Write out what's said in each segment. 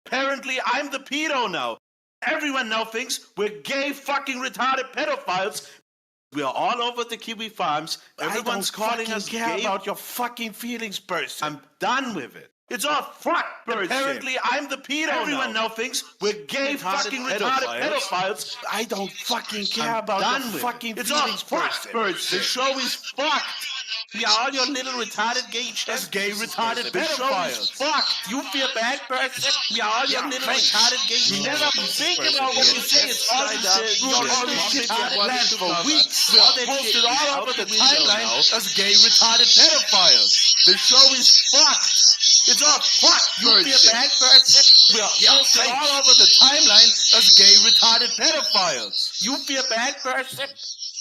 Apparently, I'm the pedo now. Everyone now thinks we're gay, fucking retarded pedophiles. We are all over the Kiwi farms. Everyone's calling us gay. About your fucking feelings, person. I'm done with it. It's all fuck bullshit. Apparently, I'm the pedo. Everyone now thinks we're gay, fucking retarded pedophiles. I don't fucking care about your fucking feelings, person. The show is fucked. We are all your little retarded gay chess gay retarded pedophiles. Fucked. You feel bad, person? We are all your little retarded gay. You never think about what you say. It's all this shit. All this shit you planned for weeks. We are posted all over the timeline as gay retarded pedophiles. The show is fucked. It's all fucked. You feel bad, person? We are posted all over the timeline as gay retarded pedophiles. You feel bad, person?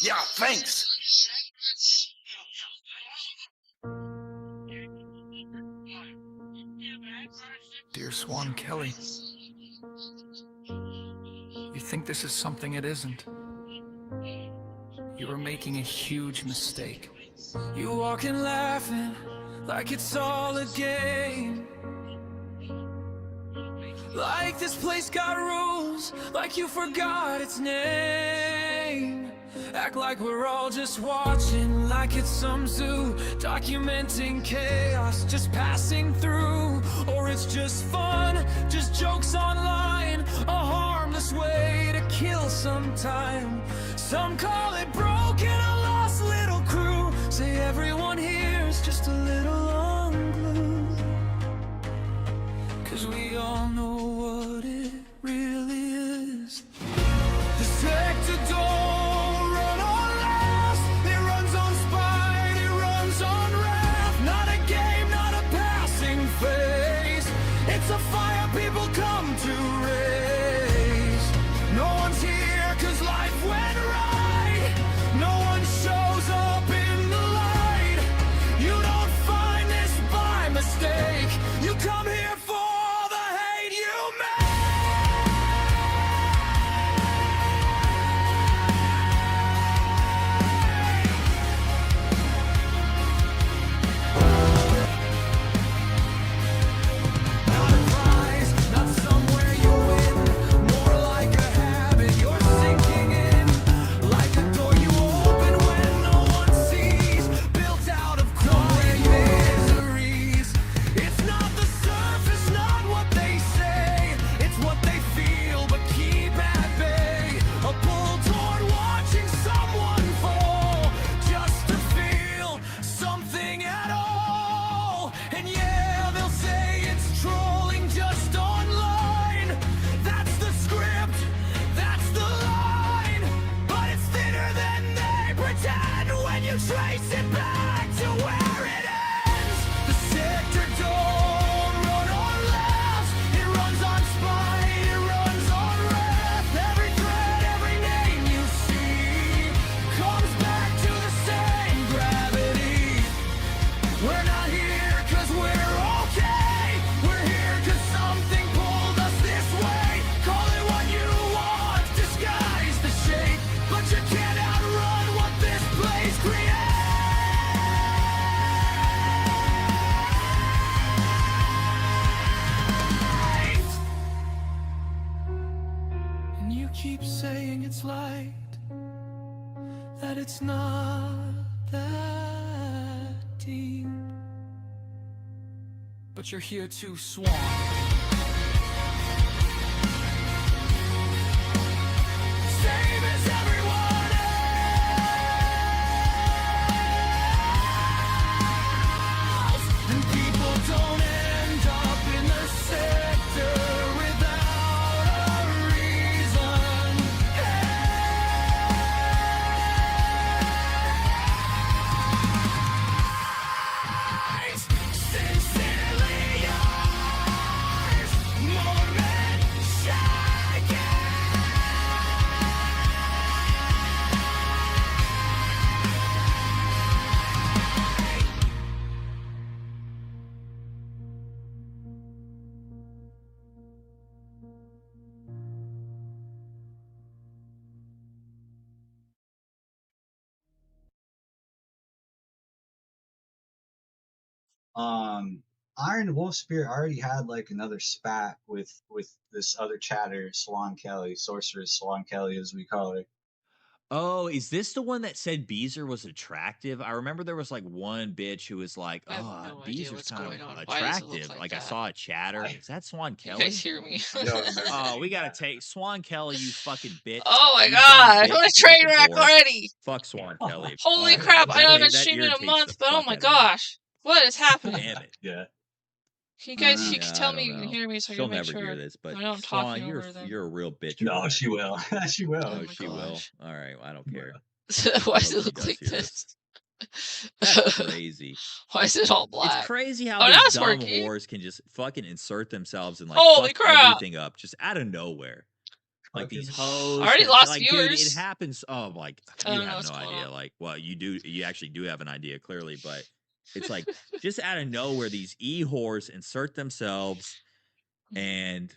Yeah, thanks. Dear Swan Kelly, you think this is something it isn't. You are making a huge mistake. You walking laughing like it's all a game. Like this place got rules, like you forgot its name. Act like we're all just watching, like it's some zoo, documenting chaos, just passing through. Or it's just fun, just jokes online, a harmless way to kill some time. Some call it broken, a lost little crew. Say everyone here's just a little unglued, 'cause we all know what it really is. The sector don't run on last, it runs on spite, it runs on wrath. Not a game, not a passing phase, it's a fire people come to raise. No one's here 'cause life went right, no one shows up in the light. You don't find this by mistake, you come here for the hate you make. Not a prize, not somewhere you win, more like a habit you're sinking in. Like a door you open when no one sees, built out of chronic miseries. It's not the surface, not what they say, it's what they feel but keep at bay. A pull toward watching someone fall, just to feel something at all. And yeah, they'll say it's trolling just online. That's the script, that's the line, but it's thinner than they pretend when you trace it back to where it ends. The sector don't run on laughs, it runs on spite, it runs on wrath. Every thread, every name you see comes back to the same gravity. We're not here 'cause we're okay, we're here 'cause something pulled us this way. Call it what you want, disguise the shape, but you can't outrun what this place creates. And you keep saying it's light, that it's not that deep, but you're here too, Swan. Same as everyone else, and people don't end up in the sector without a reason. Sincerely yours, Mormon Shaggy. Iron Wolf Spirit already had like another spat with this other chatter, Swan Kelly, Sorceress Swan Kelly, as we call her. Oh, is this the one that said Beezer was attractive? I remember there was like one bitch who was like, I have "Oh, no idea Beezer's what's kind going of on. Why does it look attractive." like Like I that? saw a chatter. Is that Swan You guys Kelly? hear me? I don't remember. Oh, we gotta take Swan Kelly, you fucking bitch. Oh my You dumb god! bitch, What a you train fucking wreck whore. already! Fuck Swan Kelly. Holy Oh, crap! I know I've been that streaming a irritates month, the but oh fuck my out of me. gosh, what is happening? Damn it. Yeah. Can you guys, Uh, you can Yeah, tell I me don't you can know. hear me so I She'll can make never sure hear this, but I know I'm Swan, talking over them. you're a real bitch. No, for she will. She will. Oh Oh, my she will. gosh. All right, I don't care. Why I does hope it she look does like hear this? That's crazy. Why is it all It's black? crazy how Oh, now these it's dumb working. whores can just fucking insert themselves and like Holy fuck crap! everything up just out of nowhere. Like these Fucking- hoes I already that, lost like, dude, it viewers. happens. Oh, like I you don't know have what's no going idea. on. Like, well, you do. You actually do have an idea, clearly, but it's like just out of nowhere, these whores insert themselves, and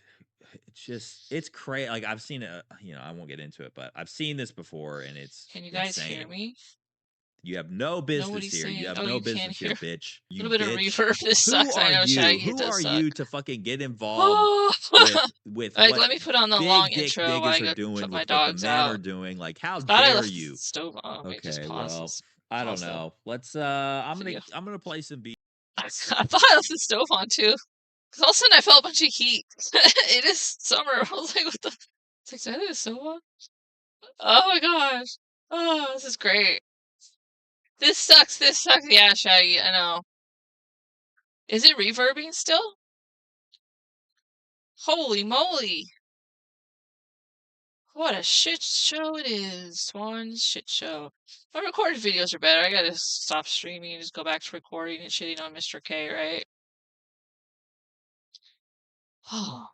it's crazy. Like I've seen it. I won't get into it, but I've seen this before, and it's Can you guys insane. hear me? You have no business Nobody's here. You saying. have Oh, no you can't business here, hear. bitch. A You little bit of bitch. reverb. This Who sucks. I are know, you? Shaggy. It Who does are suck. you to fucking get involved with Like, what let me put on the big long dick intro while I niggas are go doing, put my with what the dogs men out. are doing? Like, how Thought I dare left the you? stove on. Wait, just Okay, pause well, this. I don't Pause the know. Let's I'm video. gonna play some beats. I thought I left the stove on too. Cause all of a sudden I felt a bunch of heat. It is summer. I was like, what the? It's like, did I leave the stove on? Oh my gosh. Oh, this is great. This sucks. This sucks. Yeah, Shaggy. I know. Is it reverbing still? Holy moly. What a shit show it is. Swan's shit show. My recorded videos are better. I gotta stop streaming and just go back to recording and shitting on Mr. K, right? Oh.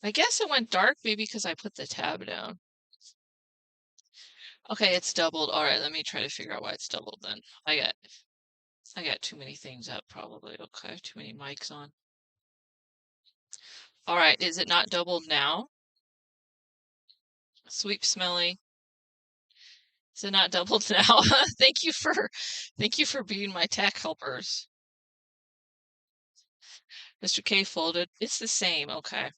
I guess it went dark maybe because I put the tab down. Okay, it's doubled. Alright, let me try to figure out why it's doubled then. I got too many things up probably. Okay, too many mics on. Alright, is it not doubled now? Sweep Smelly. Is it not doubled now? Thank you for being my tech helpers. Mr. K folded. It's the same, okay.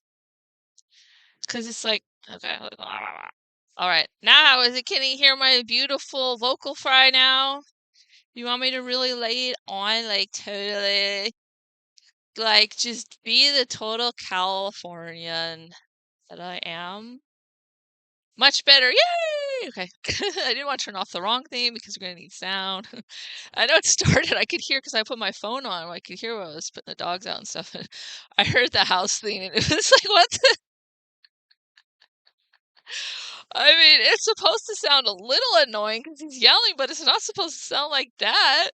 Because it's like, okay. Alright, now can you hear my beautiful vocal fry now? You want me to really lay it on, like, totally? Like, just be the total Californian that I am? Much better, yay! Okay, I didn't want to turn off the wrong thing because we're gonna need sound. I know it started, I could hear because I put my phone on, I could hear when I was putting the dogs out and stuff. I heard the house thing and it was like, what the? I mean, it's supposed to sound a little annoying because he's yelling, but it's not supposed to sound like that.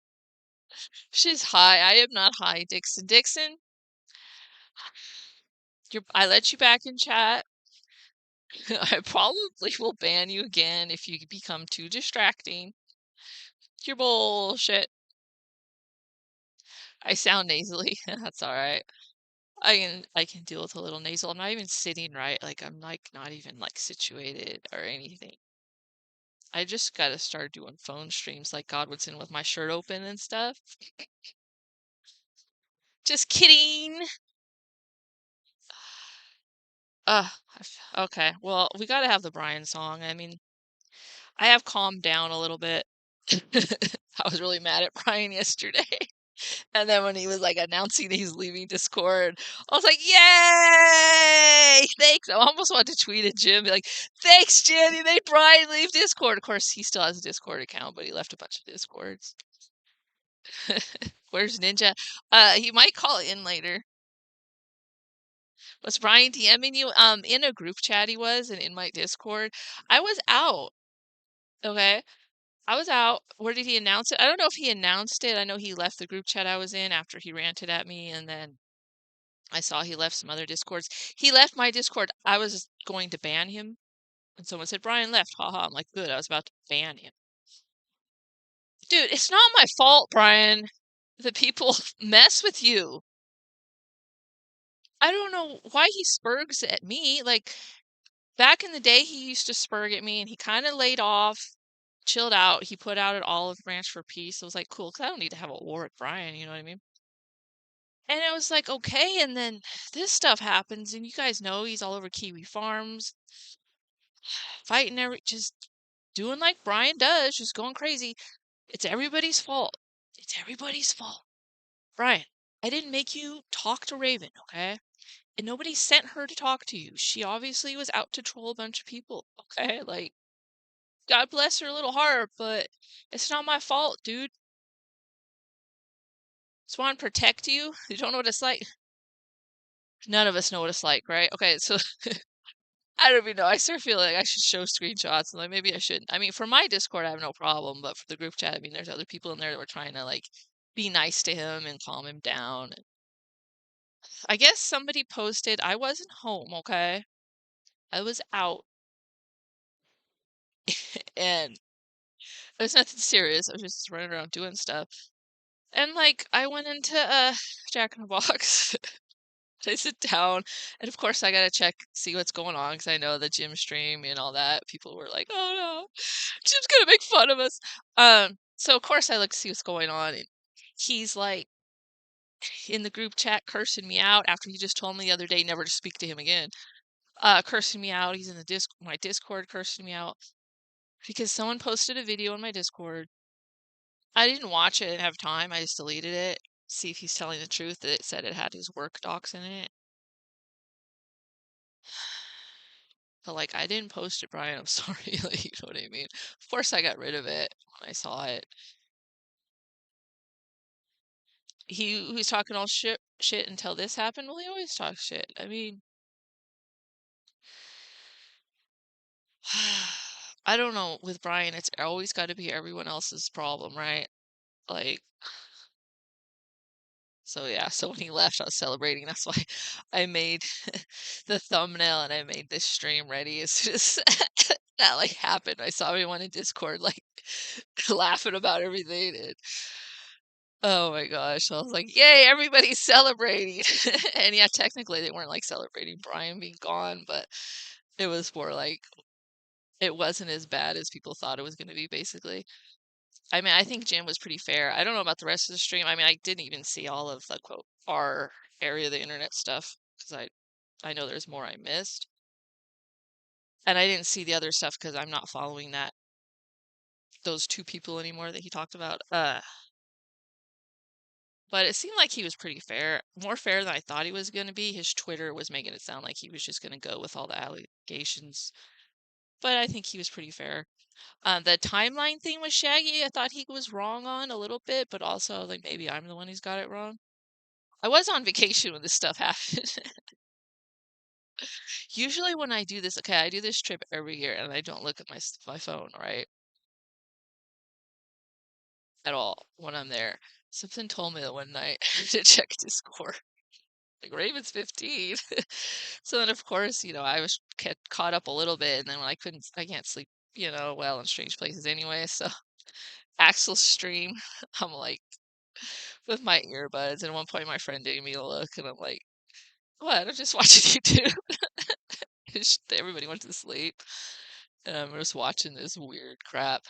She's high. I am not high, Dixon. Dixon, I let you back in chat. I probably will ban you again if you become too distracting. You're bullshit. I sound nasally. That's all right. I can deal with a little nasal. I'm not even sitting right. Like I'm like not even like situated or anything. I just gotta start doing phone streams like Godwinson with my shirt open and stuff. Just kidding. Okay. Well, we gotta have the Bryan song. I mean, I have calmed down a little bit. I was really mad at Bryan yesterday. And then when he was like announcing he's leaving Discord, I was like, "Yay! Thanks!" I almost wanted to tweet at Jim, be like, "Thanks, Jim. You made Bryan leave Discord." Of course, he still has a Discord account, but he left a bunch of Discords. Where's Ninja? He might call in later. Was Bryan DMing you? In a group chat he was, and in my Discord. I was out. Okay. I was out. Where did he announce it? I don't know if he announced it. I know he left the group chat I was in after he ranted at me, and then I saw he left some other Discords. He left my Discord. I was going to ban him, and someone said, Bryan left. Haha. I'm like, good. I was about to ban him. Dude, it's not my fault, Bryan. The people mess with you. I don't know why he spurgs at me. Like, back in the day, he used to spurg at me, and he kind of laid off. chilled out. He put out an olive branch for peace. I was like, cool, because I don't need to have a war with Bryan, you know what I mean? And it was like, okay, and then this stuff happens, and you guys know he's all over Kiwi Farms, fighting just doing like Bryan does, just going crazy. It's everybody's fault. It's everybody's fault. Bryan, I didn't make you talk to Raven, okay? And nobody sent her to talk to you. She obviously was out to troll a bunch of people, okay? Like, God bless her little heart, but it's not my fault, dude. Just want to protect you. You don't know what it's like. None of us know what it's like, right? Okay, so I don't even know. I start feeling like I should show screenshots, and like maybe I shouldn't. I mean, for my Discord, I have no problem, but for the group chat, I mean, there's other people in there that were trying to like be nice to him and calm him down. I guess somebody posted, I wasn't home, okay? I was out, and it was nothing serious. I was just running around doing stuff. And like I went into Jack in the Box. I sit down, and of course I gotta see what's going on because I know the gym stream and all that. People were like, "Oh no, Jim's gonna make fun of us." So of course I look to see what's going on, and he's like in the group chat cursing me out after he just told me the other day never to speak to him again. Cursing me out. He's in the my Discord cursing me out because someone posted a video on my Discord. I didn't watch it, I didn't have time. I just deleted it. See if he's telling the truth that it said it had his work docs in it. But like I didn't post it, Bryan. I'm sorry. Like, you know what I mean? Of course I got rid of it when I saw it. He was talking all shit until this happened. Well, he always talks shit. I mean, I don't know. With Bryan, it's always got to be everyone else's problem, right? Like, so yeah. So when he left, I was celebrating. That's why I made the thumbnail and I made this stream ready as soon as that like happened. I saw everyone in Discord like laughing about everything, and oh my gosh, I was like, "Yay, everybody's celebrating!" And yeah, technically they weren't like celebrating Bryan being gone, but it was more like it wasn't as bad as people thought it was going to be. Basically, I mean, I think Jim was pretty fair. I don't know about the rest of the stream. I mean, I didn't even see all of the quote our area of the internet stuff because I know there's more I missed. And I didn't see the other stuff because I'm not following those two people anymore that he talked about. But it seemed like he was pretty fair, more fair than I thought he was going to be. His Twitter was making it sound like he was just going to go with all the allegations, but I think he was pretty fair. The timeline thing with Shaggy, I thought he was wrong on a little bit, but also like maybe I'm the one who's got it wrong. I was on vacation when this stuff happened. Usually when I do this, okay, I do this trip every year and I don't look at my phone, right? At all when I'm there. Something told me that one night to check Discord. Like Raven's 15. So then of course, I was caught up a little bit, and then when I can't sleep, well in strange places anyway. So Axel's stream, I'm like with my earbuds, and at one point my friend gave me a look, and I'm like, what? I'm just watching YouTube. Everybody went to sleep, and I'm just watching this weird crap.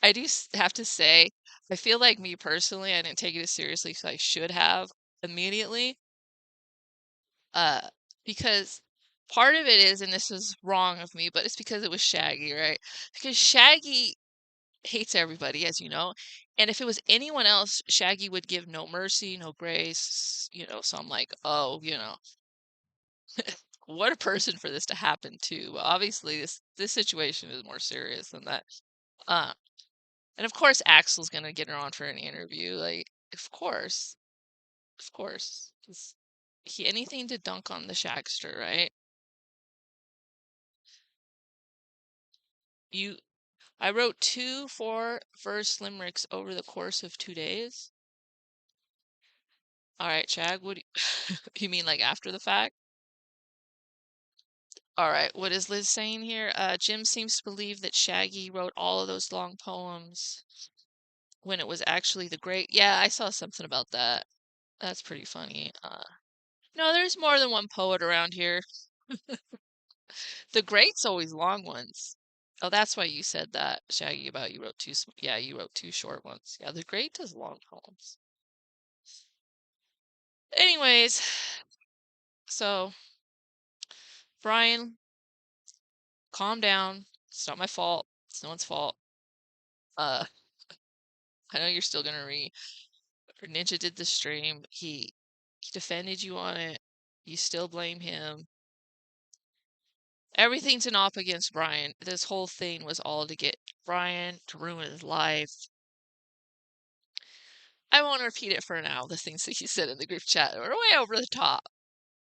I do have to say, I feel like me personally, I didn't take it as seriously as I should have immediately. Uh, because part of it is, and this is wrong of me, but it's because it was Shaggy, right? Because Shaggy hates everybody, as you know. And if it was anyone else, Shaggy would give no mercy, no grace. So I'm like, oh, what a person for this to happen to. But obviously, this situation is more serious than that. Uh, and of course, Axel's gonna get her on for an interview. Like, of course, 'cause anything to dunk on the Shagster, right? You I wrote 2 4-verse limericks over the course of 2 days. All right, Shag, what do you mean like after the fact? All right, what is Liz saying here? Jim seems to believe that Shaggy wrote all of those long poems when it was actually the great. Yeah, I saw something about that. That's pretty funny. No, there's more than one poet around here. The greats always long ones. Oh, that's why you said that, Shaggy, about you wrote two. Yeah, you wrote two short ones. Yeah, the great does long poems. Anyways, so Bryan, calm down. It's not my fault. It's no one's fault. I know you're still gonna Ninja did the stream. He defended you on it. You still blame him. Everything's an op against Bryan. This whole thing was all to get Bryan to ruin his life. I won't repeat it for now, the things that he said in the group chat were way over the top.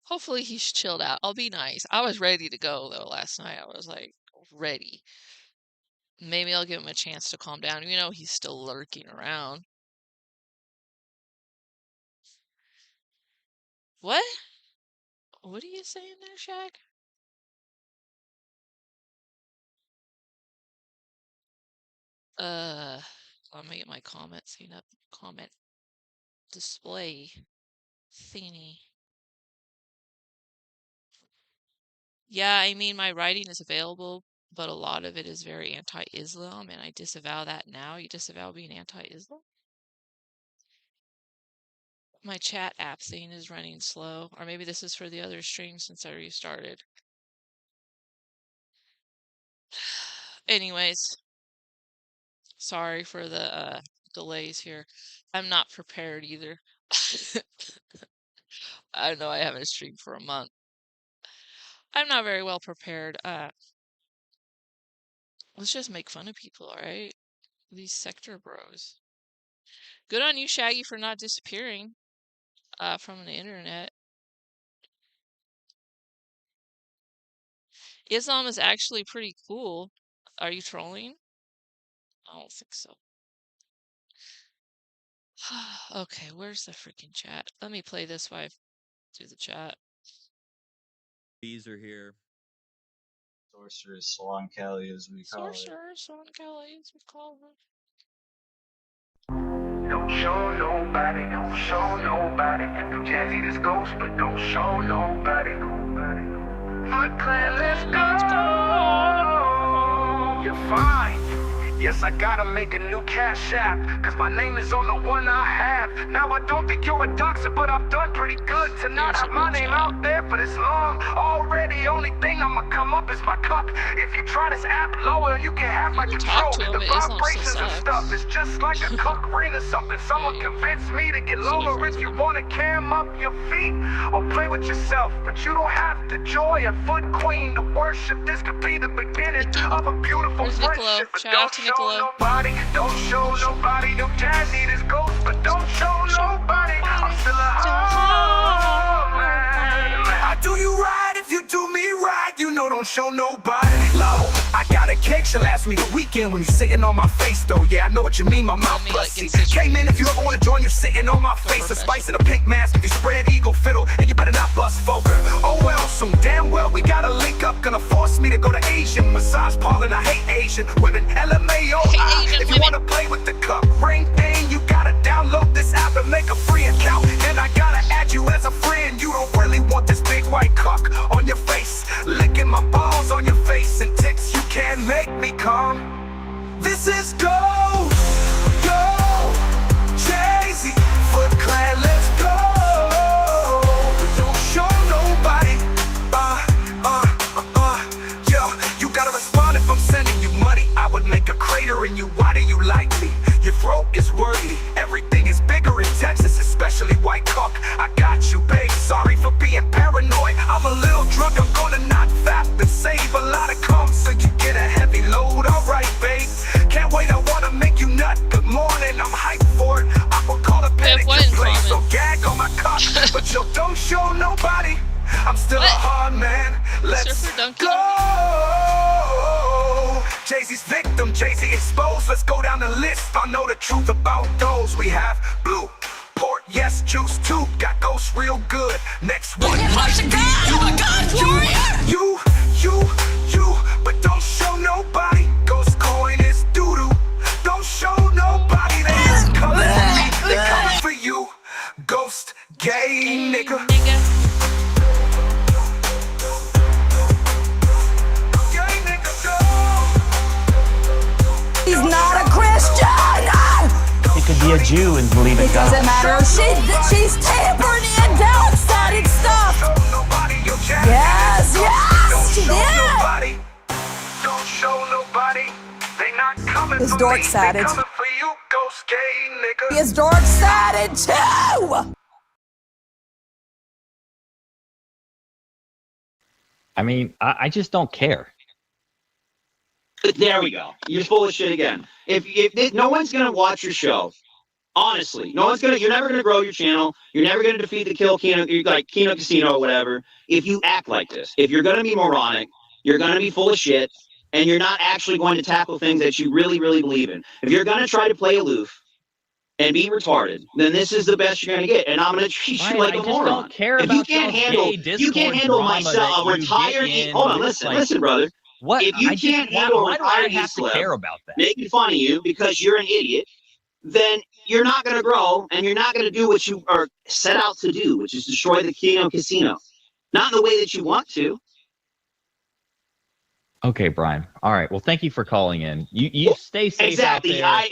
Hopefully he's chilled out. I'll be nice. I was ready to go, though, last night. I was, like, ready. Maybe I'll give him a chance to calm down. You know, he's still lurking around. What? What are you saying there, Shag? Let me get my comment scene up. Comment display thingy. Yeah, I mean, my writing is available, but a lot of it is very anti-Islam, and I disavow that now. You disavow being anti-Islam? My chat app thing is running slow, or maybe this is for the other stream since I restarted. Anyways, sorry for the delays here. I'm not prepared either. I know I haven't streamed for a month. I'm not very well prepared. Let's just make fun of people, alright? These sector bros. Good on you, Shaggy, for not disappearing from the internet. Islam is actually pretty cool. Are you trolling? I don't think so. Okay, where's the freaking chat? Let me play this while I do the chat. Bees are here. Sorceress Salon Kelly, as we call it. Sorceress on Kelly, as we call her. Don't show nobody, don't show nobody. Do Jazzy this ghost, but don't show nobody. Foot Clan, let's go. You're fine. Yes, I gotta make a new cash app, cause my name is on the one I have. Now I don't think you're a doxer, but I've done pretty good to not have my name out there for this long. Already, only thing I'ma come up is my cup. If you try this app lower, you can have my control. The vibrations and stuff is just like a cock ring or something. Someone convinced me to get lower. If you wanna cam up your feet or play with yourself, but you don't have the joy of Foot Queen to worship. This could be the beginning of a beautiful friendship. But don't show nobody, don't show nobody. No Jazzy this ghost, but don't show nobody. I'm still a hard man. I do you right if you do me right. You know, don't show nobody. Low, I got a cake, she'll ask me the weekend when you're sitting on my face, though. Yeah, I know what you mean, my mouth busty. Came in if you ever wanna join, you're sitting on my face. A spice in a pink mask, if you spread eagle fiddle, and you better not bust Fokker. Oh well, soon damn well we gotta link up. Gonna force me to go to Asian massage parlor, and I hate Asian women. LMAO, if you wanna play with the cup ring thing, you gotta download this app and make a free account. And I gotta add you as a friend. You don't really want this big white cock on your face, licking my balls on your face and ticks. You can't make me calm. This is go, Jay-Z, Foot Clan, let's go. Don't show nobody. Yo, you gotta respond if I'm sending you money. I would make a crater in you. Why do you like me? Your throat is worthy. Everything is bigger in Texas, especially white cock. I got you, babe. Sorry for being paranoid. I'm a little drunk. I'm gonna not fap and save a lot of cum so you get a heavy load. Alright, babe. Can't wait. I wanna make you nut. Good morning. I'm hyped for it. I will call a panic place. So gag on my cock, but you don't show nobody. I'm still a hard man. Let's go. Jay-Z's victim, Jay-Z exposed. Let's go down the list. I know the truth about those. We have blue, port, yes, juice too. Got ghosts real good. Next one might be you, but don't show nobody. Ghost coin is doo-doo. Don't show nobody. They ain't coming for me, they coming for you. Ghost gay nigga. be a Jew and believe in It God. doesn't matter. She's tampering in double-sided stuff. Yes, she did. Don't show nobody. They not coming It's for dork-sided. me. They coming for you, ghost gay nigga. It's dark-sided too. I mean, I just don't care. There we go. You're full of shit again. If no one's gonna watch your show, honestly, no one's gonna. You're never gonna grow your channel. You're never gonna defeat the kill Kino, like Kino Casino or whatever. If you act like this, if you're gonna be moronic, you're gonna be full of shit, and you're not actually going to tackle things that you really, really believe in. If you're gonna try to play aloof and be retarded, then this is the best you're gonna get, and I'm gonna treat you like a moron. Don't care If about you can't handle, myself, a retired. Hold on, listen, brother. What? If you can't handle a why do I retired have to celeb care about that? making fun of you because you're an idiot, then you're not going to grow and you're not going to do what you are set out to do, which is destroy the Kino Casino. Not in the way that you want to. Okay, Brian. All right. Well, thank you for calling in. You stay safe Exactly. out there.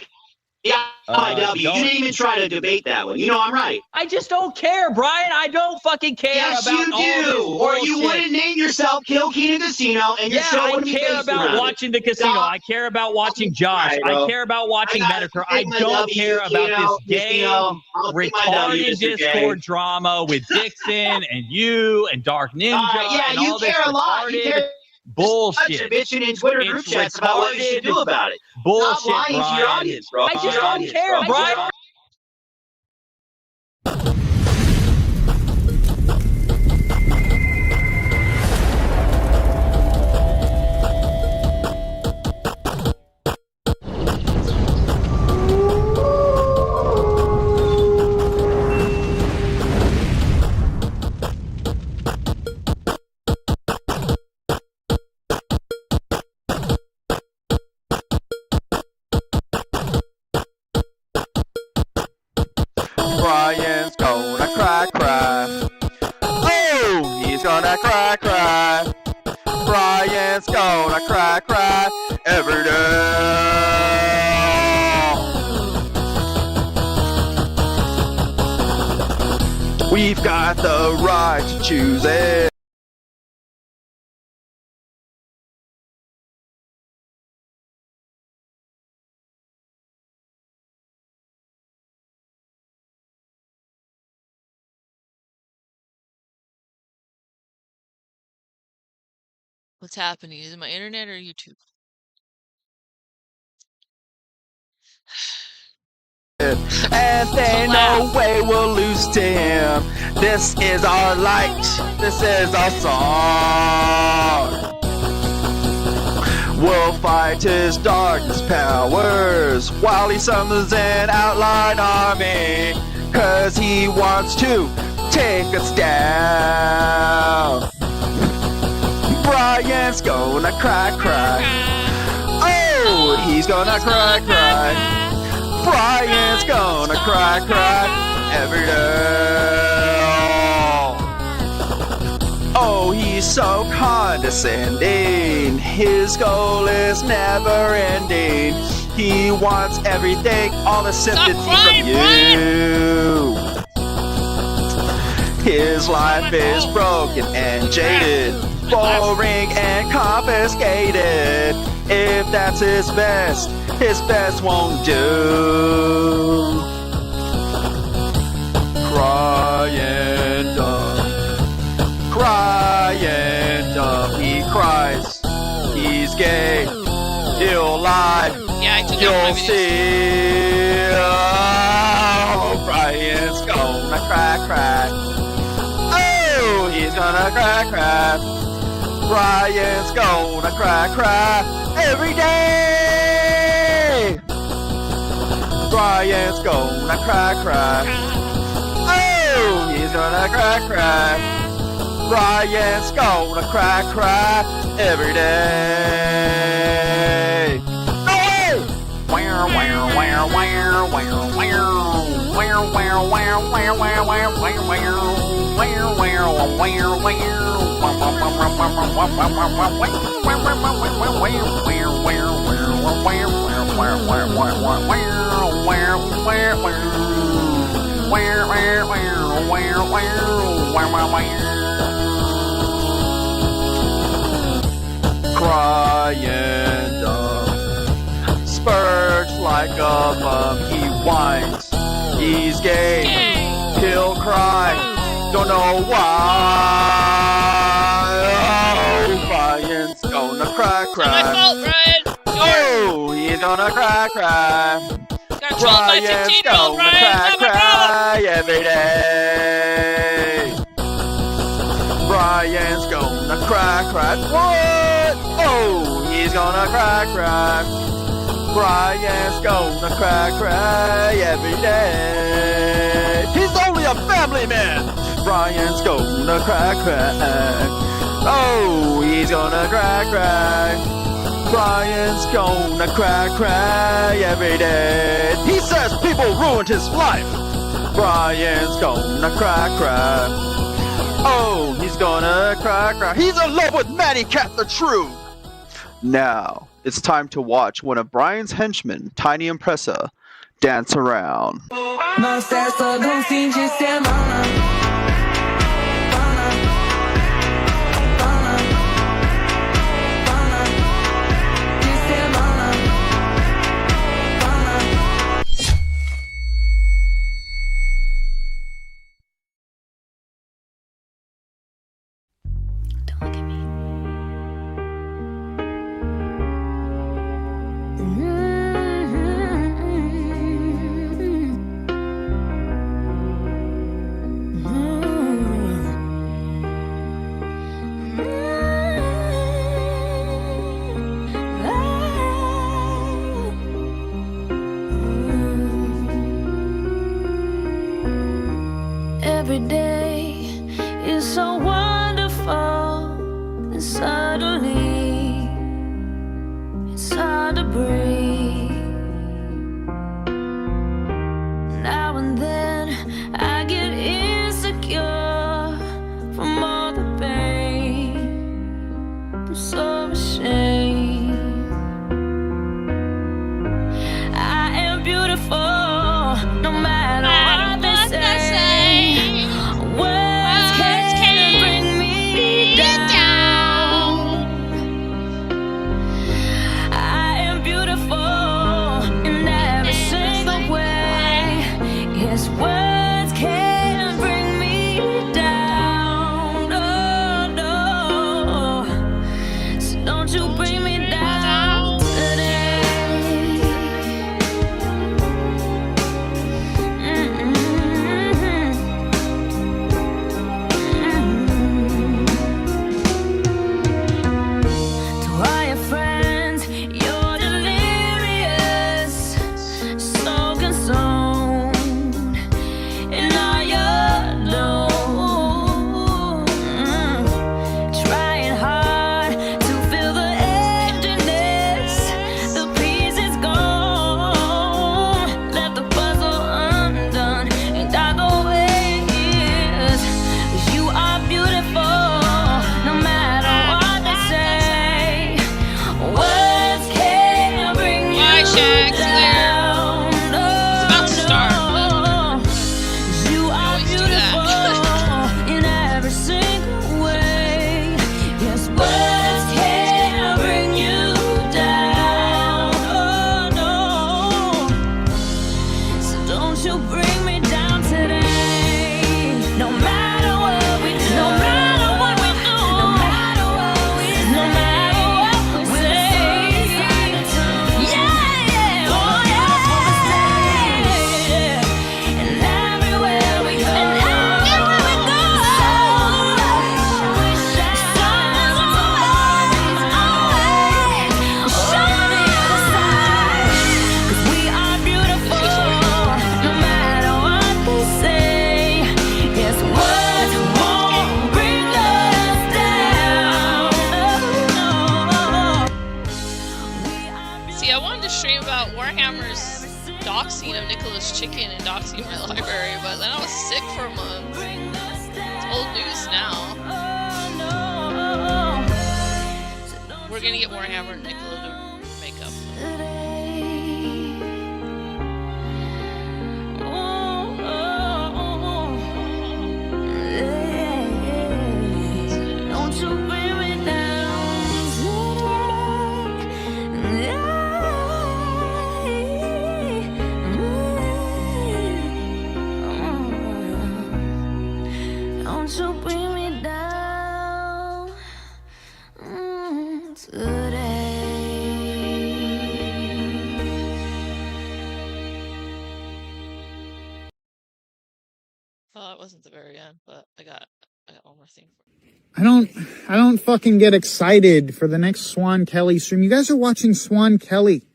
IW. You didn't even try to debate that one. You know I'm right. I just don't care, Brian. I don't fucking care Yes, about you all this do. Or you bullshit. wouldn't name yourself Kill Kino Casino and your Yeah, show I wouldn't be care based about around watching the casino. Stop. I care about watching Josh. Right, bro. I care about watching I gotta Medicare. take I my don't W, care about Kino, this gay, Kino. I'll take my W, retarded Mr. J. Discord drama with Dixon and you and Dark Ninja Yeah, and you all this care a lot. You retarded care bullshit. bitching in Twitter group It's chats about what you should do about it. Bullshit, Stop lying to your Brian. audience, bro. I just don't care, Brian. Brian's gonna cry. Oh, he's gonna cry. Brian's gonna cry every day. We've got the right to choose it. What's happening? Is it my internet or YouTube? And they no way we'll lose to him. This is our light. This is our song. We'll fight his darkest powers while he summons an outline army. 'Cause he wants to take us down. Brian's gonna cry. Oh, he's gonna cry. Brian's gonna cry every day. Oh, he's so condescending. His goal is never ending. He wants everything, all the sympathy from you. His life is broken and jaded, boring and confiscated. If that's his best won't do. Crying dumb, he cries. He's gay, he'll lie. Yeah, I took You'll out my videos. see. Oh, Brian's gonna cry. Oh, he's gonna cry. Brian's gonna cry every day. Brian's gonna cry. Oh, he's gonna cry. Brian's gonna cry every day. Oh! Crying dumb, spurts like a bum. He whines, he's gay, he'll cry, don't know why. Oh, Brian's gonna cry, It's not my fault, Brian. Oh, he's gonna cry. Got trolled by Brian's 15-year-old gonna Brian. It's not my problem. cry every day. Brian's gonna cry. What? Oh, he's gonna cry. Brian's gonna cry every day. He's only a family man. Brian's gonna cry. Oh, he's gonna cry. Brian's gonna cry every day. He says people ruined his life. Brian's gonna cry. Oh, he's gonna cry. He's in love with Matty Cat the True. Now, it's time to watch one of Brian's henchmen, Tiny Impressa, dance around. Every day is so wonderful, and suddenly it's hard to breathe. Now and then I get insecure from all the pain. I'm so ashamed. I am beautiful, no matter what they say. Words can't bring me down. I am beautiful in every single way. Yes, words can't bring me down. Oh, no. So don't you bring me down today. To all your friends, you're delirious, so consumed in all your doom. Trying hard to fill the emptiness, the pieces gone, left the puzzle undone, and dark ways. 'Cause you are beautiful, no matter what they say. Words can't bring you Why, Shag? down. It's about to start. You are always do that. beautiful in every single way. Yes, words can't bring you down. Oh, no. So don't you bring me down today. No matter what we do. No matter what we do. No matter what we do. No matter what we say. Yeah, oh yeah. And everywhere we go. And everywhere we go. Sun's always on the other side. 'Cause we are beautiful, no matter what they say. Yes, words won't bring us down. See, I wanted to stream about Warhammer's doxing of Nicholas Chicken and doxing my library, but then I was sick for a month. It's old news now. We're gonna get Warhammer and Nicola to make up. Well, it wasn't the very end, but I got one more thing for you. I don't fucking get excited for the next Swan Kelly stream. You guys are watching Swan Kelly.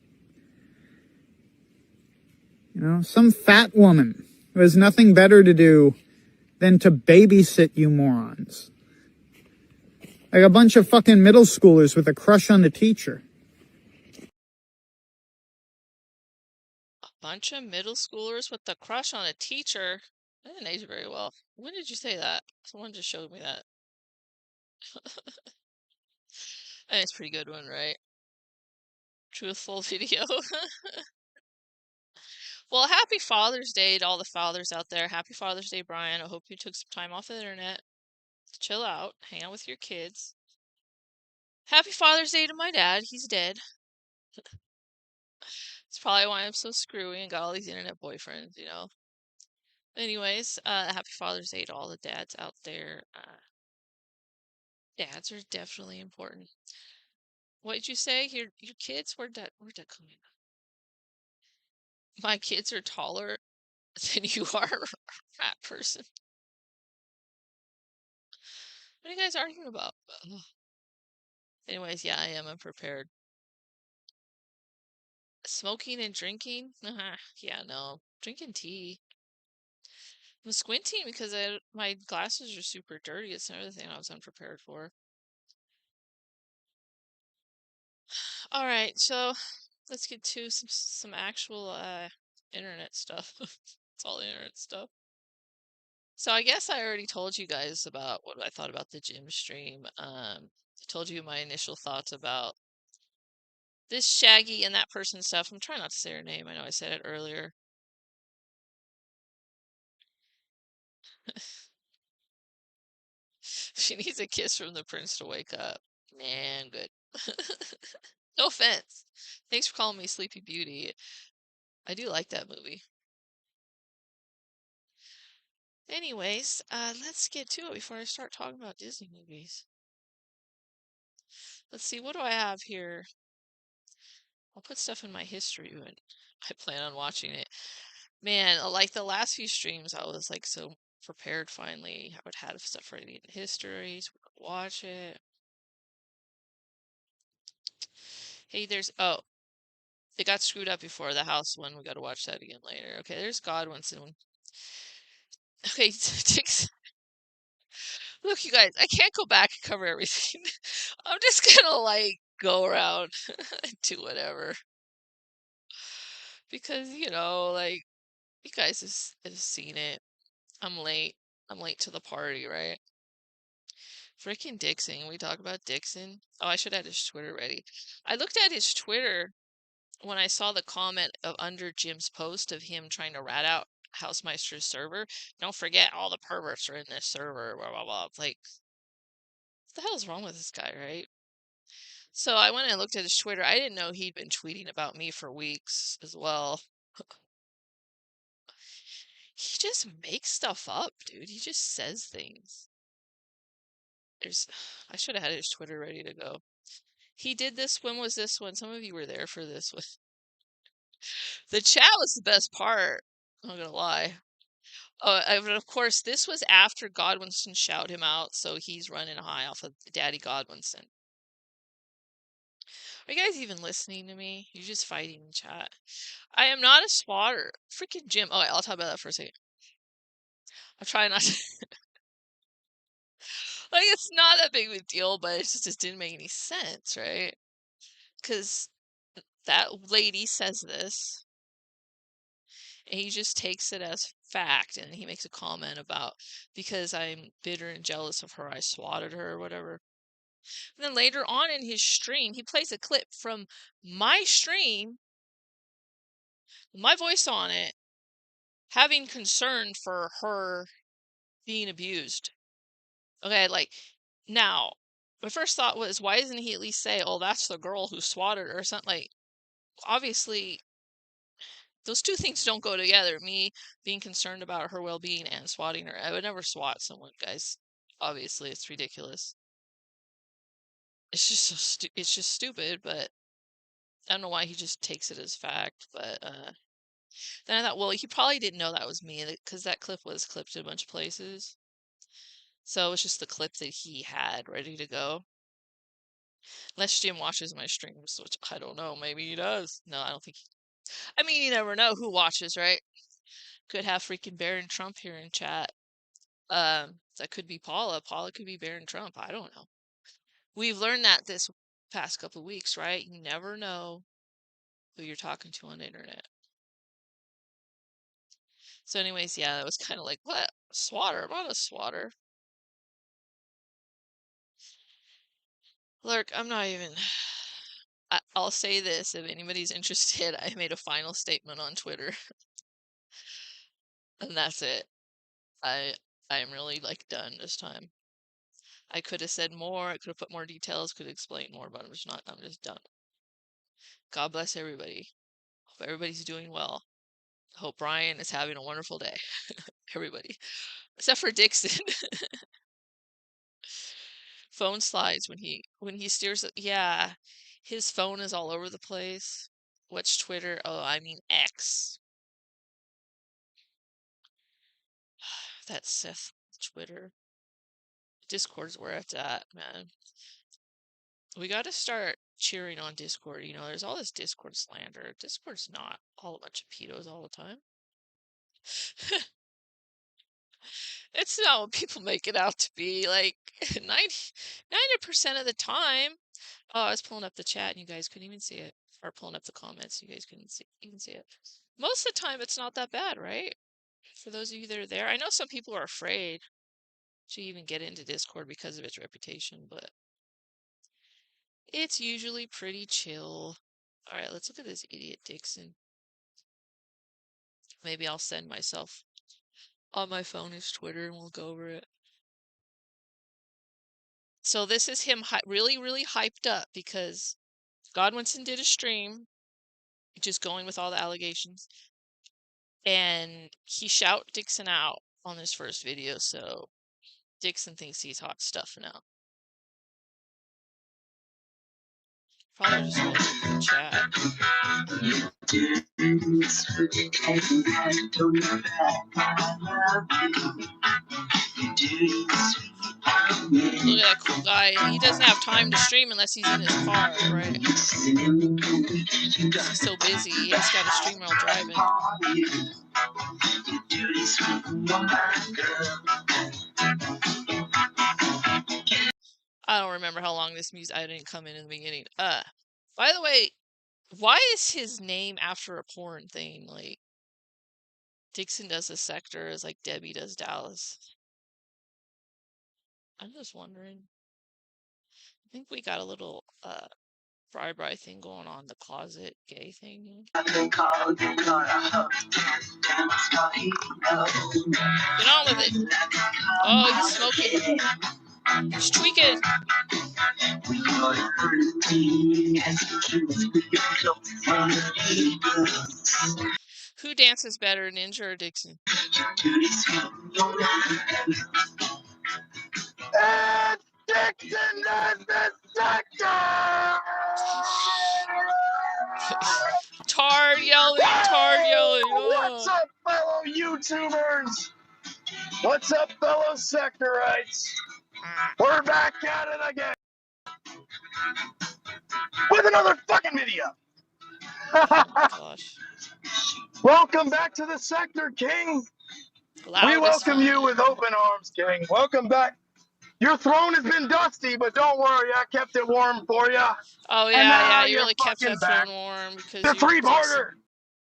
You know, some fat woman who has nothing better to do than to babysit you morons. Like a bunch of fucking middle schoolers with a crush on the teacher. A bunch of middle schoolers with a crush on a teacher. That didn't age very well. When did you say that? Someone just showed me that. And it's a pretty good one, right? Truthful video. Well, happy Father's Day to all the fathers out there. Happy Father's Day, Brian. I hope you took some time off the internet to chill out, hang out with your kids. Happy Father's Day to my dad. He's dead. It's probably why I'm so screwy and got all these internet boyfriends, you know. Anyways, happy Father's Day to all the dads out there. Dads are definitely important. What did you say? Your kids? Where'd that come in? My kids are taller than you are, fat person. What are you guys arguing about? Ugh. Anyways, yeah, I am unprepared. Smoking and drinking? Yeah, no. Drinking tea. I'm squinting because my glasses are super dirty. It's another thing I was unprepared for. All right, so let's get to some actual internet stuff. It's all internet stuff. So I guess I already told you guys about what I thought about the gym stream. I told you my initial thoughts about this Shaggy and that person stuff. I'm trying not to say her name. I know I said it earlier. She needs a kiss from the prince to wake up. Man, good. No offense. Thanks for calling me Sleepy Beauty. I do like that movie. Anyways, let's get to it before I start talking about Disney movies. Let's see, what do I have here? I'll put stuff in my history when I plan on watching it. Man, like the last few streams, I was like so prepared finally. I would have stuff ready in history so we could watch it. Hey, oh, it got screwed up before the house one. We got to watch that again later. Okay, there's Godwinson. Okay, look, you guys, I can't go back and cover everything. I'm just gonna like go around and do whatever because you know, like you guys have seen it. I'm late. I'm late to the party, right? Freaking Dixon. We talk about Dixon. Oh, I should have his Twitter ready. I looked at his Twitter when I saw the comment of under Jim's post of him trying to rat out Housemeister's server. Don't forget all the perverts are in this server, blah blah blah. Like, what the hell is wrong with this guy, right? So I went and looked at his Twitter. I didn't know he'd been tweeting about me for weeks as well. He just makes stuff up, dude. He just says things. I should have had his Twitter ready to go. He did this. When was this one? Some of you were there for this one. The chat was the best part. I'm not gonna lie. Oh, but of course, this was after Godwinson shouted him out, so he's running high off of Daddy Godwinson. Are you guys even listening to me? You're just fighting in chat. I am not a swatter. Freaking Jim. Oh, I'll talk about that for a second. I'm trying not to. Like, it's not that big of a deal, but it just didn't make any sense, right? Because that lady says this, and he just takes it as fact, and he makes a comment about because I'm bitter and jealous of her, I swatted her or whatever. And then later on in his stream, he plays a clip from my stream, with my voice on it, having concern for her being abused. Okay, like, now, my first thought was, why doesn't he at least say, oh, that's the girl who swatted her or something? Like, obviously, those two things don't go together. Me being concerned about her well-being and swatting her. I would never swat someone, guys. Obviously, it's ridiculous. It's just so it's just stupid, but I don't know why he just takes it as fact, but Then I thought, well, he probably didn't know that was me because that clip was clipped in a bunch of places. So it was just the clip that he had ready to go. Unless Jim watches my streams, which I don't know. Maybe he does. No, I don't think I mean, you never know who watches, right? Could have freaking Barron Trump here in chat. That could be Paula. Paula could be Barron Trump. I don't know. We've learned that this past couple of weeks, right? You never know who you're talking to on the internet. So anyways, yeah, that was kind of like, what? Swatter? I'm not a swatter. Lurk, I'm not even... I'll say this, if anybody's interested, I made a final statement on Twitter. And that's it. I am really, like, done this time. I could have said more, I could have put more details, could have explained more, but I'm just done. God bless everybody. Hope everybody's doing well. Hope Bryan is having a wonderful day. Everybody. Except for Dixon. Phone slides when he steers it. Yeah. His phone is all over the place. What's Twitter? Oh, I mean X. That's Seth Twitter. Discord's where it's at, man. We got to start cheering on Discord. You know, there's all this Discord slander. Discord's not all a bunch of pedos all the time. It's not what people make it out to be. Like 90% of the time. Oh, I was pulling up the chat and you guys couldn't even see it. Or pulling up the comments, you guys couldn't even see it. Most of the time, it's not that bad, right? For those of you that are there, I know some people are afraid to even get into Discord because of its reputation, but it's usually pretty chill. All right, let's look at this idiot Dixon. Maybe I'll send myself on my phone his Twitter and we'll go over it. So this is him really, really hyped up because Godwinson did a stream, just going with all the allegations, and he shout Dixon out on his first video, so Dixon thinks he's hot stuff now. Probably just going over the chat. Look at that cool guy. He doesn't have time to stream unless he's in his car, right? He's so busy. He just got to stream while driving. I don't remember how long this music. I didn't come in the beginning. By the way, why is his name after a porn thing? Like Dixon does the sector as like Debbie does Dallas. I'm just wondering. I think we got a little Bri thing going on, the closet gay thing. Get on with it. Oh, he's smoking. He's tweaking. Who dances better, Ninja or Dixon? And Dixon does the sector! Tard yelling, Tard yelling. What's up, fellow YouTubers? What's up, fellow sectorites? We're back at it again with another fucking video. Gosh. Welcome back to the Sector, King. We welcome you with open arms, King. Welcome back. Your throne has been dusty, but don't worry, I kept it warm for you. Oh yeah, you really kept that throne warm because the three-parter.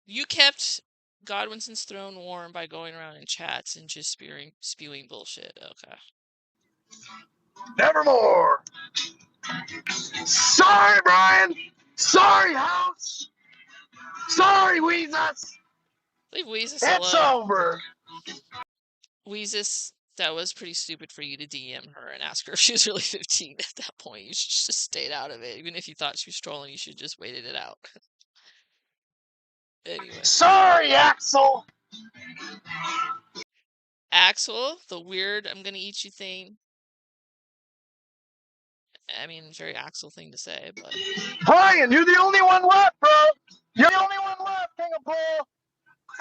You kept Godwinson's throne warm by going around in chats and just spewing bullshit. Okay. Nevermore. Sorry, Bryan. Sorry, House. Sorry, Weezus. Leave Weezus It's alone. over. Weezus, that was pretty stupid for you to DM her and ask her if she was really 15 at that point. You should just stayed out of it. Even if you thought she was trolling, you should just waited it out. Anyway. Sorry, Axel. Axel, the weird I'm gonna eat you thing. I mean, very Axel thing to say, but... Brian, you're the only one left, bro. You're the only one left, King of Bull.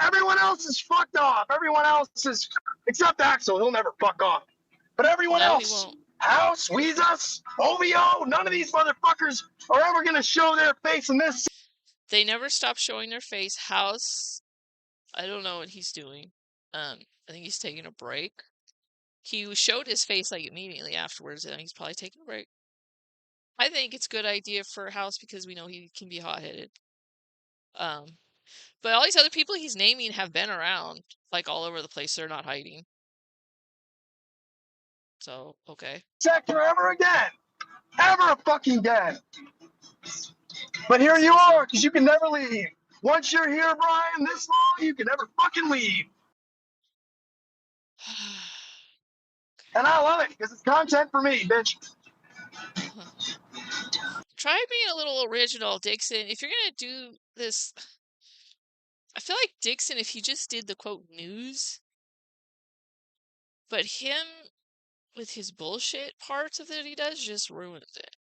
Everyone else is fucked off. Everyone else is, except Axel. He'll never fuck off. But everyone No, he else, won't. House, Weezus, OVO, none of these motherfuckers are ever gonna show their face in this. They never stop showing their face. House, I don't know what he's doing. I think he's taking a break. He showed his face like immediately afterwards, and he's probably taking a break. I think it's a good idea for House because we know he can be hot-headed. But all these other people he's naming have been around, like all over the place. They're not hiding. So, okay. Sector ever again. Ever fucking again. But here you are, because you can never leave. Once you're here, Bryan, this long, you can never fucking leave. And I love it, because it's content for me, bitch. Try being a little original, Dixon. If you're going to do this, I feel like Dixon, if he just did the quote news, but him with his bullshit parts of it he does just ruins it.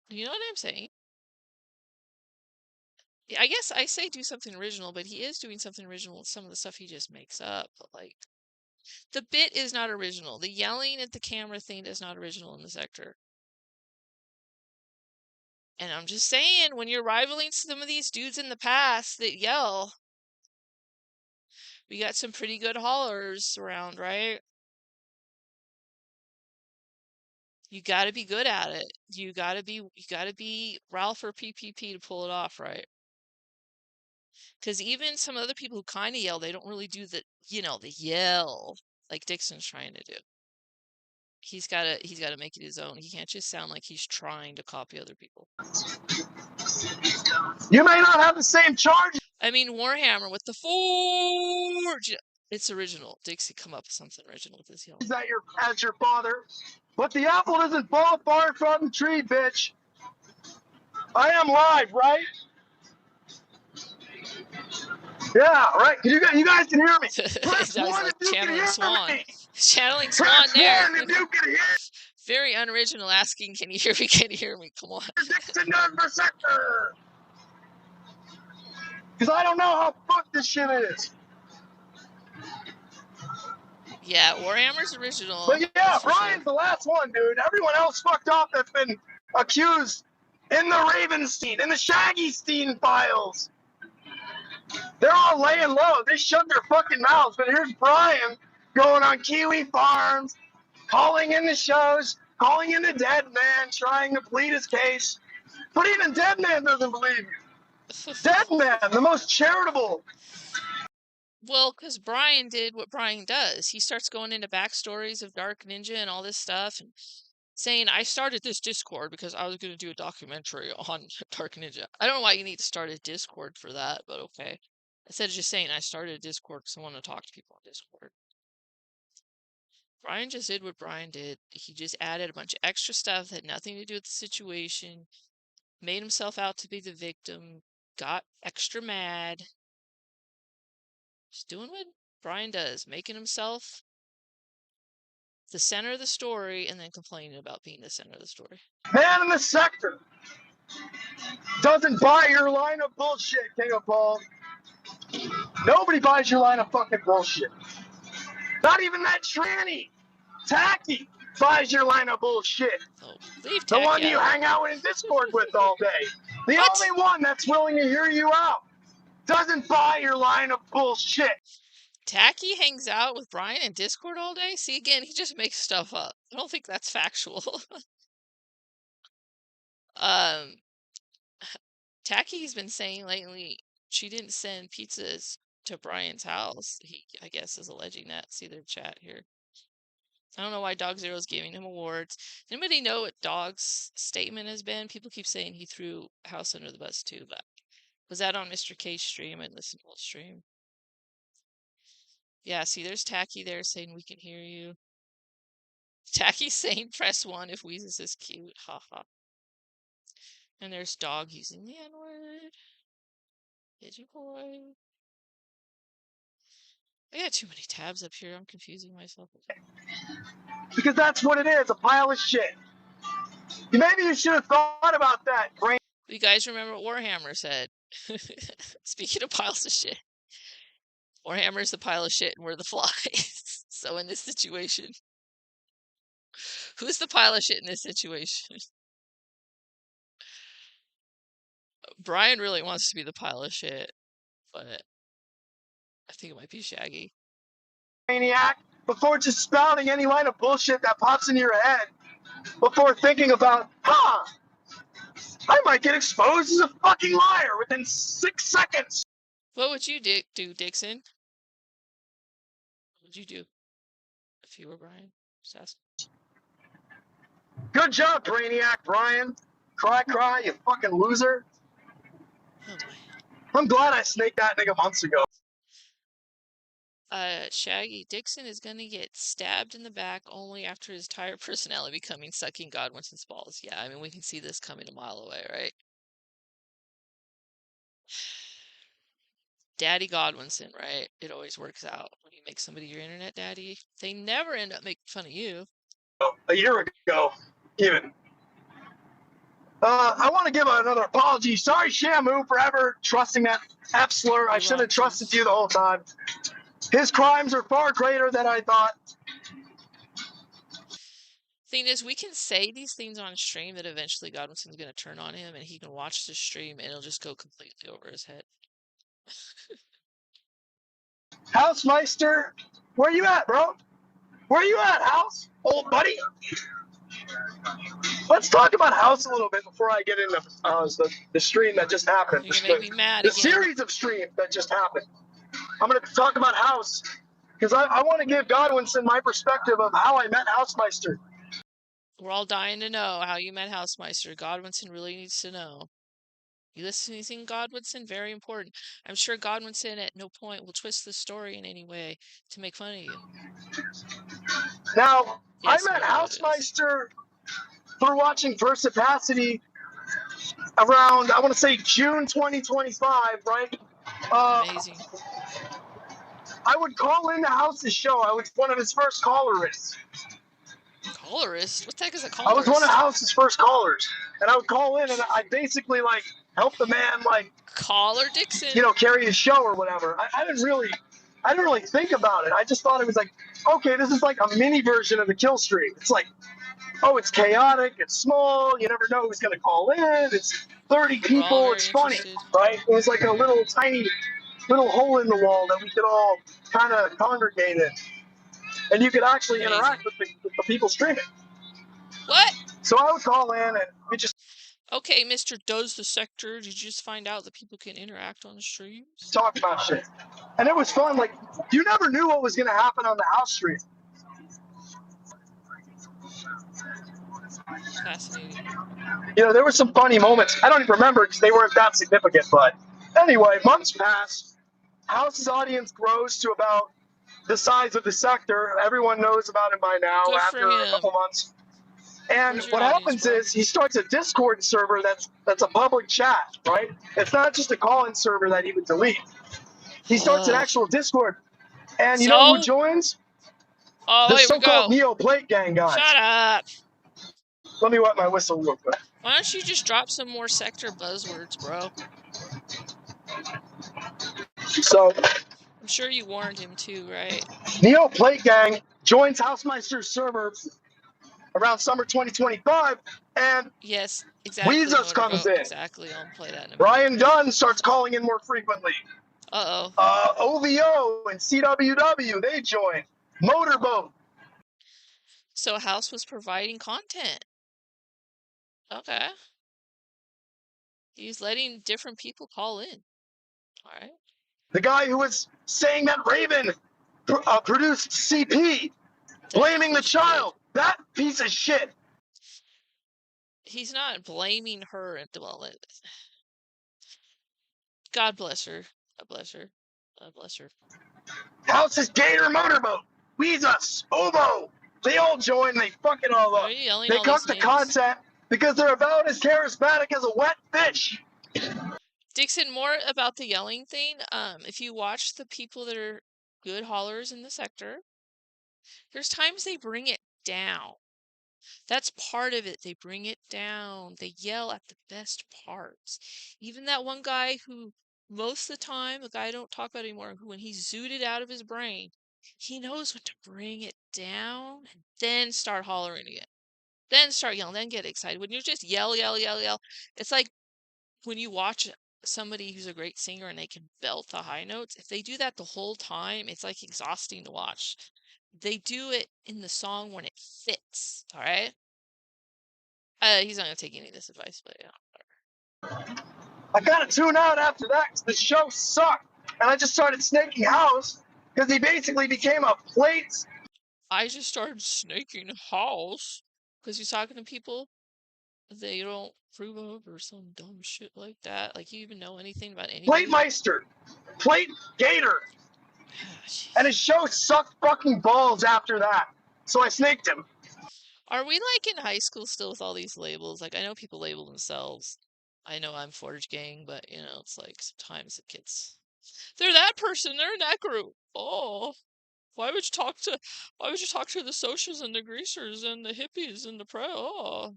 You know what I'm saying? Yeah, I guess I say do something original, but he is doing something original with some of the stuff he just makes up. But like, the bit is not original. The yelling at the camera thing is not original in the sector. And I'm just saying, when you're rivaling some of these dudes in the past that yell, we got some pretty good haulers around, right? You got to be good at it. You got to be Ralph or PPP to pull it off, right? Because even some other people who kind of yell, they don't really do the yell like Dixon's trying to do. He's gotta make it his own. He can't just sound like he's trying to copy other people. You may not have the same charge. I mean, Warhammer with the forge. It's original. Dixie, come up with something original with this yell. As your father, but the apple doesn't fall far from the tree, bitch. I am live, right? Yeah, right. You guys can hear me. Press That was one like if you can channeling hear Swan. me. Channeling Swan Press there. one if you can hear Very unoriginal asking, can you hear me? Can you hear me? Come on. Dixon does for sector. Because I don't know how fucked this shit is. Yeah, Warhammer's original. But yeah, that's for Bryan's sure. the last one, dude. Everyone else fucked off that's been accused in the Ravenstein, in the Shaggy-Stein files. They're all laying low. They shut their fucking mouths. But here's Bryan going on Kiwi Farms, calling in the shows, calling in the Dead Man, trying to plead his case. But even Dead Man doesn't believe you. Dead Man, the most charitable. Well, because Bryan did what Bryan does. He starts going into backstories of Dark Ninja and all this stuff and saying, I started this Discord because I was going to do a documentary on Dark Ninja. I don't know why you need to start a Discord for that, but okay. Instead of just saying, I started a Discord because I want to talk to people on Discord. Bryan just did what Bryan did. He just added a bunch of extra stuff that had nothing to do with the situation, made himself out to be the victim, got extra mad. Just doing what Bryan does, making himself the center of the story and then complaining about being the center of the story. Man in the sector doesn't buy your line of bullshit, King of Paul. Nobody buys your line of fucking bullshit. Not even that tranny, Tacky, buys your line of bullshit. So leave The Tacky one you out. hang out in Discord with all day. The What? only one that's willing to hear you out. Doesn't buy your line of bullshit. Tacky hangs out with Bryan in Discord all day? See, again, he just makes stuff up. I don't think that's factual. Tacky's been saying lately she didn't send pizzas to Bryan's house. He, I guess, is alleging that. See their chat here. I don't know why Dog Zero's giving him awards. Anybody know what Dog's statement has been? People keep saying he threw House under the bus too, but was that on Mr. K's stream? And listen to the stream. Yeah, see, there's Tacky there saying we can hear you. Tacky's saying press 1 if Weezus is cute. Haha. And there's Dog using the N-word. Pigeon boy. I got too many tabs up here. I'm confusing myself. Because that's what it is, a pile of shit. Maybe you should have thought about that, brain. You guys remember what Warhammer said? Speaking of piles of shit. Warhammer's the pile of shit and we're the flies. So in this situation, who's the pile of shit in this situation? Bryan really wants to be the pile of shit, but I think it might be Shaggy. Maniac, before just spouting any line of bullshit that pops into your head, before thinking about, I might get exposed as a fucking liar within 6 seconds. What would you do, Dixon? What would you do if you were Bryan? Just ask. Good job, Brainiac, Bryan. Cry, you fucking loser. Oh boy. I'm glad I snaked that nigga months ago. Shaggy, Dixon is gonna get stabbed in the back only after his entire personality becoming sucking Godwinson's balls. Yeah, I mean, we can see this coming a mile away, right? Daddy Godwinson, right? It always works out when you make somebody your internet daddy. They never end up making fun of you. A year ago, even. I want to give another apology. Sorry, Shamu, for ever trusting that F slur. I should have trusted you the whole time. His crimes are far greater than I thought. Thing is, we can say these things on stream that eventually Godwinson's gonna turn on him and he can watch the stream and it'll just go completely over his head. Housemeister, where you at, bro? Where you at, House? Old buddy? Let's talk about House a little bit before I get into the stream that just happened. You make me mad the again. series of streams that just happened. I'm going to talk about House because I want to give Godwinson my perspective of how I met Housemeister. We're all dying to know how you met Housemeister. Godwinson really needs to know. You listen to anything, Godwinson? Very important. I'm sure Godwinson at no point will twist the story in any way to make fun of you. Now, Yes, I met we know it is. Housemeister through watching Versipacity around, I want to say June 2025, right? Amazing. I would call into House's show. I was one of his first callerists. Colorist? What the heck is a I colorist? was one of House's first callers, and I would call in, and I basically like help the man, like Caller Dixon. you know, carry his show or whatever. I didn't really think about it. I just thought it was like, okay, this is like a mini version of the kill stream. It's like, oh, it's chaotic, it's small, you never know who's gonna call in. It's 30 people, it's funny, right? It was like a little tiny hole in the wall that we could all kind of congregate in, and you could actually interact with the people streaming. What? So I would call in, and we just Okay, Mr. Does the Sector, did you just find out that people can interact on the streams? talk about shit, and it was fun. Like, you never knew what was gonna happen on the house stream. Fascinating. You know, there were some funny moments. I don't even remember because they weren't that significant. But anyway, months pass. House's audience grows to about the size of the sector. Everyone knows about him by now Good after for a him. couple months. And Where's your what audience, happens bro? is he starts a Discord server that's a public chat, right? It's not just a call-in server that he would delete. He starts an actual Discord. And you know who So? joins? Oh, The here we so-called go. Neo Plate Gang guys. Shut up. Let me wet my whistle real quick. Why don't you just drop some more sector buzzwords, bro? So I'm sure you warned him too, right? Neo Plate Gang joins Housemeister's server around summer 2025, and Yes, exactly. Weezus comes in. Exactly. I'll play that in a minute. Brian Dunn starts calling in more frequently. Uh-oh. OVO and CWW, they join. Motorboat. So House was providing content. Okay. He's letting different people call in. All right. The guy who was saying that Raven produced CP, blaming the child. That piece of shit. He's not blaming her. Well, God bless her. God bless her. God bless her. House's Gator Motorboat. Weezus, OVO. They all join. They fuck it all Why up. are you yelling They all cut these the names? content because they're about as charismatic as a wet fish. Dixon, more about the yelling thing. If you watch the people that are good haulers in the sector, there's times they bring it down. That's part of it. They bring it down. They yell at the best parts. Even that one guy who most of the time, the guy I don't talk about anymore, when he's zooted out of his brain, he knows when to bring it down and then start hollering again. Then start yelling, then get excited. When you just yell, it's like when you watch somebody who's a great singer and they can belt the high notes. If they do that the whole time, it's like exhausting to watch. They do it in the song when it fits, all right? He's not gonna take any of this advice, but yeah. I kind of tuned out after that because the show sucked, and I just started snaking house because he basically became a plate. I just started snaking house because he's talking to people they don't approve of or some dumb shit like that. Like, you even know anything about anybody? Plate Meister, Plate Gator, and his show sucked fucking balls after that. So I snaked him. Are we like in high school still with all these labels? Like, I know people label themselves. I know I'm Forge Gang, but you know, it's like sometimes it gets. They're that person. They're in that group. Oh, why would you talk to the socials and the greasers and the hippies and the pro? Oh,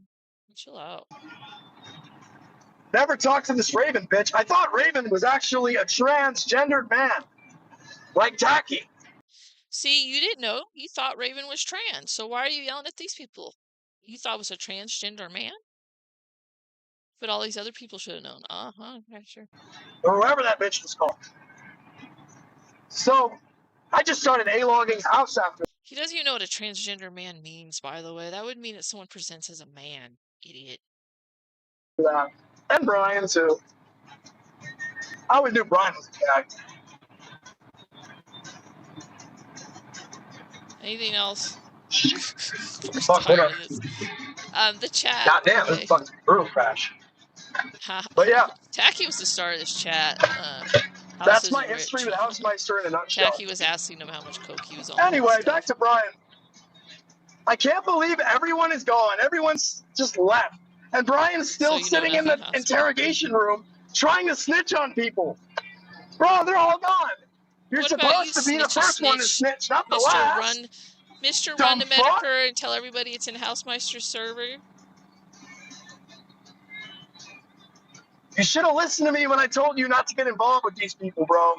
chill out. Never talked to this Raven bitch. I thought Raven was actually a transgendered man, like Tacky. See, you didn't know. You thought Raven was trans. So why are you yelling at these people? You thought it was a transgender man? But all these other people should have known. Okay, sure. Or whoever that bitch was called. So I just started A-logging house after He doesn't even know what a transgender man means, by the way. That would mean that someone presents as a man. Idiot. that. And Bryan too. I always knew Bryan was a guy. Anything else? Fuck, what up? The chat. Goddamn, this fucking brutal crash. But yeah. Tacky was the star of this chat. That's my history with Housemeister in a nutshell. Tacky was asking him how much coke he was on. Anyway, back to Bryan. I can't believe everyone is gone. Everyone's just left. And Bryan's still sitting in the interrogation room trying to snitch on people. Bro, they're all gone. You're supposed to be the first one to snitch, not the last. Mr. Run to Medicare and tell everybody it's in Housemeister's server. You should have listened to me when I told you not to get involved with these people, bro.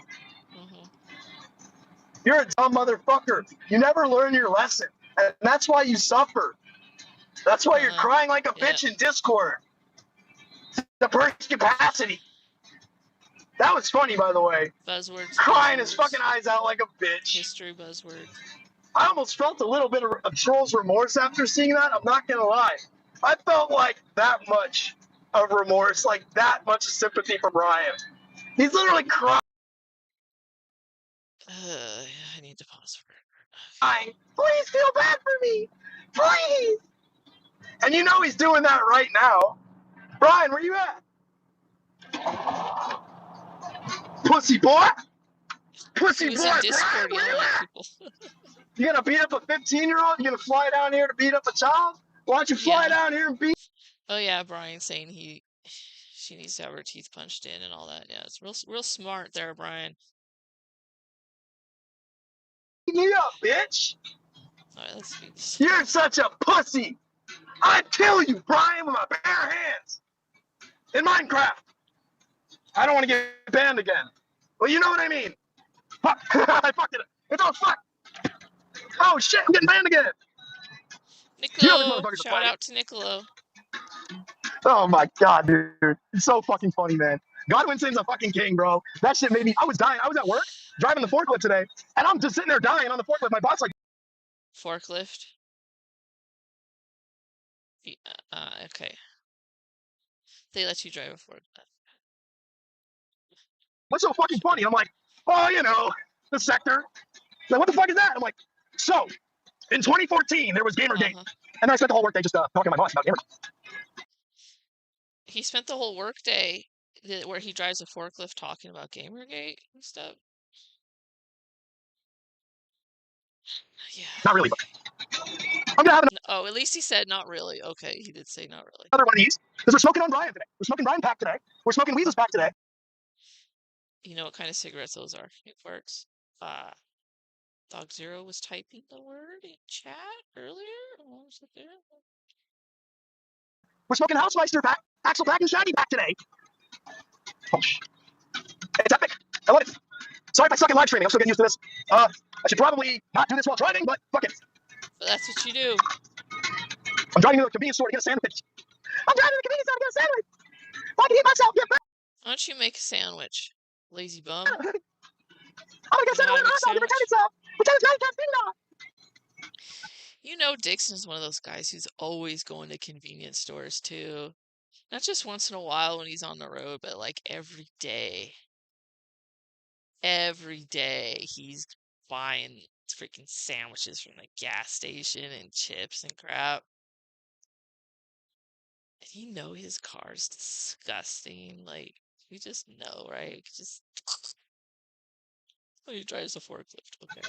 You're a dumb motherfucker. You never learn your lesson. And that's why you suffer. That's why you're crying like a bitch in Discord. The burst capacity. That was funny, by the way. Buzzwords. Crying his fucking eyes out like a bitch. History buzzwords. I almost felt a little bit of troll's remorse after seeing that. I'm not gonna lie. I felt like that much of remorse, like that much sympathy for Bryan. He's literally crying. I need to pause for it. Please feel bad for me. Please. And you know he's doing that right now. Bryan, where you at? Pussy boy. Pussy boy. Bryan, where you at? You gonna beat up a 15-year-old? You gonna fly down here to beat up a child? Why don't you fly down here and beat? Oh yeah, Bryan saying she needs to have her teeth punched in and all that. Yeah, it's real smart there, Bryan. Me up, bitch. All right, let's see this. You're such a pussy. I'd kill you, Bryan, with my bare hands. In Minecraft. I don't want to get banned again. Well, you know what I mean. Fuck. I fucked it up. It's all fuck. Oh shit, I'm getting banned again. Nicolo, shout out to Nicolo. Oh my god, dude. It's so fucking funny, man. Godwinson's a fucking king, bro. That shit made me, I was dying. I was at work, driving the forklift today, and I'm just sitting there dying on the forklift. My boss like... Forklift? Okay. They let you drive a forklift. What's so fucking funny? I'm like, oh, you know, the sector. Like, what the fuck is that? I'm like, so, in 2014, there was Gamergate. And I spent the whole workday just talking to my boss about Gamergate. He spent the whole workday where he drives a forklift talking about Gamergate and stuff. Yeah. Not really, but I'm gonna have Oh, at least he said not really. Okay, he did say not really. another one of these. Because we're smoking on Bryan today. We're smoking Bryan Pack today. We're smoking Weasel's Pack today. You know what kind of cigarettes those are? It works. Dog Zero was typing the word in chat earlier. What was it there? We're smoking Housemeister Pack, Axel Pack, and Shaggy Pack today. Oh, It's epic. I love it. Sorry if I suck at live streaming. I'm still getting used to this. I should probably not do this while driving, but fuck it. But that's what you do. I'm driving to the convenience store to get a sandwich. I'm driving to the convenience store to get a sandwich. If I can eat myself, get back. Why don't you make a sandwich, lazy bum? I'm gonna get You know how to a make a hot dog and pretend sandwich? it's not casting off. You know Dixon's one of those guys who's always going to convenience stores too. Not just once in a while when he's on the road, but like every day. Every day he's buying freaking sandwiches from the gas station and chips and crap. And you know his car's disgusting. Like, you just know, right? Just. Oh, he drives a forklift. Okay.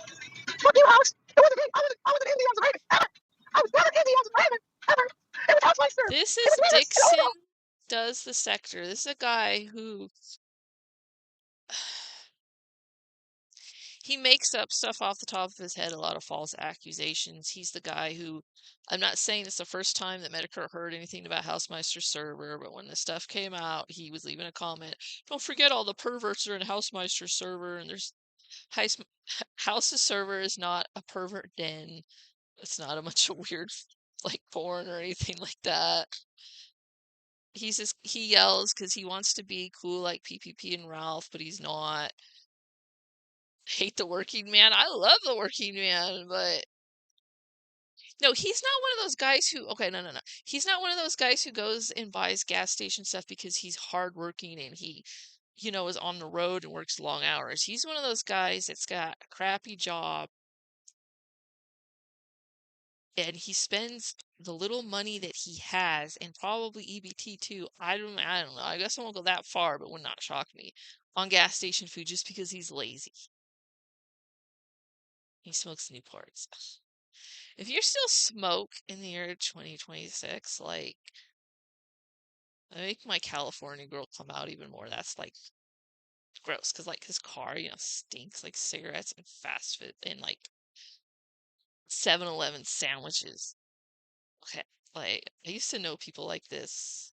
Fuck you, House. It wasn't me. I wasn't in the Ounce of Raven. Ever. I was never in the Ounce of Raven. Ever. It was House Meister. This It is was Venus. Dixon does the sector. This is a guy who he makes up stuff off the top of his head, a lot of false accusations. He's the guy who, I'm not saying it's the first time that Medicare heard anything about Housemeister's server, but when the stuff came out, he was leaving a comment. Don't forget all the perverts are in Housemeister's server, and there's House's server is not a pervert den. It's not a bunch of weird like porn or anything like that. He yells because he wants to be cool like PPP and Ralph, but he's not. Hate the working man. I love the working man, but no, he's not one of those guys who, okay, no. He's not one of those guys who goes and buys gas station stuff because he's hardworking and he, is on the road and works long hours. He's one of those guys that's got a crappy job and he spends the little money that he has, and probably EBT too. I don't know. I guess I won't go that far, but would not shock me, on gas station food just because he's lazy. He smokes Newports. If you're still smoke in the year 2026, like, I make my California girl come out even more. That's like gross, because like his car, stinks like cigarettes and fast food and like 7-Eleven sandwiches. Okay, like I used to know people like this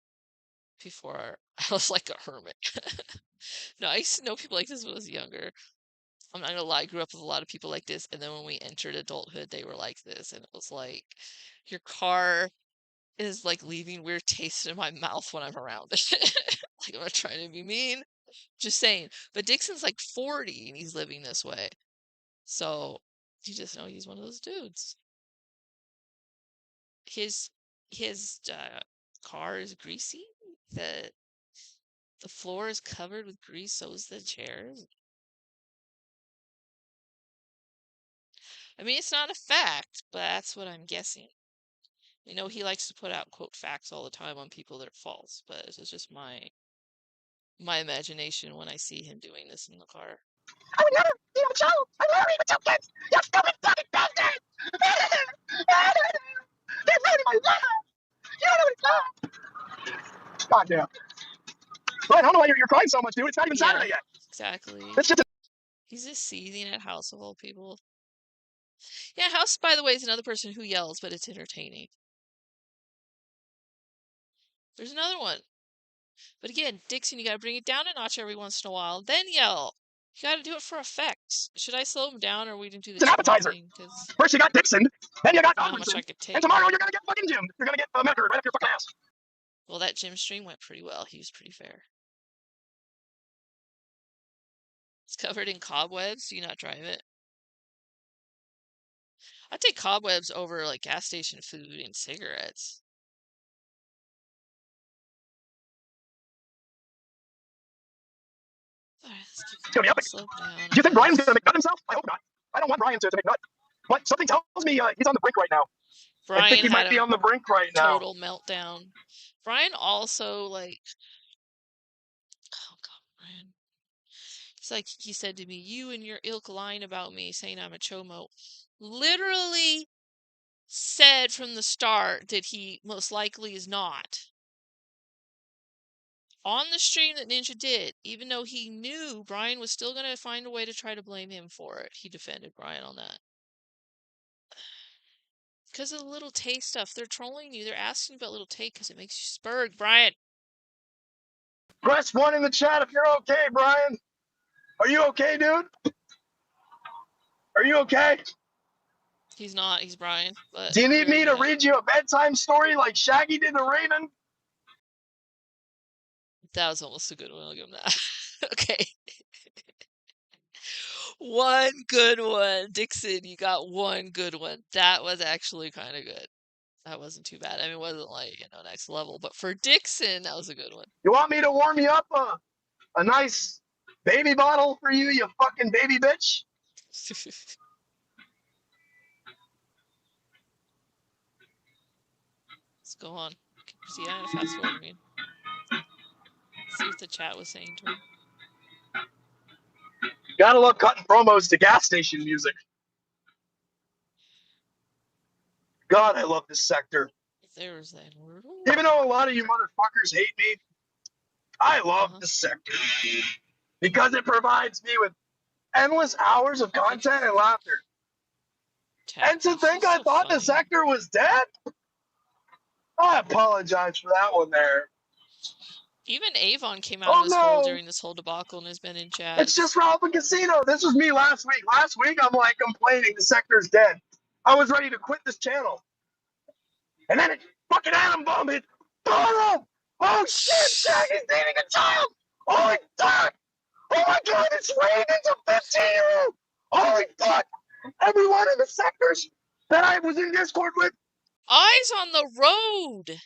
before I was like a hermit. No, I used to know people like this when I was younger. I'm not gonna lie, I grew up with a lot of people like this, and then when we entered adulthood, they were like this, and it was like, your car is like leaving weird taste in my mouth when I'm around it. Like, I'm not trying to be mean, just saying. But Dixon's like 40 and he's living this way. So you just know he's one of those dudes. His car is greasy. The floor is covered with grease, so is the chairs. I mean, it's not a fact, but that's what I'm guessing. He likes to put out quote facts all the time on people that are false, but this is just my imagination when I see him doing this in the car. I would never be on a show. I'm married with 2 kids. You stupid fucking bastard. They're ruining my life. You don't know what it's like. God damn. Well, I don't know why you're crying so much, dude. It's not even Saturday yet. Exactly. It's just He's just seething at House of all people. Yeah, House, by the way, is another person who yells, but it's entertaining. There's another one. But again, Dixon, you gotta bring it down a notch every once in a while, then yell. You gotta do it for effect. Should I slow him down, or we can do the an appetizer. First you got Dixon, then you got Godwinson, and tomorrow you're gonna get fucking Jim. You're gonna get Medicare right up your fucking ass. Well, that Jim stream went pretty well. He was pretty fair. It's covered in cobwebs. Do you not drive it? I'd take cobwebs over like gas station food and cigarettes. Alright, let's keep It's gonna be epic. slow down. Do you think Bryan's gonna make nut himself? I hope not. I don't want Bryan to make nut. But something tells me he's on the brink right now. Bryan I think he had might be on the brink right now. Total meltdown. Bryan also like, oh god, Bryan. It's like he said to me, "You and your ilk lying about me, saying I'm a chomo." Literally said from the start that he most likely is not. On the stream that Ninja did, even though he knew Bryan was still going to find a way to try to blame him for it, he defended Bryan on that. Because of the little Tay stuff. They're trolling you. They're asking about little Tay because it makes you spurg, Bryan. Press 1 in the chat if you're okay, Bryan. Are you okay, dude? Are you okay? He's not. He's Bryan. But Do you need me to yeah. read you a bedtime story like Shaggy did the Raven? That was almost a good one. I'll give him that. Okay. One good one. Dixon, you got one good one. That was actually kind of good. That wasn't too bad. I mean, it wasn't like, next level. But for Dixon, that was a good one. You want me to warm you up a nice baby bottle for you, you fucking baby bitch? Let's go on. See, I had to fast forward. I mean, see what the chat was saying to him. Gotta love cutting promos to gas station music. God, I love this sector. There's that word. Even though a lot of you motherfuckers hate me, I love this sector because it provides me with endless hours of content and laughter. And to think I thought the sector was dead? I apologize for that one there. Even Avon came out of his hole during this whole debacle and has been in chat. It's just Ralph and Casino. This was me last week. Last week, I'm like complaining the sector's dead. I was ready to quit this channel. And then it fucking atom bomb hit. Boom! Oh shit, Shaggy's dating a child! Holy fuck! Oh my god, it's Raven's a 15-year-old! Holy fuck! Everyone in the sectors that I was in Discord with. Eyes on the road!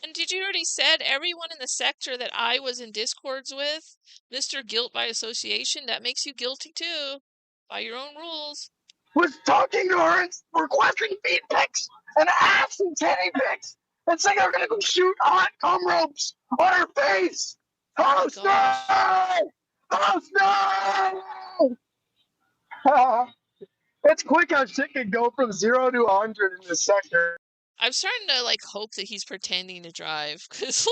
And did you already said everyone in the sector that I was in Discords with, Mr. Guilt by Association, that makes you guilty too, by your own rules. Was talking to her and requesting feed pics and ass and titty pics and saying they're gonna go shoot hot cum ropes on her face. House no! House no! It's quick how shit can go from 0 to 100 in this sector. I'm starting to hope that he's pretending to drive, because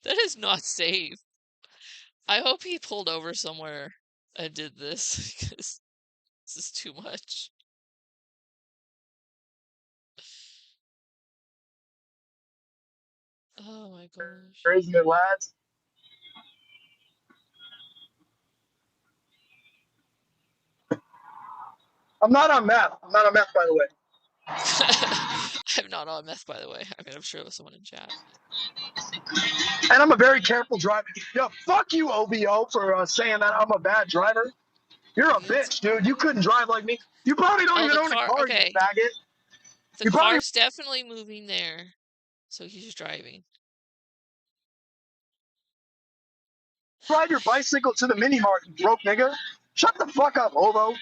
that is not safe. I hope he pulled over somewhere and did this, because this is too much. Oh my gosh. Isn't it, lads? I'm not on meth. I'm not on meth, by the way. I'm not on meth, by the way. I mean, I'm sure there's someone in chat. And I'm a very careful driver. Yo, fuck you, OBO, for saying that I'm a bad driver. You're a bitch, dude. You couldn't drive like me. You probably don't even own a car, you faggot. The car's definitely moving there, so he's driving. Ride your bicycle to the mini mart, you broke nigga. Shut the fuck up, hobo.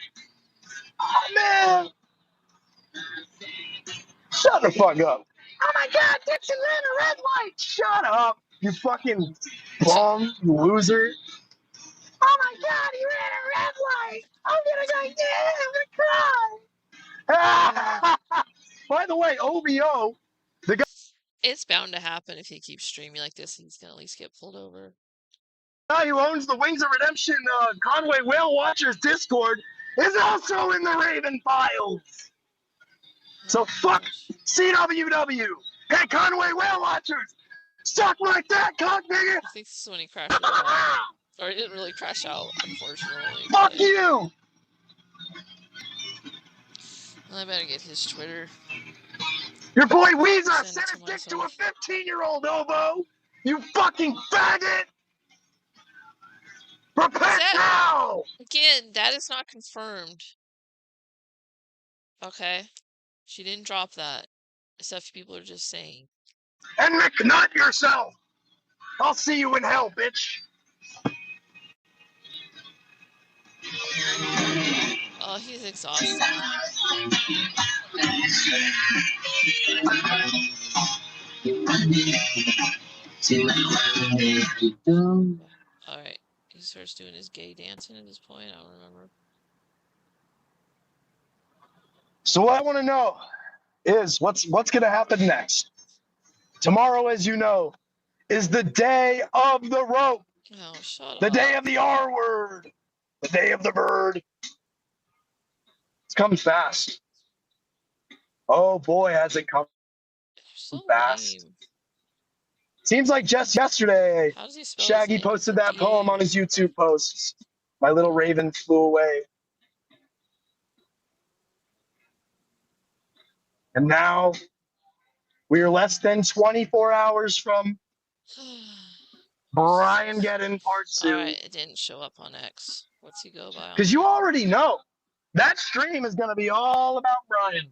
Oh, man. Shut the fuck up. Oh my god, Dixon ran a red light. Shut up, you fucking bum, you loser. Oh my god, he ran a red light. I'm gonna go, yeah, I'm gonna cry. By the way, OBO, the guy. It's bound to happen if he keeps streaming like this. He's gonna at least get pulled over. Guy who owns the Wings of Redemption Conway Whale Watchers Discord is also in the Raven Files. So fuck CWW. Hey, Conway Whale Watchers, suck my fat cock, nigga. I think this is when he crashed out. Or he didn't really crash out, unfortunately. Fuck you. I better get his Twitter. Your boy Weezer sent his dick to a 15-year-old hobo. You fucking faggot. Repent now! Again, that is not confirmed. Okay. She didn't drop that. Stuff people are just saying. And McNut yourself! I'll see you in hell, bitch! Oh, he's exhausted. Alright. He starts doing his gay dancing at this point. I don't remember. So what I want to know is what's going to happen next. Tomorrow, as you know, is the day of the rope. Oh, shut up. The day of the R word. The day of the bird. It's coming fast. Oh boy, has it come so fast. lame. Seems like just yesterday, How does he spell his Shaggy name? posted that D poem on his YouTube posts. My little raven flew away. And now we are less than 24 hours from Bryan getting part All 2. right, it didn't show up on X. What's he go by on Because you there? already know that stream is going to be all about Bryan.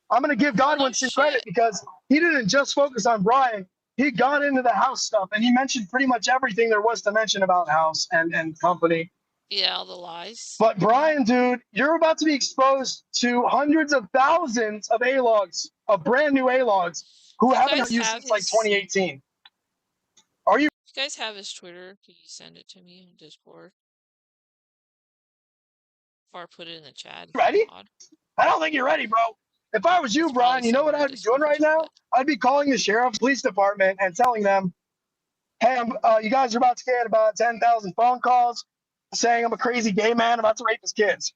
I'm going to give Oh, no Godwinson credit shit. because he didn't just focus on Bryan. He got into the house stuff and he mentioned pretty much everything there was to mention about house and company. Yeah, all the lies. But Bryan, dude, you're about to be exposed to hundreds of thousands of A-logs, of brand new A-logs, who You haven't guys used have since like his. 2018. Are you You guys have his Twitter? Could you send it to me on Discord? Or put it in the chat if you're ready? mod. I don't think you're ready, bro. If I was you, It's probably Bryan, you know what somewhere in I'd be doing Discord, right now? but I'd be calling the sheriff, police department, and telling them, "Hey, you guys are about to get about 10,000 phone calls saying I'm a crazy gay man about to rape his kids."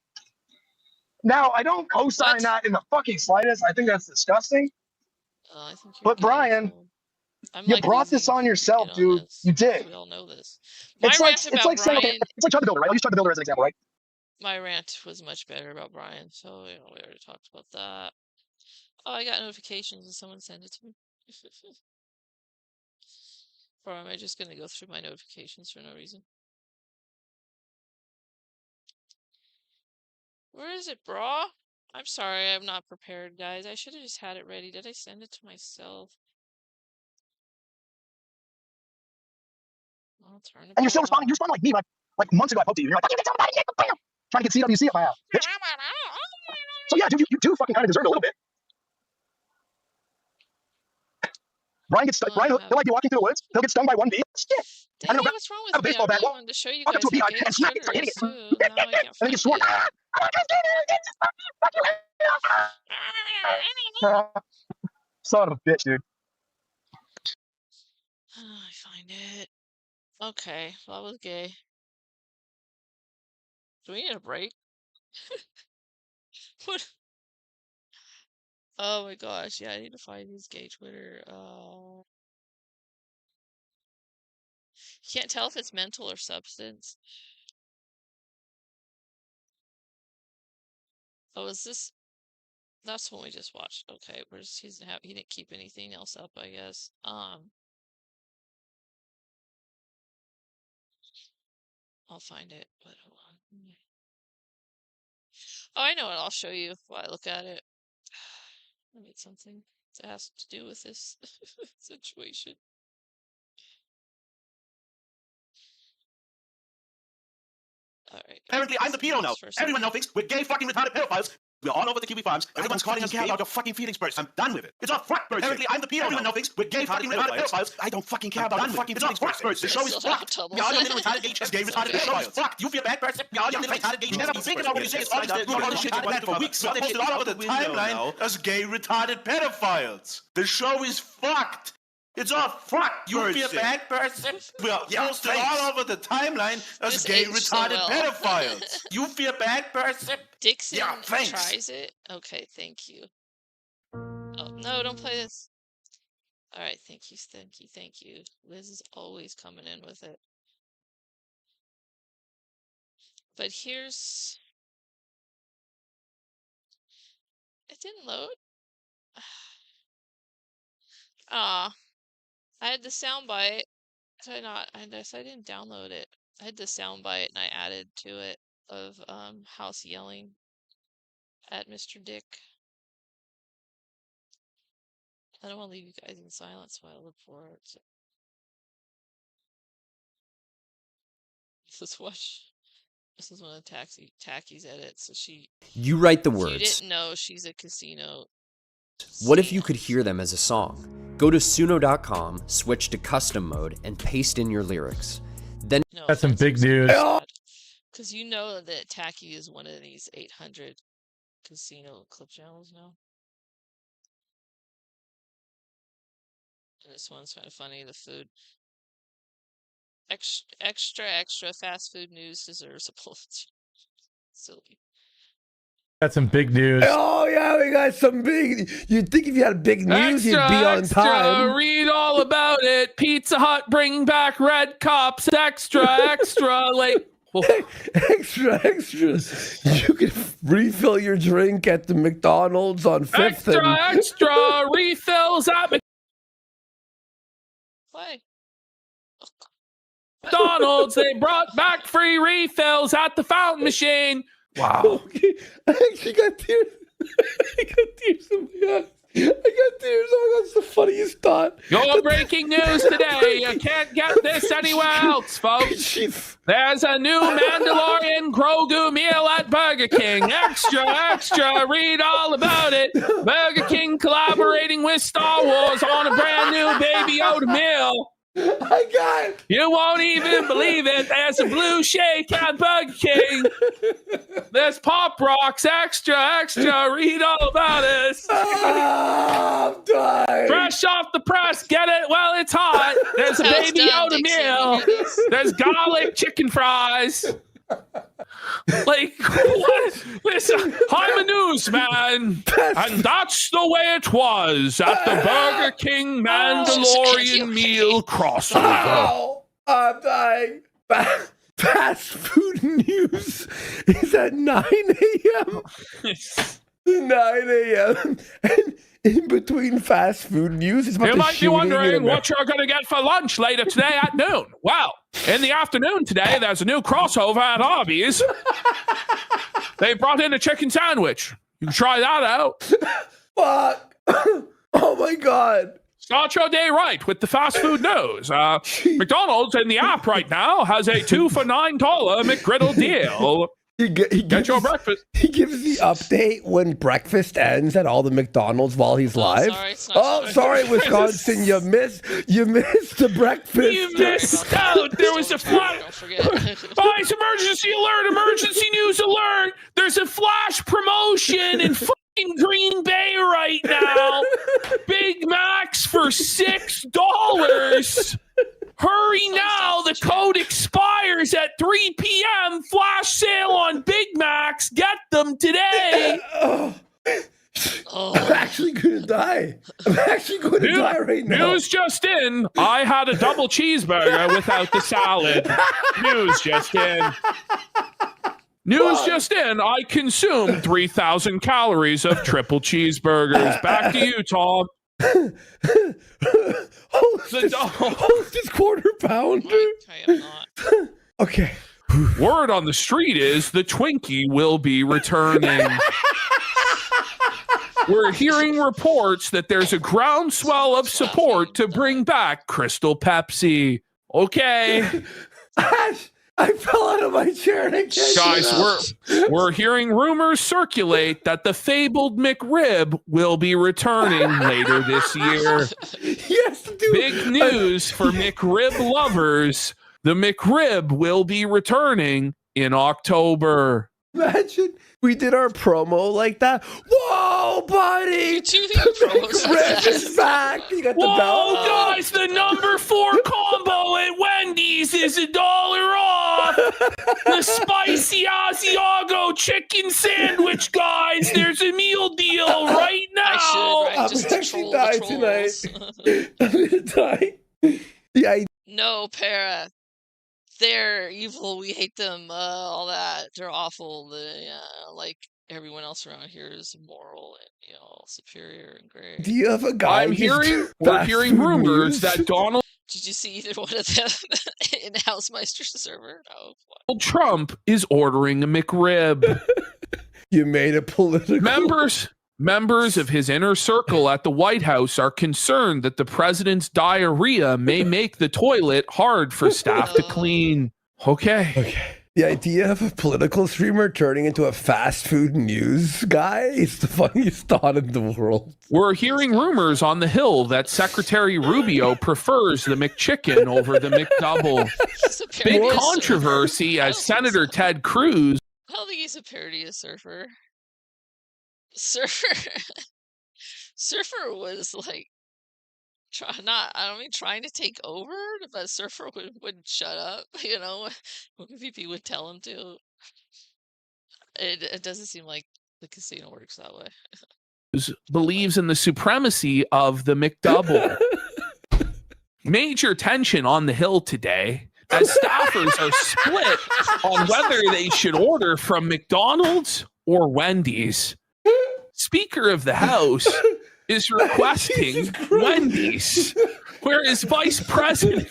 Now, I don't co-sign what? that in the fucking slightest. I think that's disgusting. I think you're But gay, Bryan, so I'm you like brought this losing on it yourself, on dude. this. You 'Cause did. we all know this. My rant It's about like saying, okay, Bryan. it's like Chuck the Builder, right? I'll use Chuck the Builder as an example, right? My rant was much better about Bryan, so we already talked about that. Oh, I got notifications and someone sent it to me. Or am I just gonna go through my notifications for no reason? Where is it, brah? I'm sorry, I'm not prepared, guys. I should have just had it ready. Did I send it to myself? I'll turn it And you're still back responding. You on. responded like me, like months ago. I poked you. You're like, "Fuck you, get somebody, bam," trying to get CWC up my ass, bitch. So yeah, dude, you do fucking kind of deserve it a little bit. Bryan gets Well, I Bryan, don't he'll have. like be walking through the woods. He'll get stung by one bee. Shit. Dang And then it, he'll what's wrong grab with a me? I baseball bat, really walk wanted to show you up guys to a how beehive, gay and his smack it, Twitter start hitting is, it. too. Get Now I can't and then find get swore. it. Son of a bitch, dude. I find it. Okay, well, that was gay. Do we need a break? What? Oh my gosh, yeah, I need to find his gay Twitter. Can't tell if it's mental or substance. Oh, is this? That's one we just watched. Okay, he didn't keep anything else up, I guess. I'll find it, but hold on. Oh, I know it. I'll show you while I look at it. I need something that has to do with this situation. Alright. Apparently, I'm the pedo now. Everyone now thinks we're gay fucking retarded pedophiles. We're all over the Kiwi farms. Everyone's calling us gay about your fucking feelings, person. I'm done with it. It's all fuck, person. Apparently, I'm the pedo Everyone now thinks we're gay fucking retarded pedophiles. I don't fucking care about your fucking feelings, person. The show is fucked. Y'all little retarded gay chicks, gay retarded pedophiles. Fucked. You feel bad, person? Y'all little retarded gay chicks. Never think about what you say. It's all this shit you planned for weeks. They posted all over the timeline as gay retarded pedophiles. The show is fucked. It's all fucked. You feel bad, person? We're posted all over the timeline as This gay aged so retarded well. pedophiles. You feel bad, person? Dixon Yeah, thanks. tries it. Okay, thank you. Oh, no, don't play this. Alright, thank you, thank you, thank you. Liz is always coming in with it. But here's... It didn't load? Ah, I had the soundbite. Did I not? I guess I didn't download it. I had the soundbite and I added to it of House yelling at Mr. Dick. I don't want to leave you guys in silence while I look for it. So. Let's watch. This is one of Tacky's edits. So You write the if you words. didn't know, she's a casino. What if you could hear them as a song? Go to suno.com, switch to custom mode, and paste in your lyrics. Then No, That's some big news. because you know that Tacky is one of these 800 casino clip channels now. And this one's kind of funny. The food. Extra fast food news deserves a bulletin. Silly. Got some big news. Oh yeah, we got some big. You'd think if you had big news, you'd be on time. Read all about it. Pizza Hut bring back red cups. Extra. Like extra. You can refill your drink at the McDonald's on 5th extra refills at McDonald's. They brought back free refills at the fountain machine. Wow. Okay. I actually got tears. I got tears in my eyes. I got tears. Oh, that's the funniest thought. Your breaking news today. You can't get this anywhere else, folks. There's a new Mandalorian Grogu meal at Burger King. Extra. Read all about it. Burger King collaborating with Star Wars on a brand new Baby Yoda meal. I got it. You won't even believe it. There's a blue shake at Burger King. There's Pop Rocks. Extra. Read all about it. I'm dying. Fresh off the press. Get it while it's hot. There's a Baby Yoda meal. There's garlic chicken fries. Like, what? Listen, I'm a newsman, and that's the way it was at the Burger King Mandalorian meal crossover. Oh, I'm dying. Fast food news is at 9 a.m. 9 a.m. And in between fast food news, it's about you the might be shooting wondering what you're going to get for lunch later today at noon. Well, in the afternoon today, there's a new crossover at Arby's. They brought in a chicken sandwich. You can try that out. Fuck. Oh, my God. Start your day right with the fast food news. McDonald's in the app right now has a 2 for $9 McGriddle deal. Get your breakfast. He gives the update when breakfast ends at all the McDonald's while he's live. Sorry, Wisconsin, you missed the breakfast. You missed out. There was a flash. Guys, emergency news alert. There's a flash promotion in fucking Green Bay right now. Big Macs for $6. Hurry now, the code expires at 3 p.m. Flash sale on Big Macs. Get them today. I'm actually going to die. I'm actually going to die right now. News just in. I had a double cheeseburger without the salad. News just in. Just in. I consumed 3,000 calories of triple cheeseburgers. Back to you, Tom. Hostess quarter pounder. I am not. Okay. Word on the street is the Twinkie will be returning. We're hearing reports that there's a groundswell of support to bring back Crystal Pepsi. Okay. I fell out of my chair and I can't Guys, we're hearing rumors circulate that the fabled McRib will be returning later this year. Yes, dude. Big news for McRib lovers. The McRib will be returning in October. Imagine we did our promo like that. Whoa, buddy! McRib is back. You got the bell. Whoa, guys! The number 4 combo at Wendy's is $1 off. The spicy Asiago chicken sandwich, guys. There's a meal deal right now. I'm actually die tonight. I'm gonna die. Yeah. No, Para. They're evil. We hate them. All that. They're awful. Like everyone else around here is moral and superior and great. Do you have a guy? We're hearing rumors that Donald. Did you see either one of them in Housemeister's server? No. Donald Trump is ordering a McRib. You made a political. Members of his inner circle at the White House are concerned that the president's diarrhea may make the toilet hard for staff to clean. Okay. The idea of a political streamer turning into a fast food news guy is the funniest thought in the world. We're hearing rumors on the Hill that Secretary Rubio prefers the McChicken over the McDouble. Big controversy as Senator Ted Cruz. I don't think he's a parody of Surfer. Surfer was like trying to take over, but Surfer wouldn't shut up, when VP would tell him to. It doesn't seem like The casino works that way. Believes in the supremacy of the McDouble. Major tension on the Hill today as staffers are split on whether they should order from McDonald's or Wendy's. Speaker of the House is requesting Wendy's, whereas Vice President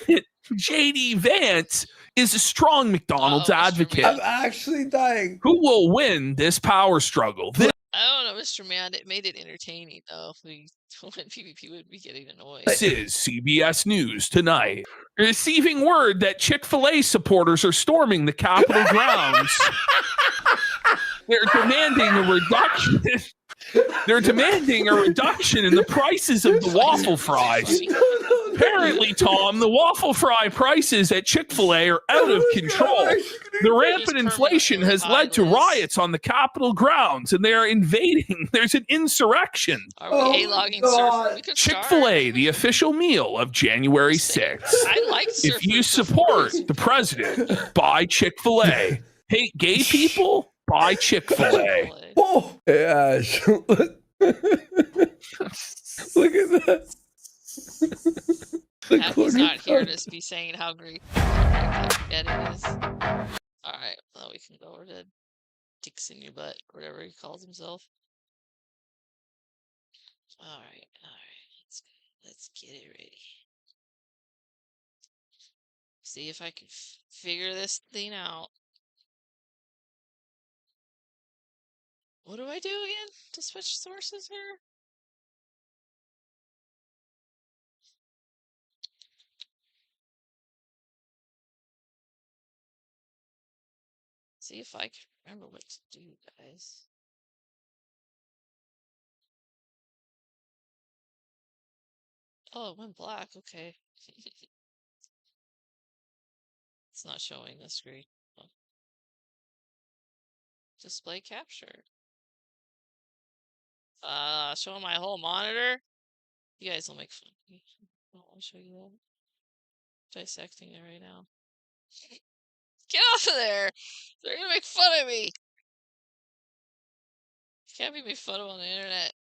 J.D. Vance is a strong McDonald's advocate. I'm actually dying. Who will win this power struggle? I don't know, Mr. Man. It made it entertaining, though. When PvP would be getting annoyed. This is CBS News Tonight. Receiving word that Chick-fil-A supporters are storming the Capitol grounds. They're demanding a reduction. They're demanding a reduction in the prices of the waffle fries. Apparently, Tom, the waffle fry prices at Chick-fil-A are out of control. The rampant inflation has led to riots on the Capitol grounds, and they are invading. There's an insurrection. Are we A-logging surfer? We could Chick-fil-A, the official meal of January 6th. I like surfers. If you support the president, buy Chick-fil-A. Hate gay people? Buy Chick-fil-A. Oh, yeah. Look at that. Happy's not here to be saying how great it is. Alright, well, we can go over to Dixy in your butt, or whatever he calls himself. Alright. Let's get it ready. See if I can figure this thing out. What do I do again to switch sources here? See if I can remember what to do, guys. Oh, it went black. Okay. It's not showing the screen. Oh. Display capture. Showing my whole monitor? You guys will make fun of me. I don't want to show you that. Dissecting it right now. Get off of there! They're gonna make fun of me! You can't be made fun of on the internet.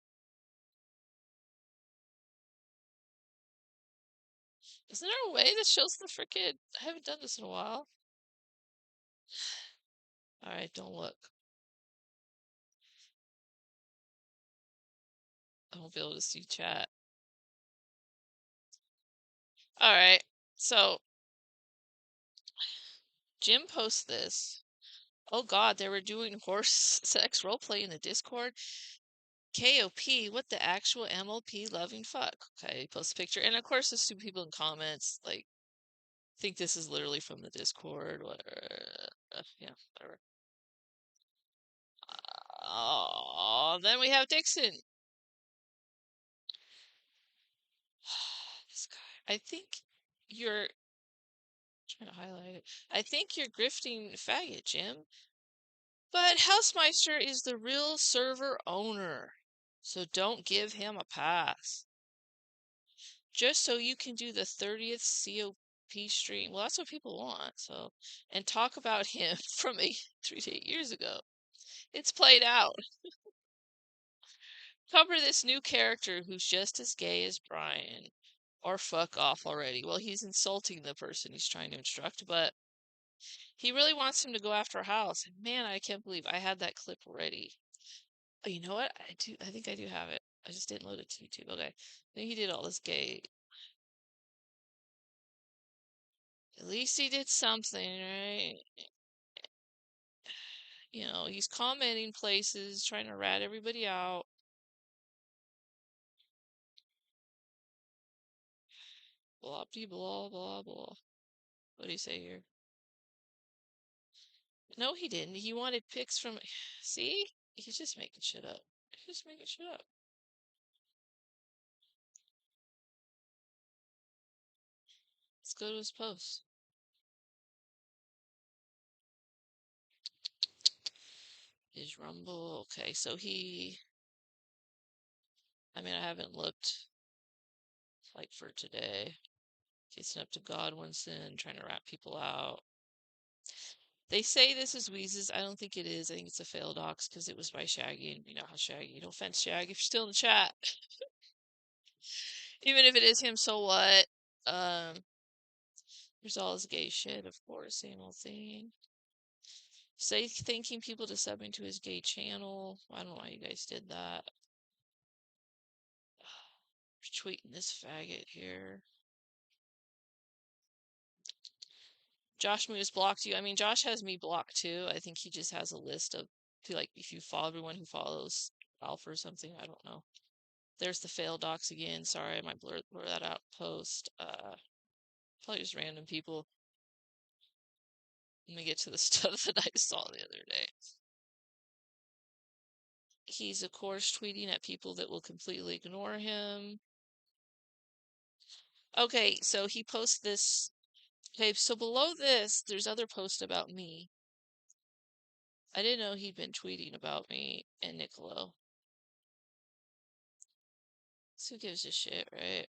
Isn't there a way that shows the frickin'... I haven't done this in a while. Alright, don't look. I won't be able to see chat. Alright, so... Jim posts this. Oh god, they were doing horse sex roleplay in the Discord. KOP, what the actual MLP loving fuck? Okay, post a picture. And of course, there's two people in comments, like, think this is literally from the Discord. Whatever. Yeah, whatever. Oh, then we have Dixon. This guy. I think you're... trying to highlight it. I think you're grifting faggot, Jim. But Housemeister is the real server owner, so don't give him a pass. Just so you can do the 30th COP stream. Well, that's what people want, so. And talk about him from 3 to 8 years ago. It's played out. Cover this new character who's just as gay as Bryan. Or fuck off already. Well, he's insulting the person he's trying to instruct, but he really wants him to go after House. And man, I can't believe I had that clip ready. Oh, you know what? I think I do have it. I just didn't load it to YouTube. Okay. Then he did all this gay. At least he did something, right? You know, he's commenting places, trying to rat everybody out. Blah, blah, blah, blah. What do you say here? No, he didn't. He wanted pics from... See? He's just making shit up. He's just making shit up. Let's go to his post. His Rumble. Okay, so he... I mean, I haven't looked like for today. Chasing up to Godwinson, trying to rat people out. They say this is Wheezes. I don't think it is. I think it's a fail docs because it was by Shaggy, and you know how Shaggy. No offense, Shaggy, if you're still in the chat. Even if it is him, so what? There's all his gay shit, of course, same old thing. Say thanking people to sub into his gay channel. I don't know why you guys did that. Tweeting this faggot here. Josh Moon has blocked you. I mean, Josh has me blocked too. I think he just has a list of, like, if you follow everyone who follows Alpha or something. I don't know. There's the fail docs again. Sorry, I might blur that out post. Probably just random people. Let me get to the stuff that I saw the other day. He's, of course, tweeting at people that will completely ignore him. Okay, so he posts this. Okay, so below this, there's other posts about me. I didn't know he'd been tweeting about me and Niccolo. So who gives a shit, right?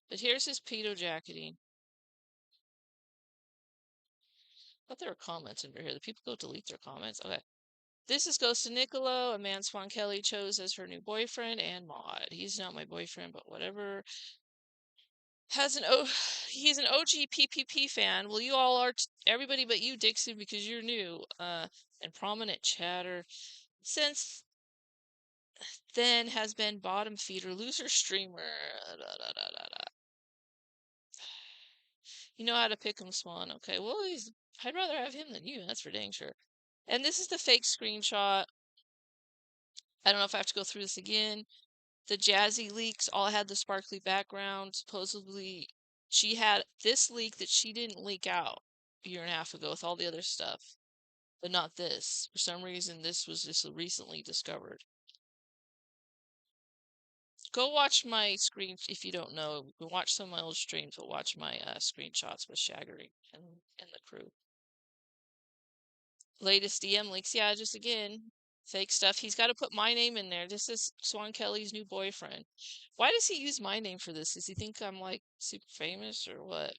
But here's his pedo jacketing. I thought there were comments under here. The people go delete their comments. Okay. This is goes to Niccolo, a man Swan Kelly chose as her new boyfriend and mod. He's not my boyfriend, but whatever. He's an OG PPP fan. Well, you all are, everybody but you, Dixon, because you're new. And prominent chatter. Since then has been bottom feeder, loser streamer. You know how to pick him, Swan. Okay, well, I'd rather have him than you, that's for dang sure. And this is the fake screenshot. I don't know if I have to go through this again. The Jazzy leaks all had the sparkly background. Supposedly, she had this leak that she didn't leak out a year and a half ago with all the other stuff. But not this. For some reason, this was just recently discovered. Go watch my screen if you don't know. Watch some of my old streams, but watch my screenshots with Shaggy and the crew. Latest DM leaks, yeah, just again, fake stuff. He's got to put my name in there. This is Swan Kelly's new boyfriend. Why does he use my name for this? Does he think I'm like super famous or what?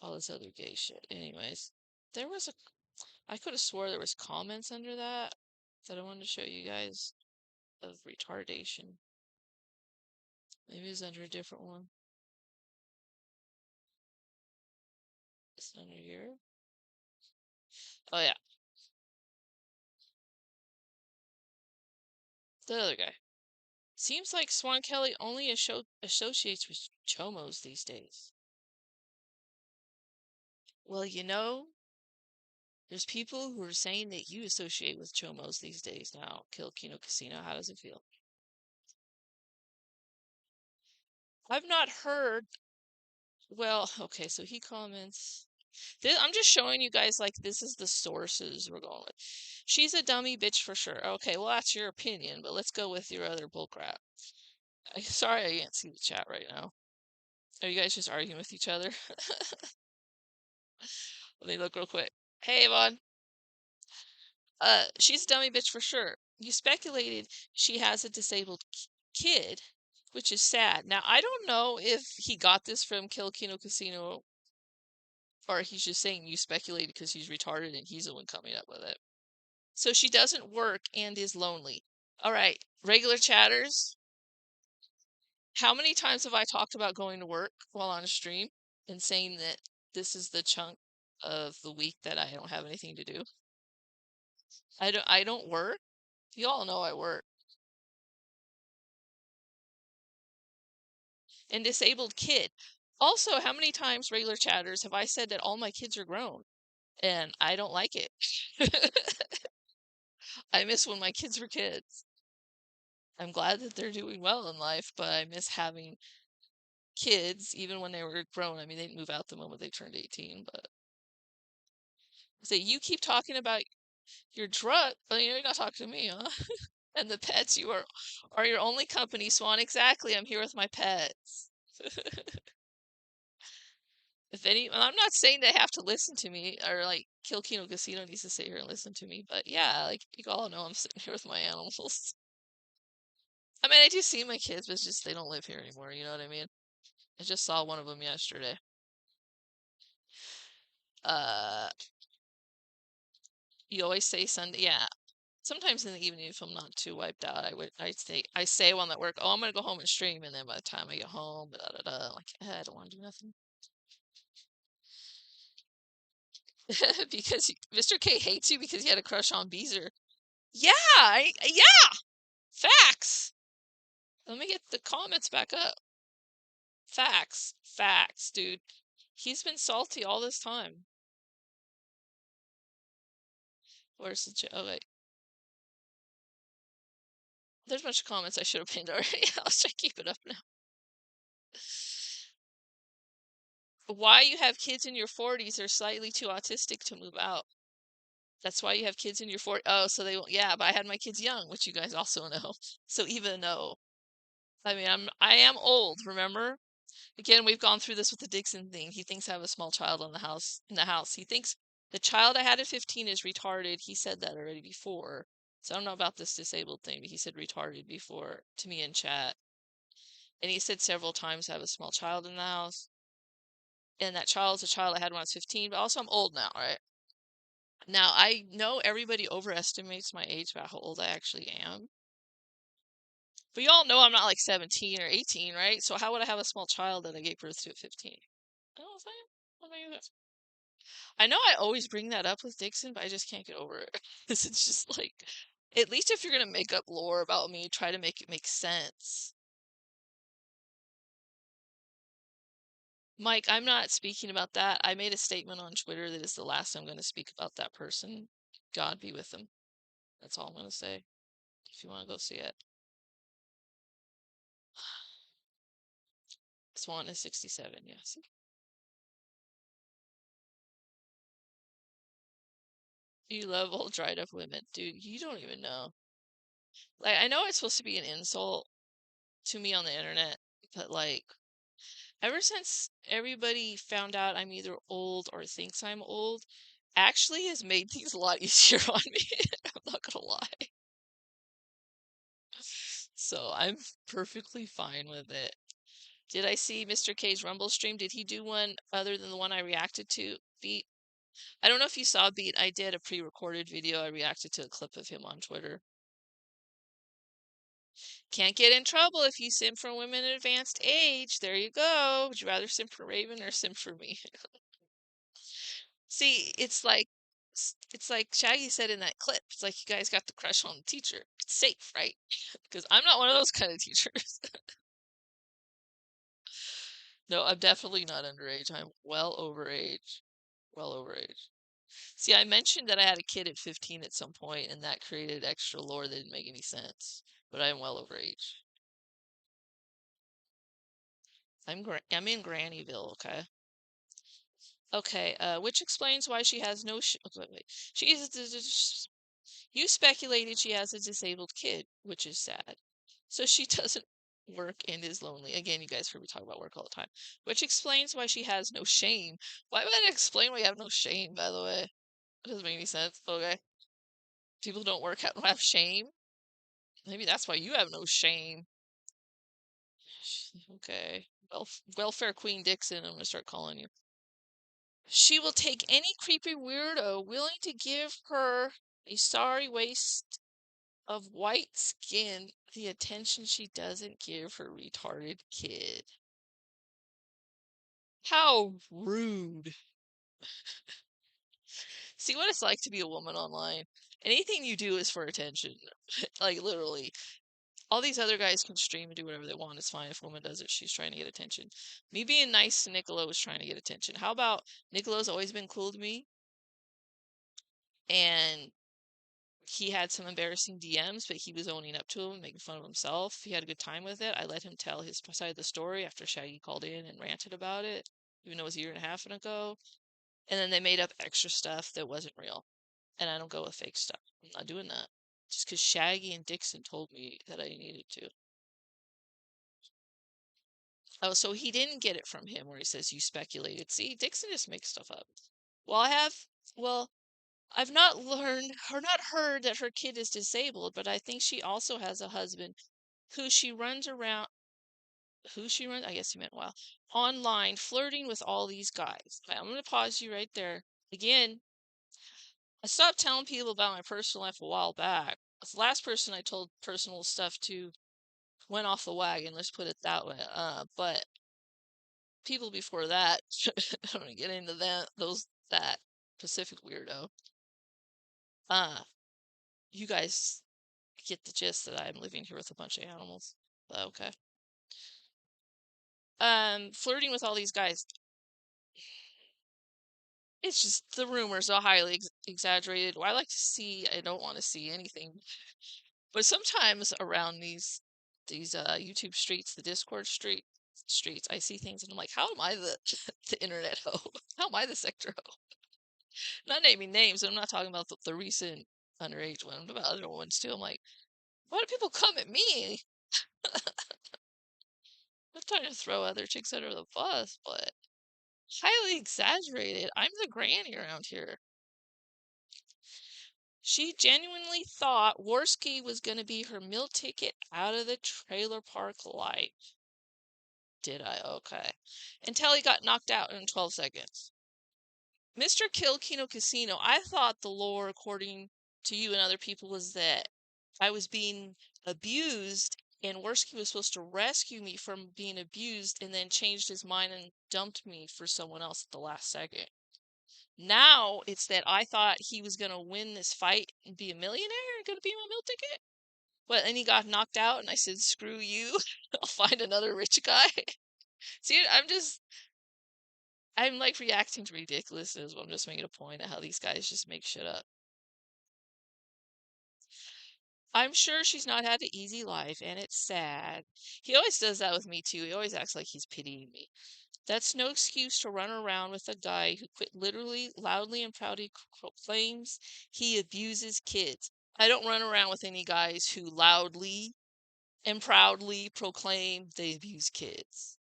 All this other gay shit. Anyways, I could have swore there was comments under that I wanted to show you guys of retardation. Maybe it's under a different one. It's under here. Oh yeah. The other guy. Seems like Swan Kelly only associates with chomos these days. Well, you know, there's people who are saying that you associate with chomos these days now. Kill Kino Casino. How does it feel? I've not heard. Well, okay, so he comments. I'm just showing you guys, like, this is the sources we're going with. She's a dummy bitch for sure. Okay, well, that's your opinion, but let's go with your other bullcrap. Sorry I can't see the chat right now. Are you guys just arguing with each other? Let me look real quick. Hey, Yvonne. She's a dummy bitch for sure. You speculated she has a disabled kid, which is sad. Now, I don't know if he got this from Kill Kino Casino or he's just saying you speculated because he's retarded and he's the one coming up with it. So she doesn't work and is lonely. All right, regular chatters. How many times have I talked about going to work while on a stream and saying that this is the chunk of the week that I don't have anything to do? I don't work. You all know I work. And disabled kid. Also, how many times, regular chatters, have I said that all my kids are grown? And I don't like it. I miss when my kids were kids. I'm glad that they're doing well in life, but I miss having kids even when they were grown. I mean, they didn't move out the moment they turned 18, but so you keep talking about your drug. Well, you're not talking to me, huh? And the pets you are your only company, Swan. Exactly. I'm here with my pets. I'm not saying they have to listen to me or like Kill Kino Casino needs to sit here and listen to me, but yeah, like you all know I'm sitting here with my animals. I mean, I do see my kids, but it's just they don't live here anymore. You know what I mean? I just saw one of them yesterday. You always say Sunday. Yeah. Sometimes in the evening, if I'm not too wiped out, I say while I'm at work, oh, I'm gonna go home and stream, and then by the time I get home, like, I don't want to do nothing. Because Mr. K hates you because he had a crush on Beezer. Yeah, yeah, facts. Let me get the comments back up. Facts, dude. He's been salty all this time. Where's the oh wait. There's a bunch of comments I should have pinned already. I'll try to keep it up now. Why you have kids in your 40s are slightly too autistic to move out. That's why you have kids in your 40s. Oh, so they won't. Yeah, but I had my kids young, which you guys also know. So even though, I mean, I am old, remember? Again, we've gone through this with the Dixon thing. He thinks I have a small child in the house. He thinks the child I had at 15 is retarded. He said that already before. So I don't know about this disabled thing, but he said retarded before to me in chat. And he said several times I have a small child in the house. And that child is a child I had when I was 15, but also I'm old now, right? Now, I know everybody overestimates my age about how old I actually am. But you all know I'm not like 17 or 18, right? So how would I have a small child that I gave birth to at 15? You know what I'm saying? What do you think? I know I always bring that up with Dixon, but I just can't get over it. Because it's just like, at least if you're going to make up lore about me, try to make it make sense. Mike, I'm not speaking about that. I made a statement on Twitter that is the last I'm going to speak about that person. God be with them. That's all I'm going to say. If you want to go see it. Swan is 67, yes. You love old dried up women. Dude, you don't even know. Like, I know it's supposed to be an insult to me on the internet, but like, ever since everybody found out I'm either old or thinks I'm old, actually has made things a lot easier on me. I'm not gonna lie. So I'm perfectly fine with it. Did I see Mr. K's Rumble stream? Did he do one other than the one I reacted to? Beat? I don't know if you saw Beat. I did a pre-recorded video. I reacted to a clip of him on Twitter. Can't get in trouble if you simp for women in advanced age. There you go. Would you rather simp for Raven or simp for me? See, it's like Shaggy said in that clip. It's like you guys got the crush on the teacher. It's safe, right? Because I'm not one of those kind of teachers. No, I'm definitely not underage. I'm well over age. Well over age. See, I mentioned that I had a kid at 15 at some point, and that created extra lore that didn't make any sense. But I'm well over age. I'm in Grannyville, okay? Okay, which explains why she has no wait. You speculated she has a disabled kid, which is sad. So she doesn't work and is lonely. Again, you guys heard me talk about work all the time. Which explains why she has no shame. Why would I explain why you have no shame, by the way? It doesn't make any sense. Okay. People who don't work have shame. Maybe that's why you have no shame. Okay. Welfare Queen Dixon, I'm gonna start calling you. She will take any creepy weirdo willing to give her a sorry waste of white skin the attention she doesn't give her retarded kid. How rude. See what it's like to be a woman online. Anything you do is for attention. Like, literally. All these other guys can stream and do whatever they want. It's fine if a woman does it. She's trying to get attention. Me being nice to Niccolo was trying to get attention. How about Niccolo's always been cool to me? And he had some embarrassing DMs, but he was owning up to them, making fun of himself. He had a good time with it. I let him tell his side of the story after Shaggy called in and ranted about it, even though it was a year and a half ago. And then they made up extra stuff that wasn't real. And I don't go with fake stuff. I'm not doing that. Just because Shaggy and Dixon told me that I needed to. Oh, so he didn't get it from him where he says you speculated. See, Dixon just makes stuff up. Well, I've not learned or not heard that her kid is disabled, but I think she also has a husband who she runs around, I guess he meant online, flirting with all these guys. Okay, I'm going to pause you right there. again, I stopped telling people about my personal life a while back. The last person I told personal stuff to went off the wagon, let's put it that way. But people before that, I don't wanna get into that Pacific weirdo. You guys get the gist that I'm living here with a bunch of animals. Okay. Flirting with all these guys. It's just the rumors are highly exaggerated. Well, I like to see. I don't want to see anything, but sometimes around these YouTube streets, the Discord streets, I see things and I'm like, how am I the the internet hoe? How am I the sector hoe? Not naming names. I'm not talking about the recent underage one, but about other ones too. I'm like, why do people come at me? I'm trying to throw other chicks under the bus, but highly exaggerated. I'm the granny around here. She genuinely thought Worski was going to be her meal ticket out of the trailer park life. Did I? Okay. Until he got knocked out in 12 seconds. Mr. Kill Kino Casino, I thought the lore, according to you and other people, was that I was being abused and Worski was supposed to rescue me from being abused and then changed his mind and dumped me for someone else at the last second. Now it's that I thought he was going to win this fight and be a millionaire and going to be my meal ticket. But then he got knocked out and I said, screw you. I'll find another rich guy. See, I'm like reacting to ridiculousness. I'm just making a point of how these guys just make shit up. I'm sure she's not had an easy life, and it's sad. He always does that with me, too. He always acts like he's pitying me. That's no excuse to run around with a guy who quit literally, loudly, and proudly proclaims he abuses kids. I don't run around with any guys who loudly and proudly proclaim they abuse kids.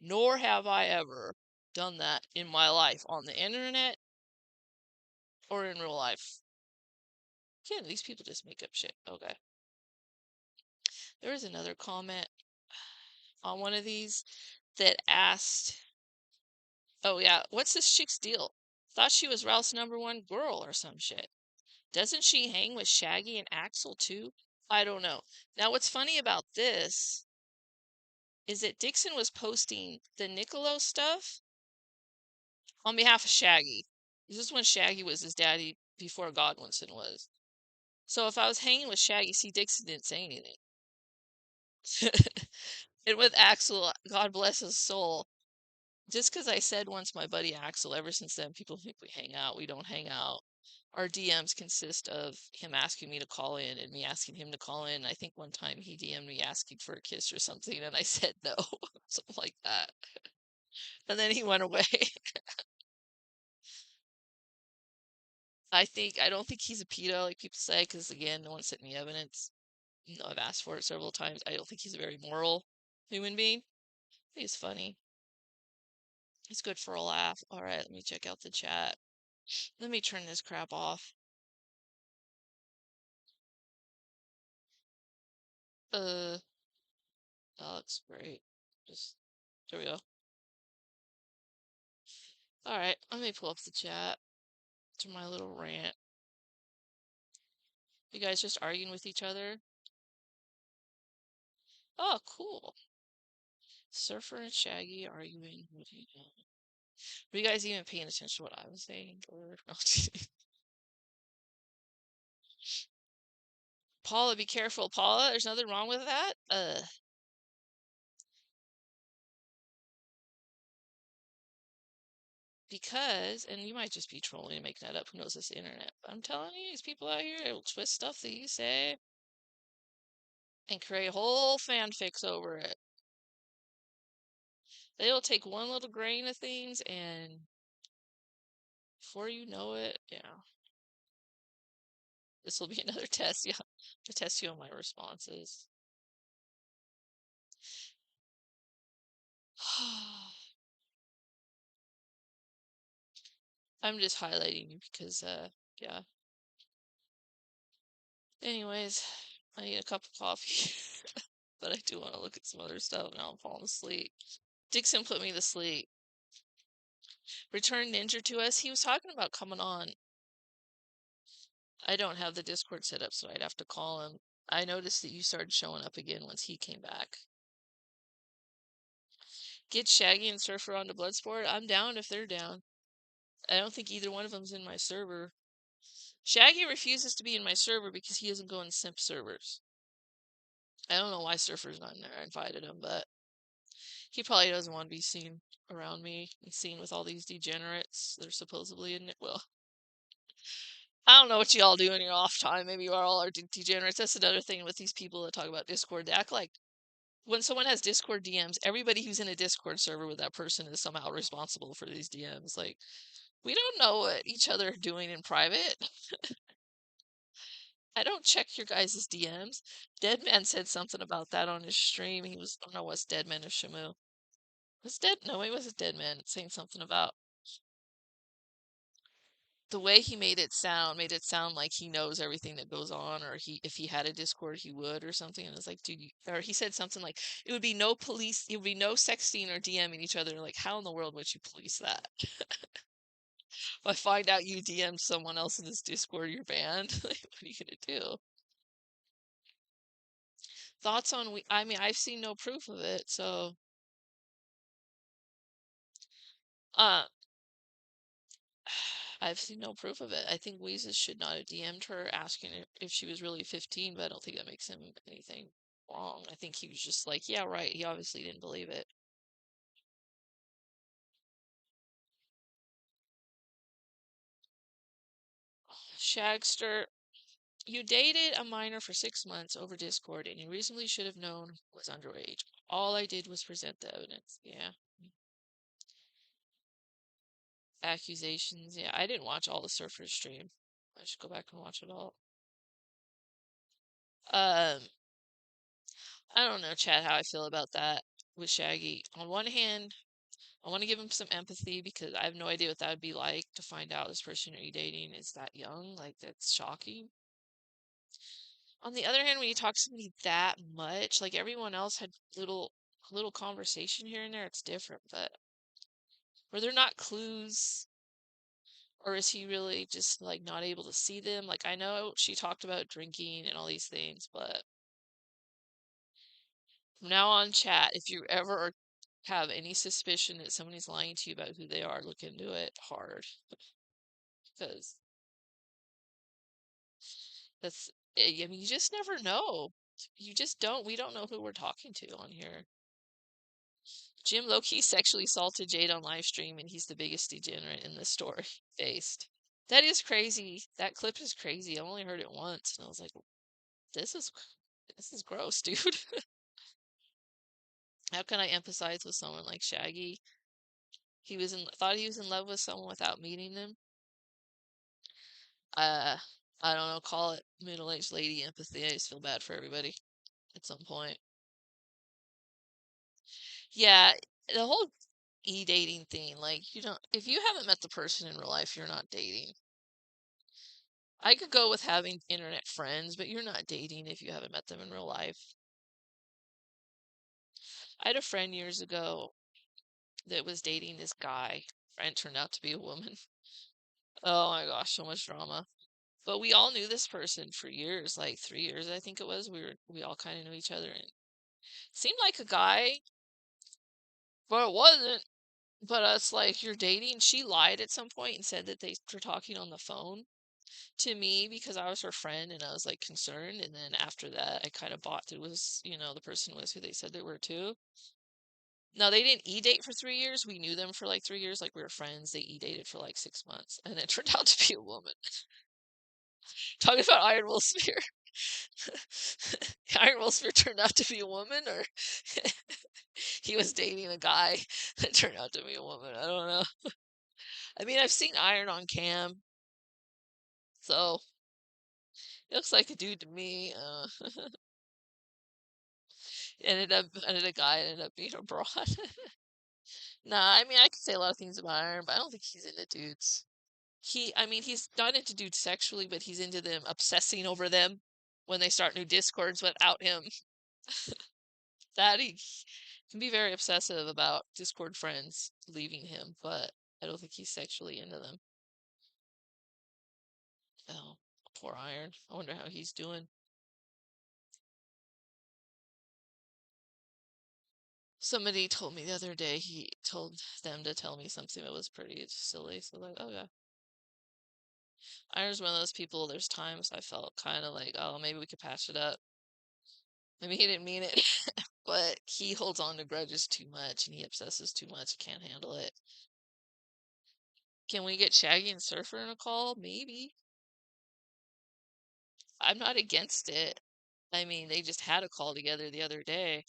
Nor have I ever done that in my life on the internet or in real life. Again, these people just make up shit. Okay. There was another comment on one of these that asked, oh yeah, what's this chick's deal? Thought she was Ralph's #1 girl or some shit. Doesn't she hang with Shaggy and Axel too? I don't know. Now what's funny about this is that Dixon was posting the Niccolo stuff on behalf of Shaggy. This is when Shaggy was his daddy before Godwinson was. So if I was hanging with Shaggy, see, Dixon didn't say anything. And with Axel, God bless his soul, just because I said once my buddy Axel, ever since then, people think we hang out. We don't hang out. Our DMs consist of him asking me to call in and me asking him to call in. I think one time he DM'd me asking for a kiss or something, and I said no, something like that. And then he went away. I don't think he's a pedo, like people say, because again, no one sent me evidence. No, I've asked for it several times. I don't think he's a very moral human being. I think he's funny. He's good for a laugh. All right, let me check out the chat. Let me turn this crap off. That looks great. Just, there we go. All right, let me pull up the chat to my little rant. You guys just arguing with each other? Oh, cool. Surfer and Shaggy arguing. What do you know? Were you guys even paying attention to what I was saying? Or no? Paula, be careful. Paula, there's nothing wrong with that. Because, and you might just be trolling and making that up. Who knows this internet? But I'm telling you, these people out here, they will twist stuff that you say and create whole fanfics over it. They'll take one little grain of things and before you know it, yeah. This will be another test, yeah, to test you on my responses. I'm just highlighting you because, yeah. Anyways, I need a cup of coffee, but I do want to look at some other stuff. Now I'm falling asleep. Dixon put me to sleep. Return Ninja to us. He was talking about coming on. I don't have the Discord set up, so I'd have to call him. I noticed that you started showing up again once he came back. Get Shaggy and Surfer onto Bloodsport. I'm down if they're down. I don't think either one of them's in my server. Shaggy refuses to be in my server because he doesn't go in simp servers. I don't know why Surfer's not in there. I invited him, but he probably doesn't want to be seen around me and seen with all these degenerates. They're supposedly in it. Well, I don't know what you all do in your off time. Maybe you all are degenerates. That's another thing with these people that talk about Discord. They act like when someone has Discord DMs, everybody who's in a Discord server with that person is somehow responsible for these DMs. Like, we don't know what each other are doing in private. I don't check your guys' DMs. Deadman said something about that on his stream. He was, I don't know what's Deadman or Shamu. Was Dead? No, it wasn't Deadman saying something about the way he made it sound like he knows everything that goes on, or if he had a Discord he would or something. And it's like, dude, or he said something like it would be no sexting or DMing each other. Like, how in the world would you police that? If I find out you DM'd someone else in this Discord, you're banned. Like, what are you gonna do? Thoughts on I mean, I've seen no proof of it, so I've seen no proof of it. I think Weezus should not have DM'd her asking if she was really 15, but I don't think that makes him anything wrong. I think he was just like, yeah, right. He obviously didn't believe it. Shagster, you dated a minor for 6 months over Discord, and you reasonably should have known was underage. All I did was present the evidence. Yeah. Accusations. Yeah, I didn't watch all the Surfer stream. I should go back and watch it all. I don't know, Chad, how I feel about that with Shaggy. On one hand, I want to give him some empathy because I have no idea what that would be like to find out this person you're dating is that young. Like, that's shocking. On the other hand, when you talk to somebody that much, like everyone else had little conversation here and there, it's different. But were there not clues? Or is he really just like not able to see them? Like, I know she talked about drinking and all these things, but from now on, chat, if you ever have any suspicion that somebody's lying to you about who they are, look into it hard. Because that's, I mean, you just never know. You just don't. We don't know who we're talking to on here. Jim low-key sexually assaulted Jade on live stream, and he's the biggest degenerate in the story faced. That is crazy. That clip is crazy. I only heard it once, and I was like, this is gross, dude. How can I empathize with someone like Shaggy? Thought he was in love with someone without meeting them. I don't know, call it middle-aged lady empathy. I just feel bad for everybody at some point. Yeah, the whole e-dating thing, like, if you haven't met the person in real life, you're not dating. I could go with having internet friends, but you're not dating if you haven't met them in real life. I had a friend years ago that was dating this guy. Friend turned out to be a woman. Oh my gosh, so much drama. But we all knew this person for years, like 3 years, I think it was. We all kind of knew each other, and seemed like a guy, but it wasn't. But us, like, you're dating. She lied at some point and said that they were talking on the phone to me because I was her friend and I was like concerned. And then after that, I kind of bought that it was, the person was who they said they were too. No, they didn't e-date for 3 years. We knew them for like 3 years, like we were friends. They e-dated for like 6 months, and it turned out to be a woman. Talking about Iron Will Spear. Iron Will Spear turned out to be a woman, or he was dating a guy that turned out to be a woman. I don't know. I mean, I've seen Iron on cam, so it looks like a dude to me. A guy ended up being a broad. Nah, I mean, I could say a lot of things about Iron, but I don't think he's into dudes. He's not into dudes sexually, but he's into them obsessing over them when they start new Discords without him. That he can be very obsessive about Discord friends leaving him, but I don't think he's sexually into them. Oh, poor Iron. I wonder how he's doing. Somebody told me the other day, he told them to tell me something that was pretty silly. So like, oh yeah. Iron's one of those people, there's times I felt kind of like, oh, maybe we could patch it up. Maybe he didn't mean it, but he holds on to grudges too much and he obsesses too much. He can't handle it. Can we get Shaggy and Surfer in a call? Maybe. I'm not against it. I mean, they just had a call together the other day.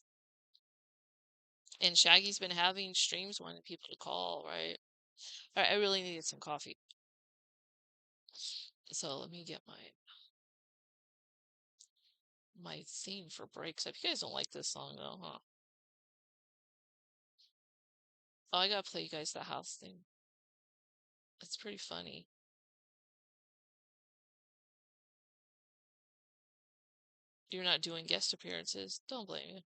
And Shaggy's been having streams wanting people to call, right? All right, I really needed some coffee. So let me get my theme for breaks up. You guys don't like this song though, huh? Oh, I gotta play you guys the house thing. It's pretty funny. You're not doing guest appearances. Don't blame you.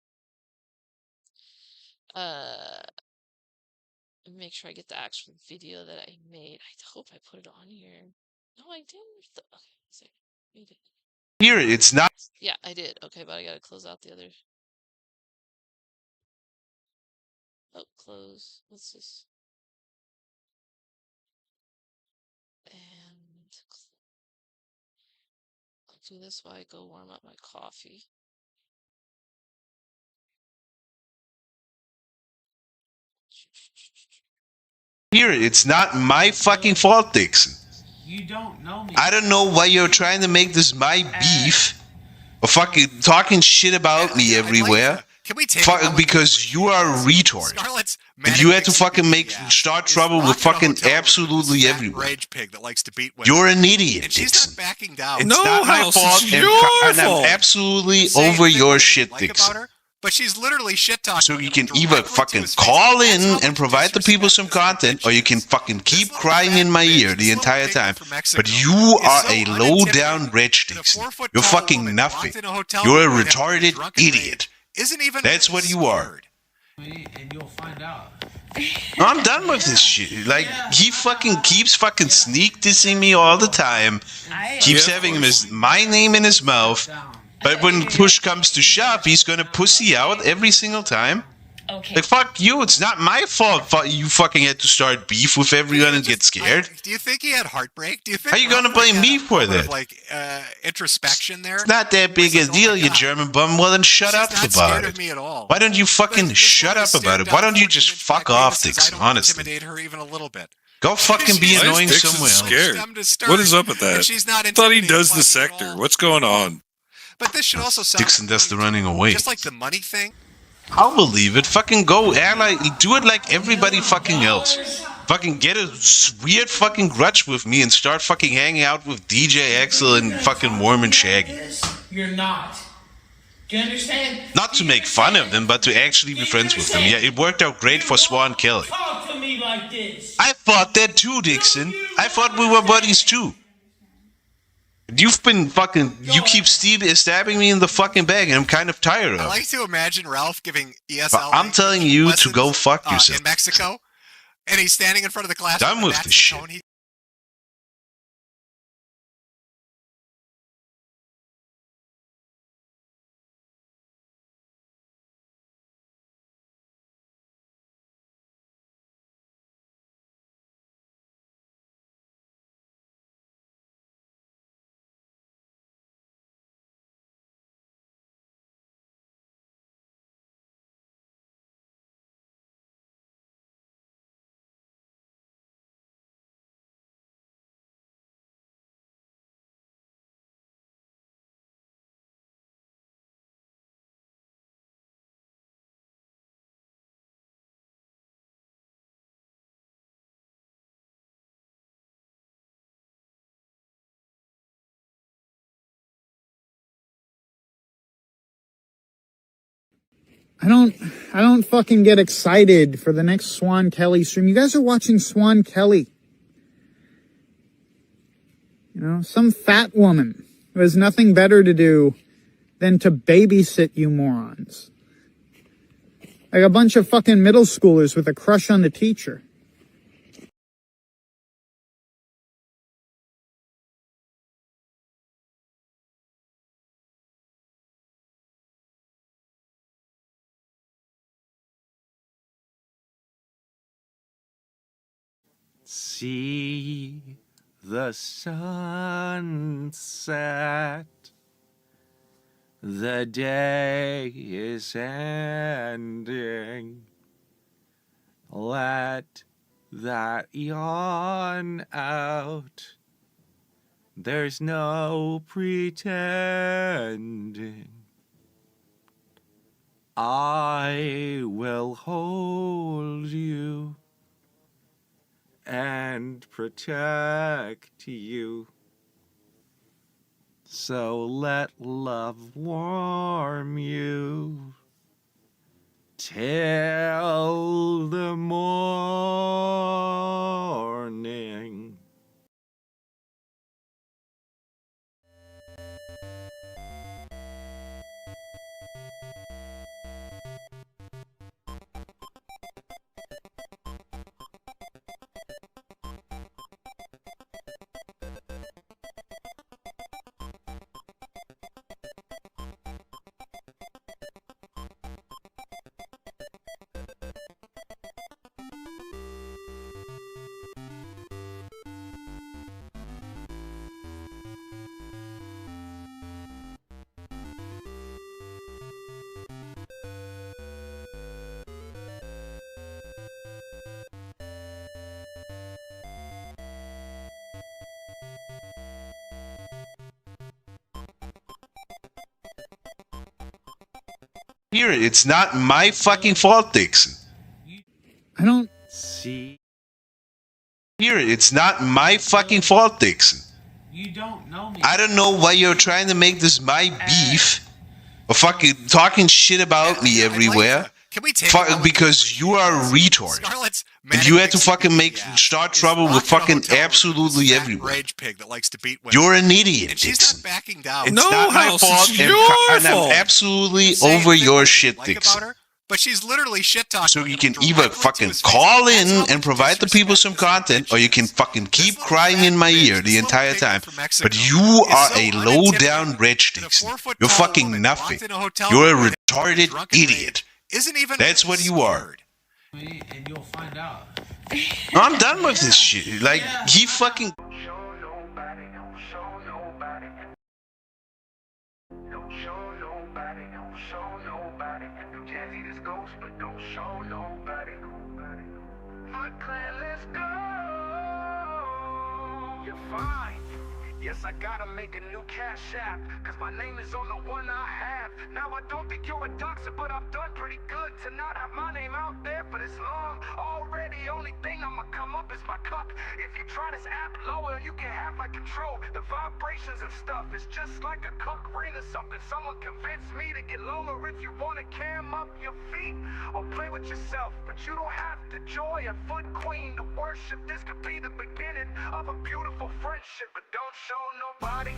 Make sure I get the actual video that I made. I hope I put it on here. No, I didn't. Okay, so made it. Here, it's not. Yeah, I did. Okay, but I gotta close out the other. Oh, close. What's this? And I'll do this while I go warm up my coffee. Here, it's not my fucking fault, Dixon. You don't know me. I don't know why you're trying to make this my beef, or fucking talking shit about me everywhere. Can we take because you are a retard. And you had to fucking start trouble with fucking absolutely everyone. Rage pig that likes to beat women. You're an idiot, And she's Dixon. not backing down. It's not my fault, and I'm absolutely over your shit, Dixon. But she's literally shit talking. So you can either fucking call in and provide the people some content, or you can fucking keep crying in my ear the entire time. But you are a low-down wretch, Dixon. You're fucking nothing. You're a retarded idiot. That's what you are. And you'll find out. I'm done with this shit. Like, he fucking keeps fucking sneak dissing me all the time. Keeps having my name in his mouth. But when push comes to shove, he's gonna pussy out every single time. Okay. Like, fuck you, it's not my fault you fucking had to start beef with everyone and get scared. Do you think he had heartbreak? Do you think? How you gonna blame me for that? Like introspection there. It's not that big a deal, you German bum. Well, then shut up about it. Me at all. Why don't you fucking shut up about it? Why don't you just fuck off, Dixon, honestly? Intimidate her even a little bit. Go fucking be annoying somewhere else. Scared. What is up with that? I thought he does the sector. What's going on? But this should also sound Dixon does the running away. Just like the money thing. I'll believe it. Fucking go. Do it like everybody fucking else. Fucking get a weird fucking grudge with me and start fucking hanging out with DJ Axel and fucking Worm and Shaggy. You're not. Do you understand? Not to make fun of them, but to actually be friends with them. Yeah, it worked out great for Swan Kelly. Talk to me like this. I thought that too, Dixon. I thought we were buddies too. You've been fucking. You keep stabbing me in the fucking back, and I'm kind of tired of it. I like to imagine Ralph giving ESL. I'm telling you to go fuck yourself. In Mexico, and he's standing in front of the class. Done with this shit. I don't fucking get excited for the next Swan Kelly stream. You guys are watching Swan Kelly. You know, some fat woman who has nothing better to do than to babysit you morons. Like a bunch of fucking middle schoolers with a crush on the teacher. See the sunset. The day is ending. Let that yawn out. There's no pretending. I will hold you and protect you. So let love warm you till the morning. Hear it. It's not my fucking fault, Dixon. I don't see. Hear it. It's not my fucking fault, Dixon. You don't know me. I don't know why you're trying to make this my beef or fucking talking shit about me everywhere. Can we take because you are a retard. And you had to fucking start trouble with fucking absolutely everywhere. Rage pig that likes to beat women. You're an idiot, And she's Dixon. not backing down. It's not my fault, and I'm absolutely over your shit, Dixon. But she's literally shit talking. So you can either fucking call in and provide the people some content, or you can fucking keep crying in my ear the entire time. But you are a low-down wretch, Dixon. You're fucking nothing. You're a retarded idiot. That's what you are. And you'll find out. I'm done with this shit. Like, he fucking... Yes, I gotta make a new cash app, cause my name is on the one I have. Now I don't think you're a doxer, but I've done pretty good to not have my name out there for this long. Already, only thing I'ma come up is my cup. If you try this app lower, you can have my control. The vibrations and stuff is just like a cock ring or something. Someone convinced me to get lower if you wanna cam up your feet or play with yourself. But you don't have the joy of Foot Queen to worship. This could be the beginning of a beautiful friendship, but don't show nobody,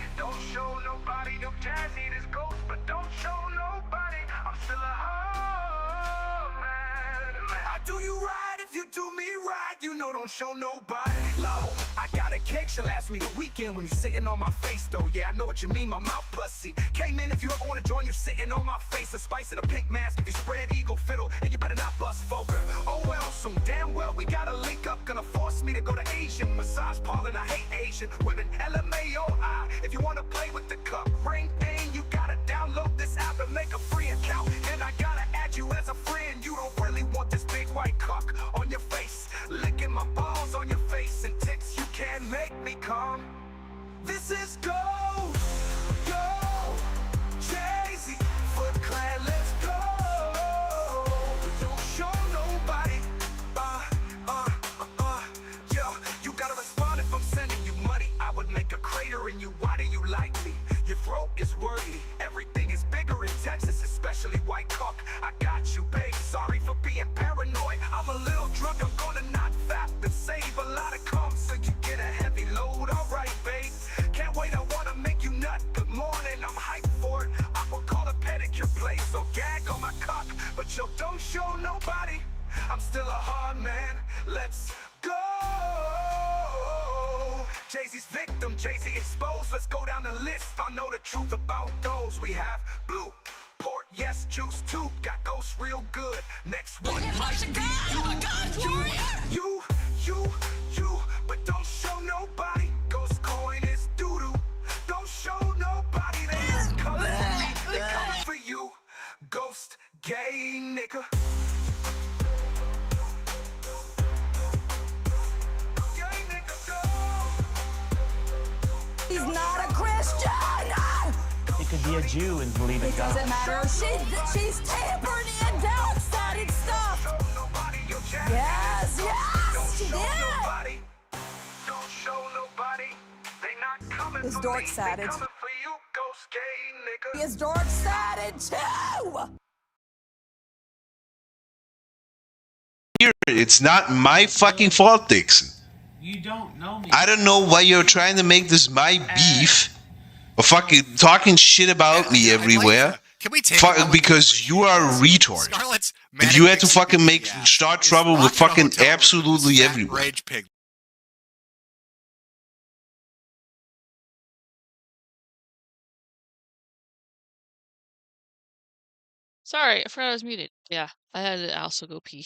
no jazzy, this ghost, but don't show nobody, I'm still a hoe, man. I do you right if you do me right, you know don't show nobody. Low, I got a cake, she'll ask me the weekend when you're sitting on my face though, yeah, I know what you mean, my mouth pussy. Came in if you ever wanna join, you're sitting on my face, a spice in a pink mask, if you spread eagle fiddle, and you better not bust folk. Oh well, so damn well, we gotta link up, gonna force me to go to Asian massage parlor, and I hate Asian women, LMAOI, if you wanna play with the cup ring thing, you gotta download this app and make a free account, and I gotta add you as a friend, you don't really want this big white cock on your face, licking my balls on your face, and ticks you can't make me calm. This is go, Jay-Z, Foot Clan, let's go. Don't show nobody. Yo, you gotta respond if I'm sending you money. I would make a crater in you. Why do you like me? Your throat is worthy. Everything is bigger in Texas, especially white cock. I got you, babe. Sorry for being paranoid. I'm a little drunk. I'm gonna not fap and save a lot of cum so you get a heavy load. Alright, babe. Can't wait. I wanna make you nut. Good morning. I'm hyped for it. I will call a pedicure place. So gag on my cock. But yo, don't show nobody. I'm still a hard man. Let's go. Jay-Z's victim, Jay-Z exposed. Let's go down the list. I know the truth about those. We have blue, port, yes, juice too. Got ghosts real good. Next one might be you. She's not a Christian. It could be a Jew and believe in It God. doesn't matter. She's tampered in dark-sided stuff. Yes, yes, she did. It's dark-sided. It's dark-sided too. It's not my fucking fault, Dixon. You don't know me. I don't know why you're trying to make this my beef or fucking talking shit about me everywhere. Can we take a moment because you are a retard. Scarlett's And you had to fucking start trouble with fucking absolutely everywhere. rage pig. Sorry, I forgot I was muted. Yeah, I had to also go pee.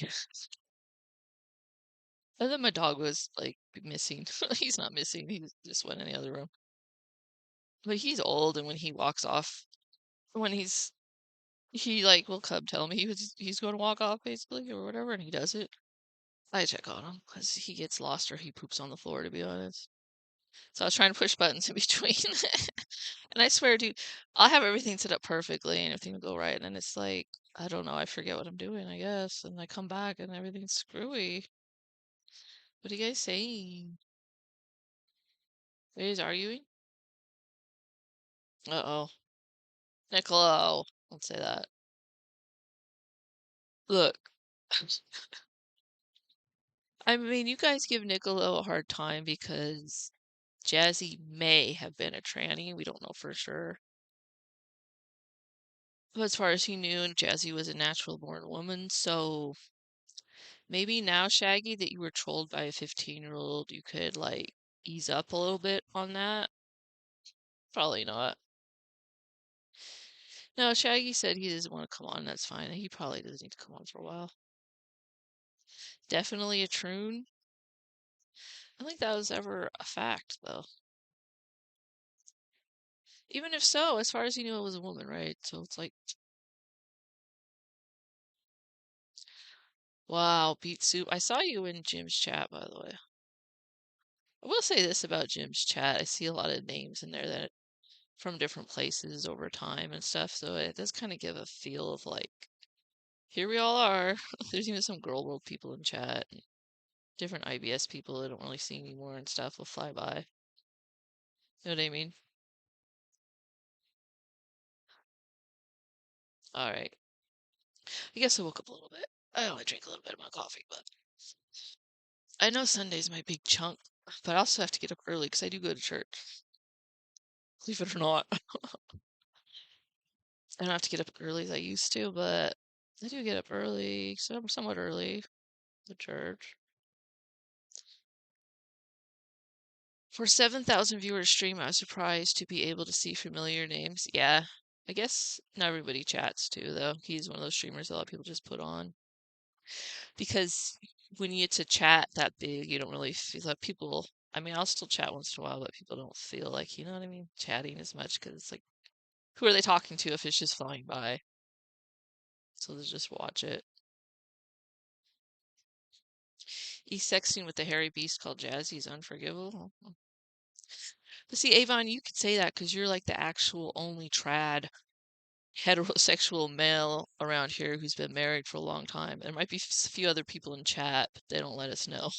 And then my dog was like missing. He's not missing. He just went in the other room. But he's old, and when he walks off, when he like will come tell me he's going to walk off basically or whatever, and he does it. I check on him because he gets lost or he poops on the floor, to be honest. So I was trying to push buttons in between, and I swear, dude, I'll have everything set up perfectly and everything will go right, and then it's like I don't know, I forget what I'm doing, I guess, and I come back and everything's screwy. What are you guys saying? Are you guys arguing? Uh-oh. Niccolo. Don't say that. Look. I mean, you guys give Niccolo a hard time because Jazzy may have been a tranny. We don't know for sure. But as far as he knew, Jazzy was a natural born woman, so maybe now, Shaggy, that you were trolled by a 15-year-old, you could, like, ease up a little bit on that. Probably not. No, Shaggy said he doesn't want to come on, that's fine. He probably doesn't need to come on for a while. Definitely a troon. I don't think that was ever a fact, though. Even if so, as far as you knew, it was a woman, right? So it's like, wow, beet soup. I saw you in Jim's chat, by the way. I will say this about Jim's chat. I see a lot of names in there that from different places over time and stuff, so it does kind of give a feel of like, here we all are. There's even some girl world people in chat. And different IBS people I don't really see anymore and stuff will fly by. You know what I mean? All right. I guess I woke up a little bit. I only drank a little bit of my coffee, but I know Sunday's my big chunk, but I also have to get up early because I do go to church. Believe it or not. I don't have to get up early as I used to, but I do get up early, so I'm somewhat early to church. For 7,000 viewers stream, I was surprised to be able to see familiar names. Yeah, I guess not everybody chats too, though. He's one of those streamers a lot of people just put on. Because when you get to chat that big, you don't really feel like people. I mean, I'll still chat once in a while, but people don't feel like, you know what I mean, chatting as much because it's like, who are they talking to if it's just flying by? So they just watch it. He's sexting with the hairy beast called Jazzy. He's unforgivable. But see, Avon, you could say that because you're like the actual only trad heterosexual male around here who's been married for a long time. There might be a few other people in chat, but they don't let us know.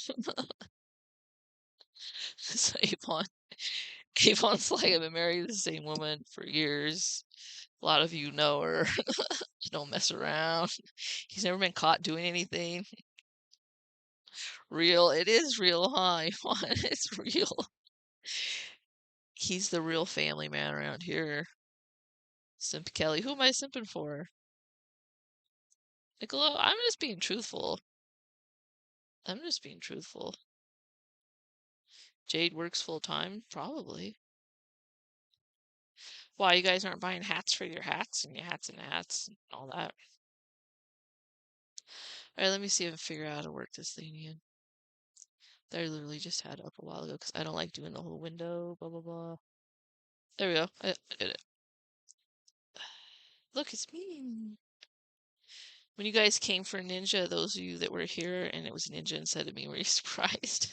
So Avon's like, I've been married to the same woman for years. A lot of you know her. Don't mess around. He's never been caught doing anything. Real. It is real, huh, Avon? It's real. He's the real family man around here. Simp Kelly. Who am I simping for? Niccolo, I'm just being truthful. I'm just being truthful. Jade works full time? Probably. Why, you guys aren't buying hats for your hats and your hats and hats and all that? Alright, let me see if I can figure out how to work this thing again. That I literally just had up a while ago because I don't like doing the whole window, blah, blah, blah. There we go. I did it. Look, it's me. When you guys came for Ninja, those of you that were here and it was Ninja instead of me, were you surprised?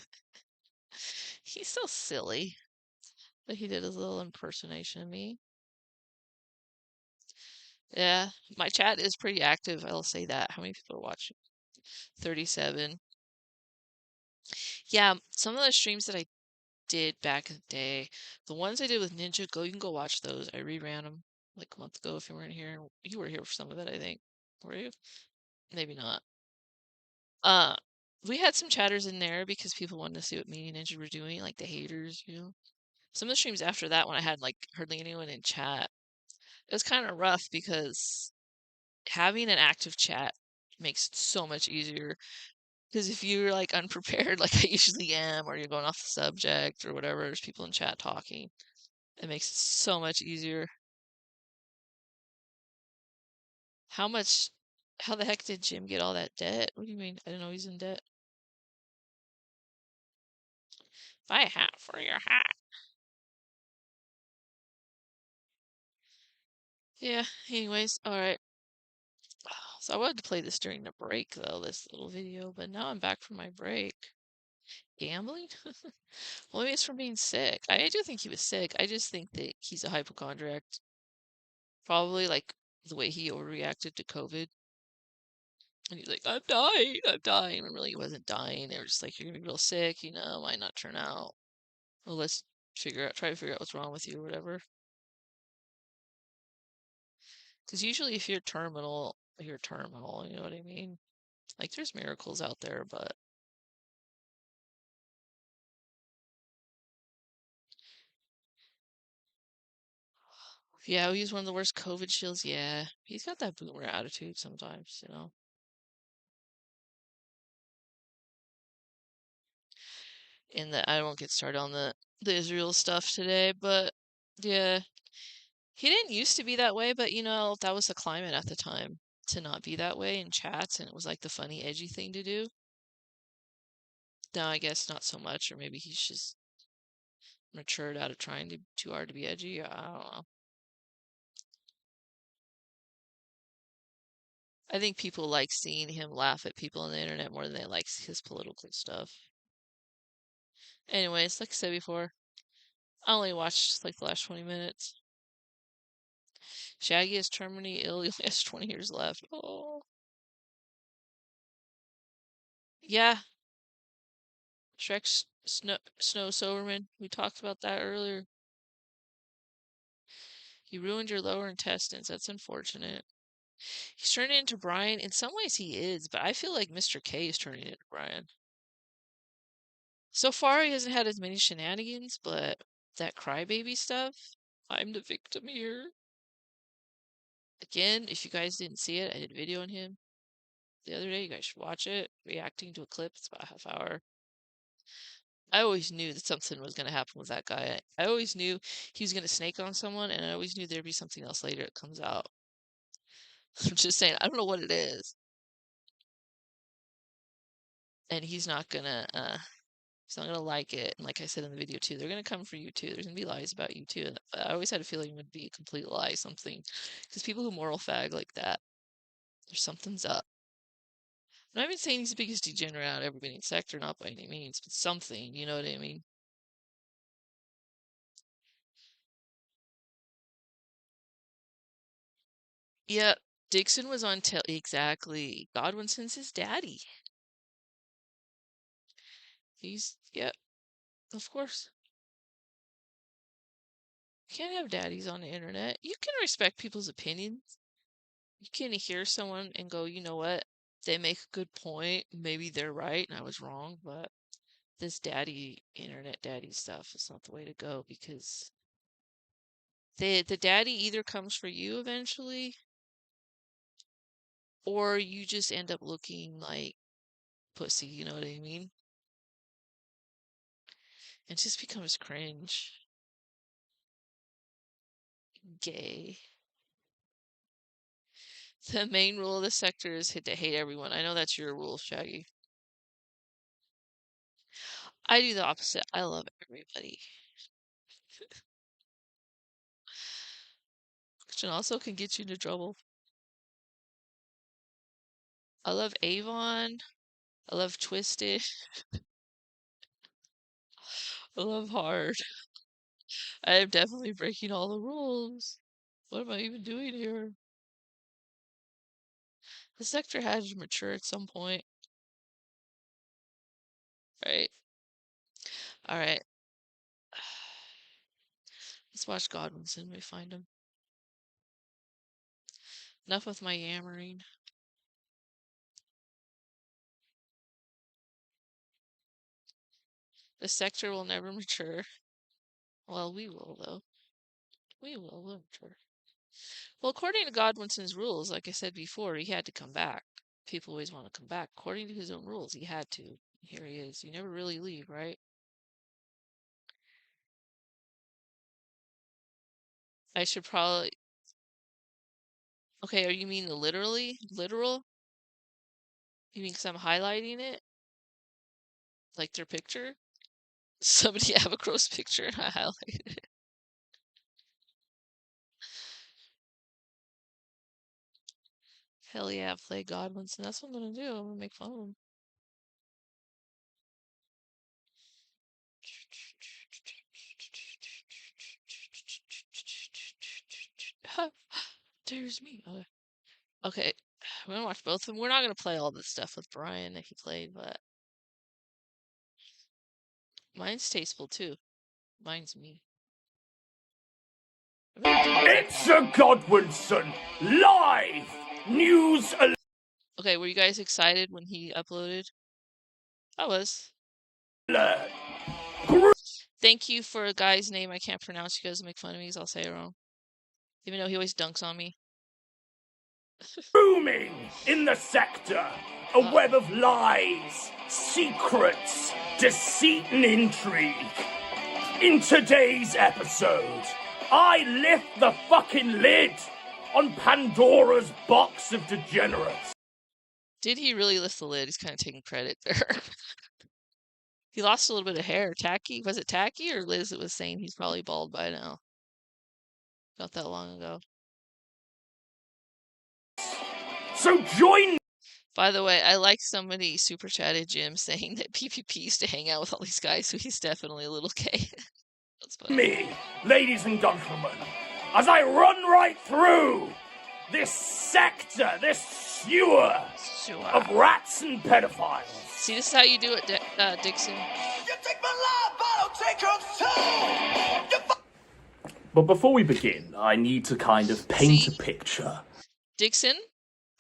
He's so silly. But he did his little impersonation of me. Yeah, my chat is pretty active, I'll say that. How many people are watching? 37. Yeah, some of the streams that I did back in the day, the ones I did with Ninja, you can go watch those. I reran them like a month ago if you weren't here. You were here for some of it, I think. Were you? Maybe not. Uh, we had some chatters in there because people wanted to see what me and Ninja were doing, like the haters, you know. Some of the streams after that, when I had like hardly anyone in chat, it was kind of rough because having an active chat makes it so much easier. Because if you're like unprepared, like I usually am, or you're going off the subject or whatever, there's people in chat talking. It makes it so much easier. How the heck did Jim get all that debt? What do you mean? I didn't know he's in debt. Buy a hat for your hat. Yeah, anyways, alright. So I wanted to play this during the break, though, this little video, but now I'm back from my break. Gambling? Well, maybe it's from being sick. I do think he was sick. I just think that he's a hypochondriac. Probably like the way he overreacted to COVID. And he's like, I'm dying. And really, he wasn't dying. They were just like, you're gonna be real sick, you know, might not turn out. Well, let's try to figure out what's wrong with you or whatever. Because usually if you're terminal, you know what I mean? Like, there's miracles out there, but yeah, he's one of the worst COVID shields. Yeah, he's got that boomer attitude sometimes, you know. And that I won't get started on the Israel stuff today, but yeah, he didn't used to be that way, but you know, that was the climate at the time to not be that way in chats, and it was like the funny, edgy thing to do. Now I guess not so much, or maybe he's just matured out of trying too hard to be edgy. I don't know. I think people like seeing him laugh at people on the internet more than they like his political stuff. Anyways, like I said before, I only watched like the last 20 minutes. Shaggy is terminally ill. He only has 20 years left. Oh. Yeah. Shrek's Snow Soberman. We talked about that earlier. You ruined your lower intestines. That's unfortunate. He's turning into Bryan. In some ways he is, but I feel like Mr. K is turning into Bryan. So far he hasn't had as many shenanigans, but that crybaby stuff, I'm the victim here. Again, if you guys didn't see it, I did a video on him the other day. You guys should watch it. Reacting to a clip. It's about a half hour. I always knew that something was going to happen with that guy. I always knew he was going to snake on someone, and I always knew there'd be something else later that comes out. I'm just saying, I don't know what it is. And he's not gonna like it. And like I said in the video too, they're gonna come for you too. There's gonna be lies about you too. I always had a feeling it would be a complete lie, something. Because people who moral fag like that, there's something's up. I'm not even saying he's the biggest degenerate out of everybody in the sector, not by any means, but something, you know what I mean? Yep, Dixon was on exactly. Godwinson's his daddy. Yep, of course. You can't have daddies on the internet. You can respect people's opinions. You can hear someone and go, you know what? They make a good point. Maybe they're right and I was wrong, but this internet daddy stuff is not the way to go because the daddy either comes for you eventually or you just end up looking like pussy, you know what I mean? It just becomes cringe. Gay. The main rule of the sector is to hate everyone. I know that's your rule, Shaggy. I do the opposite. I love everybody. Which also can get you into trouble. I love Avon. I love Twisted. I love Hard. I am definitely breaking all the rules. What am I even doing here? The sector had to mature at some point. Right. Alright. Let's watch Godwinson. Let me find him. Enough with my yammering. The sector will never mature. Well, we will, though. We'll mature. Well, according to Godwinson's rules, like I said before, he had to come back. People always want to come back. According to his own rules, he had to. Here he is. You never really leave, right? I should probably... Okay, you mean literally? Literal? You mean because I'm highlighting it? Like their picture? Somebody have a gross picture and I highlighted it. Hell yeah, play Godwinson. That's what I'm gonna do. I'm gonna make fun of him. There's me. Okay, we're gonna watch both of them. We're not gonna play all the stuff with Bryan that he played, but mine's tasteful too. Mine's me. It's a Godwinson live news. Okay, were you guys excited when he uploaded? I was. Alert. Thank you for a guy's name I can't pronounce. You guys make fun of me because I'll say it wrong. Even though he always dunks on me. Booming in the sector. A web of lies, secrets, deceit and intrigue. In today's episode, I lift the fucking lid on Pandora's box of degenerates. Did he really lift the lid? He's kind of taking credit there. He lost a little bit of hair. Tacky? Was it Tacky or Liz that was saying he's probably bald by now? Not that long ago. So join. By the way, I like somebody super chatted Jim saying that PPP used to hang out with all these guys, so he's definitely a little gay. That's funny. Me, ladies and gentlemen, as I run right through this sector, this sewer of rats and pedophiles. See, this is how you do it, Dixon. You take my life, but I'll take her soul. But before we begin, I need to kind of paint a picture. Dixon,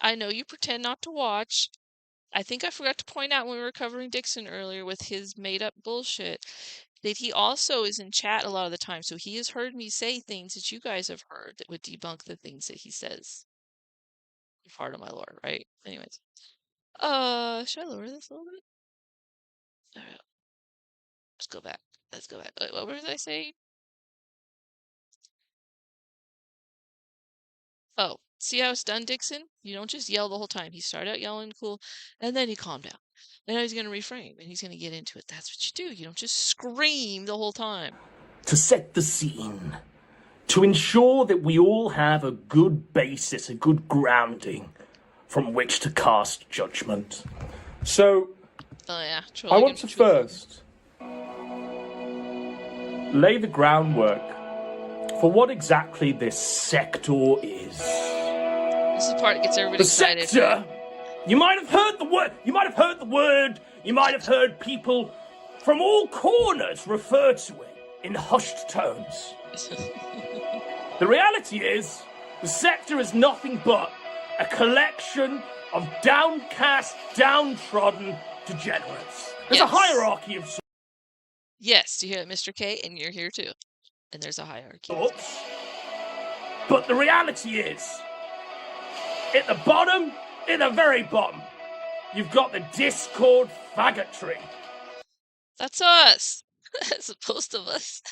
I know you pretend not to watch. I think I forgot to point out when we were covering Dixon earlier with his made-up bullshit that he also is in chat a lot of the time, so he has heard me say things that you guys have heard that would debunk the things that he says. Part of my lore, right? Anyways. Should I lower this a little bit? Alright. Let's go back. Let's go back. Wait, what was I saying? Oh, see how it's done, Dixon? You don't just yell the whole time. He started out yelling cool, and then he calmed down. Then he's going to reframe, and he's going to get into it. That's what you do. You don't just scream the whole time. To set the scene. To ensure that we all have a good basis, a good grounding from which to cast judgment. So, I want to first lay the groundwork for what exactly this sector is. This is the part that gets everybody excited. The sector. You might have heard the word. You might have heard the word. You might have heard people from all corners refer to it in hushed tones. The reality is, the sector is nothing but a collection of downcast, downtrodden degenerates. There's a hierarchy of sorts. Yes, you hear it, Mr. K, and you're here too. And there's a hierarchy. But the reality is, at the bottom, at the very bottom, you've got the Discord faggotry. That's us. As opposed to us.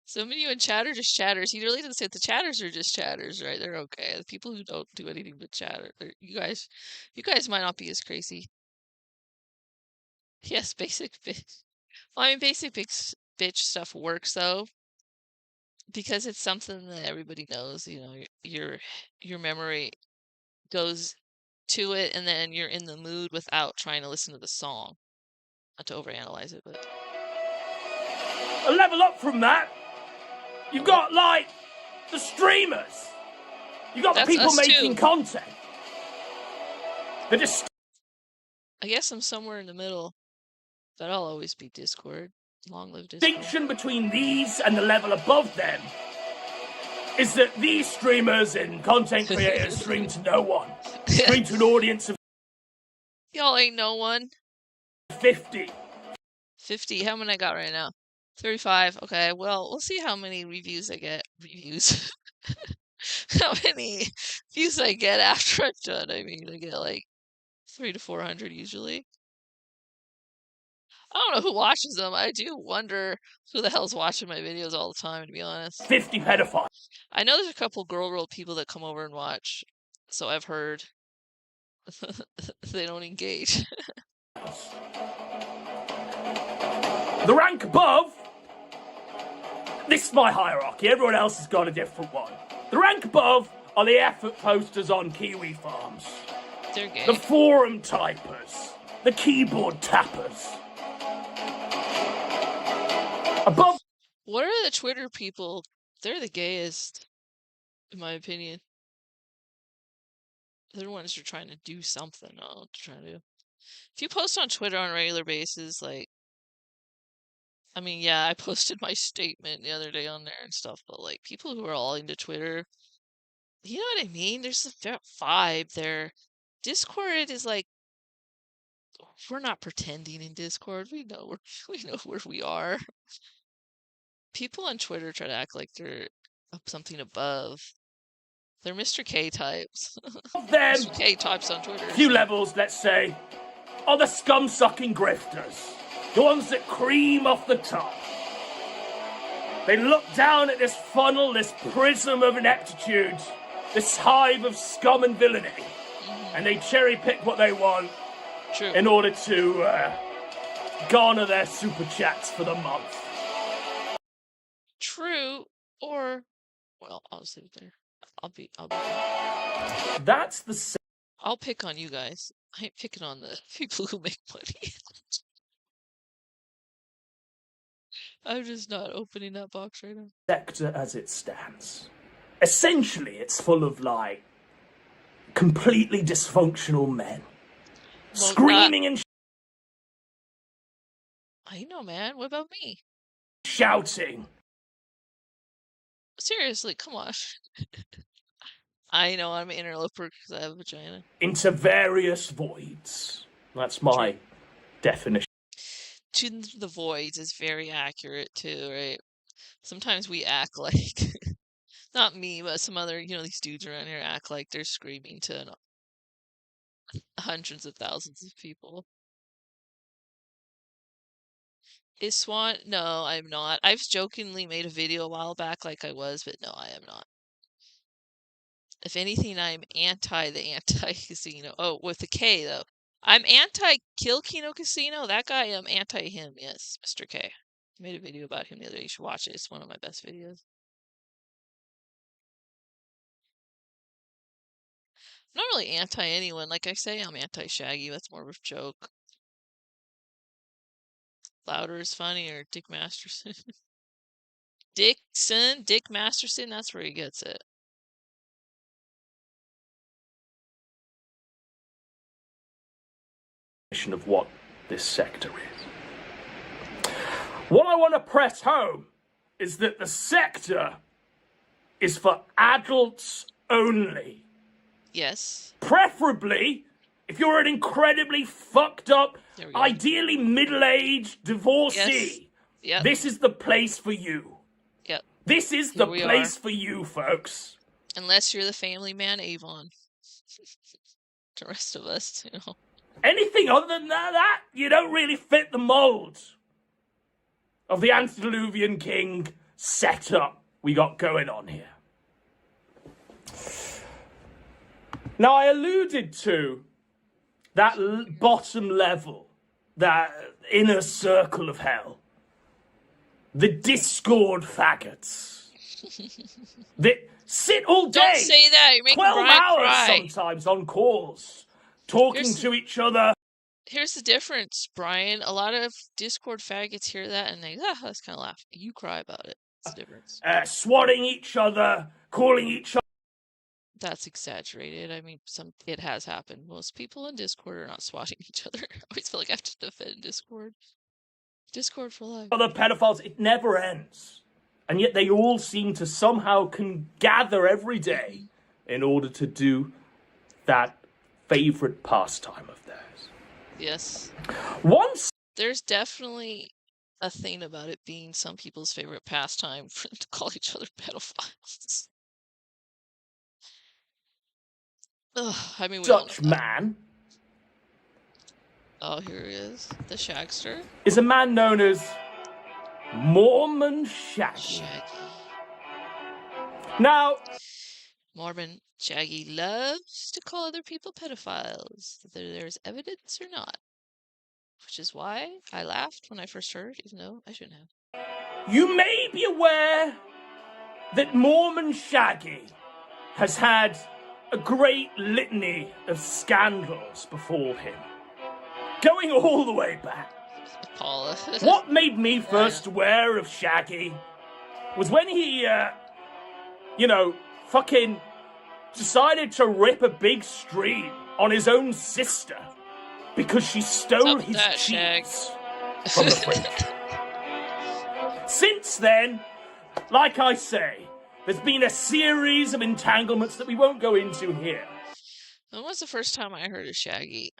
Some of you in chat are just chatters. He really doesn't say the chatters are just chatters, right? They're okay. The people who don't do anything but chatter. You guys might not be as crazy. Yes, basic bitch. Well, I mean, basic bitch stuff works though, because it's something that everybody knows. You know, your memory goes to it, and then you're in the mood without trying to listen to the song. Not to overanalyze it, but A level up from that, You've got, like, the streamers. You've got That's the people us making too. content. They're just... I guess I'm somewhere in the middle, but I'll always be Discord. Long live Discord. distinction between these and the level above them is that these streamers and content creators stream to no one. Stream to an audience of Y'all ain't no one. 50. 50. How many I got right now? 35. Okay, well, we'll see how many reviews I get. Reviews. How many views I get after I'm done. I mean, I get like 300 to 400 usually. I don't know who watches them. I do wonder who the hell's watching my videos all the time, to be honest. 50 pedophiles. I know there's a couple girl world people that come over and watch, so I've heard. They don't engage. The rank above, this is my hierarchy. Everyone else has got a different one. The rank above are the effort posters on Kiwi farms. They're gay. The forum typers. The keyboard tappers. Above. What are the Twitter people? They're the gayest, in my opinion. They're the ones who are trying to do something. I'll try to. If you post on Twitter on a regular basis, like, I mean, yeah, I posted my statement the other day on there and stuff, but like people who are all into Twitter, you know what I mean? There's a vibe there. Discord is like, we're not pretending in Discord. We know where we are. People on Twitter try to act like they're something above. They're Mr. K types. Them, Mr. K types on Twitter. few levels, let's say, are the scum-sucking grifters. The ones that cream off the top. They look down at this funnel, this prism of ineptitude, this hive of scum and villainy, and they cherry-pick what they want in order to garner their super chats for the month. True, or, well, I'll just leave it there. I'll be That's the... I'll pick on you guys. I ain't picking on the people who make money. I'm just not opening that box right now. Sector as it stands. Essentially, it's full of, like, completely dysfunctional men. Well, Screaming and I know, man. What about me? shouting. Seriously, come on. I know I'm an interloper because I have a vagina. Into various voids. That's my definition. To the voids is very accurate too, right? Sometimes we act like, not me, but some other, these dudes around here act like they're screaming to hundreds of thousands of people. Is Swan? No, I'm not. I've jokingly made a video a while back like I was, but no, I am not. If anything, I'm anti the anti-casino. Oh, with the K, though. I'm anti-Kill Kino Casino. That guy, I'm anti him, yes, Mr. K. I made a video about him the other day. You should watch it. It's one of my best videos. I'm not really anti anyone. Like I say, I'm anti-Shaggy. That's more of a joke. Louder is funny, or Dick Masterson. Dick Masterson, that's where he gets it. Of what this sector is. What I want to press home is that the sector is for adults only. Yes. Preferably, if you're an incredibly fucked up, ideally middle-aged divorcee, this is the place for you. Yep. This is the place for you, folks. Unless you're the family man, Avon. The rest of us, Anything other than that, you don't really fit the mold of the antediluvian king setup we got going on here. Now, I alluded to that bottom level, that inner circle of hell. The Discord faggots. That sit all day. Don't say that. You're making 12 Brian hours cry. sometimes on calls, talking to each other. Here's the difference, Brian. A lot of Discord faggots hear that and they, that's kind of laugh. You cry about it. swatting each other, calling each other. That's exaggerated. I mean, it has happened. Most people in Discord are not swatting each other. I always feel like I have to defend Discord. Discord for life. Other pedophiles, it never ends. And yet they all seem to somehow can gather every day in order to do that favorite pastime of theirs. Yes. There's definitely a thing about it being some people's favorite pastime to call each other pedophiles. Ugh, I mean, we all know Such that. man Oh, here he is, the Shagster. is a man known as Mormon Shaggy. Now, Mormon Shaggy loves to call other people pedophiles, whether there's evidence or not. Which is why I laughed when I first heard, even though I shouldn't have. you may be aware that Mormon Shaggy has had a great litany of scandals before him, going all the way back. Paula. What made me first aware of Shaggy was when he, fucking decided to rip a big stream on his own sister because she stole his cheese from the fridge. Since then, like I say, there's been a series of entanglements that we won't go into here. When was the first time I heard of Shaggy?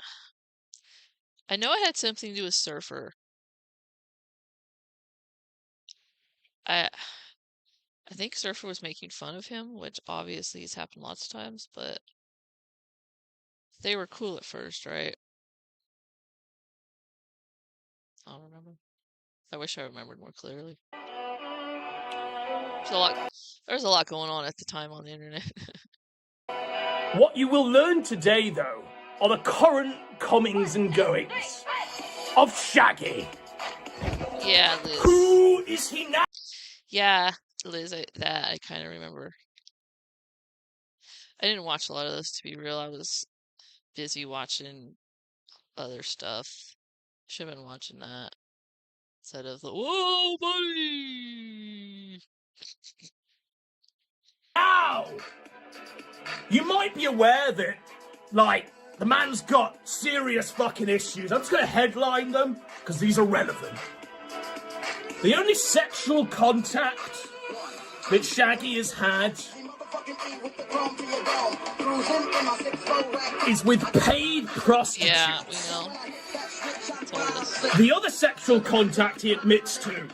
I know it had something to do with Surfer. I think Surfer was making fun of him, which obviously has happened lots of times, but they were cool at first, right? I don't remember. I wish I remembered more clearly. There's a lot going on at the time on the internet. What you will learn today, though, are the current comings and goings of Shaggy. Yeah, Liz. Who is he now? Yeah, Liz, that I kind of remember. I didn't watch a lot of those, to be real. I was busy watching other stuff. Should have been watching that instead of the whoa, buddy. Now, you might be aware that, the man's got serious fucking issues. I'm just gonna headline them because these are relevant. The only sexual contact that Shaggy has had is with paid prostitutes. Yeah, we know. The other sexual contact he admits to,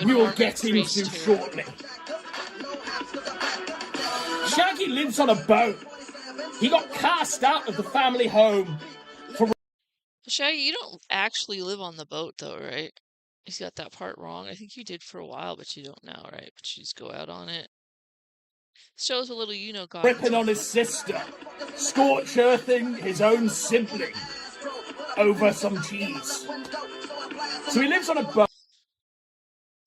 we will get into shortly. Shaggy lives on a boat. He got cast out of the family home for... Shaggy, you don't actually live on the boat, though, right? He's got that part wrong. I think you did for a while, but you don't now, right? But you just go out on it. Shows a little, God. Ripping on his sister, scorch earthing his own sibling over some cheese. So he lives on a boat.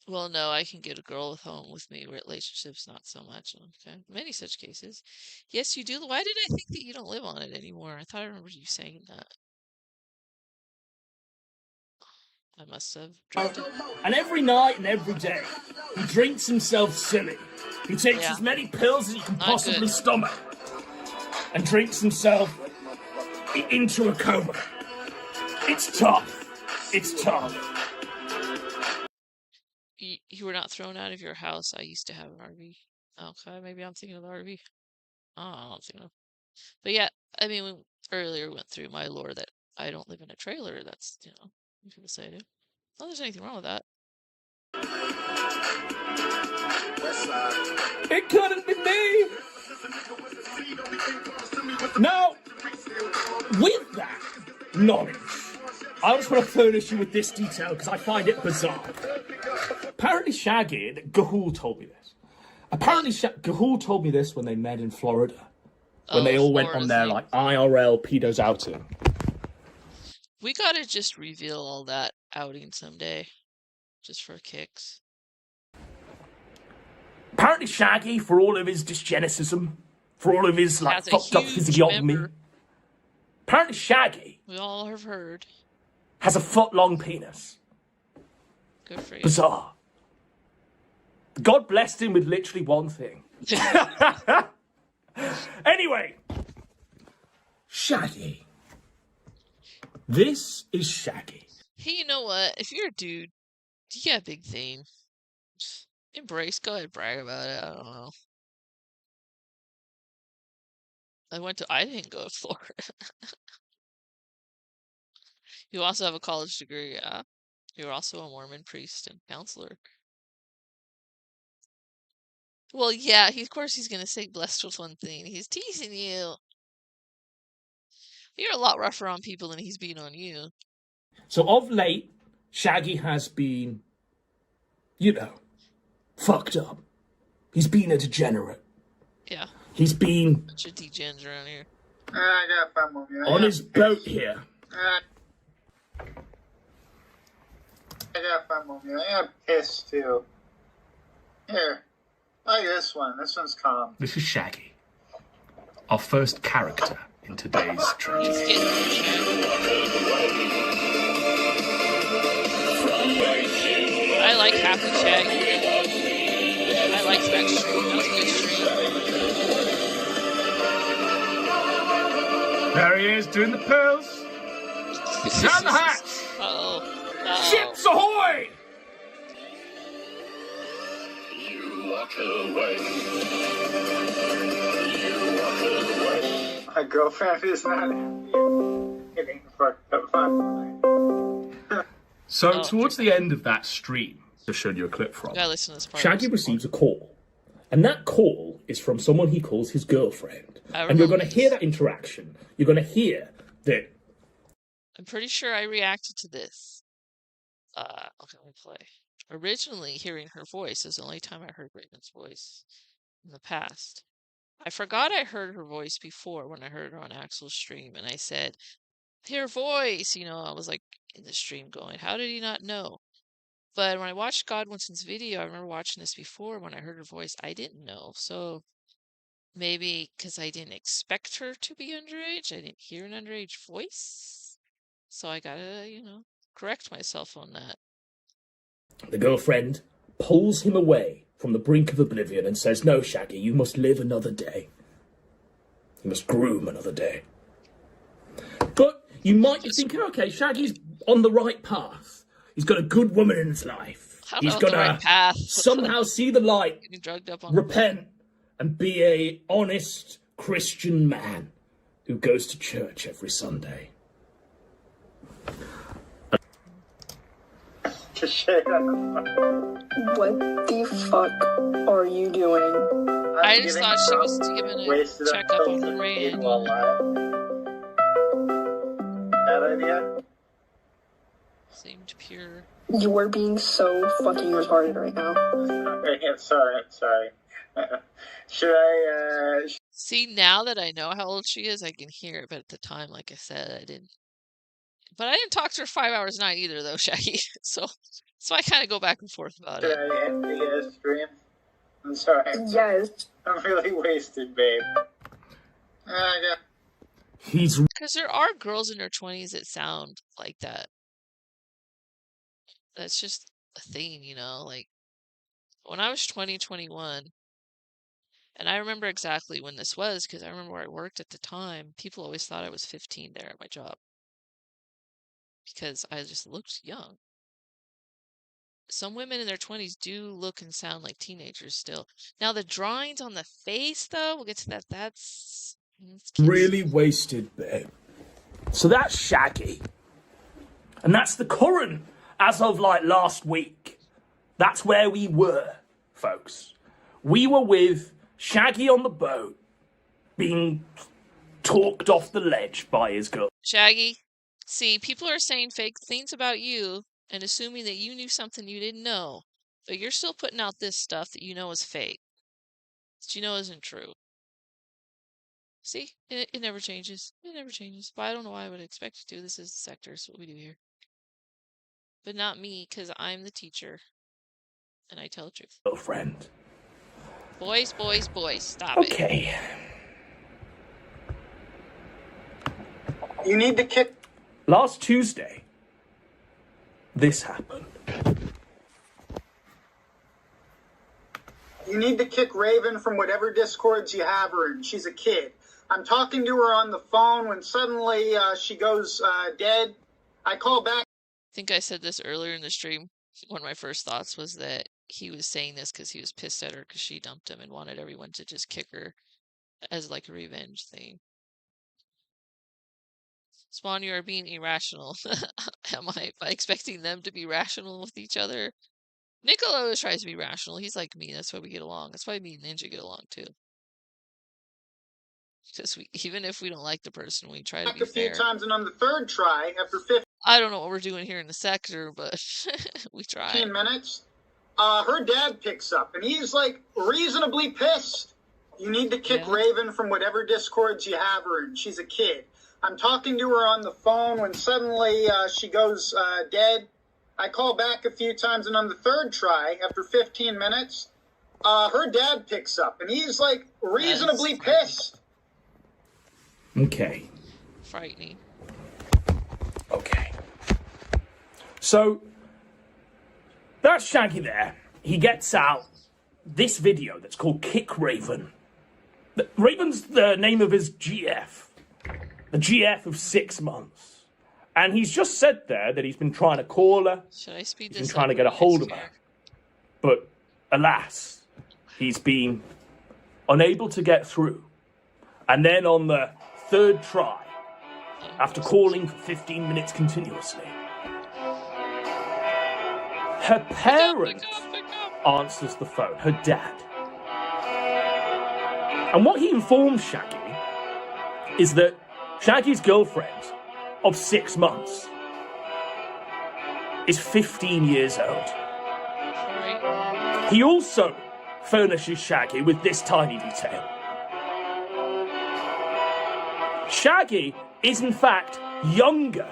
Well, no, I can get a girl with home with me. Relationships, not so much. Okay, many such cases. Yes, you do. Why did I think that you don't live on it anymore? I thought I remembered you saying that. I must have dropped it. And every night and every day, he drinks himself silly. He takes as many pills as he can possibly stomach. And drinks himself into a coma. It's tough. It's tough. You were not thrown out of your house. I used to have an RV. Okay, maybe I'm thinking of the RV. Oh, I'm thinking of. But yeah, I mean, we earlier went through my lore that I don't live in a trailer. That's, people say I do. Not there's anything wrong with that. It couldn't be me! Now, with that knowledge, I just want to furnish you with this detail because I find it bizarre. Apparently Shaggy, Gahul told me this. Apparently Gahul told me this when they met in Florida. When they all went on their, IRL pedos outing. We gotta just reveal all that outing someday. Just for kicks. Apparently Shaggy, for all of his dysgenesis, for all of his, fucked up physiognomy. Apparently Shaggy... We all have heard. ...has a foot-long penis. Good for you. Bizarre. God blessed him with literally one thing. Anyway, Shaggy. This is Shaggy. Hey, you know what? If you're a dude, you got a big thing. Embrace. Go ahead, brag about it. I don't know. I didn't go to Florida. You also have a college degree, yeah. You're also a Mormon priest and counselor. Well, yeah, of course he's gonna say blessed with one thing. He's teasing you. You're a lot rougher on people than he's being on you. So of late, Shaggy has been, fucked up. He's been a degenerate. Yeah. He's been Bunch of degens around here. I got 5 more minutes. on his boat here. I got 5 more minutes. I got pissed too. Here, like this one. This one's calm. This is Shaggy, our first character in today's trailer. I like Happy Shaggy. I liked that stream. That was a good stream. There he is, doing the pills. Down the hatch. Uh-oh. Ships ahoy! My girlfriend is not getting fucked up. So towards the end of that stream, I've shown you a clip from, Gotta listen to this part. Shaggy receives a call. And that call is from someone he calls his girlfriend. And you're going to hear that interaction. You're going to hear that. I'm pretty sure I reacted to this. Okay, let me play. Originally, hearing her voice is the only time I heard Raven's voice in the past. I forgot I heard her voice before when I heard her on Axel's stream, and I said, "Her voice!" I was like in the stream going, "How did he not know?" But when I watched Godwinson's video, I remember watching this before. When I heard her voice, I didn't know. So maybe because I didn't expect her to be underage, I didn't hear an underage voice. So I gotta, correct myself on that. The girlfriend pulls him away from the brink of oblivion and says, "No, Shaggy, you must live another day. You must groom another day." But you might be thinking, okay, Shaggy's on the right path. He's got a good woman in his life. He's on going the right path. to somehow see the light, Getting drugged up on repent, and be a honest Christian man who goes to church every Sunday. What the fuck are you doing? I just thought she was giving a checkup on her man. That idea? Seemed pure. You are being so fucking retarded right now. I'm sorry. Should I, See, now that I know how old she is, I can hear it. But at the time, like I said, I didn't. But I didn't talk to her 5 hours a night either, though, Shaggy. So I kind of go back and forth about it. Should I end the stream? I'm sorry. Yes. I'm really wasted, babe. Because there are girls in their 20s that sound like that. That's just a thing, like when I was 20, 21, and I remember exactly when this was because I remember where I worked at the time. People always thought I was 15 there at my job because I just looked young. Some women in their 20s do look and sound like teenagers still. Now, the drawings on the face, though, we'll get to that. That's Really wasted, babe. So that's Shaggy. And that's the current, as of like last week. That's where we were, folks. We were with Shaggy on the boat, being talked off the ledge by his girl. Shaggy, see, people are saying fake things about you and assuming that you knew something you didn't know, but you're still putting out this stuff that you know is fake, that you know isn't true. See, it never changes. It never changes. But I don't know why I would expect it to. This is the sector. It's what we do here. But not me, because I'm the teacher. And I tell the truth. Girlfriend. Boys, stop it. Okay. You need to kick. Last Tuesday, this happened. You need to kick Raven from whatever discords you have her in. She's a kid. I'm talking to her on the phone when suddenly she goes dead. I call back. I think I said this earlier in the stream. One of my first thoughts was that he was saying this because he was pissed at her because she dumped him and wanted everyone to just kick her as like a revenge thing. Spawn, you are being irrational. Am I by expecting them to be rational with each other? Nicola always tries to be rational. He's like me. That's why we get along. That's why me and Ninja get along too. Because we, even if we don't like the person, we try to be fair. A few times, and on the third try, after 15 I don't know what we're doing here in the sector, but we try. minutes, her dad picks up, and he's like reasonably pissed. You need to kick Raven from whatever discords you have her in. She's a kid. I'm talking to her on the phone when suddenly she goes dead. I call back a few times, and on the third try, after 15 minutes, her dad picks up, and he's like reasonably pissed. Okay. Frightening. Okay. So, that's Shaggy there. He gets out this video that's called Kick Raven. Raven's the name of his GF. The GF of 6 months. And he's just said there that he's been trying to call her. Should I speed He's this been trying to up get a or hold of next her. But, alas, he's been unable to get through. And then on the third try, after calling for 15 minutes continuously, her parent answers the phone, her dad. And what he informs Shaggy is that Shaggy's girlfriend of 6 months is 15 years old. He also furnishes Shaggy with this tiny detail. Shaggy is in fact younger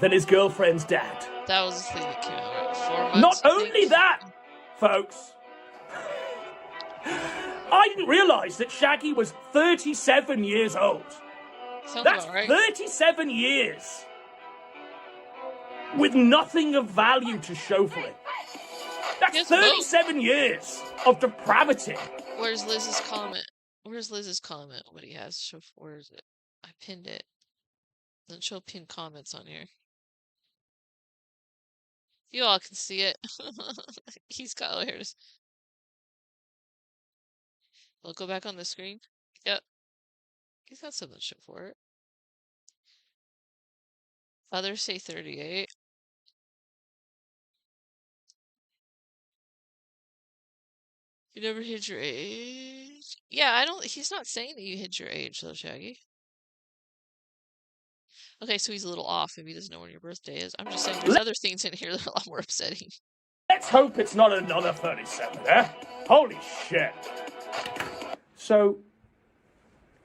than his girlfriend's dad. That was the thing that came out, right? 4 months. Not only that, folks, I didn't realise that Shaggy was 37 years old. Sounds That's about right. 37 years with nothing of value to show for it. That's 37 years of depravity. Where's Liz's comment? Where's Liz's comment? What he has? Show. Where is it? I pinned it. Doesn't show pinned comments on here. You all can see it. He's got layers. I'll go back on the screen. Yep. He's got something to show for it. Others say 38. You never hid your age? Yeah, I don't. He's not saying that you hid your age, though, Shaggy. Okay, so he's a little off. Maybe he doesn't know when your birthday is. I'm just saying there's other things in here that are a lot more upsetting. Let's hope it's not another 37, eh? Holy shit. So,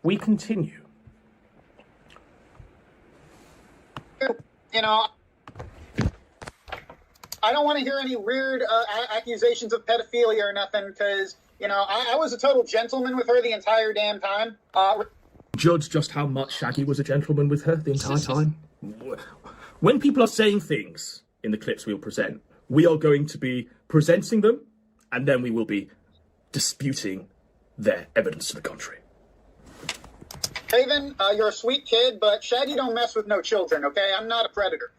we continue. You know, I don't want to hear any weird accusations of pedophilia or nothing, because, you know, I was a total gentleman with her the entire damn time. Judge just how much Shaggy was a gentleman with her the entire time. When people are saying things in the clips we'll present, we are going to be presenting them, and then we will be disputing their evidence to the contrary. Raven, you're a sweet kid, but Shaggy don't mess with no children, okay? I'm not a predator.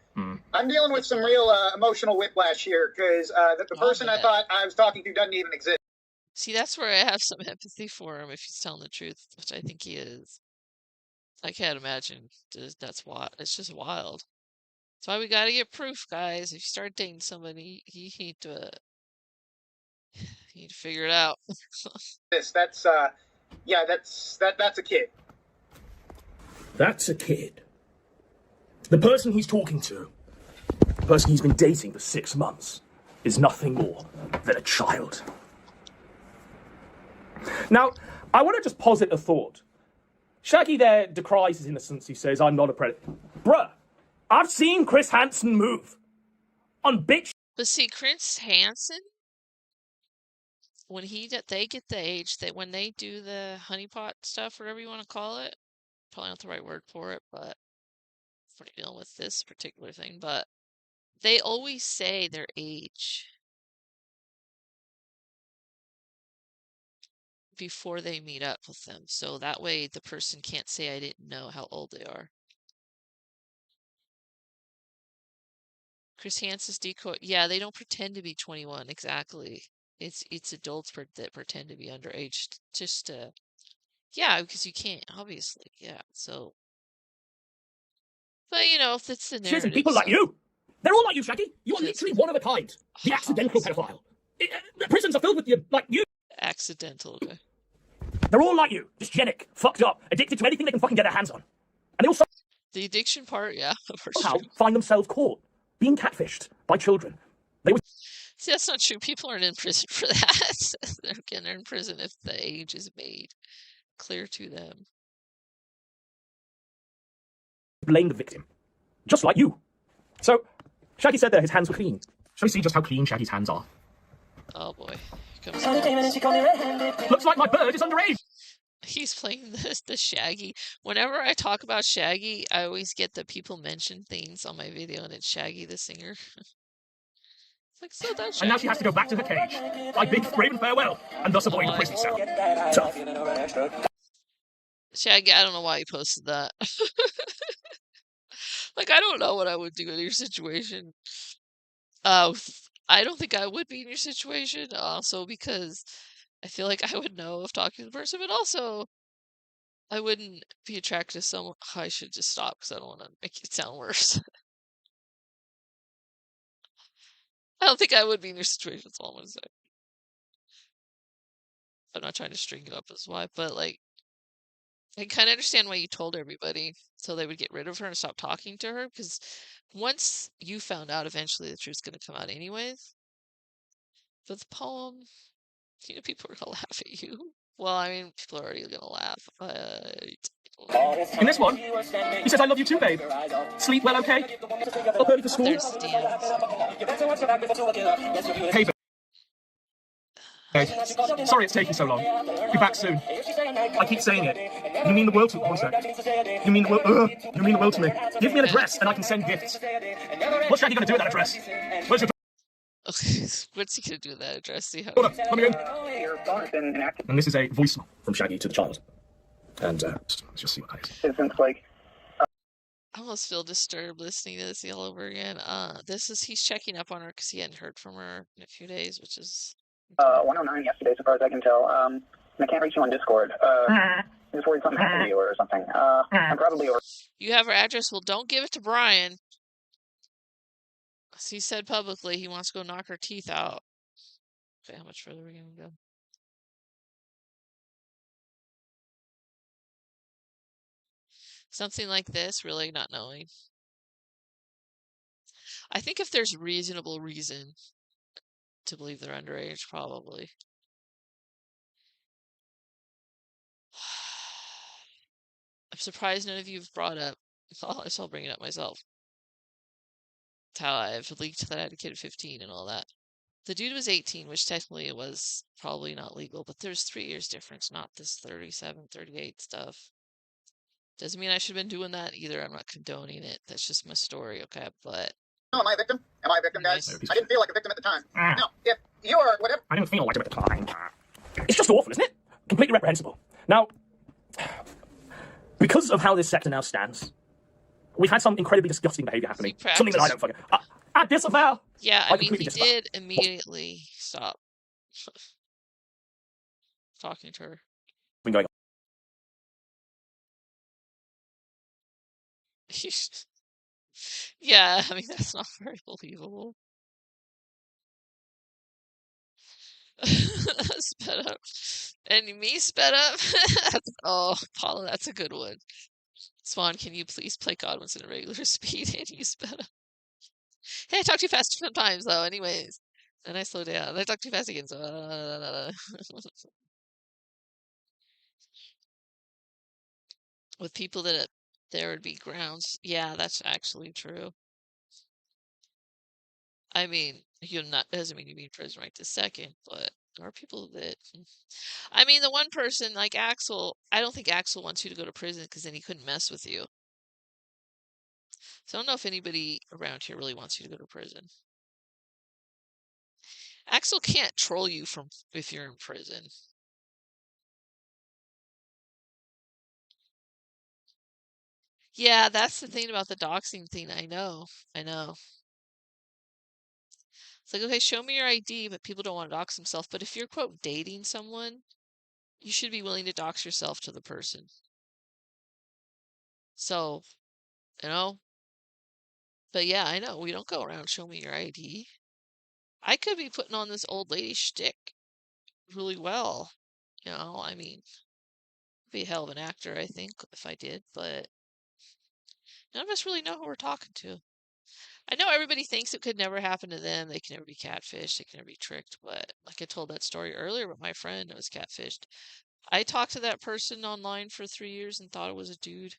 I'm dealing with some real emotional whiplash here, because the person I thought I was talking to doesn't even exist. See, that's where I have some empathy for him if he's telling the truth, which I think he is. I can't imagine. That's wild. It's just wild. That's why we gotta get proof, guys. If you start dating somebody, you need to figure it out. That's a kid. That's a kid. The person he's talking to, the person he's been dating for 6 months, is nothing more than a child. Now, I want to just posit a thought. Shaggy there decries his innocence. He says, I'm not a predator. Bruh, I've seen Chris Hansen move on bitch. But see, Chris Hansen, when they get the age that when they do the honeypot stuff, whatever you want to call it, probably not the right word for it, but for dealing with this particular thing, but they always say their age. before they meet up with them. So that way the person can't say I didn't know how old they are. Chris Hansen's decoy. Yeah, they don't pretend to be 21. Exactly. It's adults that pretend to be underage just to, yeah, because you can't, obviously. Yeah. So, but you know, if it's the Cheers and narrative. people like you. They're all like you, Shaggy. You are literally one of a kind. The accidental pedophile. The prisons are filled with you, like you. Accidental, okay. They're all like you. Dysgenic, fucked up, addicted to anything they can fucking get their hands on. And they all The addiction part, yeah, for somehow sure. find themselves caught, being catfished by children. They always See, that's not true. People aren't in prison for that. They're in prison if the age is made clear to them. blame the victim. Just like you. So, Shaggy said that his hands were clean. Shall we see just how clean Shaggy's hands are? Oh boy. Here comes Looks like my bird is underage. He's playing the Shaggy. Whenever I talk about Shaggy, I always get the people mention things on my video, and it's Shaggy the singer. It's like, so that's Shaggy. And now she has to go back to her cage. I bid brave and farewell, and thus avoid the prison cell. Tough. Shaggy, I don't know why you posted that. Like, I don't know what I would do in your situation. I don't think I would be in your situation, also because I feel like I would know if talking to the person, but also I wouldn't be attracted to someone. I should just stop because I don't want to make it sound worse. I don't think I would be in your situation. That's all I'm gonna say. I'm not trying to string you up as why, but like, I kind of understand why you told everybody so they would get rid of her and stop talking to her. Because once you found out, eventually the truth's gonna come out anyways. But the poem, you know, people are gonna laugh at you. Well, I mean, people are already gonna laugh. In this one, he says, I love you too, babe. Sleep well, okay? Up early for school? Hey, babe. Sorry it's taking so long. Be back soon. I keep saying it. You mean the world to me. One sec. You mean the world. You mean the world to me. Give me an address and I can send gifts. What's Shaggy gonna do with that address? Where's your Okay, what's he gonna do with that address? See how. And this is a voicemail from Shaggy to the child. And let's just see what that is. I almost feel disturbed listening to this all over again. He's checking up on her because he hadn't heard from her in a few days, which is 109 yesterday, so far as I can tell. I can't reach you on Discord. I'm just worried something happened to you or something. I'm probably over. You have her address. Well, don't give it to Bryan. He said publicly he wants to go knock her teeth out. Okay, how much further are we gonna go? Something like this, really not knowing. I think if there's reasonable reason to believe they're underage, probably. I'm surprised none of you have brought up. I'll bring it up myself. How I've leaked that I had a kid at 15 and all that. The dude was 18, which technically it was probably not legal, but there's 3 years difference, not this 37, 38 stuff. Doesn't mean I should have been doing that either. I'm not condoning it. That's just my story, okay? But No, am I a victim? Am I a victim, guys? I didn't feel like a victim at the time. No, if you are whatever. I didn't feel like it at the time. It's just awful, isn't it? Completely reprehensible. Now, because of how this sector now stands, we've had some incredibly disgusting behavior happening. Something that I don't fucking. I disavow. yeah, I I mean, completely he disavow. did immediately stop talking to her. Been going on. Yeah, I mean, that's not very believable. Sped up. And me sped up? Oh, Paula, that's a good one. Swan, can you please play Godwinson at regular speed? And you sped up. Hey, I talk too fast sometimes, though, anyways. And I slow down. I talk too fast again, so... With people that there would be grounds. Yeah, that's actually true. I mean, doesn't mean you be in prison right this second, but there are people that. I mean, the one person like Axel, I don't think Axel wants you to go to prison because then he couldn't mess with you. So I don't know if anybody around here really wants you to go to prison. Axel can't troll you from if you're in prison. Yeah, that's the thing about the doxing thing. I know. It's like, okay, show me your ID, but people don't want to dox themselves. But if you're, quote, dating someone, you should be willing to dox yourself to the person. So, you know. But yeah, I know. We don't go around, show me your ID. I could be putting on this old lady shtick really well. You know, I mean, be a hell of an actor, I think, if I did, but none of us really know who we're talking to. I know everybody thinks it could never happen to them. They can never be catfished. They can never be tricked. But like I told that story earlier with my friend that was catfished. I talked to that person online for 3 years and thought it was a dude.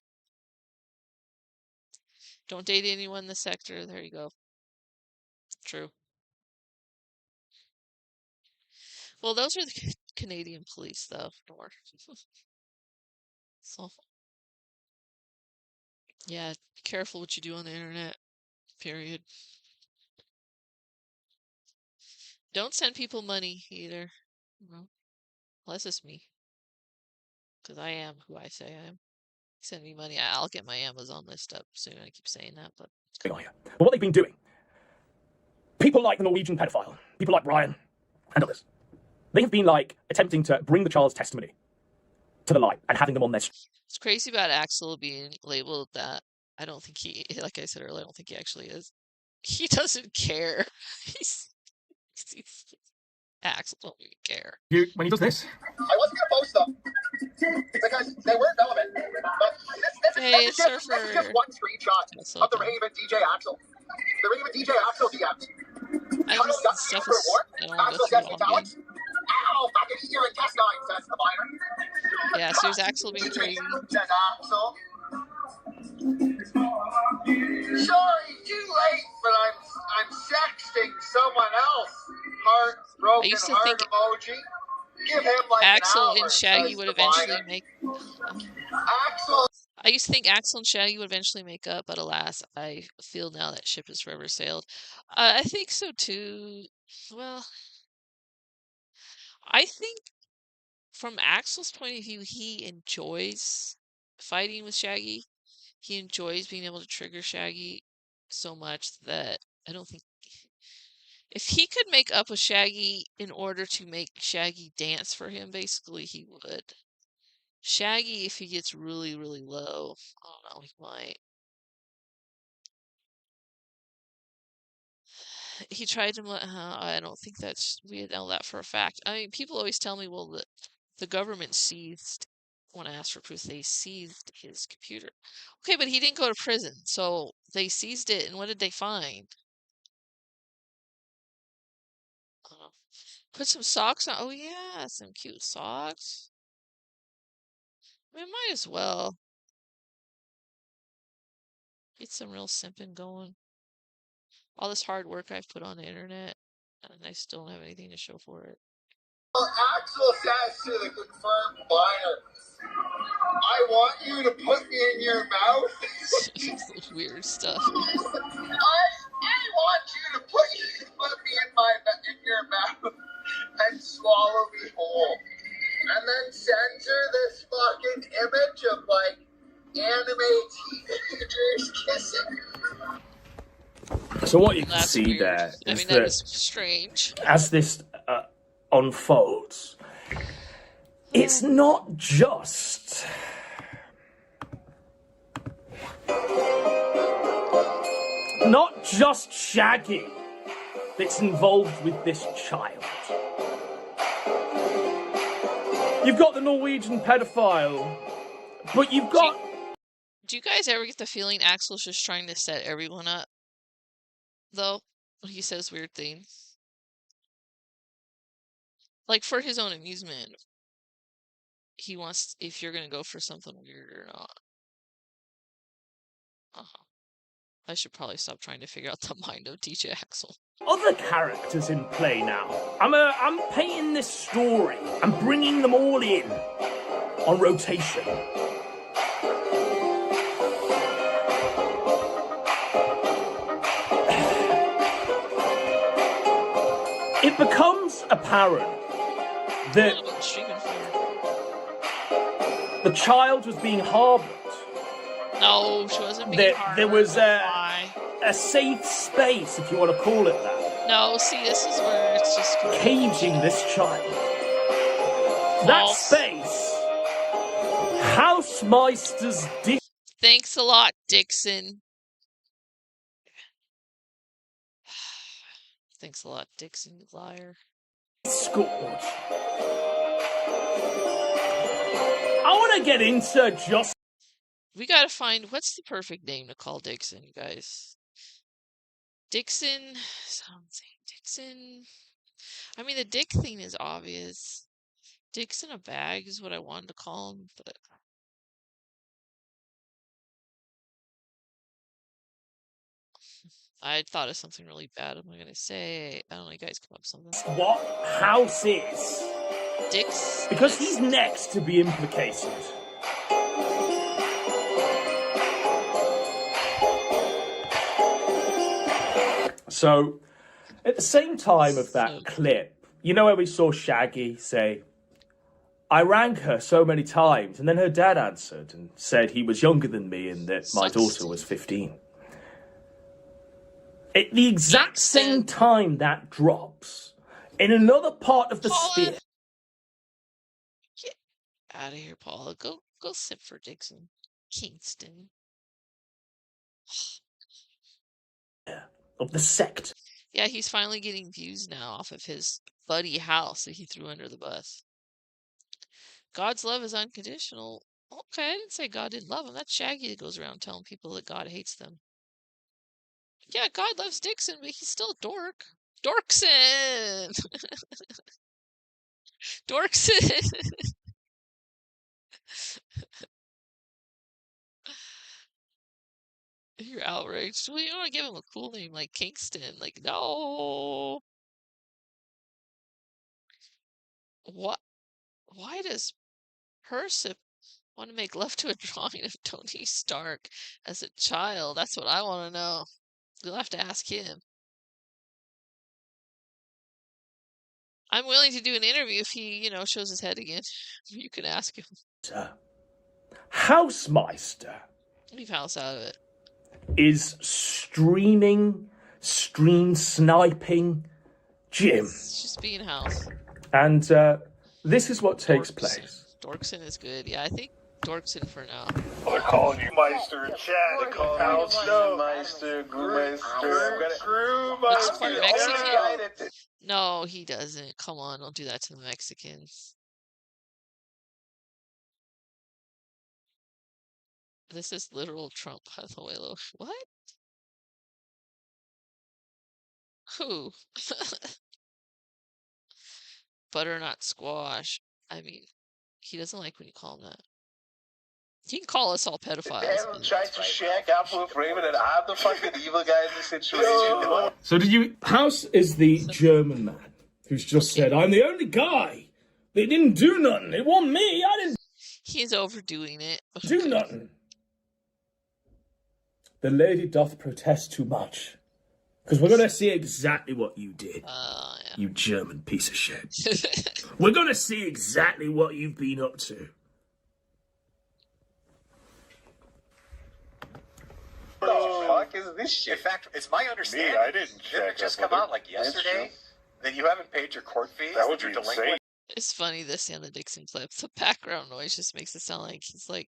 Don't date anyone in the sector. There you go. True. Well, those are the Canadian police, though. So, yeah, be careful what you do on the internet. Period. Don't send people money either. Unless it's me. Because I am who I say I am. Send me money. I'll get my Amazon list up soon. I keep saying that, but But what they've been doing, people like the Norwegian pedophile, people like Bryan, and others, they have been like attempting to bring the child's testimony to the light and having them on their. It's crazy about Axel being labeled that. I don't think he, like I said earlier, I don't think he actually is. He doesn't care. He's Axel don't even care. When he does this. I wasn't going to post them because they weren't relevant. But this is just one screenshot of the Raven DJ Axel. The Raven DJ Axel DMs. I don't know stuff is, I don't want to go through all of them. Ow, fucking eat your intestine, says the miner. Yeah, so there's Axel being crazy. Axel. Sorry, too late, but I'm sexting someone else. Heart, broken heart emoji. Give him like Axel an hour, and Shaggy would eventually make. Axel. I used to think Axel and Shaggy would eventually make up, but alas, I feel now that ship has forever sailed. I think so too. Well, I think from Axel's point of view, he enjoys fighting with Shaggy. He enjoys being able to trigger Shaggy so much that I don't think if he could make up with Shaggy in order to make Shaggy dance for him, basically he would. Shaggy, if he gets really, really low, I don't know, he might. He tried to, I don't think we know that for a fact. I mean, people always tell me, well, the government seized, when I asked for proof, they seized his computer. Okay, but he didn't go to prison, so they seized it, and what did they find? Put some socks on. Oh, yeah, some cute socks. I mean, might as well. Get some real simping going. All this hard work I've put on the internet, and I still don't have anything to show for it. Axel says to the confirmed buyer, I want you to put me in your mouth. Weird stuff. I want you to put me in your mouth and swallow me whole. And then censor this fucking image of like anime teenagers kissing. So what you can see there is that is strange. As this unfolds, it's not just Shaggy that's involved with this child. You've got the Norwegian pedophile, but you've got... Do you guys ever get the feeling Axel's just trying to set everyone up? Though, when he says weird things. Like, for his own amusement. He wants, if you're gonna go for something weird or not. I should probably stop trying to figure out the mind of DJ Axel. Other characters in play now. I'm painting this story. I'm bringing them all in on rotation. It becomes apparent that the child was being harbored No, she wasn't being There hard. was Why? a safe space, if you want to call it that. No, see, this is where it's just Caging this child. False. That space. Housemeister's dick. Thanks a lot, Dixon. Thanks a lot, Dixon, you liar. Scourge. I want to get into just. We gotta find what's the perfect name to call Dixon, you guys. Dixon, something. Dixon. I mean, the dick thing is obvious. Dicks in a bag is what I wanted to call him, but. I thought of something really bad. I'm gonna say. I don't know. You guys come up with something. What House is. Dix. Because he's next to be implicated. So, at the same time of that clip, you know where we saw Shaggy say, I rang her so many times, and then her dad answered and said he was younger than me and that my daughter was 15. At the exact same time that drops, in another part of the sphere. Get out of here, Paula. Go sit for Dixon. Kingston. Of the sect. Yeah, he's finally getting views now off of his buddy house that he threw under the bus. God's love is unconditional. Okay, I didn't say God didn't love him. That's Shaggy that goes around telling people that God hates them. Yeah, God loves Dixon, but he's still a dork. Dorkson! Dorkson! You're outraged. Well, you don't want to give him a cool name like Kingston. Like, no. What? Why does Persip want to make love to a drawing of Tony Stark as a child? That's what I want to know. You'll have to ask him. I'm willing to do an interview if he, shows his head again. You can ask him. Housemeister. Leave House out of it. Is stream sniping Jim. It's just being House. And this is what takes place. Dorkson is good. Yeah, I think Dorkson for now. They're calling you Meister in chat. They're calling you Meister, Looks part Mexican. No, he doesn't. Come on, don't do that to the Mexicans. This is literal Trump, by the way. What? Who? Butternut squash. I mean, he doesn't like when you call him that. He can call us all pedophiles. Trying to shag up with Raven and I'm the fucking evil guy in this situation. So did you... House is the German man who's just said, I'm the only guy. They didn't do nothing. It wasn't me. I didn't He's overdoing it. do nothing. The lady doth protest too much. Because we're going to see exactly what you did. Yeah. You German piece of shit. We're going to see exactly what you've been up to. What the fuck is this shit? In fact, it's my understanding. I didn't check. Didn't it just come out like yesterday that you haven't paid your court fees? That would you're be delinquent? insane. It's funny, this and the Dixon clip. The background noise just makes it sound like he's like...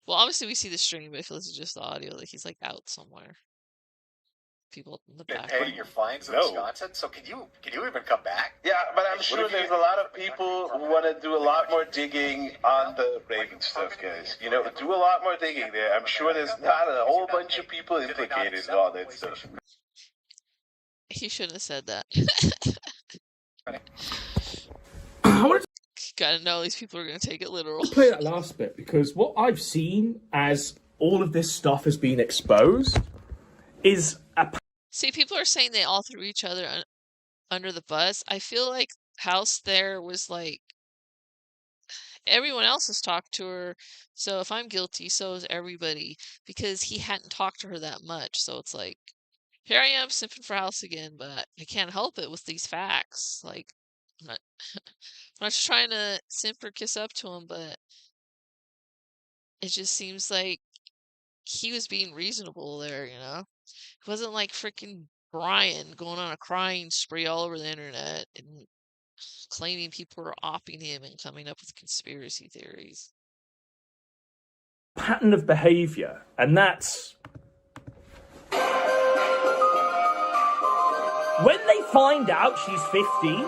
Well, obviously we see the stream, but if this is just the audio, that he's like out somewhere. People in the Been background. paying your fines in Wisconsin, so can you even come back? Yeah, but I'm sure there's a lot of people who want to do a lot more digging on the Raven stuff, guys. Do a lot more digging there. I'm sure there's not a whole bunch of people implicated in all that stuff. He shouldn't have said that. Gotta know these people are gonna take it literal. Play that last bit, because what I've seen as all of this stuff has been exposed is a... See, people are saying they all threw each other under the bus. I feel like House there was like, everyone else has talked to her, so if I'm guilty, so is everybody, because he hadn't talked to her that much. So it's like, here I am simping for House again, but I can't help it with these facts. Like, I'm not, I'm not just trying to simp or kiss up to him, but it just seems like he was being reasonable there, you know? It wasn't like freaking Bryan going on a crying spree all over the internet and claiming people were opping him and coming up with conspiracy theories. Pattern of behavior, and that's when they find out she's 15,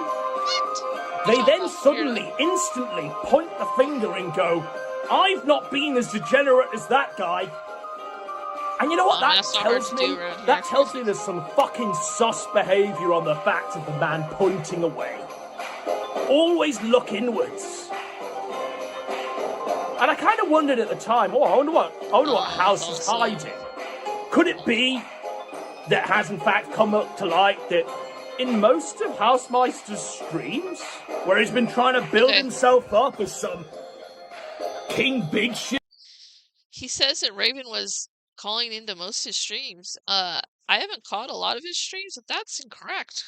they then suddenly, instantly point the finger and go, I've not been as degenerate as that guy. And you know what that tells me? That tells me there's some fucking sus behavior on the fact of the man pointing away. Always look inwards. And I kind of wondered at the time, I wonder what House is hiding. Could it be that has in fact come up to light that in most of Housemeister's streams, where he's been trying to build himself up as some king big shit? He says that Raven was calling into most of his streams. I haven't caught a lot of his streams, but that's incorrect,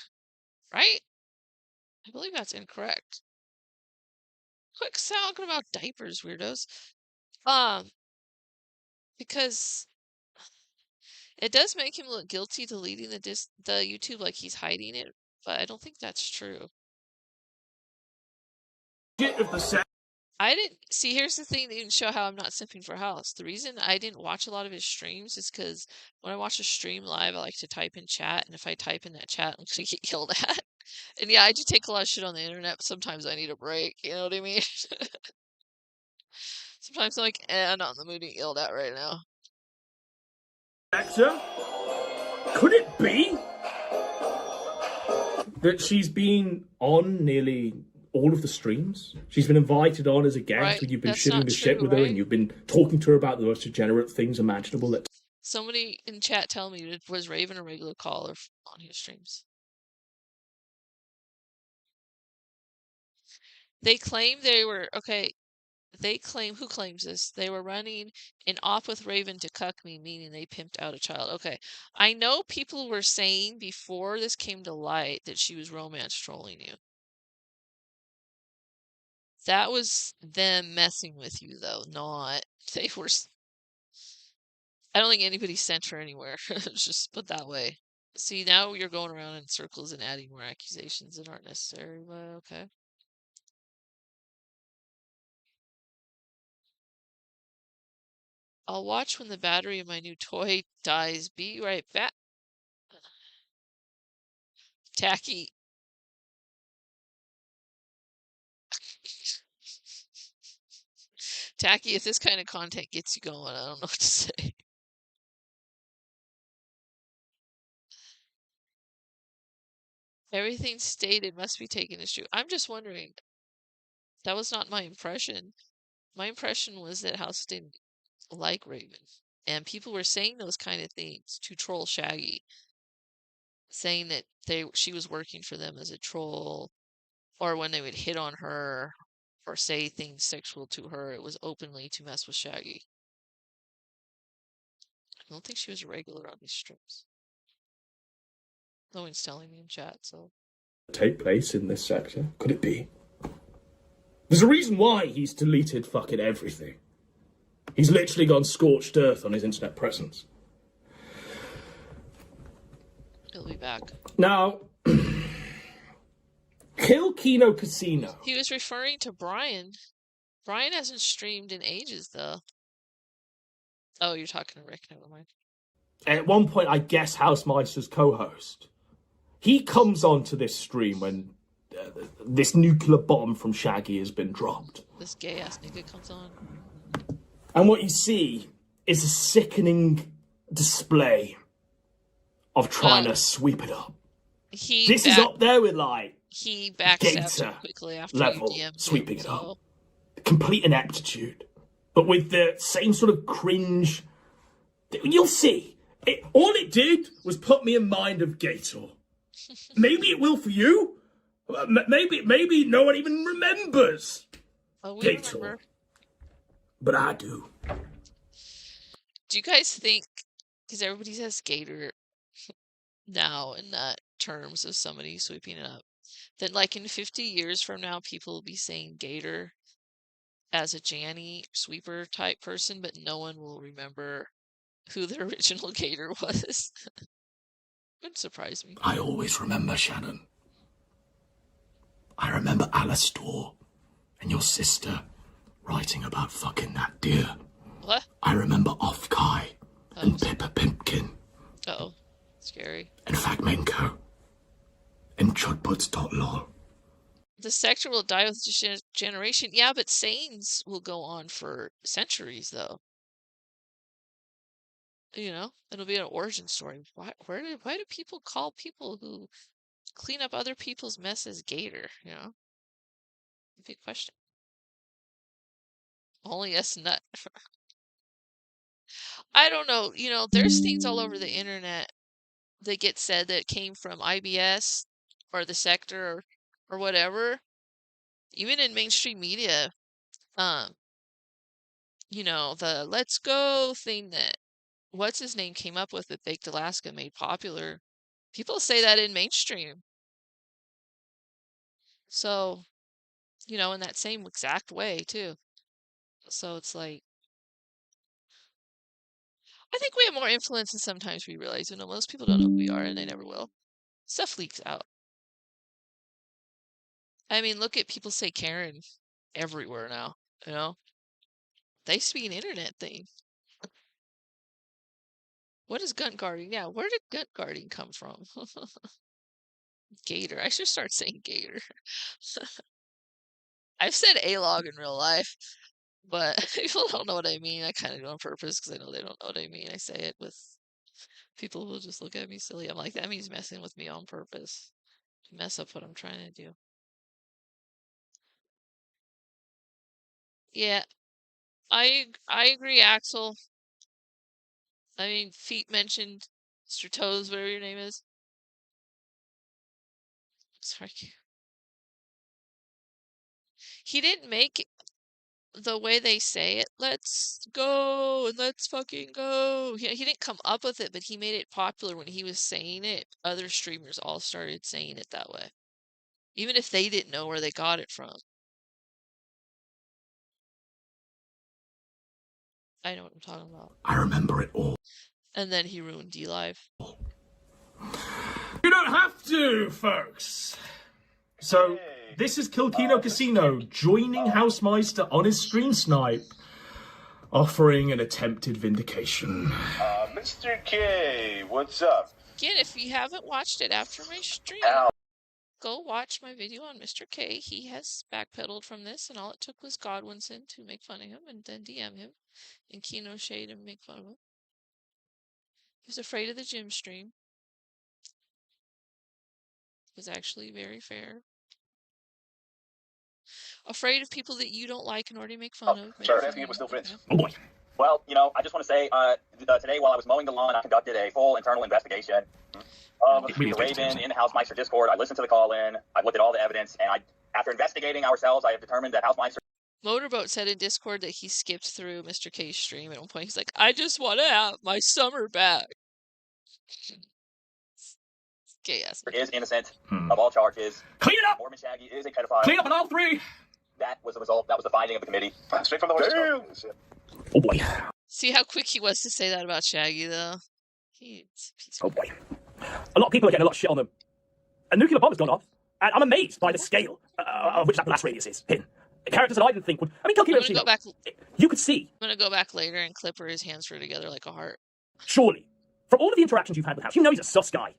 right? I believe that's incorrect. Quick talking about diapers, weirdos. Because it does make him look guilty deleting the YouTube like he's hiding it, but I don't think that's true. I didn't see. Here's the thing that didn't show how I'm not simping for House. The reason I didn't watch a lot of his streams is because when I watch a stream live, I like to type in chat, and if I type in that chat, I'm gonna get yelled at. And yeah, I do take a lot of shit on the internet, but sometimes I need a break. You know what I mean? Sometimes I'm like, I'm not in the mood to get yelled at right now. Actor? Could it be that she's been on nearly all of the streams? She's been invited on as a guest, and you've been shitting the shit with her, and you've been talking to her about the most degenerate things imaginable. That Somebody in chat tell me, was Raven a regular caller on his streams? They claim they were, okay, who claims this? They were running an op with Raven to cuck me, meaning they pimped out a child. Okay, I know people were saying before this came to light that she was romance trolling you. That was them messing with you, though, not, they were, I don't think anybody sent her anywhere, just put that way. See, now you're going around in circles and adding more accusations that aren't necessary, but okay. I'll watch when the battery of my new toy dies. Be right back. Tacky. Tacky, if this kind of content gets you going, I don't know what to say. Everything stated must be taken as true. I'm just wondering. That was not my impression. My impression was that House didn't like Raven. And people were saying those kind of things to troll Shaggy. Saying that she was working for them as a troll. Or when they would hit on her or say things sexual to her, it was openly to mess with Shaggy. I don't think she was a regular on these strips. No one's telling me in chat, so. take place in this sector? Could it be? There's a reason why he's deleted fucking everything. He's literally gone scorched earth on his internet presence. He'll be back. Now, Kill Kino Casino. He was referring to Bryan. Bryan hasn't streamed in ages, though. Oh, you're talking to Rick. Never mind. At one point, I guess Housemeister's co-host. He comes onto this stream when this nuclear bomb from Shaggy has been dropped. This gay-ass nigga comes on. And what you see is a sickening display of trying to sweep it up. This is up there with, like, he backstabbed quickly after level, you DM'd sweeping him, it up. Complete ineptitude. But with the same sort of cringe. You'll see. All it did was put me in mind of Gator. Maybe it will for you. Maybe no one even remembers Gator. Remember. But I do. Do you guys think, because everybody says Gator now in terms of somebody sweeping it up, that like in 50 years from now, people will be saying Gator as a Janny sweeper type person, but no one will remember who the original Gator was. Wouldn't surprise me. I always remember, Shannon. I remember Alastor and your sister writing about fucking that deer. What? I remember Off-Kai and Pippa Pimpkin Uh-oh. Scary. and Fragmenko and Chudbuds.lol. The sector will die with generation. Yeah, but sayings will go on for centuries, though. You know, it'll be an origin story. Why do people call people who clean up other people's messes Gator? You know, big question. Only us nut. I don't know. You know, there's things all over the internet that get said that came from IBS or the sector or whatever. Even in mainstream media, you know, the let's go thing that what's his name came up with that Baked Alaska made popular. People say that in mainstream. So, you know, in that same exact way too. So it's like I think we have more influence than sometimes we realize. You know, most people don't know who we are and they never will. Stuff leaks out. I mean, look at people say Karen everywhere now, you know? They used to be an internet thing. What is gun guarding? Yeah, where did gun guarding come from? Gator. I should start saying Gator. I've said A-log in real life, but people don't know what I mean. I kind of do on purpose because I know they don't know what I mean. I say it with people who just look at me silly. I'm like, that means messing with me on purpose to mess up what I'm trying to do. Yeah, I agree, Axel. I mean, Feet mentioned Mr. Toes, whatever your name is. Sorry. He didn't make it the way they say it, let's go and let's fucking go. He didn't come up with it, but he made it popular when he was saying it. Other streamers all started saying it that way. Even if they didn't know where they got it from. I know what I'm talking about. I remember it all. And then he ruined D-Live. You don't have to, folks. So, this is Kilkino Casino joining Housemeister on his screen snipe, offering an attempted vindication. Mr. K, what's up? Again, if you haven't watched it after my stream, go watch my video on Mr. K. He has backpedaled from this, and all it took was Godwinson to make fun of him and then DM him, and Kino Shade and make fun of him. He was afraid of the gym stream. It was actually very fair. Afraid of people that you don't like in order to make fun of. Sure, asking if it was still Fritz. Oh boy. Well, you know, I just want to say, today while I was mowing the lawn, I conducted a full internal investigation of the Raven in the Housemeister Discord. I listened to the call-in, I looked at all the evidence, and after investigating ourselves, I have determined that Housemeister... Motorboat said in Discord that he skipped through Mr. K's stream at one point. He's like, I just want to have my summer back. Gay-ass. ...is innocent of all charges. Clean it up! Mormon Shaggy is a pedophile. Clean up on all three! That was the result. That was the finding of the committee. Straight from the horse's mouth. Oh boy. See how quick he was to say that about Shaggy, though? Oh boy. A lot of people are getting a lot of shit on them. A nuclear bomb has gone off, and I'm amazed by the scale of which that blast radius is. Pin. Characters that I didn't think would... I mean, you could see... I'm gonna go back later and clip where his hands were together like a heart. Surely, from all of the interactions you've had with House, you know he's a sus guy.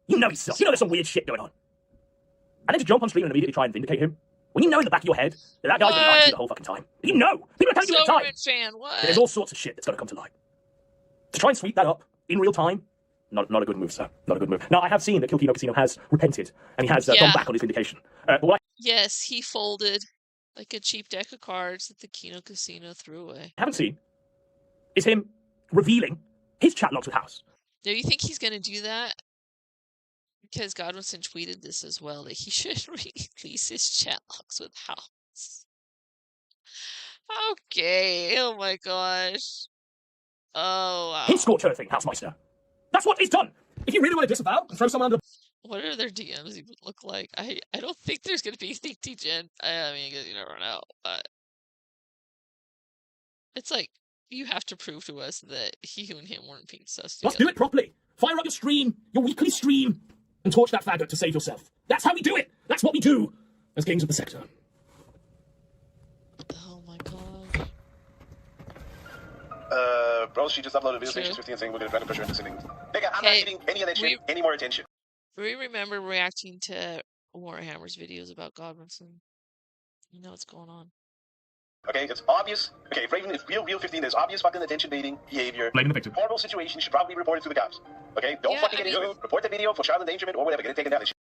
You know he's sus. You know there's some weird shit going on. And then to jump on stream and immediately try and vindicate him, when you know in the back of your head that guy's been lying to you the whole fucking time. You know! People are telling you all the time! Fan, what? There's all sorts of shit that's going to come to light. To try and sweep that up in real time, not a good move, sir. Not a good move. Now, I have seen that Kilkino Casino has repented, and he has gone back on his vindication. But what Yes, he folded like a cheap deck of cards that the Kino Casino threw away. I haven't seen is him revealing his chat logs with House. Do you think he's gonna do that? Because Godwinson tweeted this as well, that he should release his chat logs with House. Okay, oh my gosh. Oh, wow. His scorch earthing, Housemeister. That's what he's done! If you really want to disavow and throw someone under... What are their DMs even look like? I don't think there's gonna be anything TGen. I mean, you never know, but... It's like, You have to prove to us that you and him weren't being sus Let's together. do it properly. Fire up your stream, your weekly stream, and torch that faggot to save yourself. That's how we do it. That's what we do as kings of the sector. Oh my god. Bro, she just uploaded a video saying she's 50 and saying we're gonna try to push her into sitting. Nigga, I'm not getting any of that shit, any more attention. We remember reacting to Warhammer's videos about Godwinson. You know what's going on. Okay, it's obvious. Okay, if Raven is real 15, there's obvious fucking attention-baiting behavior. Blaming the victim. Horrible situation, you should probably report it to the cops. Okay, don't fucking get into it. Report the video for child endangerment or whatever. Get it taken down and shit.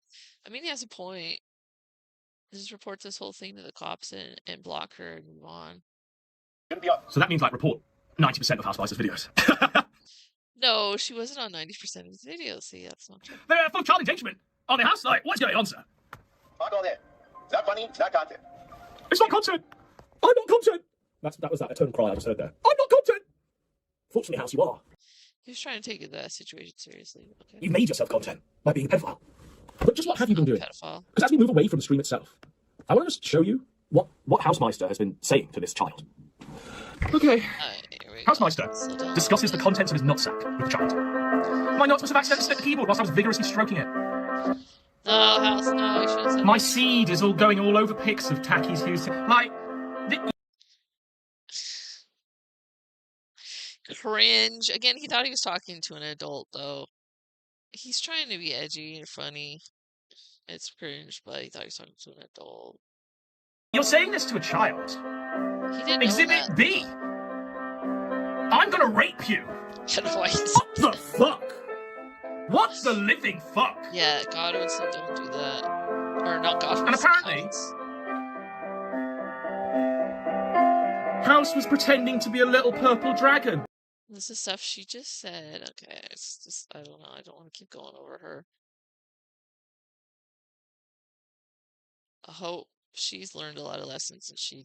I mean, he has a point. Just report this whole thing to the cops and block her and move on. So that means, like, report 90% of Housemaster's videos. No, she wasn't on 90% of his videos. See, that's not true. They're for child engagement on the house. Like, what's going on, sir? Fuck all that. It's not funny, it's not content. It's not content. I'm not content. That was that eternal cry I just heard there. I'm not content. Fortunately, House, you are. He was trying to take the situation seriously. Okay. You made yourself content by being a pedophile. But just what have you been doing? Pedophile. Because as we move away from the stream itself, I want to just show you what Housemeister has been saying to this child. Okay. Housemeister discusses the contents of his nutsack with the child. My nuts must have accidentally slipped the keyboard whilst I was vigorously stroking it. No, House, no, you shouldn't say My that. seed is all going all over pics of Tacky's who's like... Cringe. Again, he thought he was talking to an adult, though. He's trying to be edgy and funny. It's cringe, but he thought he was talking to an adult. You're saying this to a child. He didn't Exhibit know B. I'm gonna rape you. What the fuck? What the living fuck? Yeah, Godwinson don't do that. Or not Godwinson. And apparently, House was pretending to be a little purple dragon. This is stuff she just said. Okay, it's just, I don't know. I don't want to keep going over her. I hope she's learned a lot of lessons and she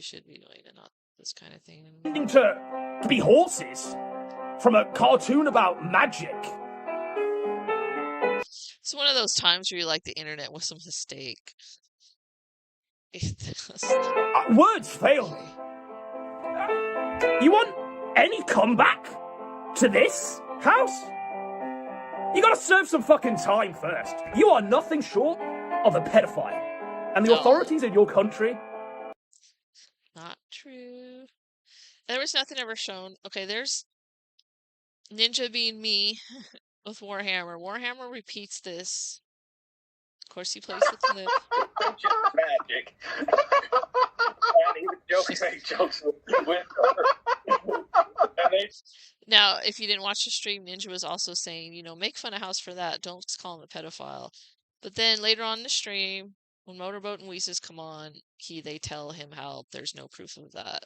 should be doing it, not this kind of thing. Pretending to be horses from a cartoon about magic. It's one of those times where you like the internet was some mistake. Words fail me. You want any comeback to this, House? You gotta serve some fucking time first. You are nothing short of a pedophile. And the authorities in your country... Not true. There was nothing ever shown. Okay, there's Ninja being me with Warhammer. Warhammer repeats this. Of course, he plays with Clip. Magic. And he was joking, make jokes with her. Now, if you didn't watch the stream, Ninja was also saying, you know, make fun of House for that. Don't just call him a pedophile. But then later on in the stream, when Motorboat and Weezus come on, they tell him how there's no proof of that.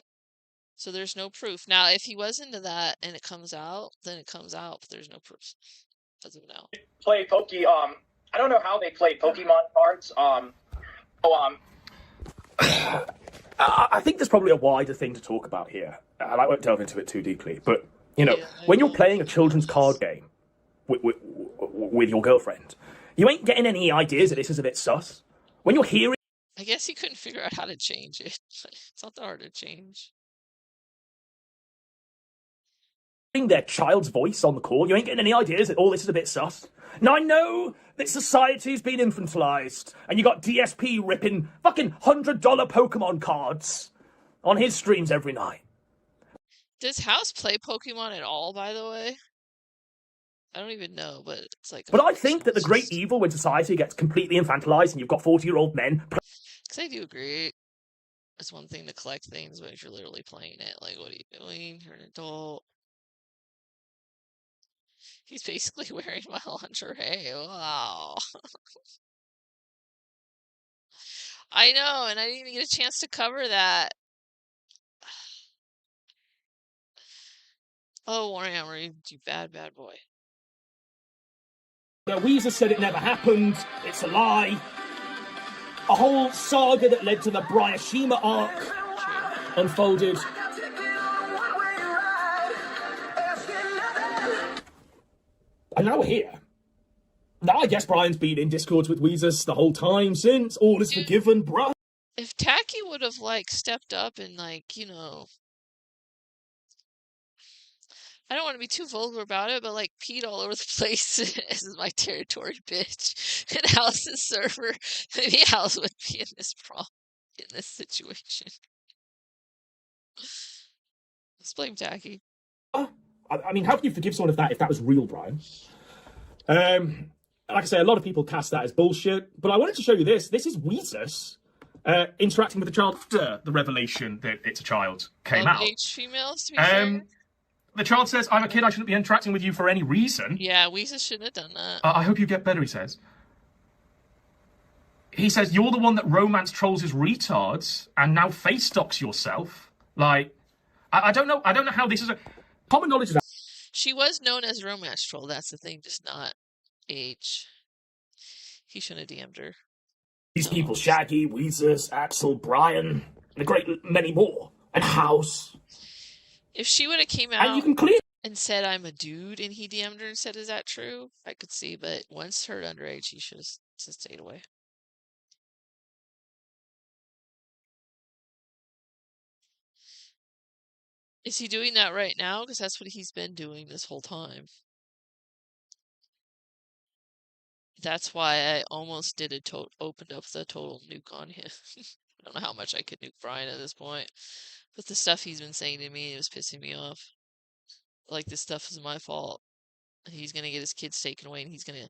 So there's no proof. Now, if he was into that and it comes out, then it comes out, but there's no proof. As of now. Play I don't know how they play Pokemon cards. I think there's probably a wider thing to talk about here, and I won't delve into it too deeply, but, you know, when you're playing a children's card game with your girlfriend, you ain't getting any ideas that this is a bit sus. When you're hearing... I guess he couldn't figure out how to change it. It's not that hard to change. Their child's voice on the call, you ain't getting any ideas that all this is a bit sus. Now, I know that society's been infantilized, and you got DSP ripping fucking $100 Pokemon cards on his streams every night. Does House play Pokemon at all, by the way? I don't even know, but it's like... But I think that the great evil when society gets completely infantilized and you've got 40-year-old men... Because I do agree. It's one thing to collect things, but if you're literally playing it, like, what are you doing? You're an adult. He's basically wearing my lingerie. Wow. I know, and I didn't even get a chance to cover that. Oh, Warhammer, you bad boy. Weezer said it never happened. It's a lie. A whole saga that led to the Briashima arc unfolded. And now we're here. Now I guess Brian's been in Discords with Weezus the whole time since. All is forgiven, bruh. If Tacky would have, like, stepped up and, like, you know, I don't want to be too vulgar about it, but like peed all over the place. This is my territory, bitch. And Alice's server. Maybe Alice would be in this situation. Let's blame Jackie. I mean, how can you forgive someone if that was real, Bryan? Like I say, a lot of people cast that as bullshit, but I wanted to show you this. This is Weezus interacting with the child after the revelation that it's a child came out. Females, to be fair. The child says, "I'm a kid, I shouldn't be interacting with you for any reason." Yeah, Weezus shouldn't have done that. I hope you get better, he says. He says, "You're the one that romance trolls as retards, and now face docks yourself." Like, I don't know how this is a common knowledge of that. She was known as romance troll, that's the thing, just not age. He shouldn't have DM'd her. These people, Shaggy, Weezus, Axel, Bryan, and a great many more, and House. If she would have came out and said, "I'm a dude," and he DM'd her and said, "Is that true?" I could see, but once her underage, he should have stayed away. Is he doing that right now? Because that's what he's been doing this whole time. That's why I almost did opened up the total nuke on him. I don't know how much I could nuke Bryan at this point. But the stuff he's been saying to me, it was pissing me off. Like, this stuff is my fault. He's gonna get his kids taken away, and he's gonna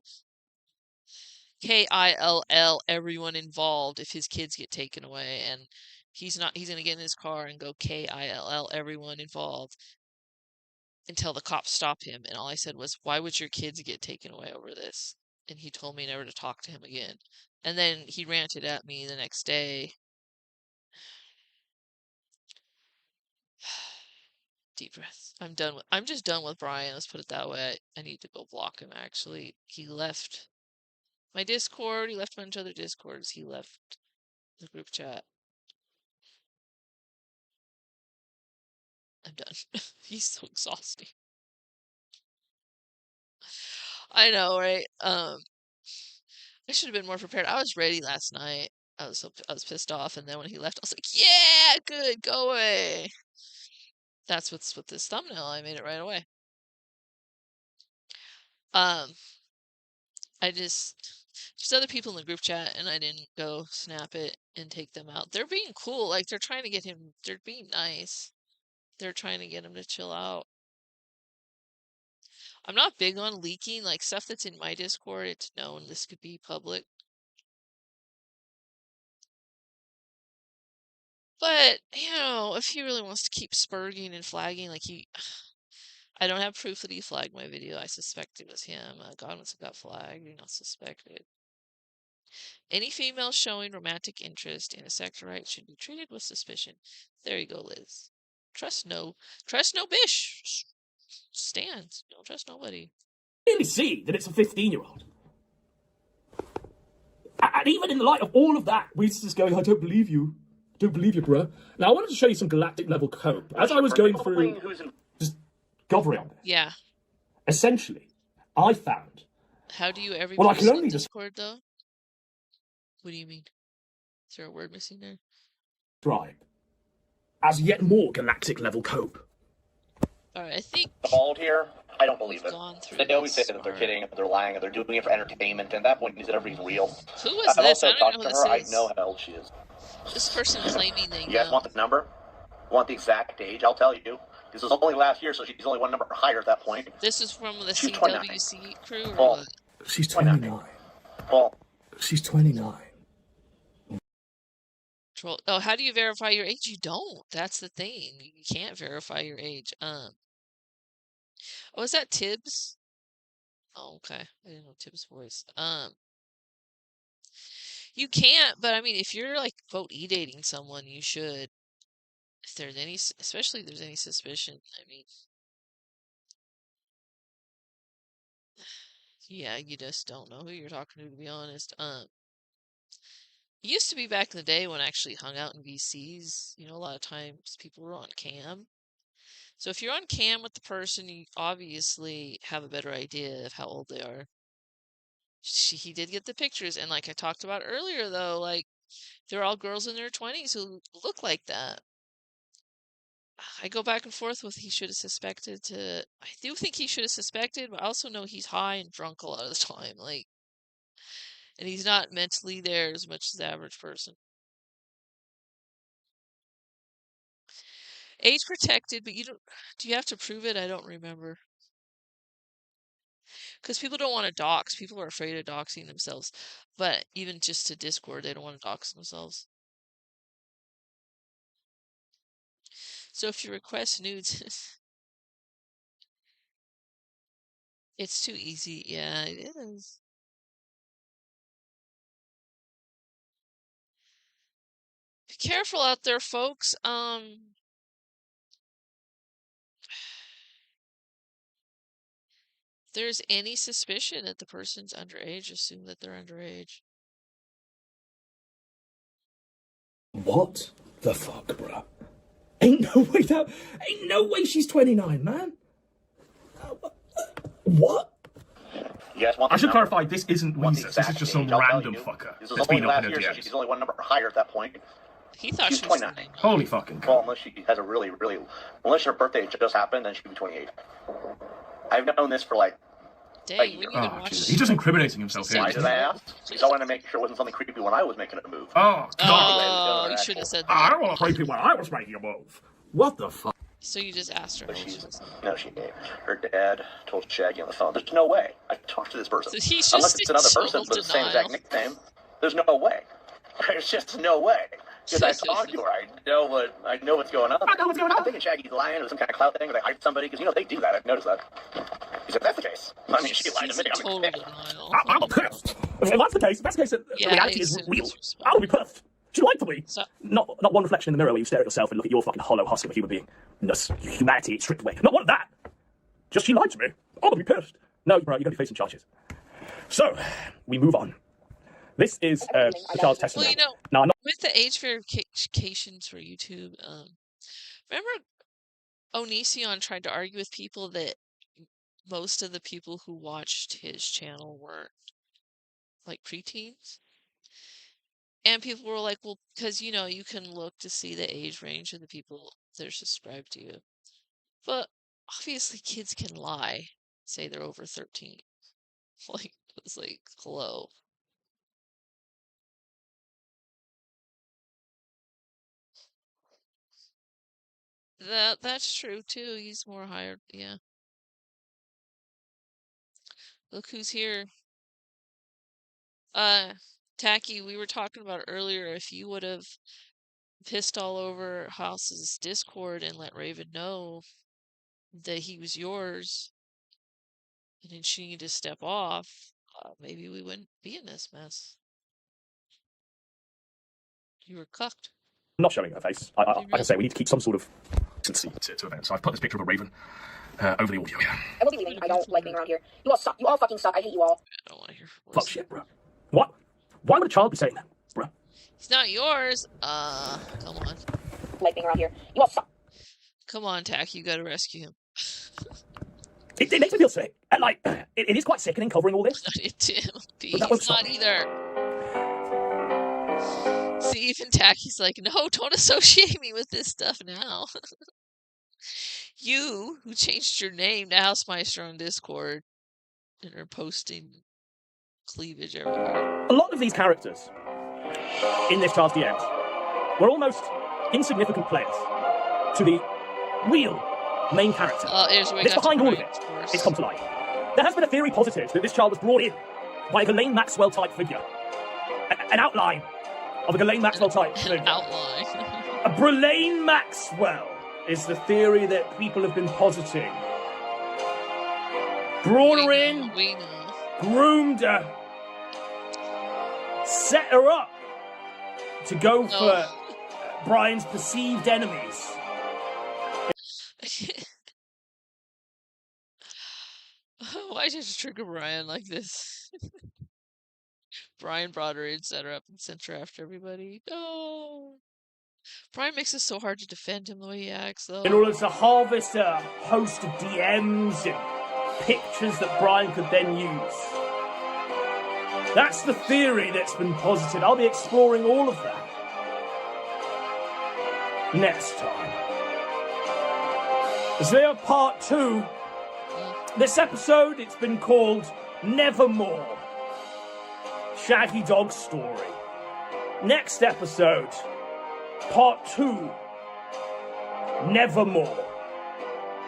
KILL everyone involved if his kids get taken away, and he's gonna get in his car and go KILL everyone involved until the cops stop him. And all I said was, "Why would your kids get taken away over this?" And he told me never to talk to him again. And then he ranted at me the next day. Deep breath. I'm just done with Bryan. Let's put it that way. I need to go block him, actually. He left my Discord. He left a bunch of other Discords. He left the group chat. I'm done. He's so exhausting. I know, right? I should have been more prepared. I was ready last night. I was pissed off, and then when he left, I was like, "Yeah, good, go away." That's what's with this thumbnail. I made it right away. I just other people in the group chat, and I didn't go snap it and take them out. They're being cool. Like, they're trying to get him. They're being nice. They're trying to get him to chill out. I'm not big on leaking, like, stuff that's in my Discord. It's known this could be public. But, you know, if he really wants to keep spurging and flagging, like, I don't have proof that he flagged my video. I suspect it was him. Godwinson got flagged. You're not suspected. Any female showing romantic interest in a sectorite should be treated with suspicion. There you go, Liz. Trust no bish. Stands. Don't trust nobody. Clearly see that it's a 15-year-old. And even in the light of all of that, Weezus is going, "I don't believe you. Don't believe you, bruh." Now, I wanted to show you some galactic level cope. As I was going through, just govering on this. Yeah. Essentially, I found. How do you every Well, I can only Discord, though? What do you mean? Is there a word missing there? Describe as yet more galactic level cope. Alright, I think Bald here, I don't believe it. They always say that they're kidding, they're lying, they're doing it for entertainment, and at that point, is it ever even real? Who is this? I don't know who this I is. know how old she is. This person claiming they You guys want the number? Want the exact age? I'll tell you. This was only last year, so she's only one number higher at that point. This is from the She's CWC crew, or Well, what? she's 29. Well, she's 29. Troll. Oh, how do you verify your age? You don't. That's the thing. You can't verify your age. Oh, is that Tibbs? Oh, okay. I didn't know Tibbs' voice. You can't, but I mean, if you're like, quote, e-dating someone, you should. If there's any, especially if there's any suspicion, I mean, yeah, you just don't know who you're talking to be honest. It used to be back in the day when I actually hung out in VCs, you know, a lot of times people were on cam. So if you're on cam with the person, you obviously have a better idea of how old they are. He did get the pictures, and like I talked about earlier, though, like, they're all girls in their 20s who look like that. I go back and forth with he should have suspected to. I do think he should have suspected, but I also know he's high and drunk a lot of the time. Like, and he's not mentally there as much as the average person. Age protected, but you don't. Do you have to prove it? I don't remember. Because people don't want to dox. People are afraid of doxing themselves. But even just to Discord, they don't want to dox themselves. So if you request nudes, it's too easy. Yeah, it is. Be careful out there, folks. If there's any suspicion that the person's underage, assume that they're underage. What the fuck, bruh? Ain't no way she's 29, man. What? Yes, I should clarify, this isn't Lisa. This is just some random fucker that's been up in her DMs. She's only one number higher at that point. He thought she's she was 29. Holy fucking Well, unless she has a really, unless her birthday just happened, then she'd be 28. I've known this for like a year. He's just incriminating himself here. Why did I ask? Because I wanted to make sure it wasn't something creepy when I was making a move. Oh, Oh, you should have said that. I don't want to creepy when I was making a move. What the fuck? So you just asked her. No, she gave. Her dad told Shaggy on the phone, there's no way I talked to this person. So he's Unless just it's another in person total with the same exact denial. nickname, there's no way. There's just no way. Because I talked to her, I know what's going on. I know what's going on. I'm thinking Shaggy's lying or some kind of clout thing, or they hired somebody, because they do that. I've noticed that. He said, that's the case. I mean, she lied to me. I'm pissed. If that's the case, the reality is real. I'll be pissed. She lied to me. Not one reflection in the mirror where you stare at yourself and look at your fucking hollow husk of a human being. Humanity stripped away. Not one of that. Just she lied to me. I'll be pissed. No, bro, you're going to be facing charges. So, we move on. This is the child's testimony. Well, Now, I'm not with the age verifications for YouTube, remember Onision tried to argue with people that most of the people who watched his channel weren't like preteens? And people were like, well, because, you can look to see the age range of the people that are subscribed to you. But obviously kids can lie, say they're over 13. Like, it's like, hello. That's true too. He's more higher, yeah. Look who's here. Tacky, we were talking about earlier, if you would have pissed all over House's Discord and let Raven know that he was yours, and then she needed to step off, maybe we wouldn't be in this mess. You were cucked. not showing her face. Like I say, we need to keep some sort of consistency to events. So I've put this picture of a raven over the audio here. I will be leaving. I don't like being around here. You all suck. You all fucking suck. I hate you all. I don't want to hear. Fuck shit, bro. What? Why would a child be saying that, bro? It's not yours. Come on. Like being around here. You all suck. Come on, Tack. You gotta rescue him. It makes me feel sick. And, like, it is quite sickening covering all this. He's not either. See, even Tacky's like, no, don't associate me with this stuff now. You, who changed your name to Housemeister on Discord and are posting cleavage everywhere. A lot of these characters in this child's DMs were almost insignificant players to the real main character. It's behind all of it. It's come to light. There has been a theory posited that this child was brought in by a Ghislaine Maxwell type figure. An outline of a Ghislaine Maxwell type figure. Outline. A Brelaine Maxwell is the theory that people have been positing. Brought her in, groomed her, set her up to go for Bryan's perceived enemies. Why did you trigger Bryan like this? Bryan brought her in, set her up, and sent her after everybody. No! Bryan makes it so hard to defend him the way he acts, though. In order to harvest a host of DMs and pictures that Bryan could then use. That's the theory that's been posited. I'll be exploring all of that next time. Is there part 2? This episode, it's been called Nevermore. Shaggy Dog's story. Next episode, part 2. Nevermore.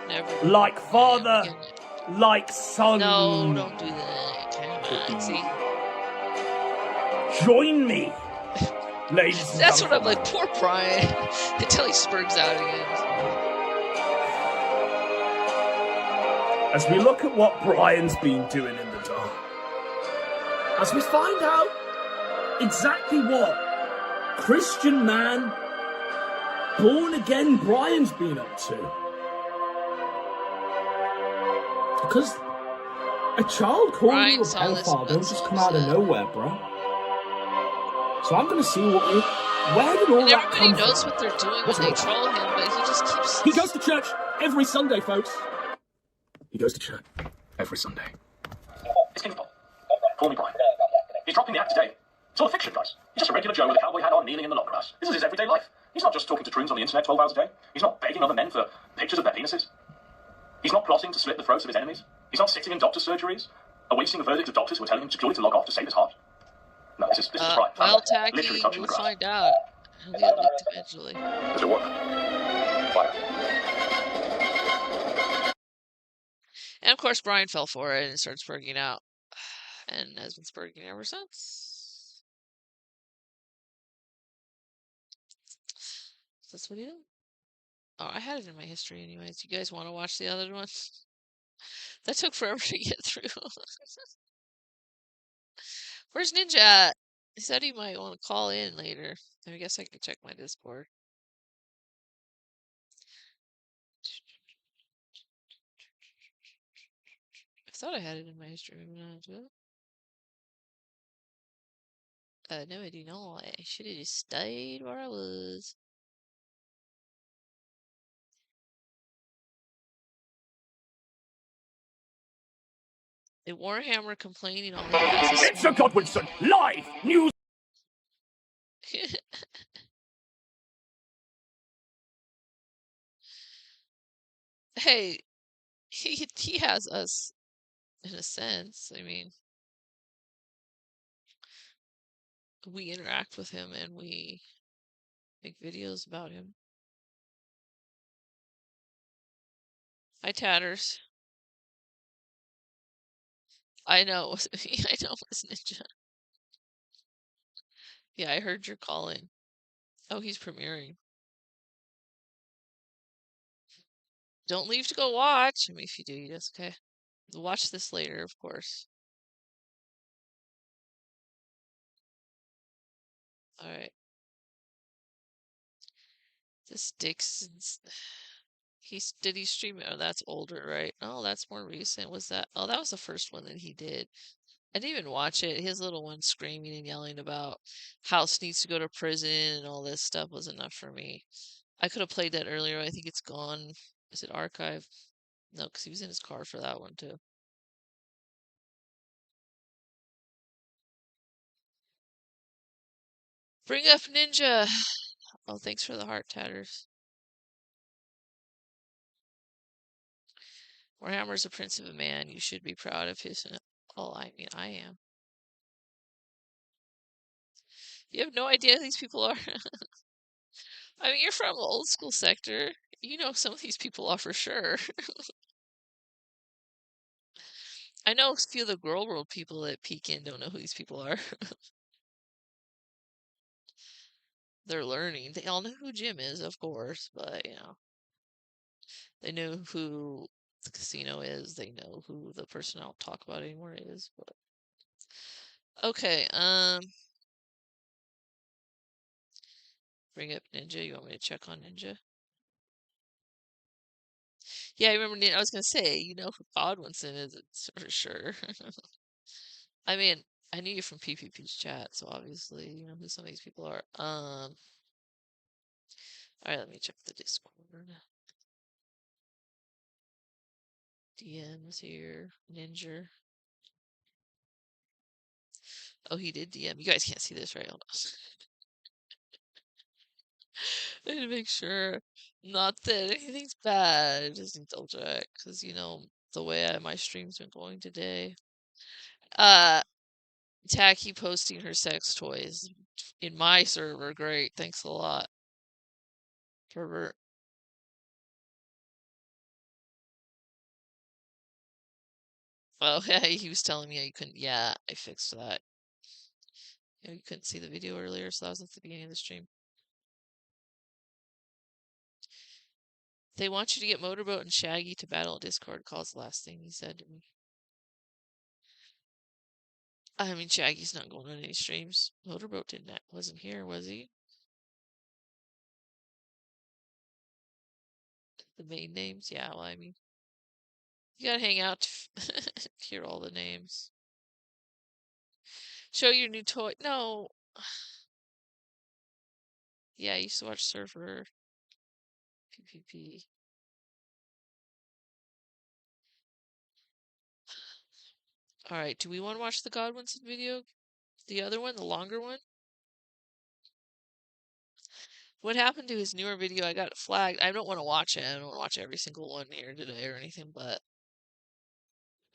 Never. Like father, like son. No, don't do that. Come on, see? Join me, ladies and That's what I'm gentlemen. like, poor Bryan. Until he spurgs out again. As we look at what Bryan's been doing in the dark. As we find out exactly what Christian man, born again Bryan's been up to. Because a child calling you a pedophile don't just come out of nowhere, bro. So I'm gonna see where did all And that everybody come knows from? what they're doing when they troll him, but he just keeps... He goes to church every Sunday, folks. He goes to church every Sunday. It's Kingston. Call me Bryan. He's dropping the act today. It's all a fiction, guys. He's just a regular Joe with a cowboy hat on, kneeling in the log grass. This is his everyday life. He's not just talking to troons on the internet 12 hours a day. He's not begging other men for pictures of their penises. He's not plotting to slit the throats of his enemies. He's not sitting in doctor's surgeries, awaiting the verdict of doctors who are telling him to purely to log off to save his heart. No, this is Bryan. Well, Tacky, Literally touching we'll the grass. find out. He'll get licked eventually. Does it work? Fire. And of course, Bryan fell for it and started spurging out. And has been spurging ever since. That's what he did. Oh, I had it in my history anyways. You guys want to watch the other one? That took forever to get through. Where's Ninja at? He said he might want to call in later. I guess I could check my Discord. I thought I had it in my history. Maybe not. Do it? No, I do not. I should have just stayed where I was. A Warhammer complaining on the It's a Godwinson live news. Hey, he has us in a sense. I mean, we interact with him and we make videos about him. Hi, Tatters. I know it was me. I know it was Ninja. Yeah, I heard your calling. Oh, he's premiering. Don't leave to go watch. I mean, if you do, you just okay. Watch this later, of course. All right. This Dixon's. Did he stream it? Oh, that's older, right? Oh, that's more recent. Was that? Oh, that was the first one that he did. I didn't even watch it. His little one screaming and yelling about House needs to go to prison and all this stuff was enough for me. I could have played that earlier. I think it's gone. Is it archived? No, because he was in his car for that one too. Bring up Ninja. Oh, thanks for the heart, Tatters. Warhammer's a prince of a man. You should be proud of his. Oh, I mean, I am. You have no idea who these people are. I mean, you're from the old school sector. You know some of these people are for sure. I know a few of the Girl World people that peek in don't know who these people are. They're learning. They all know who Jim is, of course, but you know. They know who the casino is. They know who the person I don't talk about anymore is, but okay, bring up Ninja. You want me to check on Ninja? Yeah, I remember I was gonna say, you know who Godwinson is, it's for sure. I mean, I knew you from PPP's chat, so obviously you know who some of these people are. Alright, let me check the Discord. DM's here. Ninja. Oh, he did DM. You guys can't see this, right? Hold on. I need to make sure. Not that anything's bad. I just need to double check. Because, you know, the way my stream's been going today. Tacky posting her sex toys in my server. Great. Thanks a lot. Pervert. Oh, yeah, he was telling me you couldn't. Yeah, I fixed that. You know, you couldn't see the video earlier, so that was at the beginning of the stream. They want you to get Motorboat and Shaggy to battle Discord calls, the last thing he said to me. I mean, Shaggy's not going on any streams. Motorboat wasn't here, was he? The main names? Yeah, well, I mean, you gotta hang out to hear all the names. Show your new toy. No. Yeah, I used to watch Surfer. PPP. Alright, do we want to watch the Godwinson video? The other one? The longer one? What happened to his newer video? I got flagged. I don't want to watch it. I don't want to watch every single one here today or anything, but...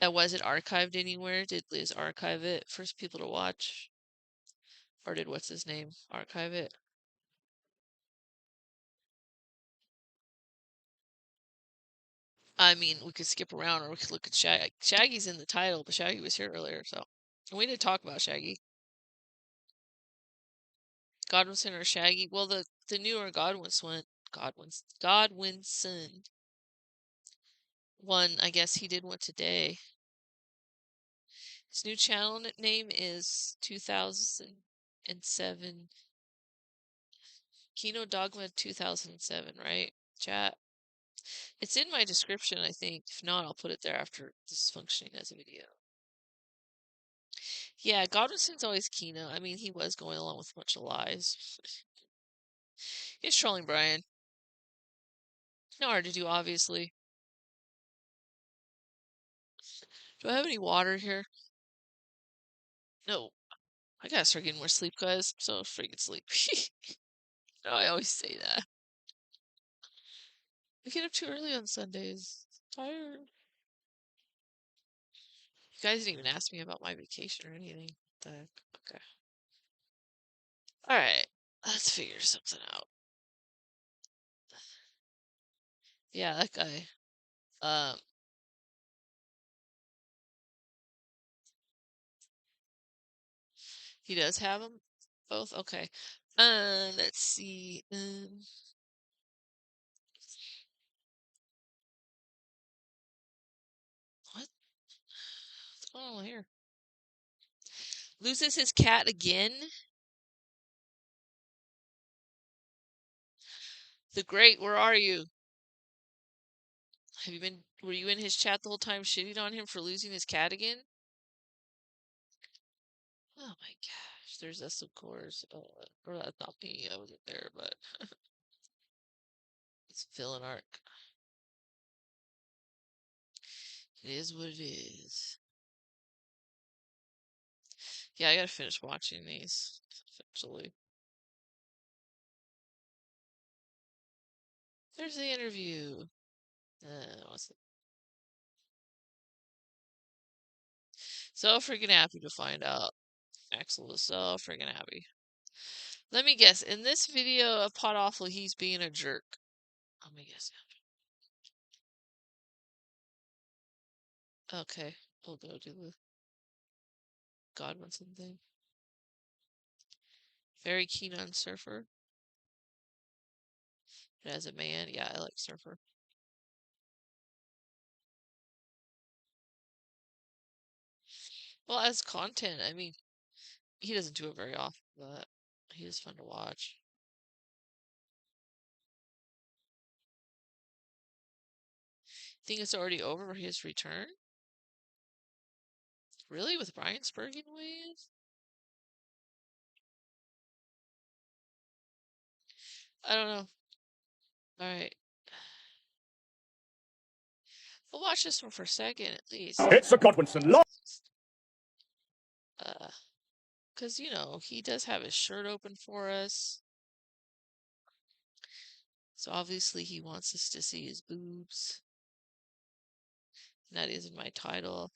was it archived anywhere? Did Liz archive it for people to watch? Or did what's his name archive it? I mean, we could skip around or we could look at Shaggy. Shaggy's in the title, but Shaggy was here earlier, so... And we did talk about Shaggy. Godwinson or Shaggy? Well, the newer Godwinson one, I guess he did one today. His new channel name is 2007. Kino Dogma 2007, right? Chat. It's in my description, I think. If not, I'll put it there after this is functioning as a video. Yeah, Godwinson's always Kino. I mean, he was going along with a bunch of lies. He's trolling Bryan. No hard to do, obviously. Do I have any water here? No. I gotta start getting more sleep, guys. I'm so freaking sleepy. No, I always say that. I get up too early on Sundays. I'm tired. You guys didn't even ask me about my vacation or anything. What the heck? Okay. Alright. Let's figure something out. Yeah, that guy. He does have them? Both? Okay. Let's see. What? What's going on here? Loses his cat again? The Great, where are you? Were you in his chat the whole time shitting on him for losing his cat again? Oh my gosh, there's us of course. Or that's not me, I wasn't there, but it's villain arc. It is what it is. Yeah, I gotta finish watching these eventually. There's the interview. What's it? So freaking happy to find out. Axel was so freaking happy. Let me guess. In this video of Pot Awful, he's being a jerk. Let me guess. Okay. We'll go do the Godwinson thing. Very keen on Surfer. And as a man, yeah, I like Surfer. Well, as content, I mean, he doesn't do it very often, but he is fun to watch. Think it's already over for his return? Really? With Bryan Sperging ways? I don't know. Alright. We'll watch this one for a second, at least. It's a Godwinson live. Because, you know, he does have his shirt open for us. So obviously he wants us to see his boobs. And that isn't my title.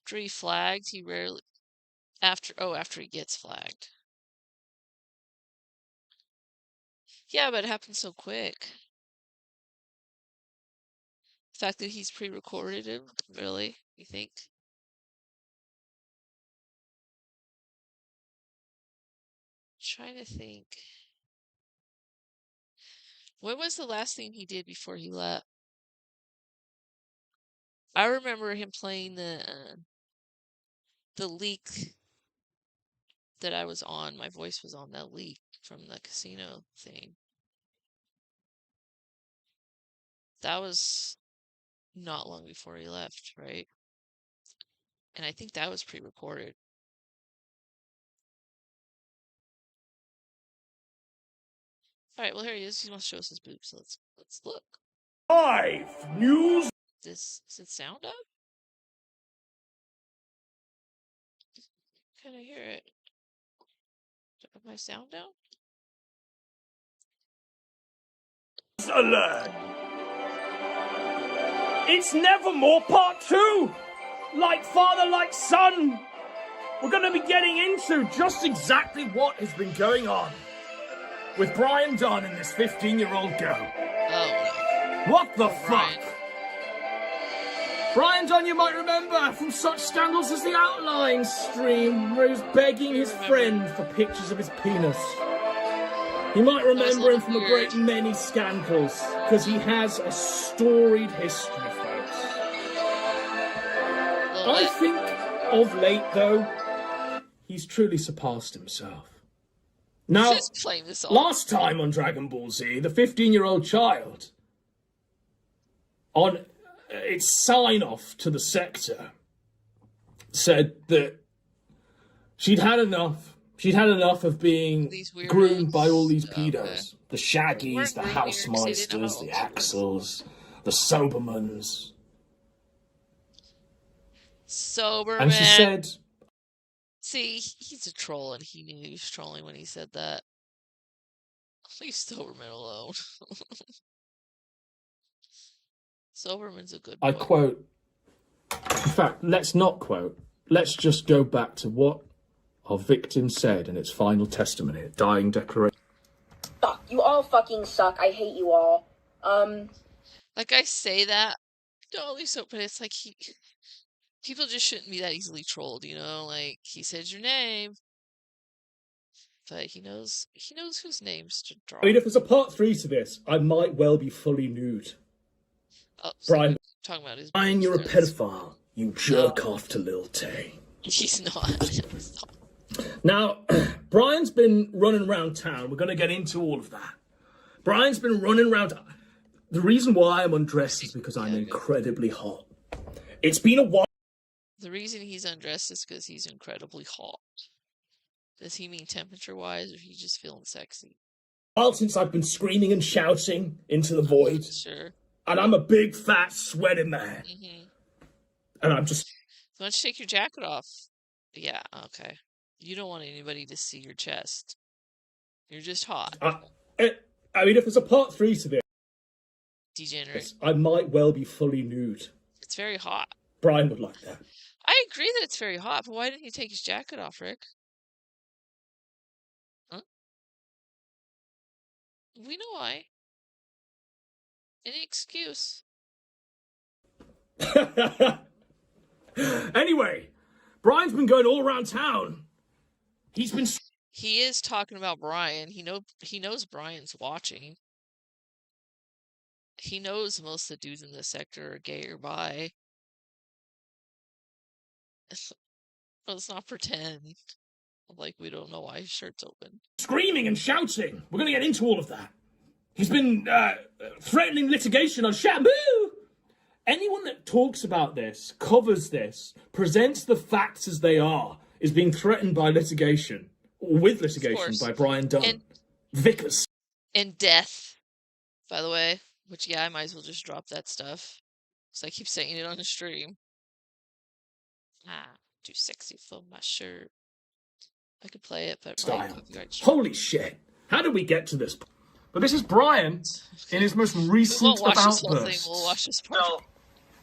After he flagged, he rarely... after he gets flagged. Yeah, but it happened so quick. The fact that he's pre-recorded him, really, you think? Trying to think. When was the last thing he did before he left? I remember him playing the leak that I was on. My voice was on that leak from the casino thing. That was not long before he left, right? And I think that was pre-recorded. All right, well here he is. He wants to show us his boobs. So let's look. Live news. Does it sound up? Can I hear it? Do I have my sound down? Alert! It's Nevermore Part 2! Like father, like son! We're going to be getting into just exactly what has been going on with Bryan Dunn and this 15-year-old girl. Oh. What the fuck? Bryan Dunn, you might remember from such scandals as the Outline stream, where he was begging his friend for pictures of his penis. You might remember him from a great many scandals, because he has a storied history, folks. I think, of late, though, he's truly surpassed himself. Now, last time on Dragon Ball Z, the 15-year-old child, on its sign-off to the sector, said that she'd had enough. She'd had enough of being groomed by all these pedos. The Shaggys, the Housemeisters, the Axels, the Sobermans. Soberman. And she said... See, he's a troll, and he knew he was trolling when he said that. Leave Soberman alone. Soberman's a good boy. I quote... In fact, let's not quote. Let's just go back to what our victim said in its final testimony, dying declaration. Fuck, you all fucking suck. I hate you all. Like, I say that, don't leave so, but it's like people just shouldn't be that easily trolled, you know? Like, he said your name, but he knows whose names to drop. I mean, if there's a part 3 to this, I might well be fully nude. Oh, so Brian, talking about his Brian, you're a pedophile. You jerk off to Lil Tay. He's not. Now, Brian's been running around town. We're going to get into all of that. Brian's been running around. The reason why I'm undressed is because I'm incredibly hot. It's been a while. The reason he's undressed is because he's incredibly hot. Does he mean temperature-wise, or he's just feeling sexy? While since I've been screaming and shouting into the void. Sure. And I'm a big, fat, sweating man. Mm-hmm. And I'm just... Why don't you take your jacket off? Yeah, okay. You don't want anybody to see your chest. You're just hot. I mean, if there's a part 3 to this... Degenerate. I might well be fully nude. It's very hot. Brian would like that. I agree that it's very hot, but why didn't he take his jacket off, Rick? Huh? We know why. Any excuse. Anyway, Brian's been going all around town. He is talking about Bryan. He knows Bryan's watching. He knows most of the dudes in this sector are gay or bi. Let's not pretend like we don't know why his shirt's open. Screaming and shouting. We're going to get into all of that. He's been threatening litigation on Shabu. Anyone that talks about this, covers this, presents the facts as they are, is being threatened by litigation, or with litigation by Bryan Dunn. Vickers. And death, by the way. Which, yeah, I might as well just drop that stuff. Because I keep saying it on the stream. Too sexy for my shirt. I could play it, but... Style. Holy shit. How did we get to this? But this is Bryan in his most recent watch of this whole thing. outbursts. We'll watch this part. So,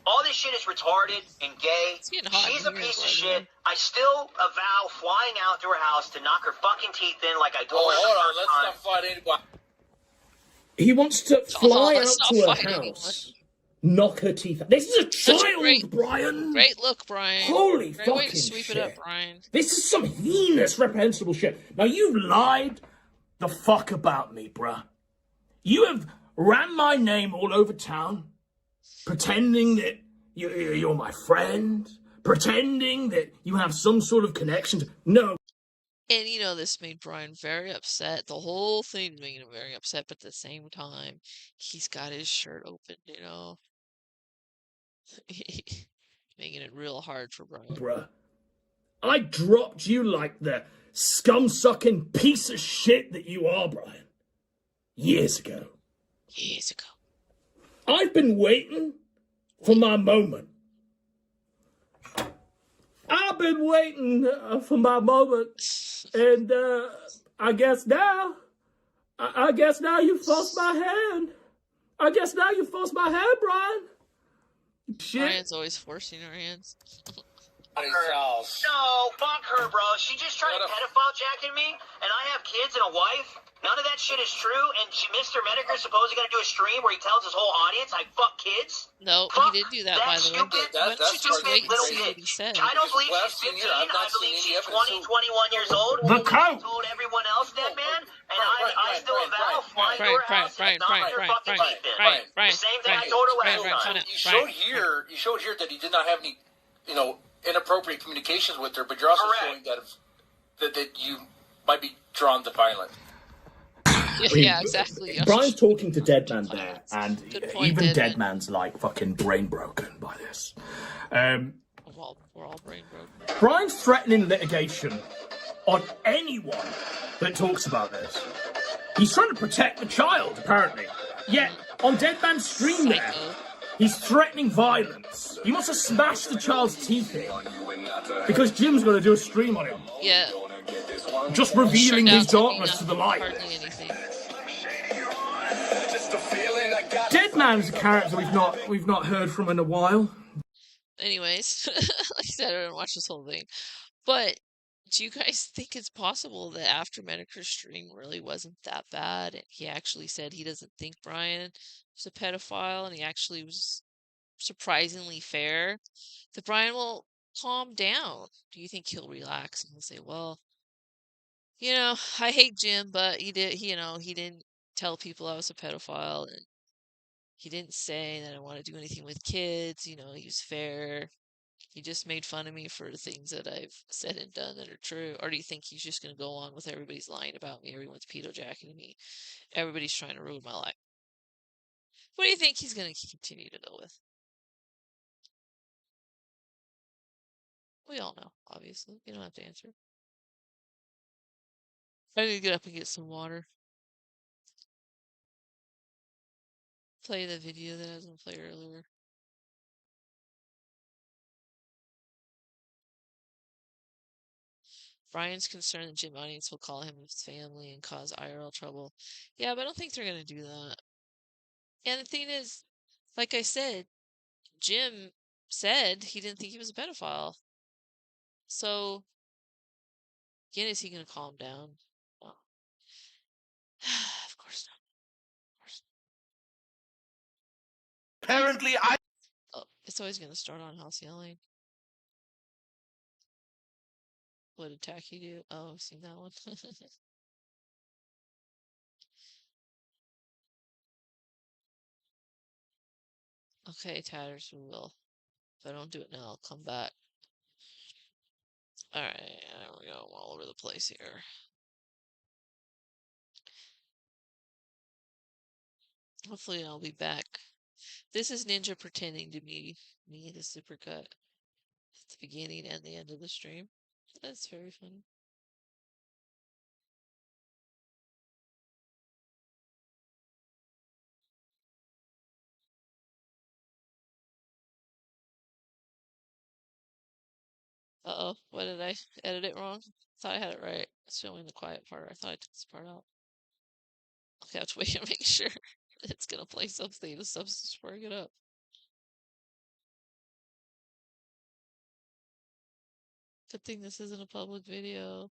all this shit is retarded and gay. She's a piece of shit. I still avow flying out to her house to knock her fucking teeth in like I told her the first time. Let's not fight anybody. He wants to fly out to her house, knock her teeth out. This is a child, Bryan. Great look, Bryan. Holy Great fucking way to sweep shit. it up, Bryan. This is some heinous, reprehensible shit. Now, you lied the fuck about me, bruh. You have ran my name all over town, pretending that you're my friend, pretending that you have some sort of connection to... No. And you know, this made Bryan very upset. The whole thing made him very upset, but at the same time, he's got his shirt open, you know. Making it real hard for Bryan. Bruh, I dropped you like the scum-sucking piece of shit that you are, Bryan. Years ago. Years ago. I've been waiting for my moment. I've been waiting for my moment, and I guess now you forced my hand. I guess now you forced my hand, Bryan. Shit. Bryan's always forcing her hands. No, fuck her, bro. She just tried to pedophile jacket me, and I have kids and a wife. None of that shit is true, and Mr. Medicare supposedly gonna do a stream where he tells his whole audience I fuck kids. No, fuck he did do that, by the way. Stupid, Why don't you just wait and see what he said? I don't believe she's 15. I believe she's 20, 21 years old. The coat. Told everyone else that, man, and I still avow flying to her house and knocking her fucking teeth in. The same thing I told her last time. You showed here that he did not have any, inappropriate communications with her, but you're also showing that you might be drawn to violence. Yeah, exactly. Bryan's talking to Deadman there, and even Deadman's like fucking brain broken by this. We're all brain broken. Bryan's threatening litigation on anyone that talks about this. He's trying to protect the child, apparently. Yet, on Deadman's stream there, he's threatening violence. He wants to smash the child's teeth in. Because Jim's going to do a stream on him. Yeah. Just revealing his darkness to the light. Hardly anything. Deadman's a character we've not heard from in a while. Anyways, like I said, I didn't watch this whole thing. But do you guys think it's possible that after Medicare's stream really wasn't that bad, and he actually said he doesn't think Bryan was a pedophile, and he actually was surprisingly fair, that Bryan will calm down? Do you think he'll relax and he'll say, well, I hate Jim, but he didn't tell people I was a pedophile, and he didn't say that I want to do anything with kids, he was fair. He just made fun of me for the things that I've said and done that are true. Or do you think he's just going to go on with everybody's lying about me, everyone's pedo-jacking me, everybody's trying to ruin my life? What do you think he's going to continue to go with? We all know, obviously. You don't have to answer. I need to get up and get some water. Play the video that I was going to play earlier. Bryan's concerned that Jim audience will call him his family and cause IRL trouble. Yeah, but I don't think they're going to do that. And the thing is, like I said, Jim said he didn't think he was a pedophile. So, again, is he going to calm down? No. Of course not. Of course not. Apparently, Oh, it's always going to start on house yelling. What did Tacky do? Oh, I've seen that one. Okay, Tatters, we will. If I don't do it now, I'll come back. Alright, there we go. I'm all over the place here. Hopefully I'll be back. This is Ninja pretending to be me, the supercut. At the beginning and the end of the stream. That's very funny. Uh-oh, what did I edit it wrong? I thought I had it right. It's showing the quiet part. I thought I took this part out. have to wait and make sure it's gonna play something. The substance bring it up. Good thing this isn't a public video.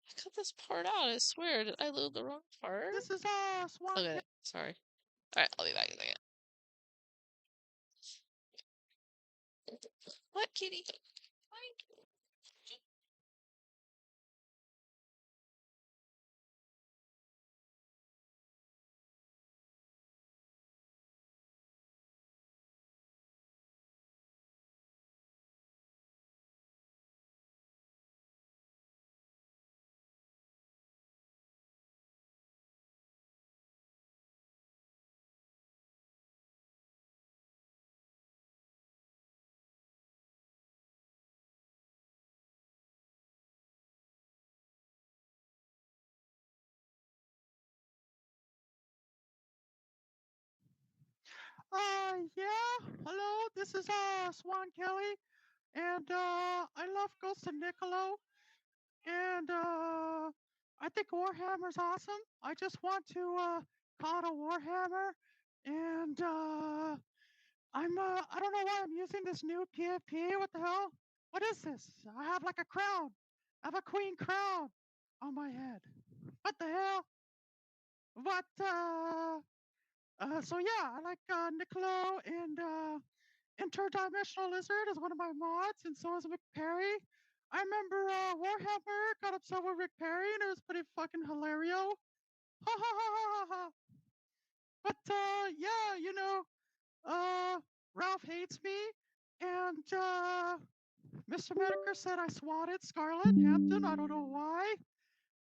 I cut this part out, I swear. Did I load the wrong part? This is Swan. Okay, sorry. Alright, I'll be back in a second. What, kitty? Yeah. Hello. This is Swan Kelly, and I love Ghost of Niccolo, and I think Warhammer's awesome. I just want to call it a Warhammer, and I don't know why I'm using this new PFP. What the hell? What is this? I have like a crown. I have a queen crown on my head. What the hell? But so yeah, I like Niccolo, and Interdimensional Lizard is one of my mods, and so is Rick Perry. I remember Warhammer got upset with Rick Perry, and it was pretty fucking hilarious. Ha ha ha ha ha. But yeah, you know, Ralph hates me, and Mr. Medicare said I swatted Scarlett Hampton. I don't know why.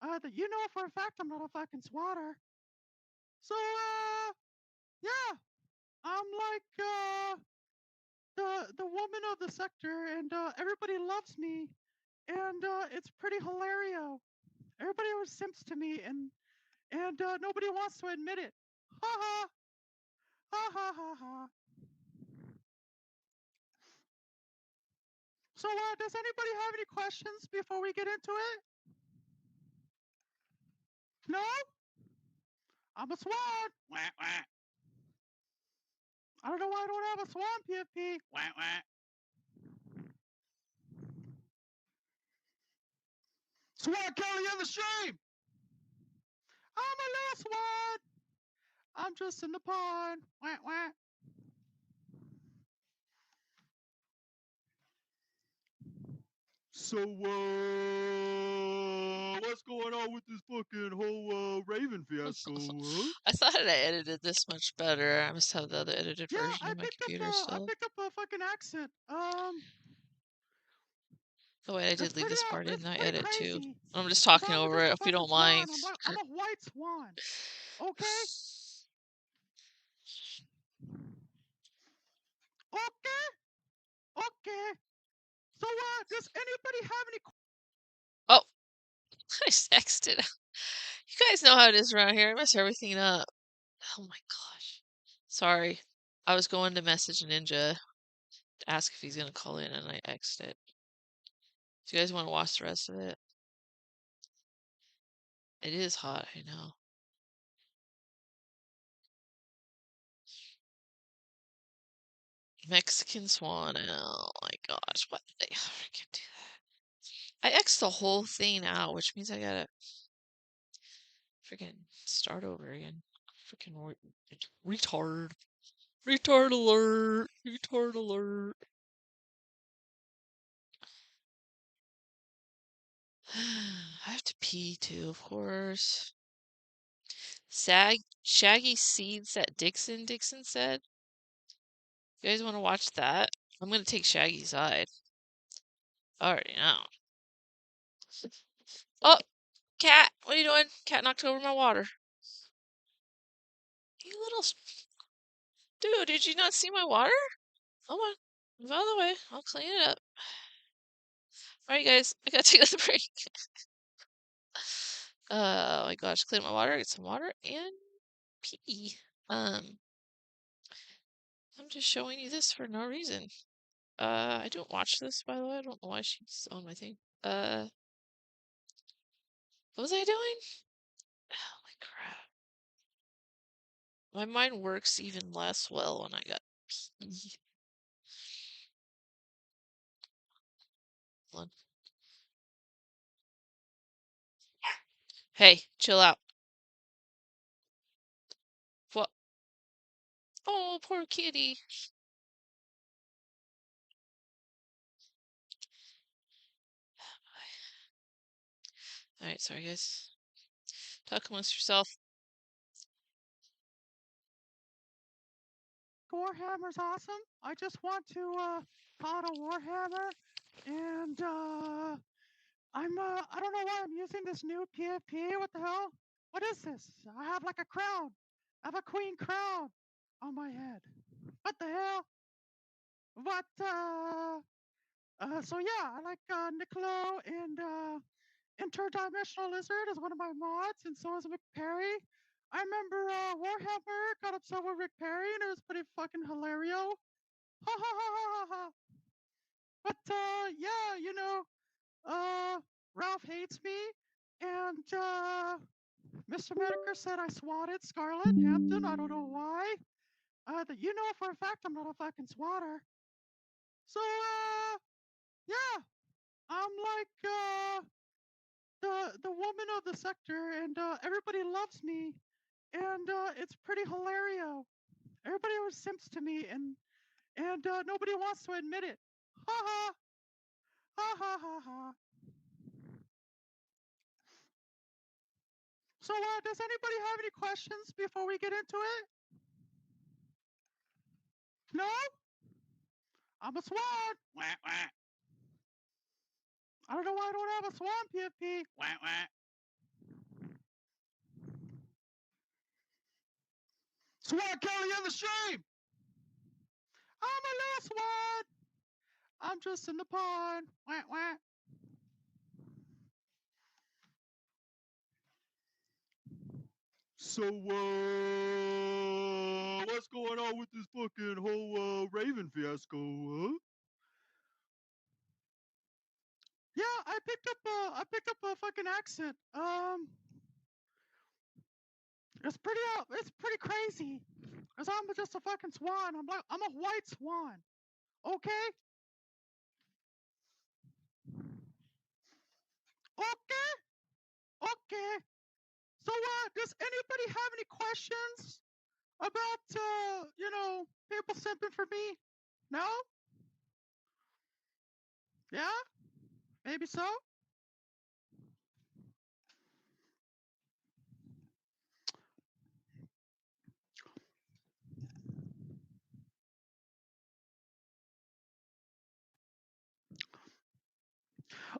That you know for a fact I'm not a fucking swatter. So yeah, I'm like the woman of the sector, and everybody loves me, and it's pretty hilarious. Everybody always simps to me, and nobody wants to admit it. Ha ha ha ha ha ha. So does anybody have any questions before we get into it? No? I'm a swan. Wah, wah. I don't know why I don't have a swan PFP. Wah, wah. Swan Kelly in the stream. I'm a little swan. I'm just in the pond. Wah, wah. So, what's going on with this fucking whole Raven fiasco? I thought I edited this much better. I must have the other edited version on my computer still. I picked up a fucking accent. Oh wait, I did leave this part in. I edit too. I'm just talking over it if you don't mind. I'm a white swan. Okay? Okay? Okay. So, does anybody have any... Oh! I sexted. You guys know how it is around here. I mess everything up. Oh my gosh. Sorry. I was going to message Ninja to ask if he's gonna call in, and I X'd it. Do you guys want to watch the rest of it? It is hot, I know. Mexican swan. Oh my gosh, what did they freaking do that? I X'd the whole thing out, which means I gotta freaking start over again. Freaking retard. Retard alert. Retard alert. I have to pee too, of course. Shaggy seeds that Dixon said. You guys want to watch that? I'm gonna take Shaggy's side. I already know. Oh, cat! What are you doing? Cat knocked over my water. You little... Dude, did you not see my water? Hold on. Move out of the way. I'll clean it up. Alright, guys. I gotta take a break. Oh my gosh. Clean my water. Get some water and pee. I'm just showing you this for no reason. I don't watch this, by the way. I don't know why she's on my thing. What was I doing? Holy crap. My mind works even less well when I got pee. Hey, chill out. What? Oh, poor kitty. Alright, sorry guys. Talk amongst yourself. Warhammer's awesome. I just want to call it a Warhammer, and I don't know why I'm using this new PFP. What the hell? What is this? I have like a crown. I have a queen crown on my head. What the hell? But so yeah, I like Niccolo, and Interdimensional Lizard is one of my mods, and so is Rick Perry. I remember Warhammer got upset with Rick Perry, and it was pretty fucking hilarious. Ha ha ha ha ha. But yeah, you know, Ralph hates me, and Mr. Medicare said I swatted Scarlett Hampton. I don't know why. That you know for a fact I'm not a fucking swatter. So yeah, I'm like the woman of the sector, and everybody loves me, and it's pretty hilarious. Everybody always simps to me, and nobody wants to admit it. Ha ha ha ha ha ha. So does anybody have any questions before we get into it? No? I'm a swan. Wah, wah. I don't know why I don't have a swan PFP. Wah, wah. Swan Kelly on the stream. I'm a little swan. I'm just in the pond. Wah, wah. So, what's going on with this fucking whole Raven fiasco, huh? Yeah, I picked up a fucking accent. It's pretty crazy. Cause I'm just a fucking swan. I'm a white swan. Okay? Okay? Okay. So, does anybody have any questions about, you know, people simping for me? No? Yeah? Maybe so?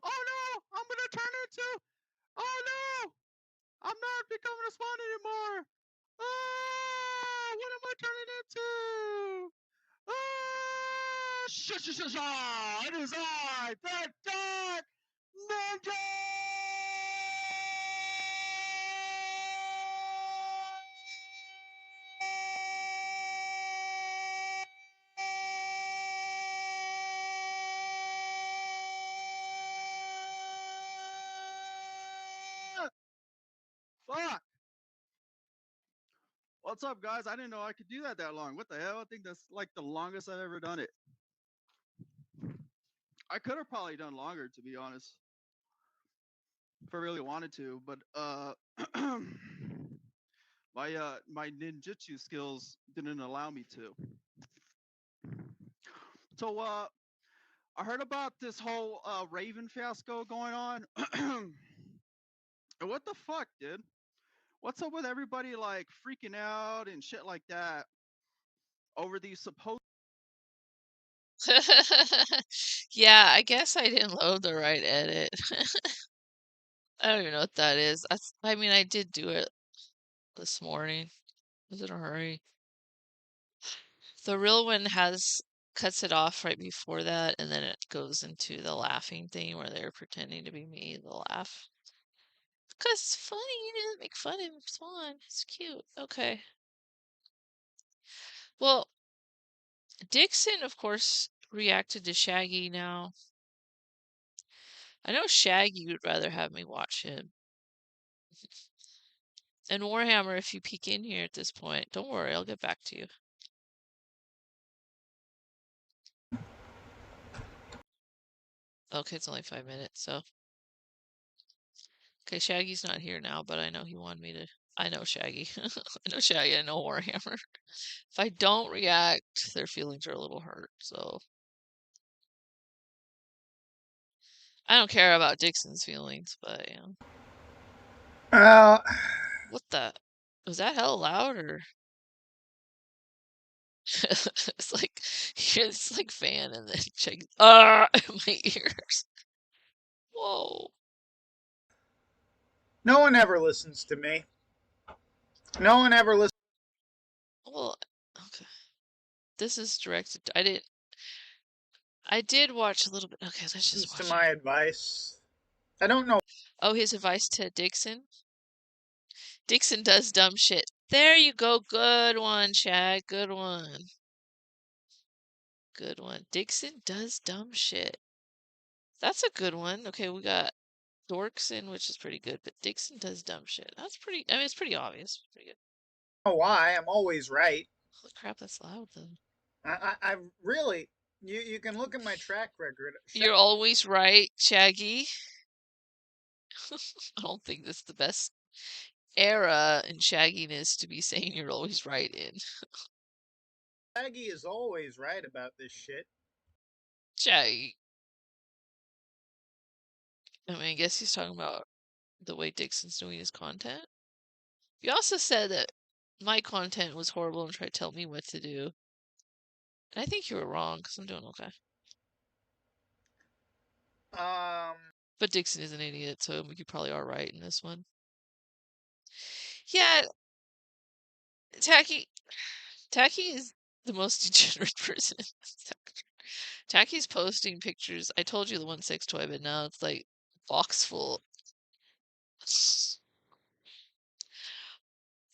Oh no! I'm gonna turn into... Oh no! I'm not becoming a swan anymore! Ah! What am I turning into? Ah! Shh! It is I, the Dark Ninja! Fuck! What's up, guys? I didn't know I could do that long. What the hell? I think that's like the longest I've ever done it. I could have probably done longer, to be honest, if I really wanted to, but my ninjutsu skills didn't allow me to. So I heard about this whole Raven fiasco going on. And what the fuck, dude? What's up with everybody like freaking out and shit like that over these supposed... Yeah, I guess I didn't load the right edit. I don't even know what that is. I mean, I did do it this morning. I was in a hurry. The real one cuts it off right before that, and then it goes into the laughing thing where they're pretending to be me, the laugh. Because it's funny, you know, make fun of Swan. It's cute. Okay. Well, Dixon, of course, reacted to Shaggy now. I know Shaggy would rather have me watch him. And Warhammer, if you peek in here at this point, don't worry, I'll get back to you. Okay, it's only 5 minutes, so. Okay, Shaggy's not here now, but I know he wanted me to. I know Shaggy. I know Shaggy, I know Warhammer. If I don't react, their feelings are a little hurt, so. I don't care about Dixon's feelings, but, you know. What the? Was that hell loud, or? It's like fan and then check in my ears. Whoa. No one ever listens to me. No one ever listens. Well, okay. This is directed. I did watch a little bit. Okay, let's just watch to my advice. I don't know. Oh, his advice to Dixon? Dixon does dumb shit. There you go. Good one, Shag. Good one. Good one. Dixon does dumb shit. That's a good one. Okay, we got Dorkson, which is pretty good, but Dixon does dumb shit. That's pretty. I mean, it's pretty obvious. Pretty good. I don't know why. I'm always right. Holy crap, that's loud though. I really. You can look at my track record. You're always right, Shaggy. I don't think that's the best era in shagginess to be saying you're always right in. Shaggy is always right about this shit. Shaggy. I mean, I guess he's talking about the way Dixon's doing his content. You also said that my content was horrible and tried to tell me what to do. And I think you were wrong, because I'm doing okay. But Dixon is an idiot, so you probably are right in this one. Yeah, Tacky is the most degenerate person in the sector. Tacky's posting pictures. I told you the 1/6 toy, but now it's like box full.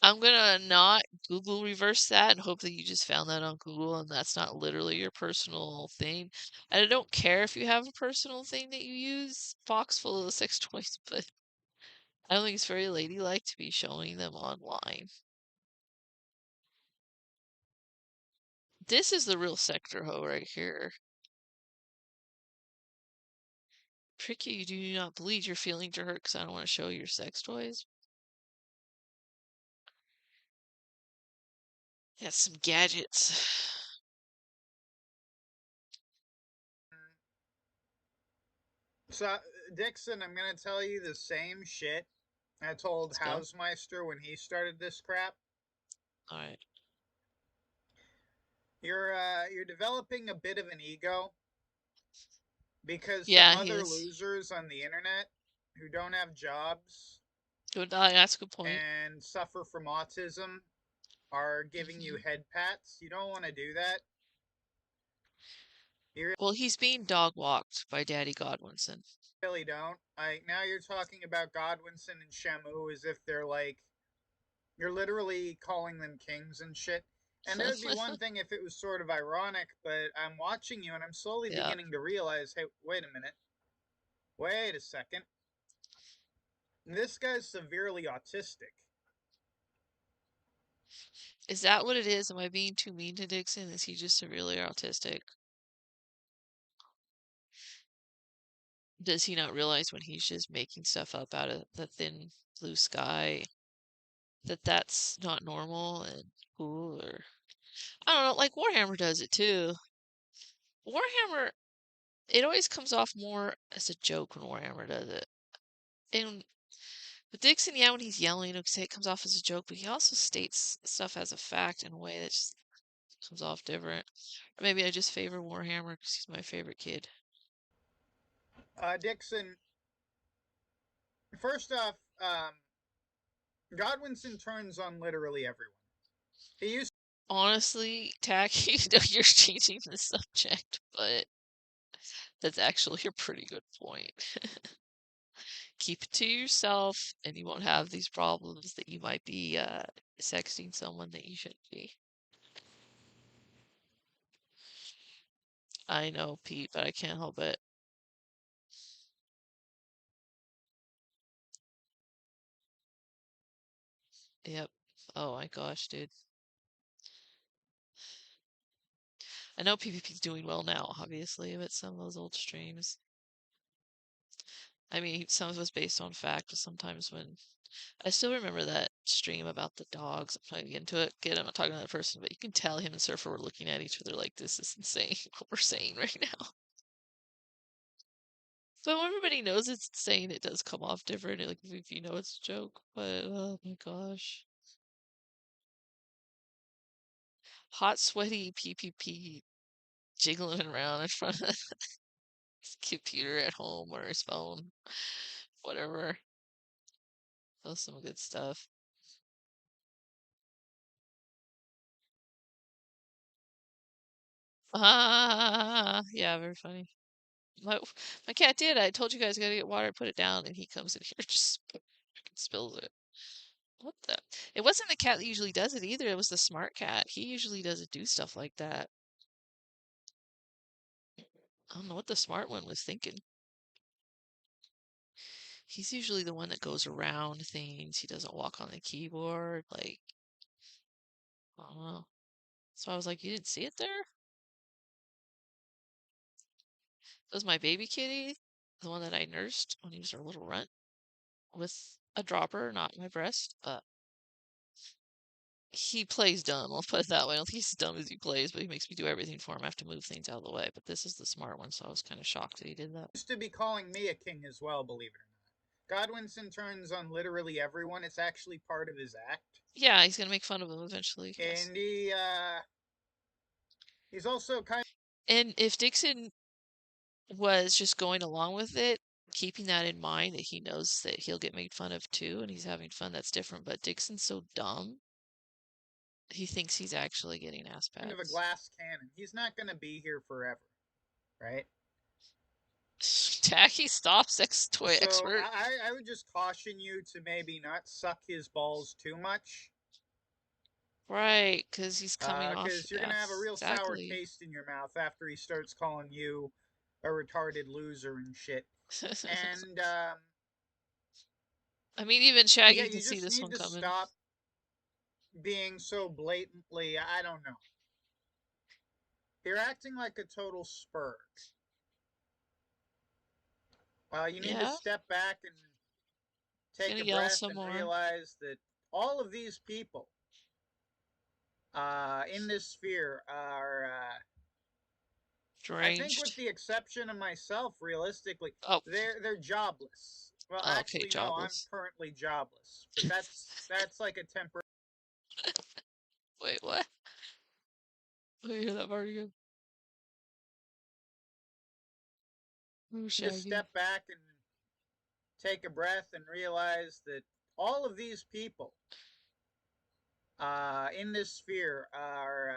I'm gonna not Google reverse that and hope that you just found that on Google and that's not literally your personal thing. And I don't care if you have a personal thing that you use, box full of sex toys, but I don't think it's very ladylike to be showing them online. This is the real sector hoe right here. Tricky, you do not believe your feelings are hurt because I don't want to show your sex toys. Got some gadgets. So, Dixon, I'm gonna tell you the same shit I told Hausmeister when he started this crap. All right. You're developing a bit of an ego because Yeah, some other losers on the internet who don't have jobs that's a good point. and suffer from autism are giving you head pats. You don't want to do that. Well, he's being dog walked by Daddy Godwinson. Really don't. Like, now you're talking about Godwinson and Shamu as if they're like, you're literally calling them kings and shit. And it would be one thing if it was sort of ironic, but I'm watching you and I'm slowly beginning to realize, hey, wait a minute. Wait a second. This guy's severely autistic. Is that what it is? Am I being too mean to Dixon? Is he just severely autistic? Does he not realize when he's just making stuff up out of the thin blue sky that that's not normal and cool? Or I don't know, like Warhammer does it too. Warhammer, it always comes off more as a joke when Warhammer does it. And with Dixon, yeah, when he's yelling, okay, it comes off as a joke, but he also states stuff as a fact in a way that just comes off different. Or maybe I just favor Warhammer because he's my favorite kid. Dixon, first off, Godwinson turns on literally everyone. He used. Honestly, Tacky, you're changing the subject, but that's actually a pretty good point. Keep it to yourself, and you won't have these problems that you might be sexting someone that you shouldn't be. I know, Pete, but I can't help it. Yep. Oh my gosh, dude. I know PvP's doing well now, obviously, but some of those old streams. I mean, some of it's based on fact, but sometimes when I still remember that stream about the dogs. I'm trying to get into it. Again, I'm not talking to that person, but you can tell him and Surfer were looking at each other like, this is insane what we're saying right now. So everybody knows it's insane. It does come off different, like if you know it's a joke. But oh my gosh, hot sweaty PPP jiggling around in front of his computer at home or his phone, whatever. That's some good stuff. Ah, yeah, very funny. My cat did. I told you guys I gotta get water, put it down, and he comes in here just spills it. What the? It wasn't the cat that usually does it either. It was the smart cat. He usually doesn't do stuff like that. I don't know what the smart one was thinking. He's usually the one that goes around things. He doesn't walk on the keyboard. Like, I don't know. So I was like, you didn't see it there? That was my baby kitty, the one that I nursed when he was a little runt, with a dropper, not my breast. He plays dumb, I'll put it that way. I don't think he's as dumb as he plays, but he makes me do everything for him. I have to move things out of the way. But this is the smart one, so I was kind of shocked that he did that. Used to be calling me a king as well, believe it or not. Godwinson turns on literally everyone. It's actually part of his act. Yeah, he's gonna make fun of him eventually. Yes. And he's also kind of... And if Dixon was just going along with it, keeping that in mind that he knows that he'll get made fun of too, and he's having fun, that's different. But Dixon's so dumb, he thinks he's actually getting ass pats. Kind of a glass cannon. He's not gonna be here forever, right? Tacky, stop, sex toy expert. I would just caution you to maybe not suck his balls too much. Right, because he's coming off. Because you're gonna have a real sour taste in your mouth after he starts calling you a retarded loser and shit. And I mean, even Shaggy yeah, can see this one coming. Stop being so blatantly. I don't know. You're acting like a total spurg. You need to step back and take a breath and realize that all of these people in this sphere are, I think with the exception of myself, realistically, they're jobless. Well, actually, no, I'm currently jobless. But that's like a temporary... Wait, what? Let me hear that part again. Just step back and take a breath and realize that all of these people in this sphere are,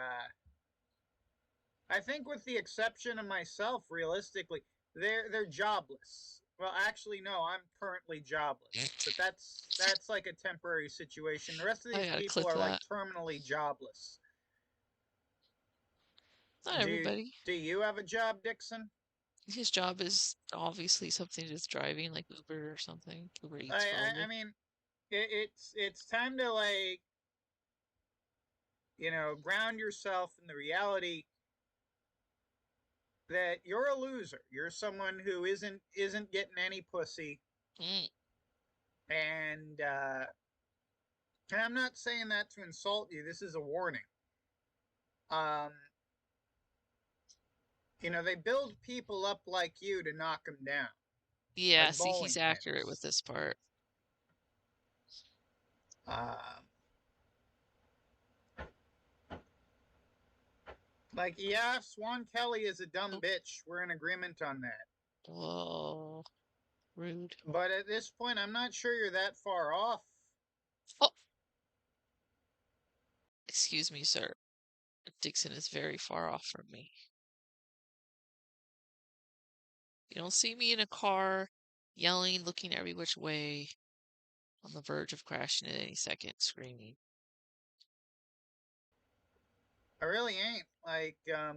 I think with the exception of myself, realistically, they're jobless. Well, actually, no, I'm currently jobless. But that's like a temporary situation. The rest of these people are like terminally jobless. Not everybody. Do you have a job, Dixon? His job is obviously something that's driving, like Uber or something. Uber Eats. I mean, it's time to, like, you know, ground yourself in the reality that you're a loser. You're someone who isn't getting any pussy. And I'm not saying that to insult you. This is a warning. You know, they build people up like you to knock them down. Yeah, like see, he's accurate with this part. Like, yeah, Swan Kelly is a dumb bitch. We're in agreement on that. Whoa. Rude. But at this point, I'm not sure you're that far off. Oh. Excuse me, sir. Dixon is very far off from me. You don't see me in a car, yelling, looking every which way, on the verge of crashing at any second, screaming. I really ain't. Like, I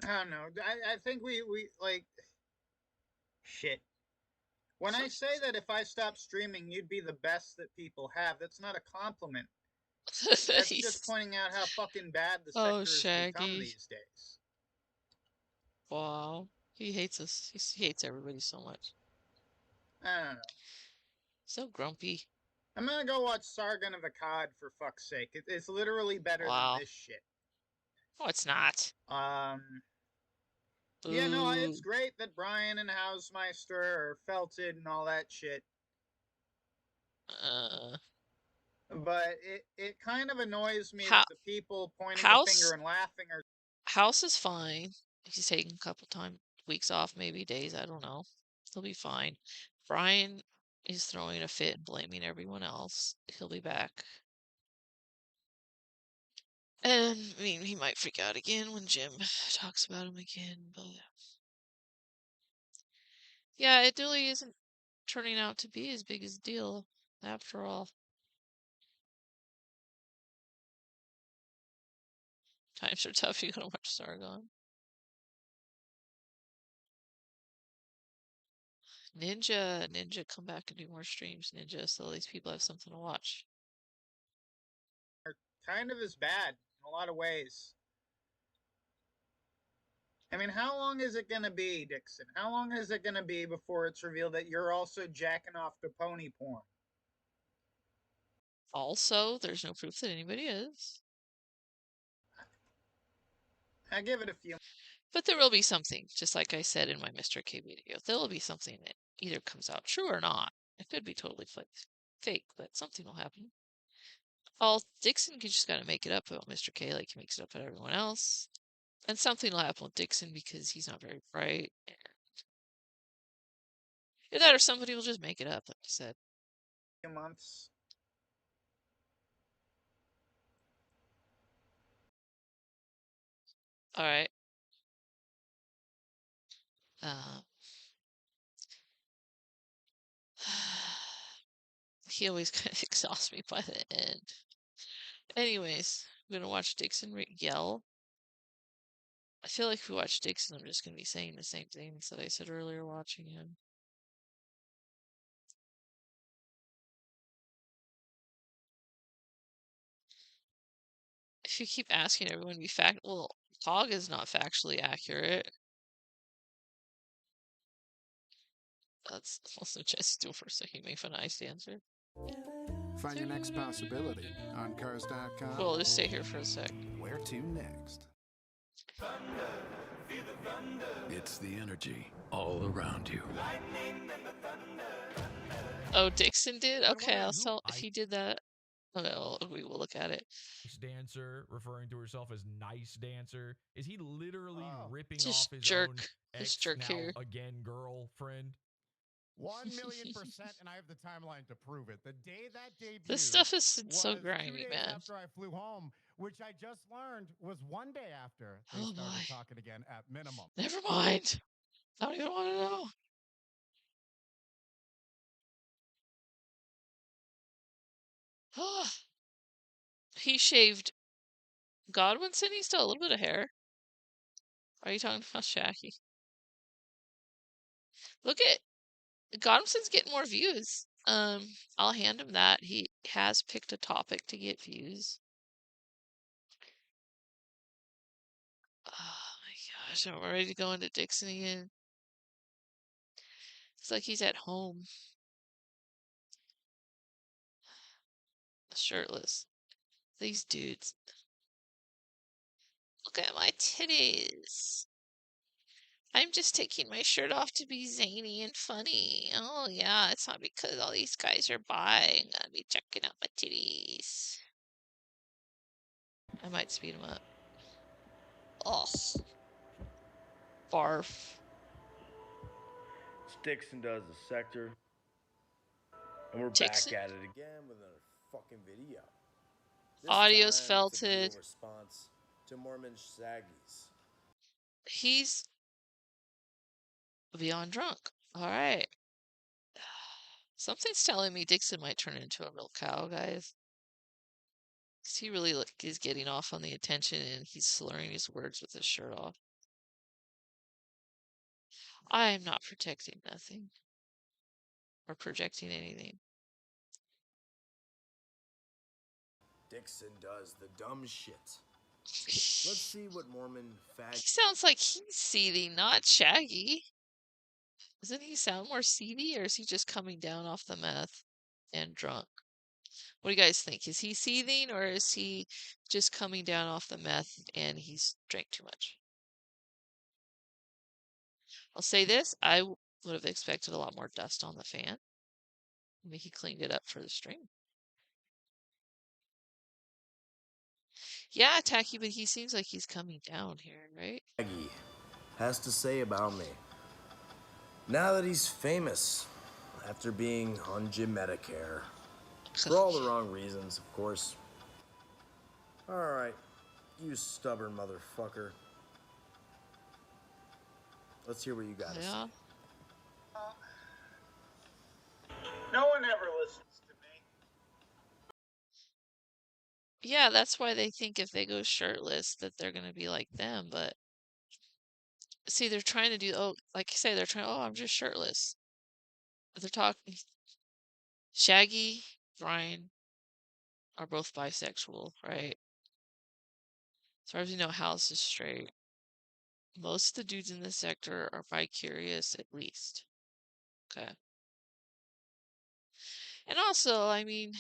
don't know. I think we like, Shit. When I say that if I stopped streaming, you'd be the best that people have, that's not a compliment. That's just pointing out how fucking bad the sector has become Shaggy. these days. Wow. He hates us. He hates everybody so much. I don't know. So grumpy. I'm gonna go watch Sargon of Akkad for fuck's sake. It's literally better than this shit. Oh, it's not. Yeah, no, it's great that Bryan and Hausmeister are felted and all that shit. But it kind of annoys me that the people pointing the finger and laughing are... House is fine. He's taking a couple weeks off, maybe days, I don't know. He'll be fine. Bryan is throwing a fit and blaming everyone else. He'll be back. And, I mean, he might freak out again when Jim talks about him again, but... Yeah, it really isn't turning out to be as big as a deal, after all. Times are tough, you gotta watch Sargon. Ninja, come back and do more streams, Ninja, so these people have something to watch. Kind of as bad in a lot of ways. I mean, how long is it gonna be, Dixon? How long is it gonna be before it's revealed that you're also jacking off to pony porn? Also, there's no proof that anybody is. I give it a few. But there will be something, just like I said in my Mr. K video. There will be something that either comes out true or not. It could be totally fake, but something will happen. Dixon just gotta make it up about Mr. K like he makes it up about everyone else. And something will happen with Dixon because he's not very bright. And either that or somebody will just make it up, like I said. Few months. Alright. He always kind of exhausts me by the end. Anyways, I'm gonna watch Dixon yell. I feel like if we watch Dixon, I'm just gonna be saying the same things that I said earlier watching him. If you keep asking everyone to be well, Hog is not factually accurate. That's also just do for a second, make fun of Ice Dancer. Find your next possibility on cars.com. Cool, just stay here for a sec. Where to next? It's the energy all around you. Oh, Dixon did? Okay, I'll sell if he did that. Okay, well, we will look at it. Dancer referring to herself as nice dancer. Is he literally ripping Just off his jerk. own This ex jerk now here. again girlfriend? 1,000,000%, and I have the timeline to prove it. The day that debuted, This stuff is so was 2 grimy, days man. after I flew home, which I just learned was 1 day after they started talking again at minimum. Never mind. I don't even want to know. He shaved Godwinson. He's still a little bit of hair. Are you talking about Shaggy? Look at Godwinson's getting more views. I'll hand him that. He has picked a topic to get views. Oh my gosh, I'm ready to go into Dixon again. It's like he's at home. Shirtless. These dudes. Look at my titties. I'm just taking my shirt off to be zany and funny. Oh yeah, it's not because all these guys are bi. I'm gonna be checking out my titties. I might speed him up. Oh. Barf. Dixon does the sector. And we're Dixon? back at it again with another fucking video. This Audio's time, it's a video felted. response to Mormon Shaggy's. He's beyond drunk. Alright. Something's telling me Dixon might turn into a real cow, guys. Because he really is getting off on the attention and he's slurring his words with his shirt off. I am not protecting nothing. Or projecting anything. Dixon does the dumb shit. Let's see what Mormon fag. He sounds like he's seething, not Shaggy. Doesn't he sound more seedy, or is he just coming down off the meth and drunk? What do you guys think? Is he seething, or is he just coming down off the meth and he's drank too much? I'll say this, I would have expected a lot more dust on the fan. Maybe he cleaned it up for the stream. Yeah, Tacky, but he seems like he's coming down here, right? Shaggy has to say about me. Now that he's famous, after being on Gym Medicare. For all the wrong reasons, of course. Alright, you stubborn motherfucker. Let's hear what you got to say. No one ever listens to me. Yeah, that's why they think if they go shirtless that they're gonna be like them, but see, they're trying to do, oh, like you say, they're trying, oh, I'm just shirtless. But they're talking, Shaggy, Bryan are both bisexual, right? As far as you know, House is straight. Most of the dudes in this sector are bi-curious, at least. Okay. And also, I mean,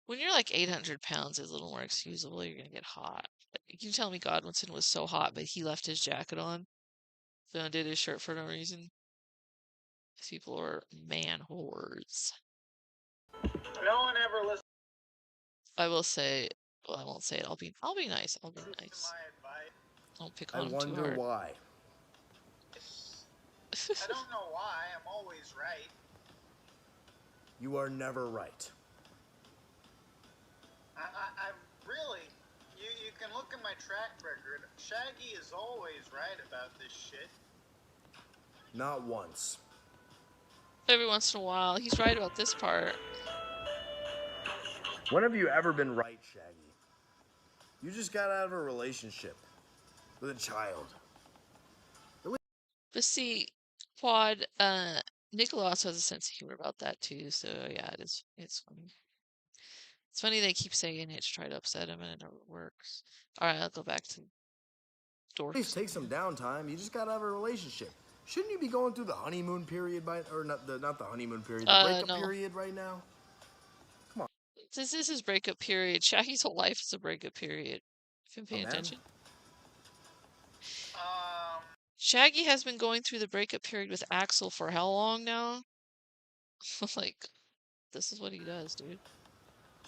when you're like 800 pounds, it's a little more excusable. You're gonna get hot. You can tell me Godwinson was so hot, but he left his jacket on. So undid his shirt for no reason. These people are man whores. No one ever listens. I will say, well, I won't say it. I'll be nice. I'll be nice. Don't pick on him too hard. I wonder why. I don't know why. I'm always right. You are never right. I really, you can look at my track record. Shaggy is always right about this shit. Not once. Every once in a while, he's right about this part. When have you ever been right, Shaggy? You just got out of a relationship with a child. But see, Quad, Nicholas has a sense of humor about that too, so yeah, it's funny. It's funny they keep saying it to try to upset him and it never works. Alright, I'll go back to dorks. Please take some downtime. You just got out of a relationship. Shouldn't you be going through the honeymoon period or not the honeymoon period, the breakup period right now? Come on. This is his breakup period. Shaggy's whole life is a breakup period. If you've been paying attention. Shaggy has been going through the breakup period with Axel for how long now? Like, this is what he does, dude. You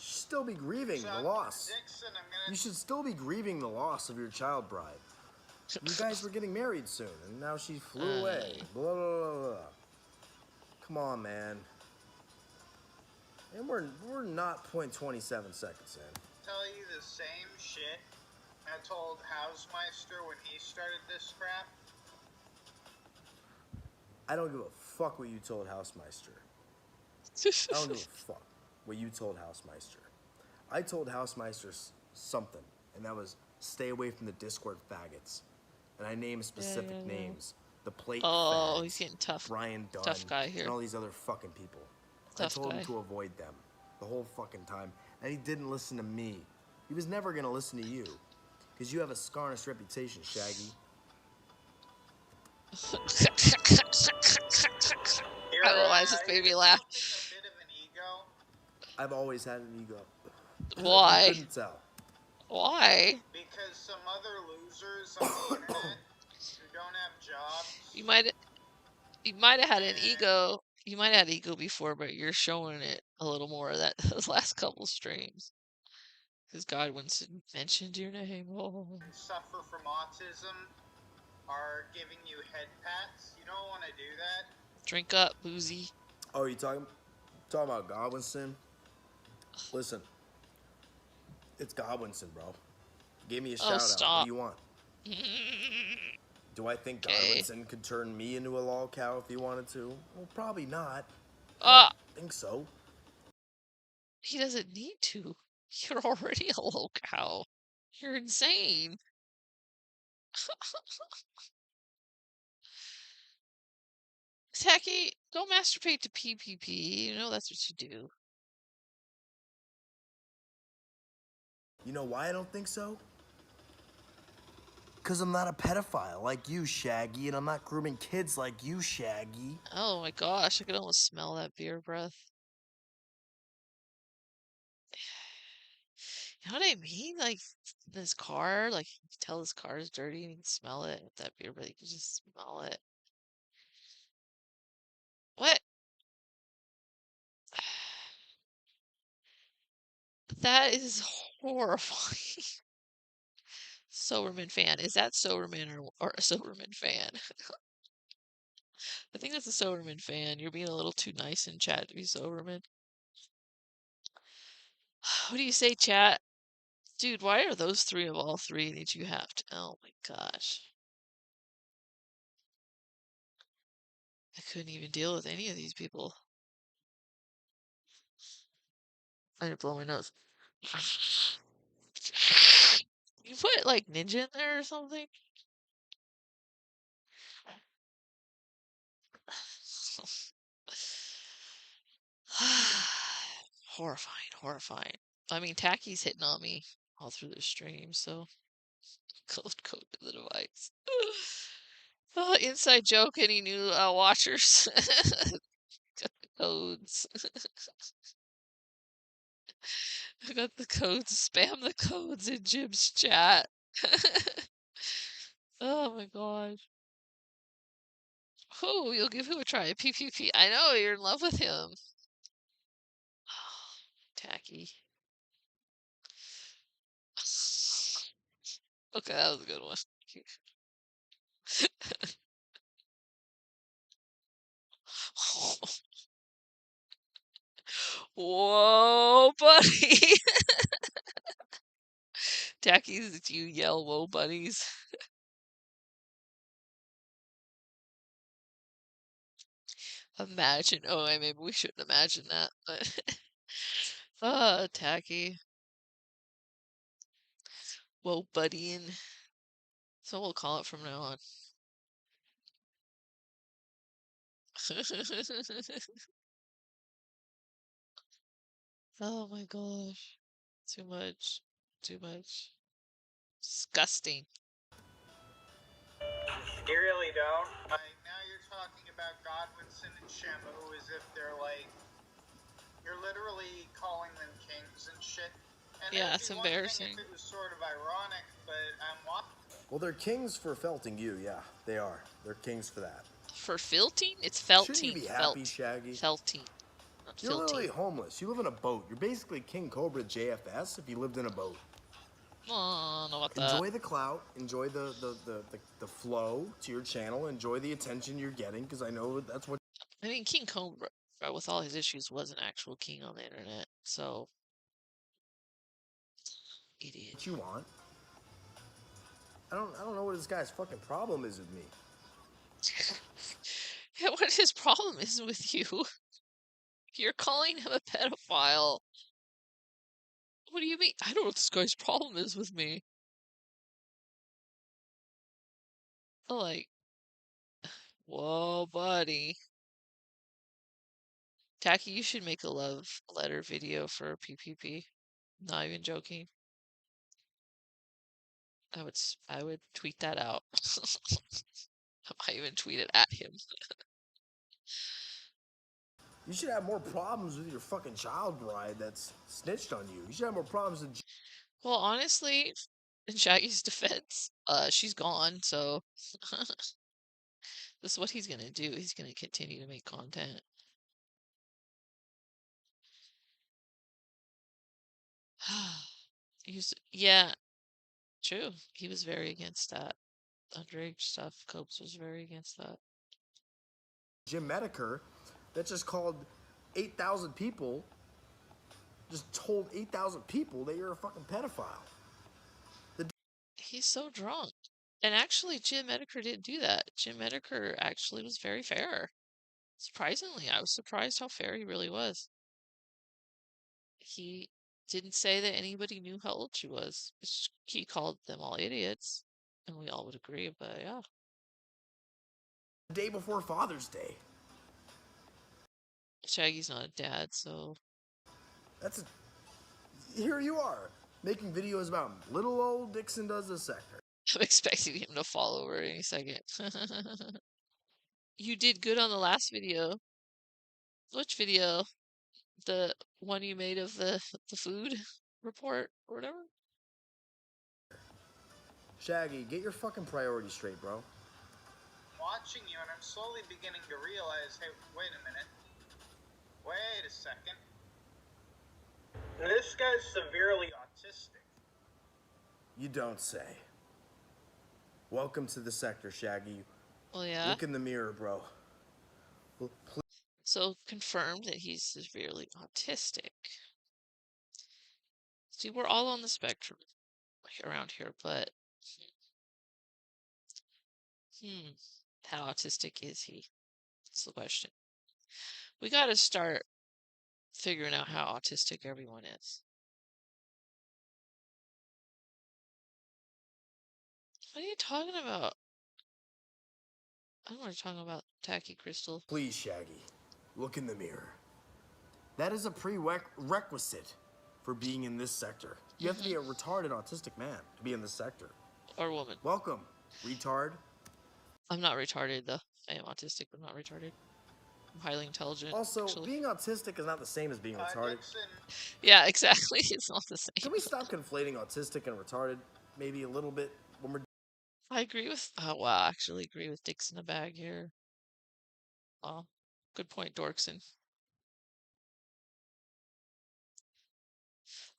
should still be grieving the loss. You should still be grieving the loss of your child bride. You guys were getting married soon, and now she flew away. Blah, blah, blah, blah. Come on, man. And we're not 0.27 seconds in. Tell you the same shit I told Hausmeister when he started this crap. I don't give a fuck what you told Hausmeister. I don't give a fuck what you told Hausmeister. I told Hausmeister something, and that was stay away from the Discord faggots. And I named specific names. The plate fags, he's getting tough. Brian Dunn, Tough guy here. and all these other fucking people. Tough I told guy. him to avoid them the whole fucking time. And he didn't listen to me. He was never going to listen to you. Because you have a scarnest reputation, Shaggy. I realize this made me laugh. I've always had an ego. Why? I couldn't tell. Why? Because some other losers on the internet who don't have jobs. You might have had an ego. You might have had ego before, but you're showing it a little more that those last couple streams. Because Godwinson mentioned your name. Oh. Suffer from autism are giving you head pats. You don't want to do that. Drink up, boozy. Oh, you talking about Godwinson? Listen, it's Godwinson, bro. Give me a shout out. What do you want? Do I think Godwinson could turn me into a lol cow if he wanted to? Well, probably not. I don't think so. He doesn't need to. You're already a low cow. You're insane. Tacky, don't masturbate to PPP. You know that's what you do. You know why I don't think so? Because I'm not a pedophile like you, Shaggy, and I'm not grooming kids like you, Shaggy. Oh my gosh, I could almost smell that beer breath. You know what I mean? Like this car, like you can tell this car is dirty and you can smell it. With that beer breath, you can just smell it. What? That is horrifying. Soberman fan. Is that Soberman or a Soberman fan? I think that's a Soberman fan. You're being a little too nice in chat to be Soberman. What do you say, chat? Dude, why are those three of all three that you have to? Oh my gosh. I couldn't even deal with any of these people. I need to blow my nose. You put like ninja in there or something? Horrifying, horrifying. I mean, Tacky's hitting on me all through the stream, so code to the device. Inside joke, any new watchers? Got the codes. I got the codes. Spam the codes in Jim's chat. Oh my gosh. Oh, you'll give him a try. PPP. I know, you're in love with him. Tacky. Okay, that was a good one. Whoa, buddy. Tacky's, do you yell whoa, buddies? Imagine. Oh, maybe we shouldn't imagine that, but. Tacky. Whoa, buddying. So we'll call it from now on. Oh my gosh. Too much. Too much. Disgusting. You really don't? Like, now you're talking about Godwinson and Shamu as if they're like, you're literally calling them kings and shit. And Yeah, it'd it's be one thing embarrassing. if it was sort of ironic, but I'm Well, they're kings for felting you, yeah, they are. They're kings for that. For filting? It's felting. Shouldn't you be happy, Shaggy? Felting. Not You're literally filting. homeless. You live in a boat. You're basically King Cobra JFS if you lived in a boat. Oh, I don't know about that. Enjoy the clout. Enjoy the flow to your channel. Enjoy the attention you're getting, because I know that's what. I mean, King Cobra, with all his issues, was an actual king on the internet, so. Idiot. What you want. I don't know what this guy's fucking problem is with me. Yeah, what his problem is with you? You're calling him a pedophile. What do you mean? I don't know what this guy's problem is with me. Like, whoa, buddy. Tacky, you should make a love letter video for PPP. Not even joking. I would tweet that out. I might even tweet it at him. You should have more problems with your fucking child bride that's snitched on you. You should have more problems than. Well, honestly, in Shaggy's defense, she's gone, so this is what he's gonna do. He's gonna continue to make content. Yeah, true. He was very against that. Underage stuff. Copes was very against that. Jim Mediker that just called 8,000 people, just told 8,000 people that you're a fucking pedophile. He's so drunk. And actually, Jim Mediker didn't do that. Jim Mediker actually was very fair. Surprisingly, I was surprised how fair he really was. He didn't say that anybody knew how old she was. He called them all idiots, and we all would agree, but yeah. The day before Father's Day. Shaggy's not a dad, so Here you are, making videos about little old Dixon does the sector. I'm expecting him to fall over any second. You did good on the last video. Which video? The one you made of the food report or whatever? Shaggy, get your fucking priorities straight, bro. Watching you, and I'm slowly beginning to realize, hey, wait a minute. Wait a second. This guy's severely autistic. You don't say. Welcome to the sector, Shaggy. Well, yeah. Look in the mirror, bro. So confirmed that he's severely autistic. See, we're all on the spectrum around here, but how autistic is he? That's the question. We got to start figuring out how autistic everyone is. What are you talking about? I don't want to talk about Tacky Crystal. Please, Shaggy, look in the mirror. That is a prerequisite for being in this sector. You have to be a retarded autistic man to be in this sector. Or woman. Welcome, retard. I'm not retarded, though. I am autistic, but not retarded. I'm highly intelligent. Also, actually. being autistic is not the same as being retarded. Yeah, exactly. It's not the same. Can we stop conflating autistic and retarded maybe a little bit when we're... I agree with... Oh, wow. I actually agree with Dix in the bag here. Oh, good point, Dorkson.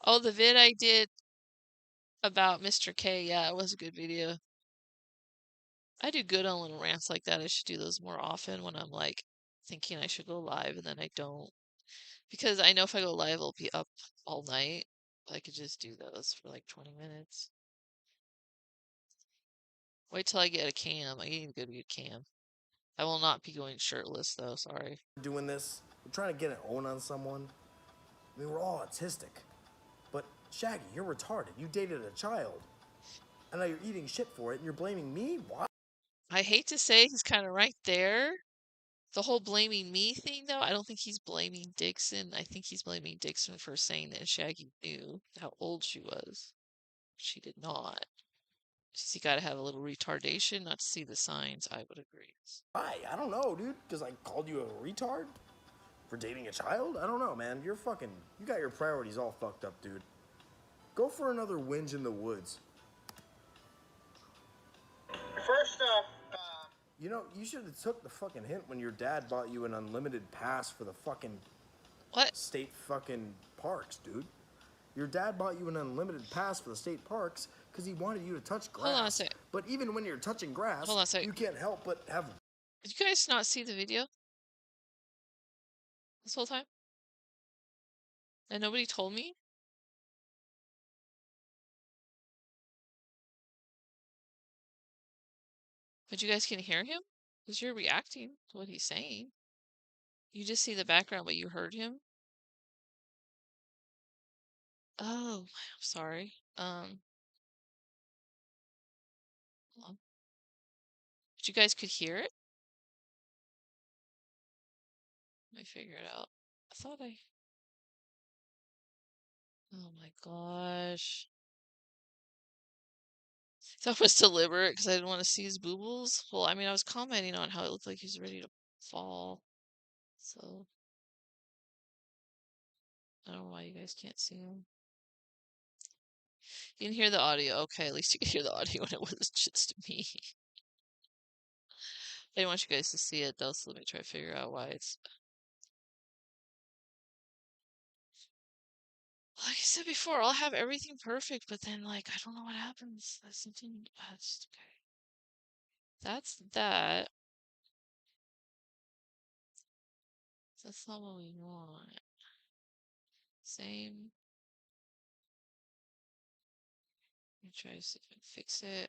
Oh, the vid I did about Mr. K. Yeah, it was a good video. I do good on little rants like that. I should do those more often when I'm like thinking I should go live and then I don't. Because I know if I go live, I'll be up all night. I could just do those for like 20 minutes. Wait till I get a cam. I need a good cam. I will not be going shirtless though, sorry. doing this, we're trying to get an own on someone. I mean, we're all autistic. But Shaggy, you're retarded. You dated a child. And now you're eating shit for it and you're blaming me? What? I hate to say he's kind of right there. The whole blaming me thing, though, I don't think he's blaming Dixon. I think he's blaming Dixon for saying that Shaggy knew how old she was. She did not. Just you gotta have a little retardation not to see the signs, I would agree. Why? I don't know, dude. Because I called you a retard? For dating a child? I don't know, man. You're fucking... You got your priorities all fucked up, dude. Go for another whinge in the woods. First off, you know, you should have took the fucking hint when your dad bought you an unlimited pass for the fucking... What? State fucking parks, dude. Your dad bought you an unlimited pass for the state parks because he wanted you to touch grass. Hold on a sec. But even when you're touching grass, Hold on a sec. you can't help but have... Did you guys not see the video? This whole time? And nobody told me? But you guys can hear him? Because you're reacting to what he's saying. You just see the background, but you heard him? Oh, I'm sorry. Hold on. But you guys could hear it? Let me figure it out. I thought I... Oh my gosh. That was deliberate because I didn't want to see his boobles. Well, I mean, I was commenting on how it looked like he's ready to fall. So, I don't know why you guys can't see him. You can hear the audio. Okay, at least you can hear the audio when it was just me. I didn't want you guys to see it though, so let me try to figure out why it's... Like I said before, I'll have everything perfect, but then, like, I don't know what happens. That's something... That's okay. That's that. That's not what we want. Same. Let me try to see if I can fix it.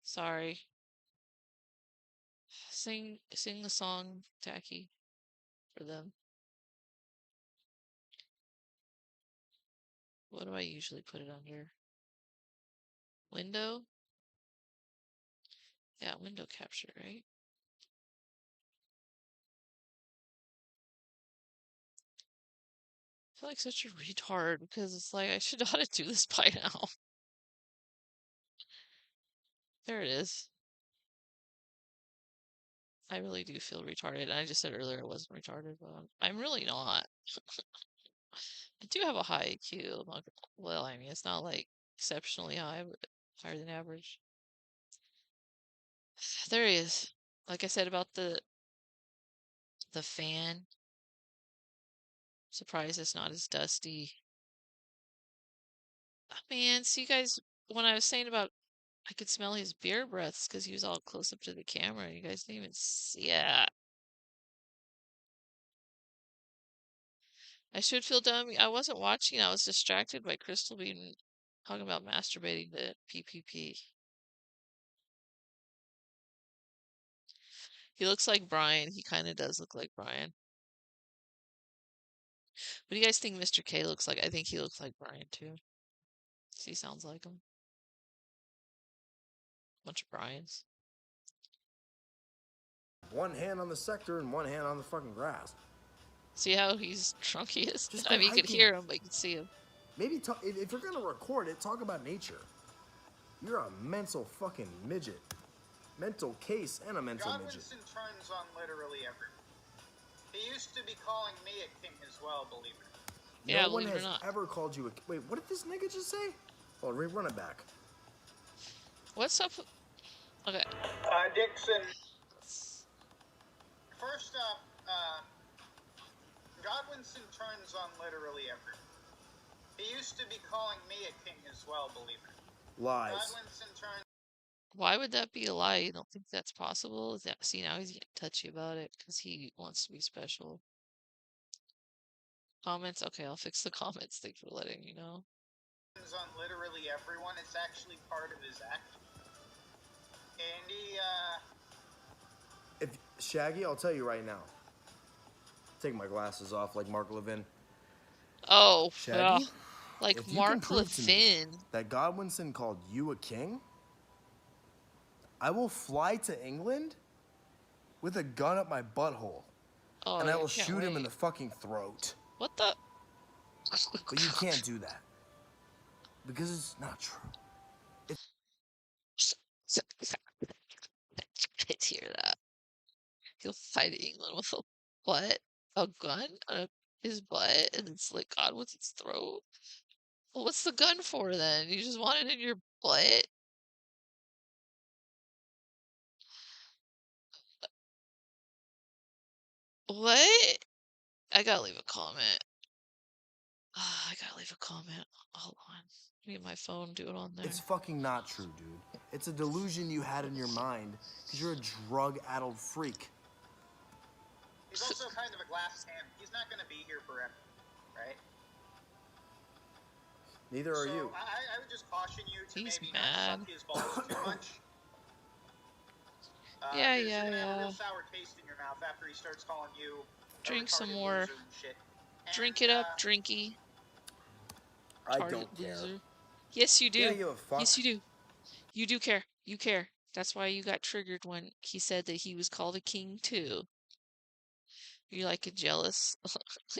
Sorry. Sing the song, Tacky, for them. What do I usually put it under? Window? Yeah, window capture, right? feel like such a retard because it's like I should know how to do this by now. There it is. I really do feel retarded. I just said earlier I wasn't retarded, but I'm really not. I do have a high IQ. Well, I mean, it's not like exceptionally high, but higher than average. There he is. Like I said about the fan. Surprised it's not as dusty. Oh, man, see you guys, when I was saying about I could smell his beer breaths because he was all close up to the camera. You guys didn't even see it. I should feel dumb. I wasn't watching. I was distracted by Crystal being talking about masturbating to PPP. He looks like Bryan. He kind of does look like Bryan. What do you guys think Mr. K looks like? I think he looks like Bryan too. He sounds like him. Bunch of Bryans. One hand on the sector and one hand on the fucking grass. See how he's drunk he is? Just I mean, you hiking. could hear him, but you could see him. Maybe if you're gonna record it, talk about nature. You're a mental fucking midget. Mental case and a mental midget. Godwinson turns on literally everyone. He used to be calling me a king as well, believe it. Yeah, no one believe it or has not. ever called you a... Wait, what did this nigga just say? Oh, run it back. What's up? Okay. Dixon. First up, Godwinson turns on literally everyone. He used to be calling me a king as well, believe it. Lies. Godwinson turns... Why would that be a lie? You don't think that's possible? Is that, see, now he's getting touchy about it because he wants to be special. Comments? Okay, I'll fix the comments. Thanks for letting me know. On literally everyone. It's actually part of his act. And he, If Shaggy, I'll tell you right now. Take my glasses off like Mark Levin. Oh, Shaggy? yeah. Like If you Mark can prove to me Levin. that Godwinson called you a king, I will fly to England with a gun up my butthole. Oh, and I you will can't shoot him wait. in the fucking throat. What the? But you can't do that. Because it's not true. I hear that. He'll fight England with a what? A gun on his butt, and it's like God, what's his throat? Well, what's the gun for then? You just want it in your butt? What? I gotta leave a comment. I gotta leave a comment. Hold on. Give me my phone. Do it on there. It's fucking not true, dude. It's a delusion you had in your mind because you're a drug-addled freak. he's also kind of a glass cannon. He's not going to be here forever, right? Neither are you. I would just caution you to He's maybe mad. not suck his balls too much. Yeah. You're gonna have a real sour taste in your mouth after he starts calling you a Drink some retarded more. loser and shit. Drink it up, drinky. I Retarded don't care. loser. Yes, you do. Yeah, give a fuck. Yes, you do. You do care. You care. That's why you got triggered when he said that he was called a king too. You're like a jealous,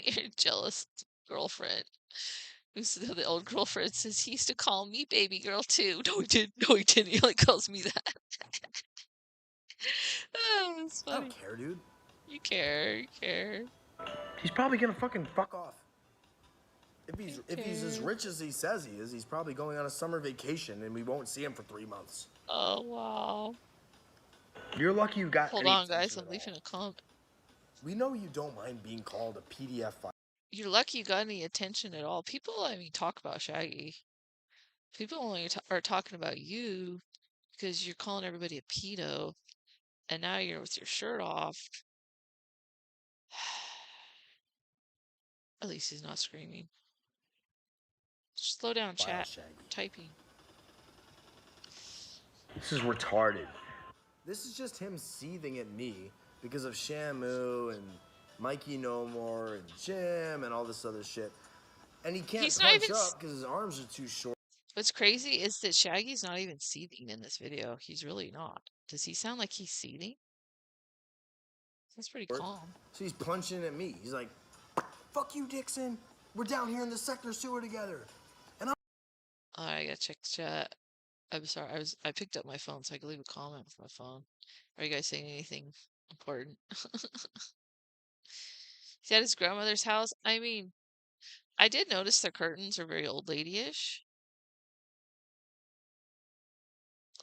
you're a jealous girlfriend. Who's the old girlfriend says he used to call me baby girl too. No, he didn't. No, he didn't. He only calls me that. Oh, that's I funny. don't care, dude. You care. You care. He's probably gonna fucking fuck off. If he's as rich as he says he is, he's probably going on a summer vacation and we won't see him for 3 months. Oh, wow. You're lucky you got Hold any on, guys. attention I'm at leaving a comment. all. We know you don't mind being called a PDF file. You're lucky you got any attention at all. People, I mean, talk about Shaggy. People only are talking about you because you're calling everybody a pedo, and now you're with your shirt off. At least he's not screaming. Slow down, chat. Shaggy. Typing. This is retarded. This is just him seething at me because of Shamu and Mikey No More and Jim and all this other shit. And he can't He's not punch even up because his arms are too short. What's crazy is that Shaggy's not even seething in this video. He's really not. Does he sound like he's seething? That's pretty calm. So he's punching at me. He's like, fuck you, Dixon. We're down here in the sector sewer together. And I gotta check chat. I'm sorry, I picked up my phone so I could leave a comment with my phone. Are you guys saying anything important? He's at his grandmother's house. I mean, I did notice the curtains are very old lady-ish.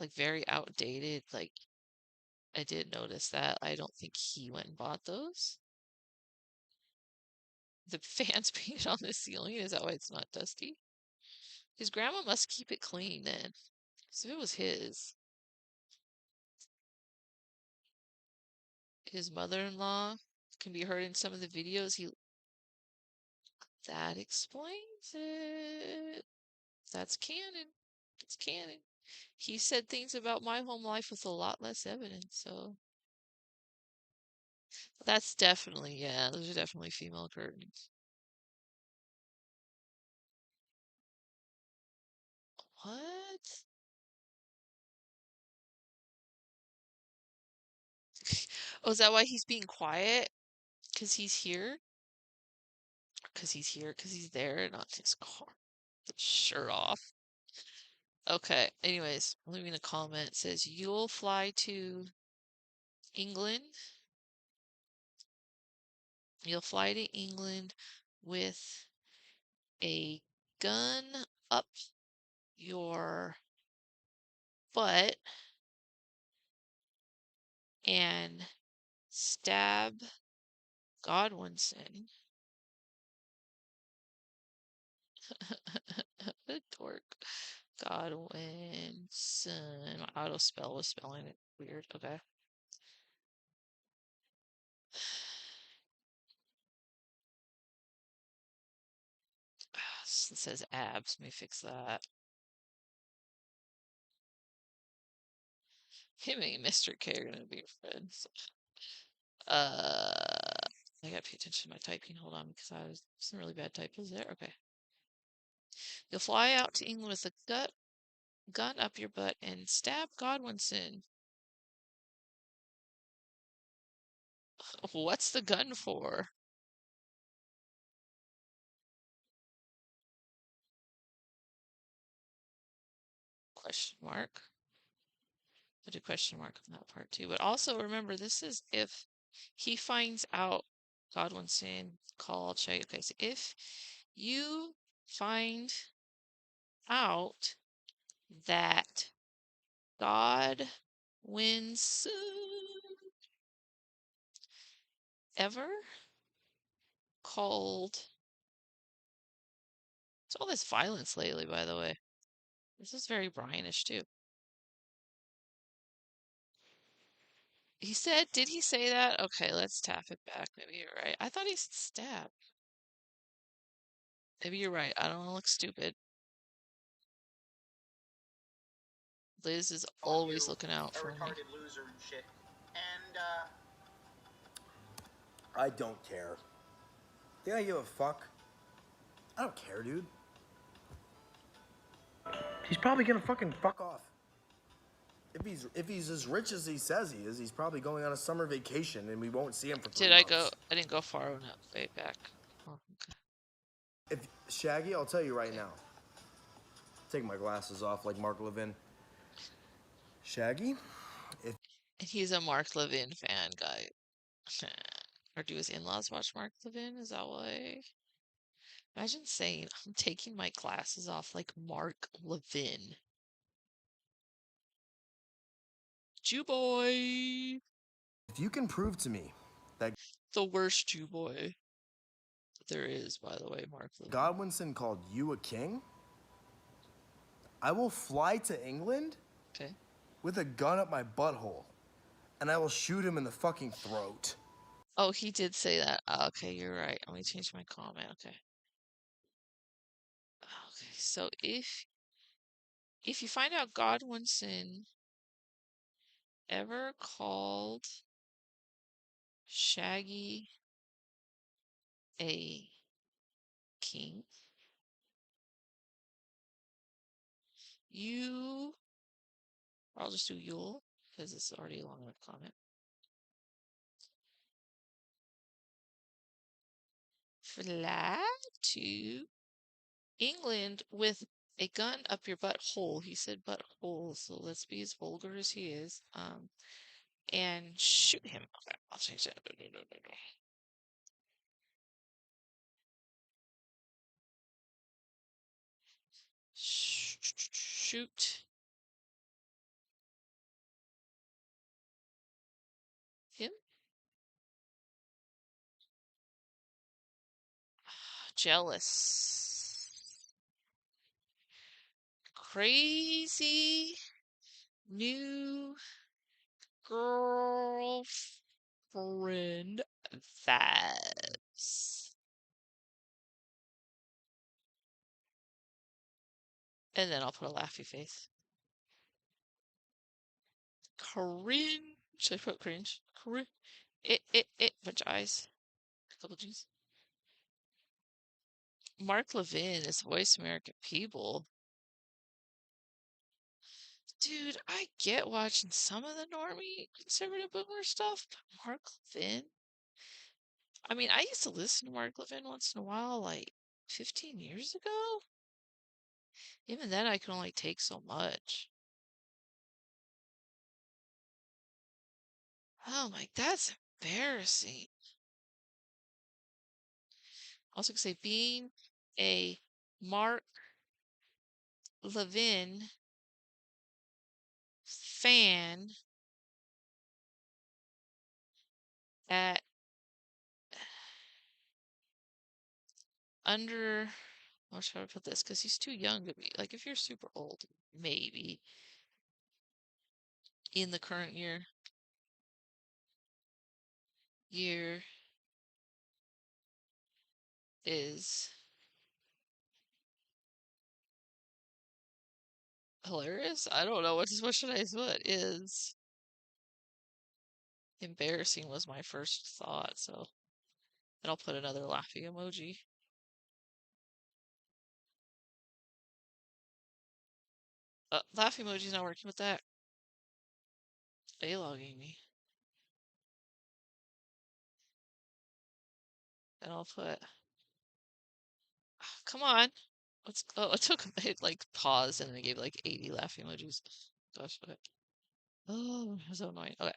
Like very outdated. Like I did notice that. I don't think he went and bought those. The fans painted on the ceiling. Is that why it's not dusty? His grandma must keep it clean then. So if it was his mother-in-law can be heard in some of the videos. That explains it. That's canon. It's canon. He said things about my home life with a lot less evidence, so that's definitely, yeah, those are definitely female curtains. What? Oh, is that why he's being quiet? Because he's here? Because he's here, because he's there, not his car. His shirt off. Okay, anyways, leaving a comment. It says, you'll fly to England. You'll fly to England with a gun up your butt and stab Godwinson. Dork. Godwinson. My auto spell was spelling it weird. Okay. It says abs. Let me fix that. Him and Mr. K are gonna be friends. I gotta pay attention to my typing. Hold on, because I was some really bad typos there. Okay. You'll fly out to England with a gun up your butt and stab Godwinson. What's the gun for? Question mark. Put a question mark on that part too. But also remember, this is if he finds out Godwinson called Shaggy. Okay, so if you find out that Godwinson ever called. It's all this violence lately, by the way. This is very Bryanish too. He said, did he say that? Okay, let's tap it back. Maybe you're right. I thought he said stab. Maybe you're right. I don't want to look stupid. Liz is always looking out for me. Loser and shit. And I don't care. Think I give a fuck? I don't care, dude. He's probably gonna fucking fuck off. If he's as rich as he says he is, he's probably going on a summer vacation and we won't see him for 3 months. I didn't go far enough. Way back. Oh, okay. If Shaggy, I'll tell you right now. Take my glasses off like Mark Levin. Shaggy, And he's a Mark Levin fan, guy. Or do his in-laws watch Mark Levin? Is that why? Imagine saying, I'm taking my glasses off like Mark Levin. Jew boy. if you can prove to me that The worst Jew boy there is, by the way, Mark Levin. Godwinson called you a king, I will fly to England with a gun up my butthole, and I will shoot him in the fucking throat. Oh, he did say that. Okay, you're right. Let me change my comment. Okay. Okay, so if you find out Godwinson ever called Shaggy a king, I'll just do you'll, because it's already a long enough comment. Fly to England with a gun up your butthole. He said butthole, so let's be as vulgar as he is. And shoot him. Okay, I'll change that. Shoot him. Jealous. Crazy new girlfriend vibes. And then I'll put a laughy face. Cringe. Should I put cringe? Cringe. Bunch of eyes. Couple G's. Mark Levin is Voice American People. Dude, I get watching some of the normie conservative boomer stuff, but Mark Levin? I mean, I used to listen to Mark Levin once in a while, like 15 years ago. Even then, I could only take so much. Oh my, that's embarrassing. Also, could say being a Mark Levin fan at under, how should I put this? Because he's too young to be. Like, if you're super old, maybe in the current year is hilarious. I don't know what should I put is embarrassing was my first thought, so then I'll put another laughing emoji. Laugh emoji's not working with that. A-logging me. And I'll put come on. It took it like paused and then it gave like 80 laughing emojis. Gosh, okay. Oh, so annoying. Okay.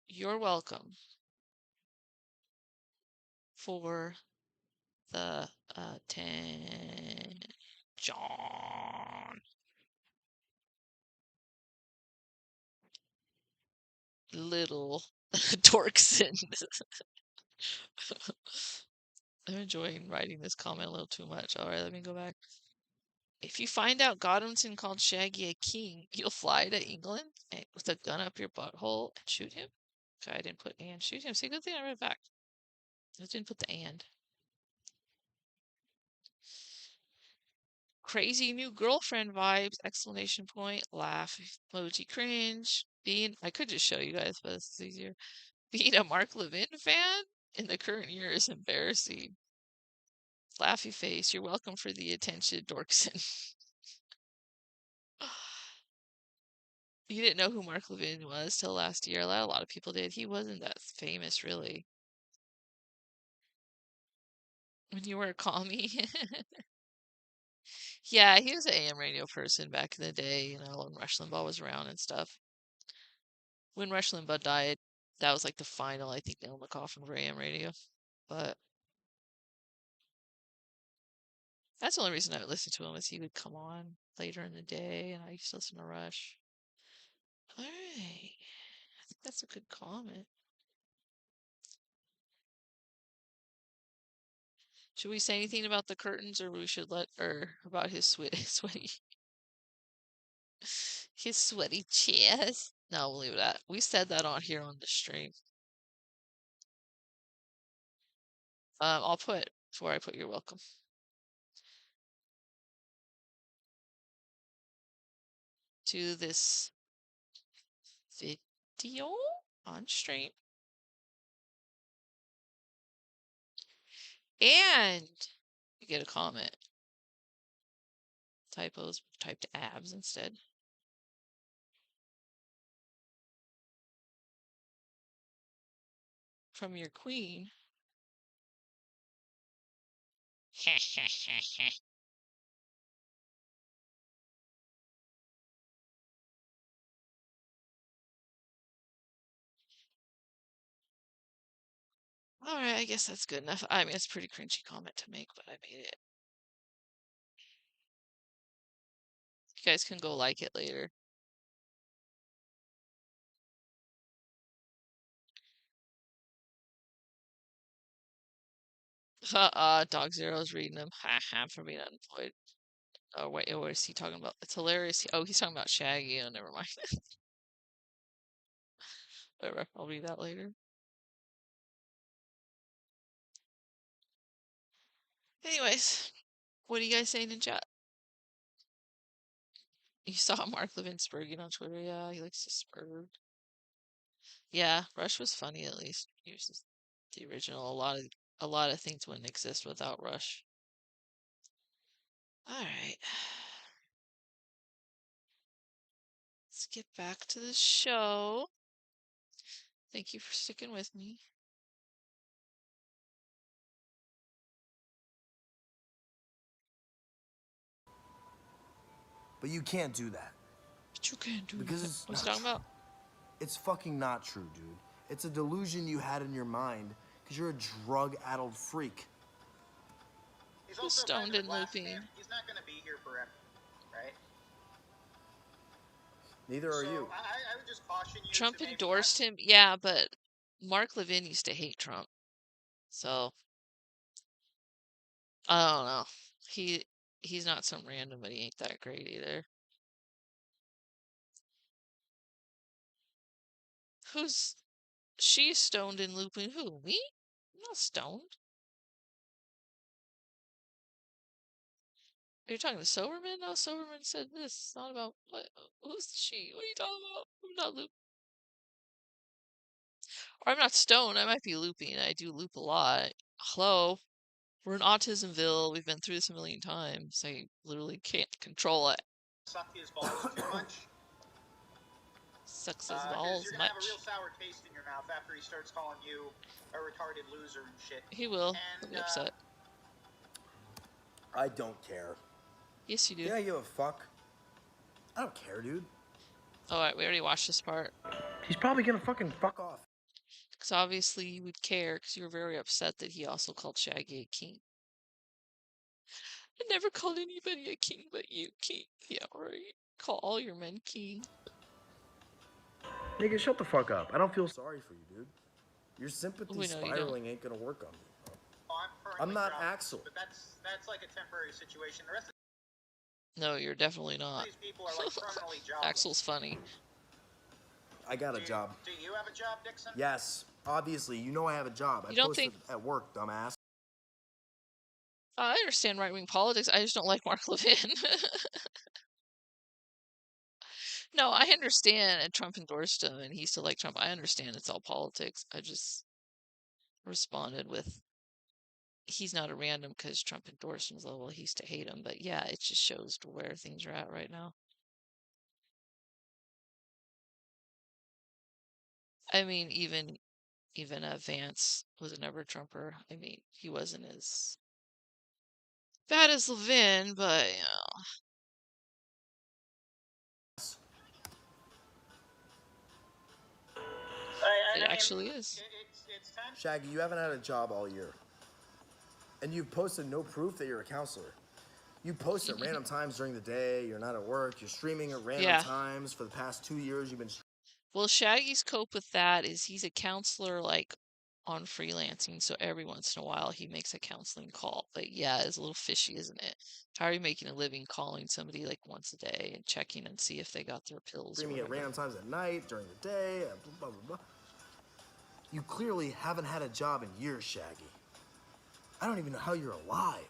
You're welcome for the 10 John. Little Dorkson. I'm enjoying writing this comment a little too much. All right, let me go back. If you find out Godwinson called Shaggy a king, you'll fly to England with a gun up your butthole and shoot him? Okay, I didn't put and shoot him. See, good thing I read it back. I didn't put the and. Crazy new girlfriend vibes! Exclamation point. Laugh. Emoji cringe. I could just show you guys, but it's easier. Being a Mark Levin fan in the current year is embarrassing. Laughy face. You're welcome for the attention, Dorkson. You didn't know who Mark Levin was till last year. A lot of people did. He wasn't that famous, really. When you were a commie. Yeah, he was an AM radio person back in the day, you know, when Rush Limbaugh was around and stuff. When Rush Limbaugh died, that was like the final, I think, nail in the coffin for AM radio. But that's the only reason I would listen to him is he would come on later in the day, and I used to listen to Rush. All right. I think that's a good comment. Should we say anything about the curtains, or we should about his sweaty his sweaty chest? No, we'll leave it at. We said that on here on the stream. I'll put before I put you're welcome. To this video on stream. And you get a comment. Typos, typed abs instead. From your queen. Alright, I guess that's good enough. I mean, it's a pretty cringy comment to make, but I made it. You guys can go like it later. Dog Zero's reading them. Ha for being unemployed. Oh, wait, what is he talking about? It's hilarious. Oh, he's talking about Shaggy. Oh, never mind. Whatever, I'll read that later. Anyways, what are you guys saying in chat? You saw Mark Levin sperging on Twitter? Yeah, he likes to spurg. Yeah, Rush was funny at least. He was just the original. A lot of things wouldn't exist without Rush. Alright. Let's get back to the show. Thank you for sticking with me. But you can't do that. But you can't do because that. It's What's not he talking about? It's fucking not true, dude. It's a delusion you had in your mind because you're a drug-addled freak. He's Who's also stoned and looping? He's not going to be here forever, right? Neither are you. I would just caution you. Trump endorsed him. Yeah, but Mark Levin used to hate Trump. So I don't know. He's not some random, but he ain't that great either. Who's she's stoned and looping? Who? Me? I'm not stoned. Are you talking to Soberman? No, Soberman said this. It's not about what. Who's she? What are you talking about? I'm not looping. Or I'm not stoned. I might be looping. I do loop a lot. Hello. We're in Autismville. We've been through this a million times. I literally can't control it. Suck his balls too much. Sucks his balls you're gonna have a real sour taste in your mouth after he starts calling you a retarded loser and shit. He will. He'll And, be upset. I don't care. Yes, you do. Yeah, I give a fuck. I don't care, dude. Alright, we already watched this part. He's probably gonna fucking fuck off. Because obviously you would care because you were very upset that he also called Shaggy a king. I never called anybody a king but you, king. Yeah, right. Call all your men king. Nigga, shut the fuck up. I don't feel sorry for you, dude. Your sympathy We know you spiraling ain't gonna work on me, bro. I'm not Axel. But that's like a temporary situation. The rest of No, you're definitely not. these people are like criminally jobless. Axel's funny. I got a job. Do you have a job, Dixon? Yes, obviously. You know I have a job. You don't posted think- at work, dumbass. I understand right-wing politics. I just don't like Mark Levin. No, I understand. And Trump endorsed him, and he still liked Trump. I understand it's all politics. I just responded with, he's not a random because Trump endorsed him. So, well, he used to hate him. But yeah, it just shows where things are at right now. I mean, even Vance was never a Trumper. I mean, he wasn't as bad as Levin, but you know. It actually is. Shaggy, you haven't had a job all year. And you've posted no proof that you're a counselor. You post at random times during the day, you're not at work, you're streaming at random times. For the past 2 years, you've been... Well, Shaggy's cope with that is he's a counselor, like, on freelancing, so every once in a while he makes a counseling call. But yeah, it's a little fishy, isn't it? How are you making a living calling somebody, like, once a day and checking and see if they got their pills or Streaming at whatever? random times at night, during the day, blah, blah, blah. You clearly haven't had a job in years, Shaggy. I don't even know how you're alive.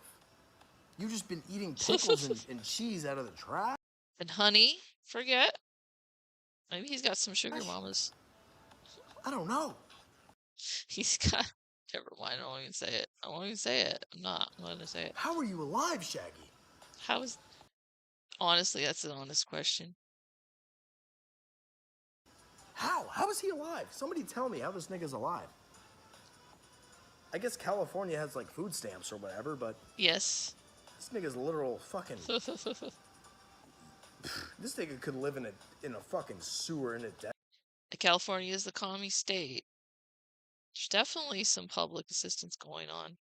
You've just been eating pickles and cheese out of the trash. And honey, forget. Maybe he's got some sugar mamas. I don't know. He's got... Never mind, I won't even say it. I won't even say it. I'm not going to say it. How are you alive, Shaggy? How is... Honestly, that's an honest question. How? How is he alive? Somebody tell me how this nigga's alive. I guess California has like food stamps or whatever, but yes, this nigga's literal fucking. This nigga could live in a fucking sewer in a desert. California is the commie state. There's definitely some public assistance going on.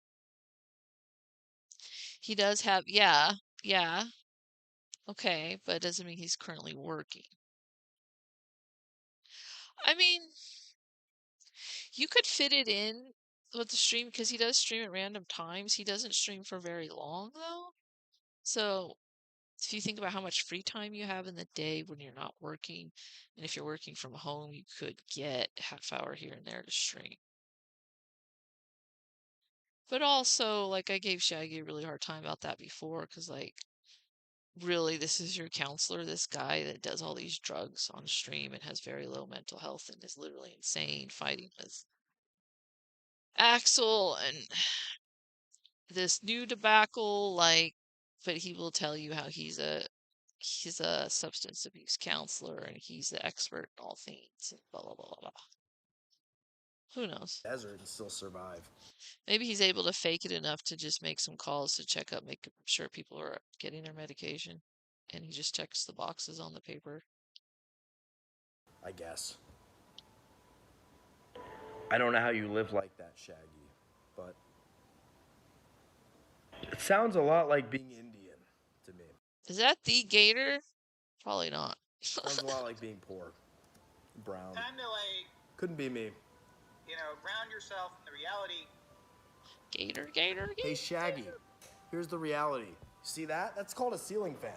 He does have, yeah. Okay, but it doesn't mean he's currently working. I mean, you could fit it in with the stream because he does stream at random times. He doesn't stream for very long though. So if you think about how much free time you have in the day when you're not working, and if you're working from home, you could get a half hour here and there to stream. But also, like, I gave Shaggy a really hard time about that before, because, like, really, this is your counselor, this guy that does all these drugs on stream and has very low mental health and is literally insane, fighting with Axel and this new debacle, like, but he will tell you how he's a substance abuse counselor and he's the expert in all things and blah blah blah blah. Who knows? Desert and still survive. Maybe he's able to fake it enough to just make some calls to check up, make sure people are getting their medication, and he just checks the boxes on the paper. I guess. I don't know how you live like that, Shaggy, but it sounds a lot like being Indian to me. Is that the gator? Probably not. Sounds a lot like being poor. Brown. Time to, like, Couldn't be me. you know, ground yourself in the reality. Gator. Hey, Shaggy, here's the reality. See that? That's called a ceiling fan.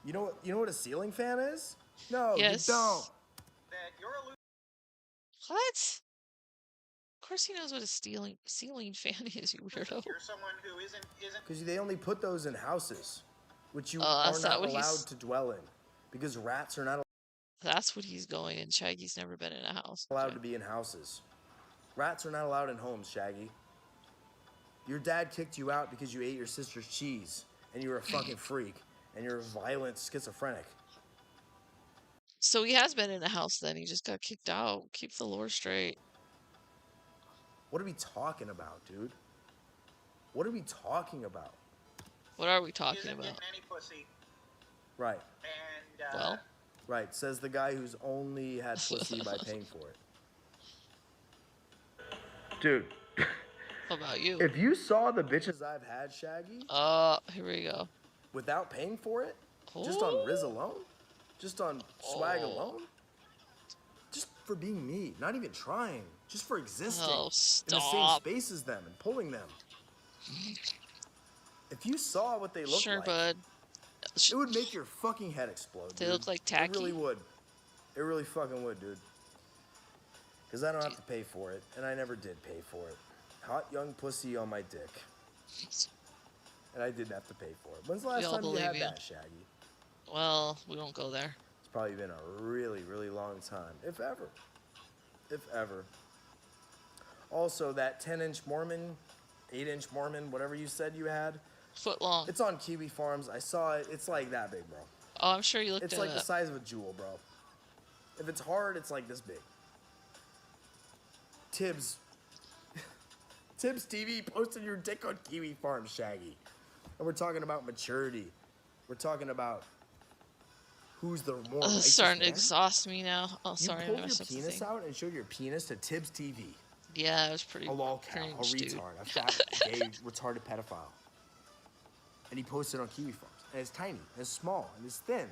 You know what a ceiling fan is? No, Yes. you don't. That you're What? Of course he knows what a ceiling fan is, you weirdo. You're someone who isn't. Because they only put those in houses, which you that's are not not what allowed he's- to dwell in. Because rats are not That's what he's going in. Shaggy's never been in a house. allowed to be in houses. Rats are not allowed in homes, Shaggy. Your dad kicked you out because you ate your sister's cheese, and you were a fucking freak, and you're a violent schizophrenic. So he has been in a house then. He just got kicked out. Keep the lore straight. What are we talking about, dude? What are we talking about? What are we talking isn't about? getting any pussy. Right. And Well, Right, says the guy who's only had pussy by paying for it. Dude, what about you? if you saw the bitches I've had, Shaggy, Here we go. without paying for it, just on Riz alone, just on swag alone, just for being me, not even trying, just for existing Oh, in the same stop. space as them and pulling them. If you saw what they look Sure, like, bud. it would make your fucking head explode. They dude. look like It really tacky? would. It really fucking would, dude. Because I don't have to pay for it, and I never did pay for it. Hot young pussy on my dick. And I didn't have to pay for it. When's the last all time you believe had you. that, Shaggy? Well, we won't go there. It's probably been a really, really long time. If ever. If ever. Also, that 10-inch Mormon, 8-inch Mormon, whatever you said you had. Foot long. It's on Kiwi Farms. I saw it. It's like that big, bro. Oh, I'm sure you looked It's it like the up. size of a jewel, bro. If it's hard, it's like this big. Tibbs TV posted your dick on Kiwi Farms, Shaggy. And we're talking about maturity. We're talking about who's the more It's righteous starting to man. exhaust me now. Oh, sorry, You I pulled your messed up the penis thing. out and showed your penis to Tibbs TV. Yeah, it was pretty A lolcow, a cringe, dude. retard, a fat, gay, retarded pedophile. And he posted on Kiwi Farms. And it's tiny, and it's small, and it's thin.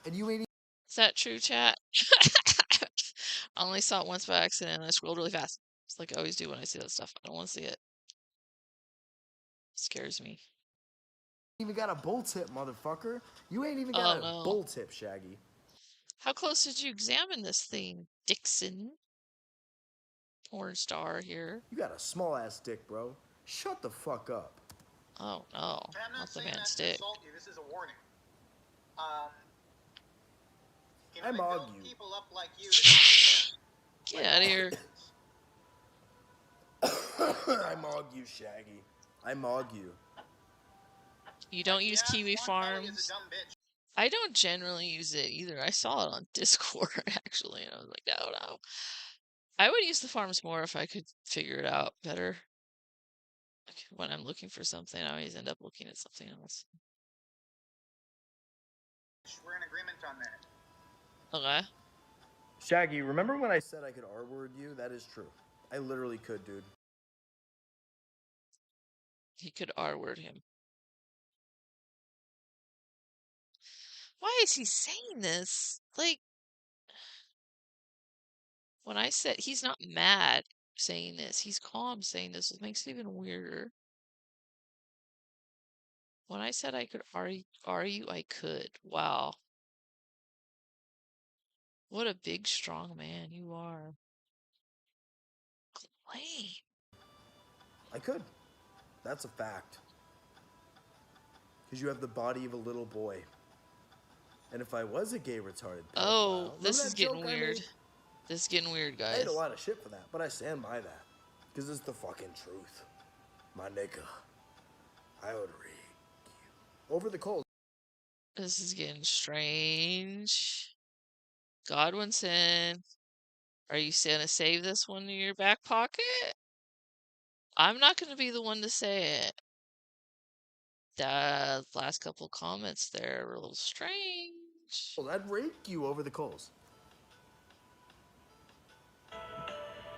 And you ain't Is that true, chat? I only saw it once by accident and I scrolled really fast. It's like I always do when I see that stuff. I don't want to see it. It scares me. even got a bull tip, motherfucker. You ain't even Oh, got a no. bull tip, Shaggy. How close did you examine this thing, Dixon? Porn star here. You got a small ass dick, bro. Shut the fuck up. Oh no, I'm not not the saying man's that to dick. insult you. This is a warning. You know, I they mog build you. people up like you to not Get out of here. I mog you, Shaggy. I mog you. You don't use Kiwi one fellow is Farms. a dumb bitch. I don't generally use it either. I saw it on Discord actually, and I was like, no. I would use the farms more if I could figure it out better. When I'm looking for something, I always end up looking at something else. We're in agreement on that. Okay. Shaggy, remember when I said I could R-word you? That is true. I literally could, dude. He could R-word him. Why is he saying this? Like, when I said he's not mad saying this, he's calm saying this. It makes it even weirder. When I said I could R you, I could. Wow. What a big, strong man you are. Clay. I could. That's a fact. Because you have the body of a little boy. And if I was a gay retarded pedophile, Oh, this remember is that getting joke I weird. made? This is getting weird, I ate a guys. lot of shit for that, but I stand by that. Because it's the fucking truth. My nigga. I would read you. Over the coals. This is getting strange. Godwinson, are you gonna save this one in your back pocket? I'm not gonna be the one to say it. The last couple comments there were a little strange. Well, I'd rake you over the coals.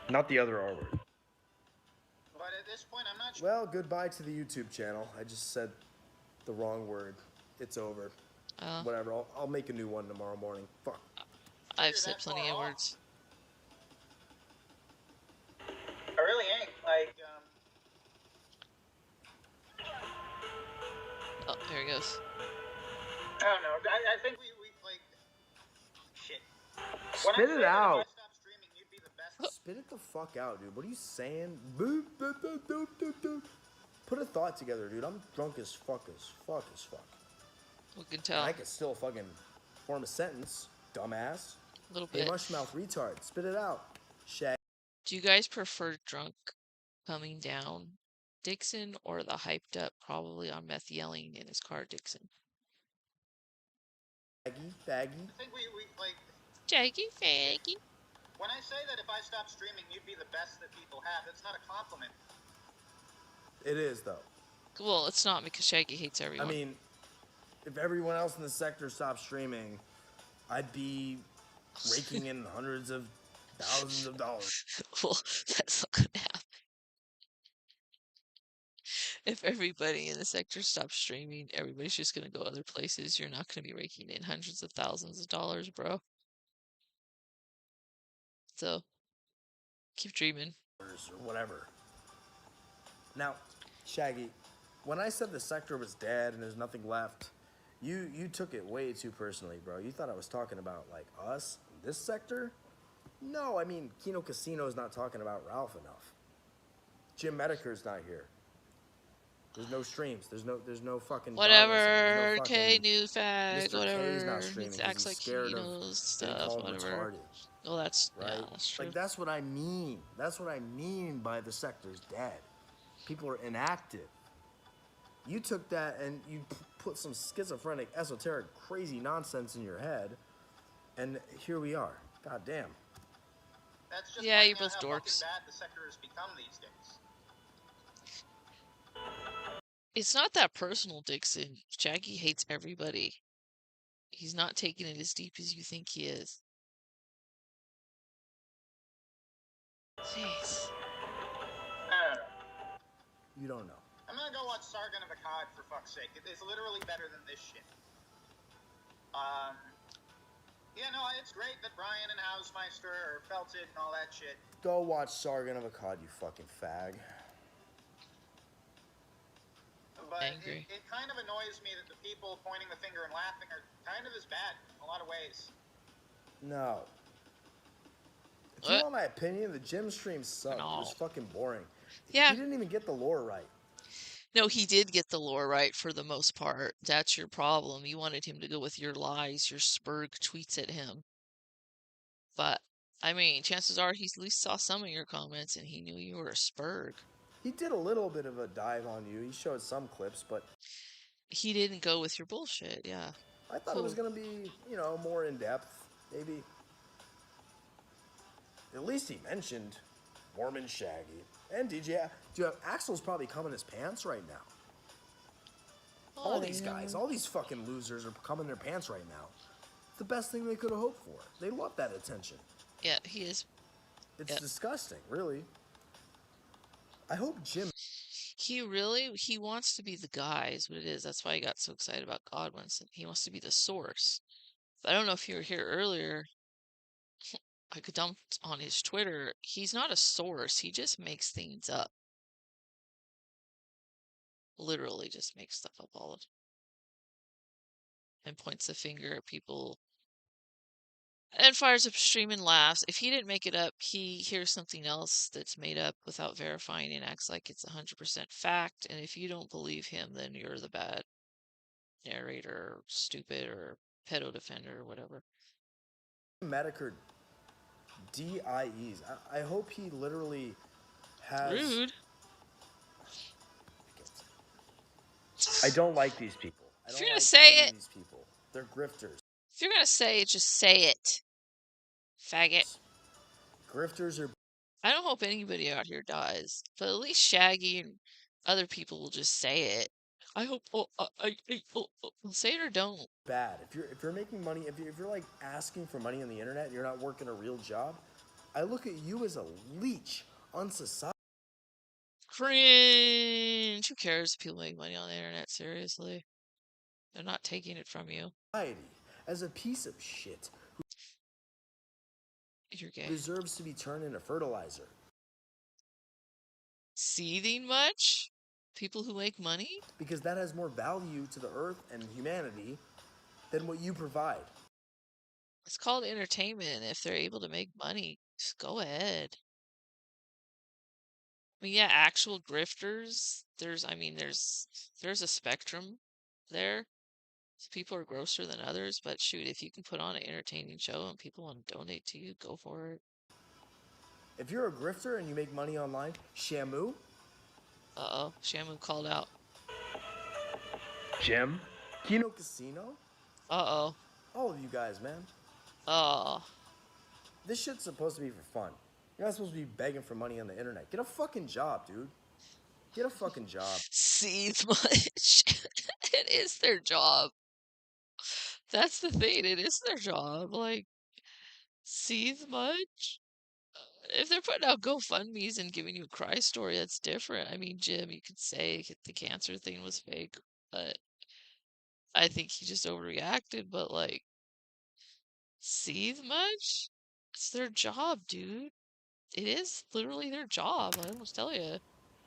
Not the other R word. But at this point, I'm not sure. Well, goodbye to the YouTube channel. I just said the wrong word. It's over. Oh. Whatever. I'll make a new one tomorrow morning. Fuck. I've said plenty of words. I really ain't. Like, Oh, there he goes. I don't know. I think we like shit. Spit it out. Spit it the fuck out, dude. What are you saying? Boop, boop, boop, boop, boop, boop. Put a thought together, dude. I'm drunk as fuck. We can tell. I can still fucking form a sentence, dumbass. A little Hey, bit. mushmouth retard. Spit it out. Shag. Do you guys prefer drunk coming down Dixon or the hyped up, probably on meth yelling in his car Dixon? Baggy. I think we like. Shaggy, faggy. When I say that if I stop streaming, you'd be the best that people have, that's not a compliment. It is, though. Well, it's not because Shaggy hates everyone. I mean, if everyone else in the sector stopped streaming, I'd be raking in hundreds of thousands of dollars. Well, that's not gonna happen. If everybody in the sector stops streaming, everybody's just gonna go other places. You're not gonna be raking in hundreds of thousands of dollars, bro. So, keep dreaming. Or whatever. Now, Shaggy, when I said the sector was dead and there's nothing left, you took it way too personally, bro. You thought I was talking about, like, us, this sector? No, I mean, Kino Casino's not talking about Ralph enough. Jim Medicare's not here. There's no streams. There's no fucking... Whatever, no K, fucking new fag, Mr. whatever. K's not streaming He acts like he scared knows of stuff, being called whatever. retarded. Oh, that's Right? yeah, that's true. Like, that's what I mean. That's what I mean by the sector's dead. People are inactive. You took that and you put some schizophrenic, esoteric, crazy nonsense in your head, and here we are. God damn. That's just yeah, you're how both dorks. bad the sector has become these days. It's not that personal, Dixon. Shaggy hates everybody. He's not taking it as deep as you think he is. Jeez. You don't know. I'm gonna go watch Sargon of Akkad for fuck's sake. It's literally better than this shit. Yeah, no, it's great that Bryan and Hausmeister are felted and all that shit. Go watch Sargon of Akkad, you fucking fag. But Angry. it kind of annoys me that the people pointing the finger and laughing are kind of as bad in a lot of ways. No. If you want my opinion, the gym stream sucked. It was fucking boring. Yeah. He didn't even get the lore right. No, he did get the lore right for the most part. That's your problem. You wanted him to go with your lies, your spurg tweets at him. But, I mean, chances are he at least saw some of your comments and he knew you were a spurg. He did a little bit of a dive on you. He showed some clips, but... He didn't go with your bullshit, yeah. I thought it was going to be, you know, more in-depth, maybe. At least he mentioned Warman Shaggy, and DJ. Dude, Axel's probably coming his pants right now. All these guys, all these fucking losers are coming their pants right now. It's the best thing they could have hoped for. They love that attention. Yeah, he is. It's disgusting, really. I hope Jim... He wants to be the guy is what it is. That's why he got so excited about Godwinson. He wants to be the source. But I don't know if you were here earlier. I dumped on his Twitter. He's not a source. He just makes things up. Literally just makes stuff up all the time. And points the finger at people. And fires up a stream and laughs. If he didn't make it up, he hears something else that's made up without verifying and acts like it's 100% fact. And if you don't believe him, then you're the bad narrator, or stupid, or pedo defender, or whatever. Medicare DIEs. I hope he literally has... Rude. I don't like these people. If you're gonna say it, these people. They're grifters. if you're gonna say it, just say it. Faggot. Grifters are... I don't hope anybody out here dies, but at least Shaggy and other people will just say it. I hope. Say it or don't. Bad. If you're making money, if you're like asking for money on the internet, and you're not working a real job. I look at you as a leech on society. Cringe. Who cares if people make money on the internet? Seriously, they're not taking it from you. As a piece of shit You're gay. Deserves to be turned into fertilizer. Seething much? People who make money? Because that has more value to the earth and humanity than what you provide. It's called entertainment. If they're able to make money, just go ahead. I mean, yeah, actual grifters. There's a spectrum there. People are grosser than others, but shoot, if you can put on an entertaining show and people want to donate to you, go for it. If you're a grifter and you make money online, Shamu? Uh-oh, Shamu called out. Jim? Kino Casino? Uh-oh. All of you guys, man. Oh. This shit's supposed to be for fun. You're not supposed to be begging for money on the internet. Get a fucking job, dude. Get a fucking job. Seethe much. It is their job. That's the thing. It is their job. Like, seethe much? If they're putting out GoFundMes and giving you a cry story, that's different. I mean, Jim, you could say the cancer thing was fake, but I think he just overreacted. But, like, seethe much? It's their job, dude. It is literally their job. I almost tell you.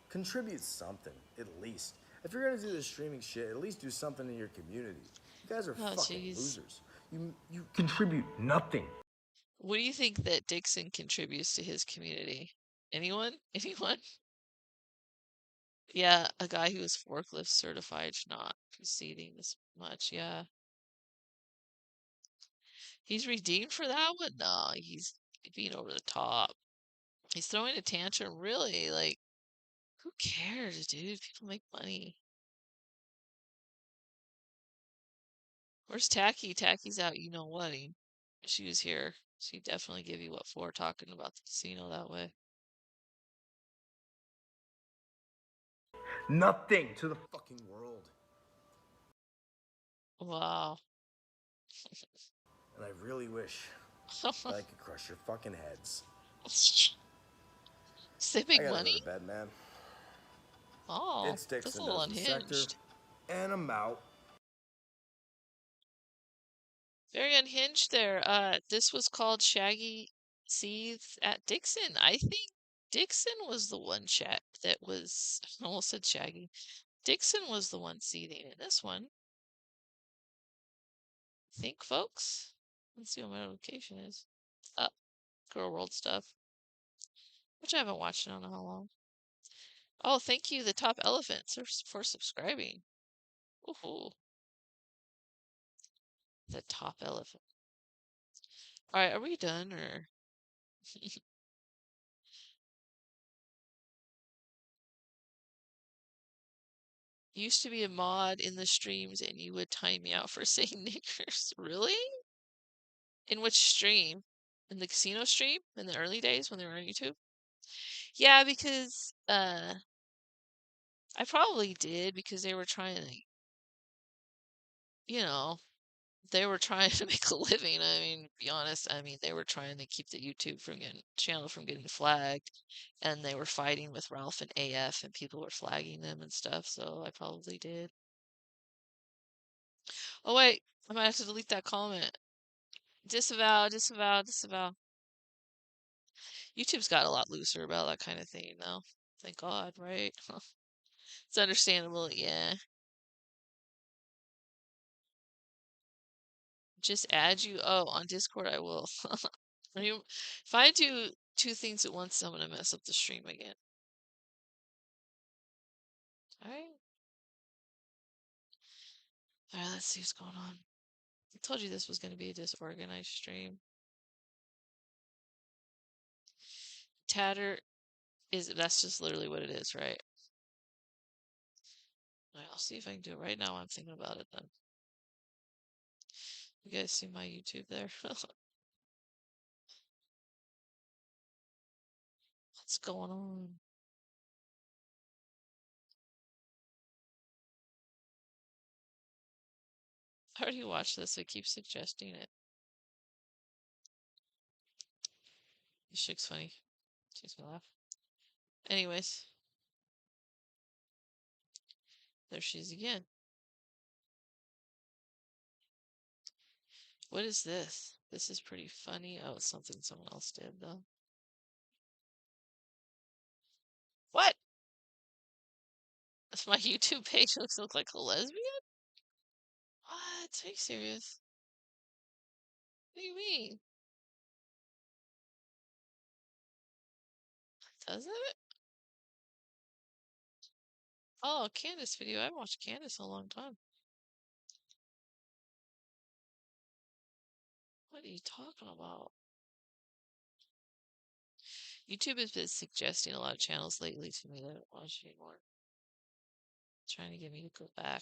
Contribute something, at least. If you're gonna do this streaming shit, at least do something in your community. You guys are fucking losers. You contribute nothing. What do you think that Dixon contributes to his community? Anyone? Anyone? Yeah, a guy who is forklift certified should not be seething this much. Yeah. He's redeemed for that one? No, he's being over the top. He's throwing a tantrum, really. Like, who cares, dude? People make money. Where's Tacky? Tacky's out, you know what? She was here. She'd definitely give you what for talking about the casino that way. Nothing to the fucking world. Wow. And I really wish that I could crush your fucking heads. They make I gotta money? go to bed, man. Oh, It's Dixon that's a little does the sector, unhinged. and I'm out. Very unhinged there. This was called Shaggy Seethe at Dixon. I think Dixon was the one that was, I almost said Shaggy. Dixon was the one seething in this one. I think, folks. Let's see what my notification is. Girl World stuff. Which I haven't watched in I don't know how long. Oh, thank you, the Top Elephant, for subscribing. Ooh. The Top Elephant. Alright, are we done, or? Used to be a mod in the streams, and you would time me out for saying niggers. Really? In which stream? In the casino stream? In the early days when they were on YouTube? Yeah, because I probably did because they were trying to, you know, they were trying to make a living. I mean, to be honest, I mean, they were trying to keep the YouTube channel from getting flagged, and they were fighting with Ralph and AF, and people were flagging them and stuff, so I probably did. Oh wait, I might have to delete that comment. Disavow, disavow, disavow. YouTube's got a lot looser about that kind of thing now. Thank God, right? It's understandable, yeah. Just add you. Oh, on Discord I will. I mean, if I do two things at once, I'm gonna mess up the stream again. Alright. Alright, let's see what's going on. I told you this was gonna be a disorganized stream. Tatter that's just literally what it is, right? Alright, I'll see if I can do it right now. I'm thinking about it then. You guys see my YouTube there? What's going on? I already watched this, so it keeps suggesting it. This chick's funny. She makes me laugh. Anyways. There she is again. What is this? This is pretty funny. Oh, it's something someone else did, though. What? Does my YouTube page look like a lesbian? What? Are you serious? What do you mean? Does it? Oh, Candace video. I haven't watched Candace in a long time. What are you talking about? YouTube has been suggesting a lot of channels lately to me that I don't watch anymore. Trying to get me to go back.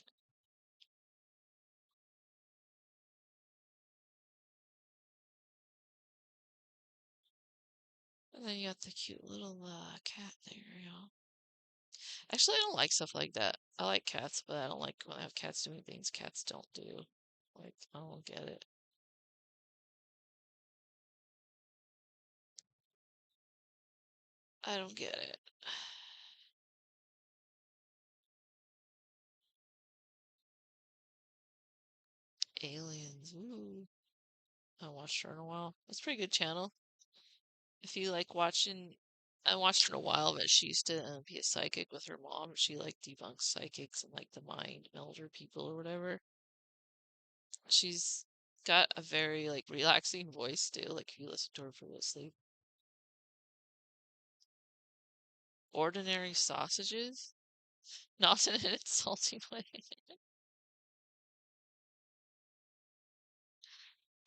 And then you got the cute little cat there, y'all. Actually, I don't like stuff like that. I like cats, but I don't like when I have cats doing things cats don't do. Like, I don't get it. I don't get it. Aliens, ooh. I haven't watched her in a while. It's a pretty good channel. If you like watching, I watched her in a while, but she used to be a psychic with her mom. She like debunks psychics and like the mind melder people or whatever. She's got a very like relaxing voice too. Like if you listen to her for the sleep. Ordinary sausages? Not in an insulting way.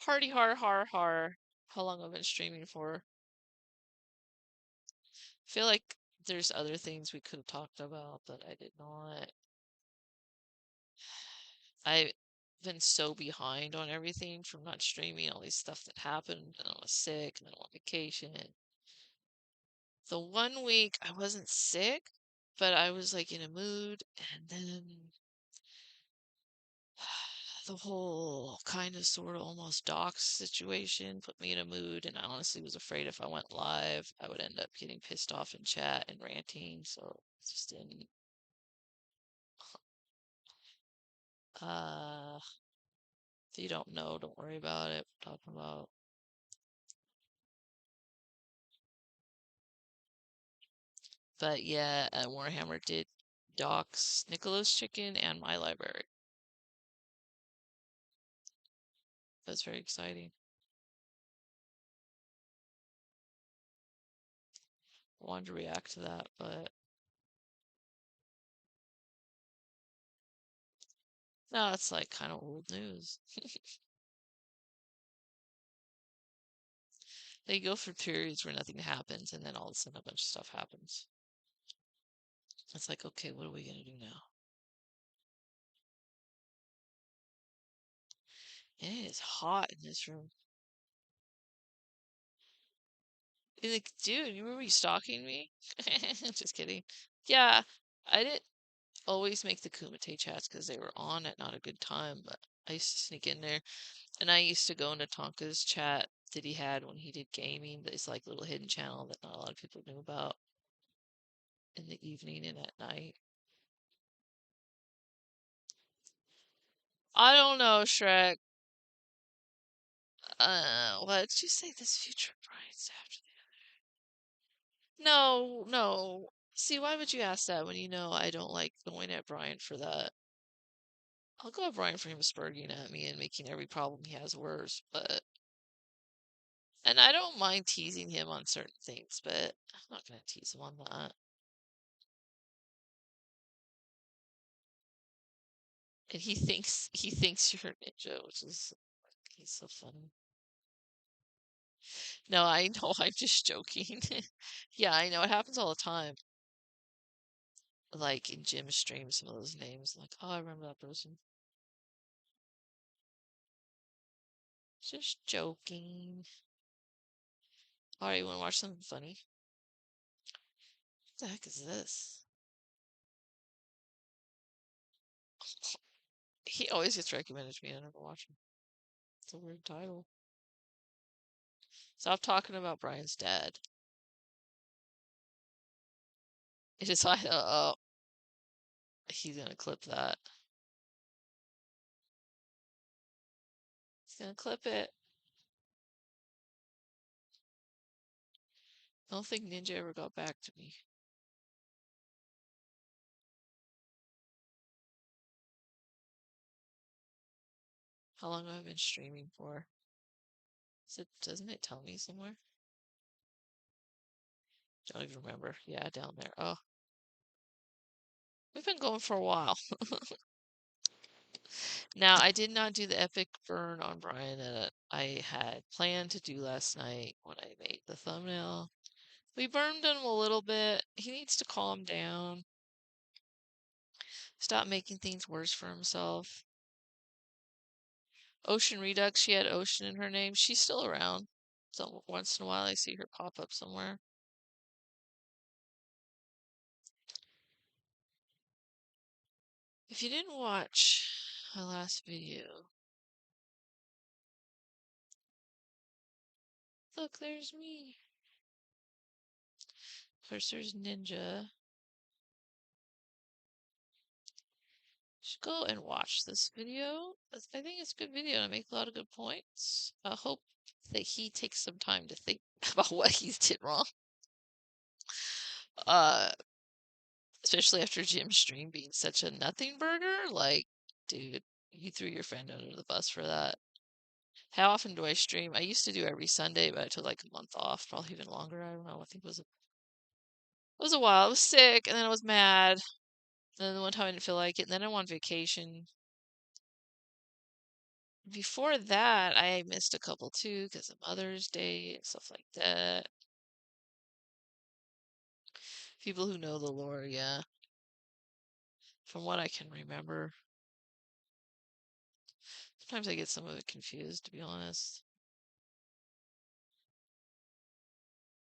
Party har har har. How long have I been streaming for? I feel like there's other things we could have talked about, but I did not. I've been so behind on everything from not streaming all these stuff that happened, and I was sick, and then on vacation. The 1 week I wasn't sick, but I was like in a mood, and then the whole kind of sort of almost docs situation put me in a mood, and I honestly was afraid if I went live, I would end up getting pissed off in chat and ranting, so I just didn't. If you don't know, don't worry about it. We're talking about. But yeah, Warhammer did docs Nicolo's Chicken and my library. That's very exciting. I wanted to react to that, but no, it's like kind of old news. They go through periods where nothing happens, and then all of a sudden a bunch of stuff happens. It's like, okay, what are we gonna do now? It is hot in this room. Like, dude, you remember you stalking me? Just kidding. Yeah, I didn't always make the Kumite chats because they were on at not a good time, but I used to sneak in there. And I used to go into Tonka's chat that he had when he did gaming, this like little hidden channel that not a lot of people knew about in the evening and at night. I don't know, Shrek. What did you say? This future Brian's after the other? No, no. See, why would you ask that when you know I don't like going at Brian for that? I'll go at Brian for him sperging at me and making every problem he has worse, but... And I don't mind teasing him on certain things, but I'm not gonna tease him on that. And he thinks you're a ninja, which is he's so funny. No, I know, I'm just joking. Yeah, I know, it happens all the time. Like in gym streams, some of those names, like, oh, I remember that person. Just joking. Alright, you wanna watch something funny? What the heck is this? He always gets recommended to me, I never watch him. It's a weird title. Stop talking about Brian's dad. It is like, oh, he's gonna clip that. He's gonna clip it. I don't think Ninja ever got back to me. How long have I been streaming for? Doesn't it tell me somewhere? Don't even remember. Yeah, down there. Oh. We've been going for a while. Now, I did not do the epic burn on Brian that I had planned to do last night when I made the thumbnail. We burned him a little bit. He needs to calm down. Stop making things worse for himself. Ocean Redux, she had Ocean in her name. She's still around. So once in a while I see her pop up somewhere. If you didn't watch my last video, look, there's me. Of course, there's Ninja. Should go and watch this video. I think it's a good video and I make a lot of good points. I hope that he takes some time to think about what he's did wrong. Especially after Jim's stream being such a nothing burger. Like, dude, you threw your friend under the bus for that. How often do I stream? I used to do every Sunday, but I took like a month off, probably even longer. I don't know. I think it was a while. I was sick, and then I was mad. And then one time I didn't feel like it, and then I went on vacation. Before that, I missed a couple too because of Mother's Day and stuff like that. People who know the lore, yeah. From what I can remember. Sometimes I get some of it confused, to be honest.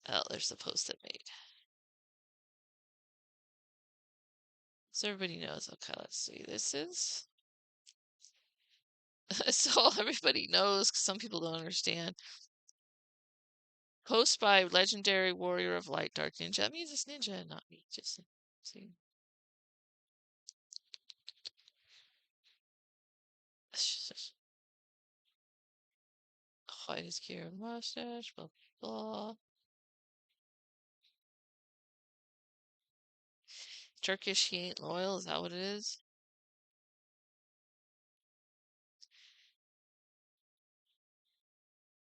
Oh, there's the post it made. So everybody knows. Okay, let's see. This is... so everybody knows, because some people don't understand. Post by Legendary Warrior of Light Dark Ninja. That means it's Ninja, not me. Just see. Hide his gear and mustache, blah, blah. Turkish, he ain't loyal, is that what it is?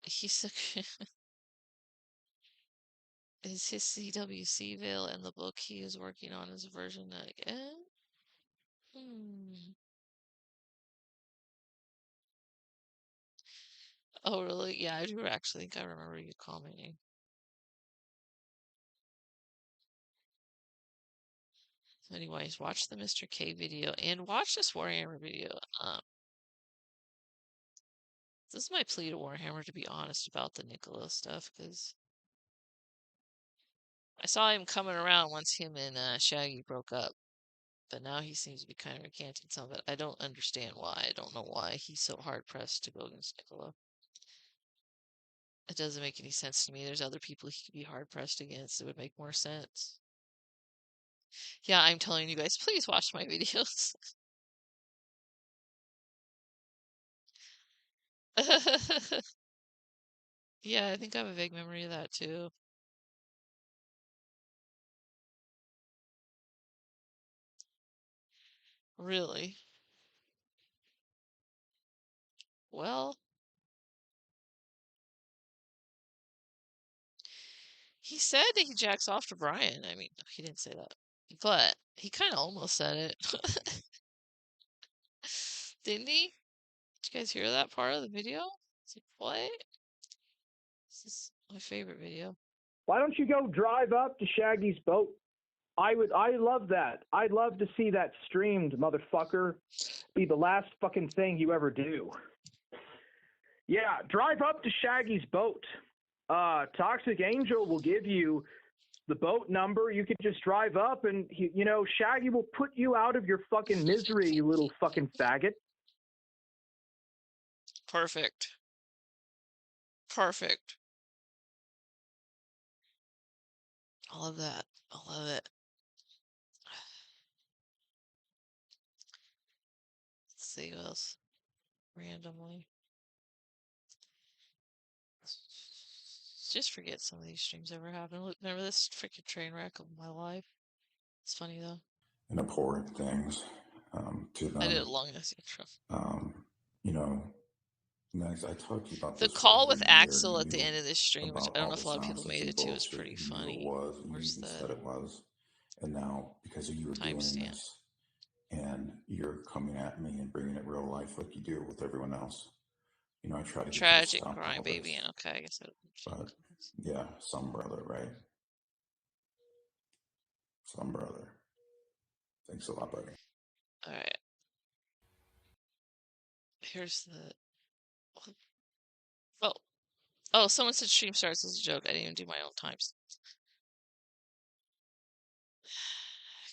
He's is his CWC veil in the book he is working on his version again? Oh, really? Yeah, I do actually think I remember you commenting. Anyways, watch the Mr. K video and watch this Warhammer video. This is my plea to Warhammer to be honest about the Nicola stuff, because I saw him coming around once him and Shaggy broke up, but now he seems to be kind of recanting some of it. I don't understand why. I don't know why he's so hard pressed to go against Nicola. It doesn't make any sense to me. There's other people he could be hard pressed against. It would make more sense. Yeah, I'm telling you guys, please watch my videos. Yeah, I think I have a vague memory of that too. Really? Well, he said that he jacks off to Bryan. I mean, he didn't say that, but he kind of almost said it. Didn't he? Did you guys hear that part of the video? It's like, what? This is my favorite video. Why don't you go drive up to Shaggy's boat? I love that. I'd love to see that streamed, motherfucker. Be the last fucking thing you ever do. Yeah, drive up to Shaggy's boat. Toxic Angel will give you the boat number. You can just drive up and, Shaggy will put you out of your fucking misery, you little fucking faggot. Perfect. Perfect. I love that. I love it. Let's see what else. Randomly. Just forget some of these streams ever happened. Look, remember this freaking train wreck of my life? It's funny though. And abhorrent things to them. I did a long ass intro. Next, I talked to you about The this call for with over a year. Axel at the end of this stream, which I don't know if a lot of people made it to, is bullshit pretty you knew funny. it was, and Where's you even the said it was. And now, because you were doing timestamp? this, and you're coming at me and bringing it real life like you do with everyone else. I try to get you to Tragic stop crying all baby. this. And okay, I guess But yeah, some brother, right? Some brother. Thanks a lot, buddy. All right. Here's the. Oh, someone said stream starts as a joke. I didn't even do my own times.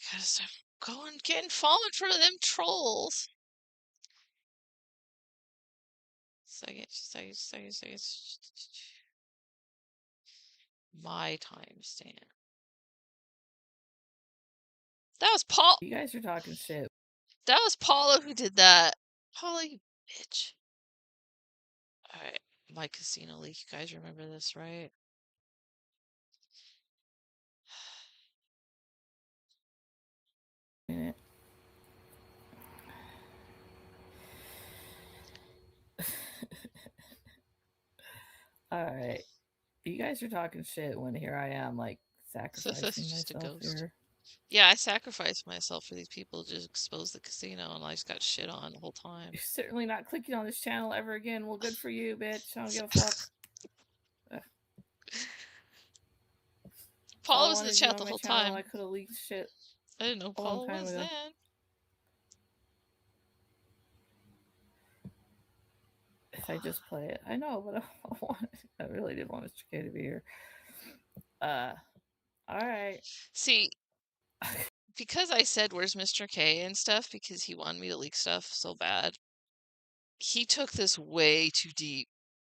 Gotta start getting falling for them trolls. Second. My timestamp. That was Paul. You guys are talking shit. That was Paula who did that. Paula, you bitch. Alright, my casino leak. You guys remember this, right? Alright. You guys are talking shit when here I am, like, sacrificing myself here. Yeah, I sacrificed myself for these people to just expose the casino, and I just got shit on the whole time. You're certainly not clicking on this channel ever again. Well, good for you, bitch. I don't give a fuck. Paula was in the chat the whole time. I could have leaked shit. I didn't know Paula was then. If I just play it. I know, but I really did want Mr. K to be here. Alright. See, because I said where's Mr. K and stuff, because he wanted me to leak stuff so bad, he took this way too deep.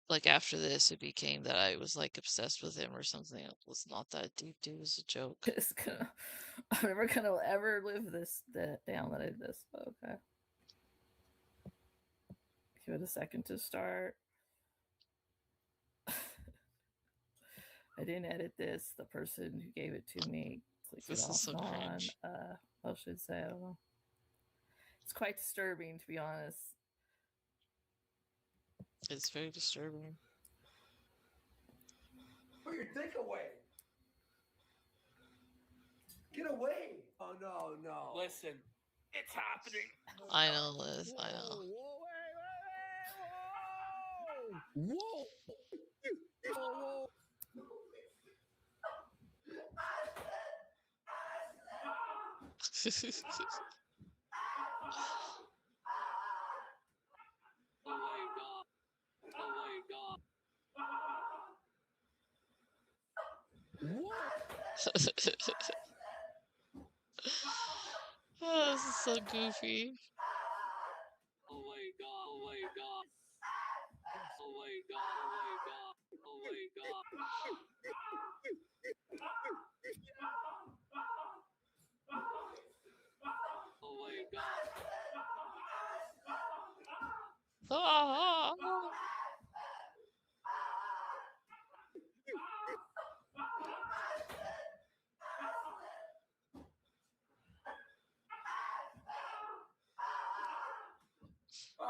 Like after this, it became that I was like obsessed with him or something. It was not that deep, dude. It was a joke. I'm never gonna ever live this down that I did this, but okay. Give it a second to start. I didn't edit this. The person who gave it to me clicked it off and on. I should say, I don't know. It's quite disturbing, to be honest. It's very disturbing. Put your dick away. Get away. Oh, no. Listen, it's happening. I know, Liz. I know. Whoa. Oh my god. What? Oh, this is so goofy. Oh my god, oh my god. Oh my god, oh my god, oh my god. Oh my god. Ah.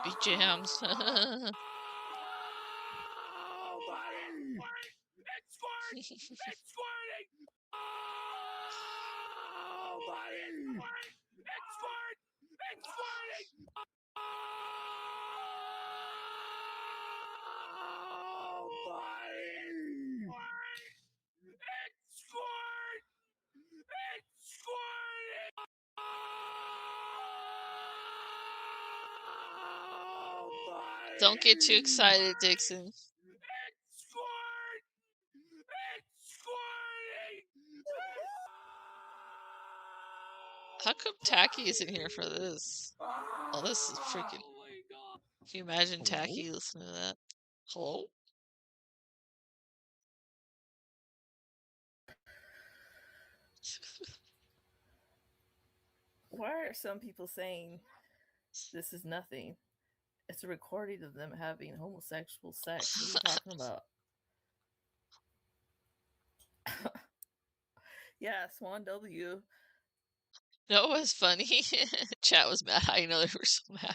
Beat jams. Oh, buddy! It's squirting! It's squirting! Oh, buddy! It's squirting! It's squirting! Oh, buddy! It's squirting! It's squirting! Oh, buddy! Don't get too excited, Dixon. It's squirting! It's squirting! How come Tacky isn't here for this? Oh, this is freaking. Oh my god! Can you imagine Hello? Tacky listening to that? Hello? Why are some people saying this is nothing? It's a recording of them having homosexual sex. What are you talking about? Yeah, Swan W. No, it was funny. Chat was mad. I know they were so mad.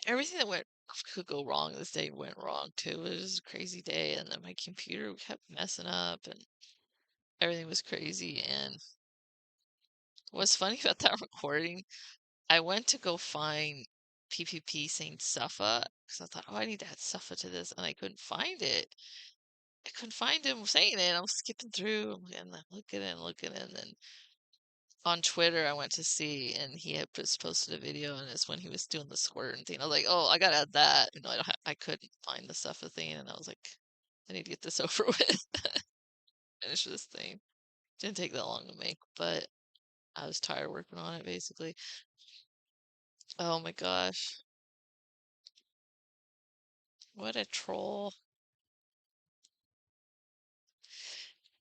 Everything that could go wrong this day went wrong too. It was a crazy day, and then my computer kept messing up, and everything was crazy. And what's funny about that recording, I went to go find PPP saying Suffa because I thought, oh, I need to add Suffa to this, and I couldn't find it. I couldn't find him saying it. I was skipping through and looking and looking, and then on Twitter, I went to see, and he had posted a video, and it's when he was doing the squirting thing. I was like, oh, I gotta add that. You know, I couldn't find the Suffa thing, and I was like, I need to get this over with. Finish this thing. Didn't take that long to make, but I was tired working on it, basically. Oh my gosh. What a troll.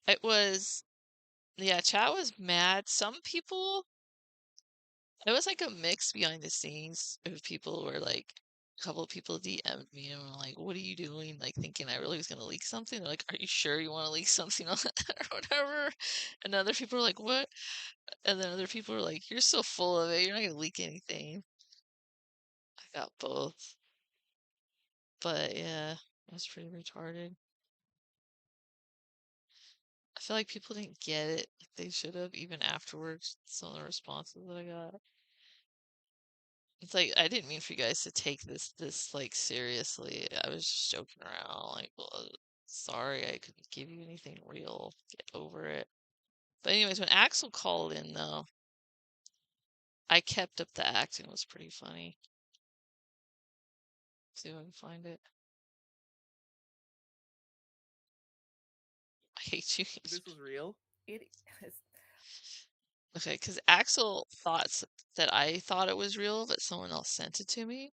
It was, yeah, chat was mad. Some people, it was like a mix behind the scenes of people were like, a couple of people DM'd me and were like, what are you doing? Like thinking I really was gonna leak something. They're like, are you sure you want to leak something on that or whatever? And other people were like, what? And then other people were like, you're so full of it, you're not gonna leak anything. I got both. But yeah, it was pretty retarded. I feel like people didn't get it like they should have, even afterwards, some of the responses that I got. It's like I didn't mean for you guys to take this like seriously. I was just joking around. Like, well, sorry, I couldn't give you anything real. Get over it. But anyways, when Axel called in though, I kept up the acting. It was pretty funny. See if I can find it. I hate you. This was real? It is. Okay, because Axel thought that I thought it was real, but someone else sent it to me.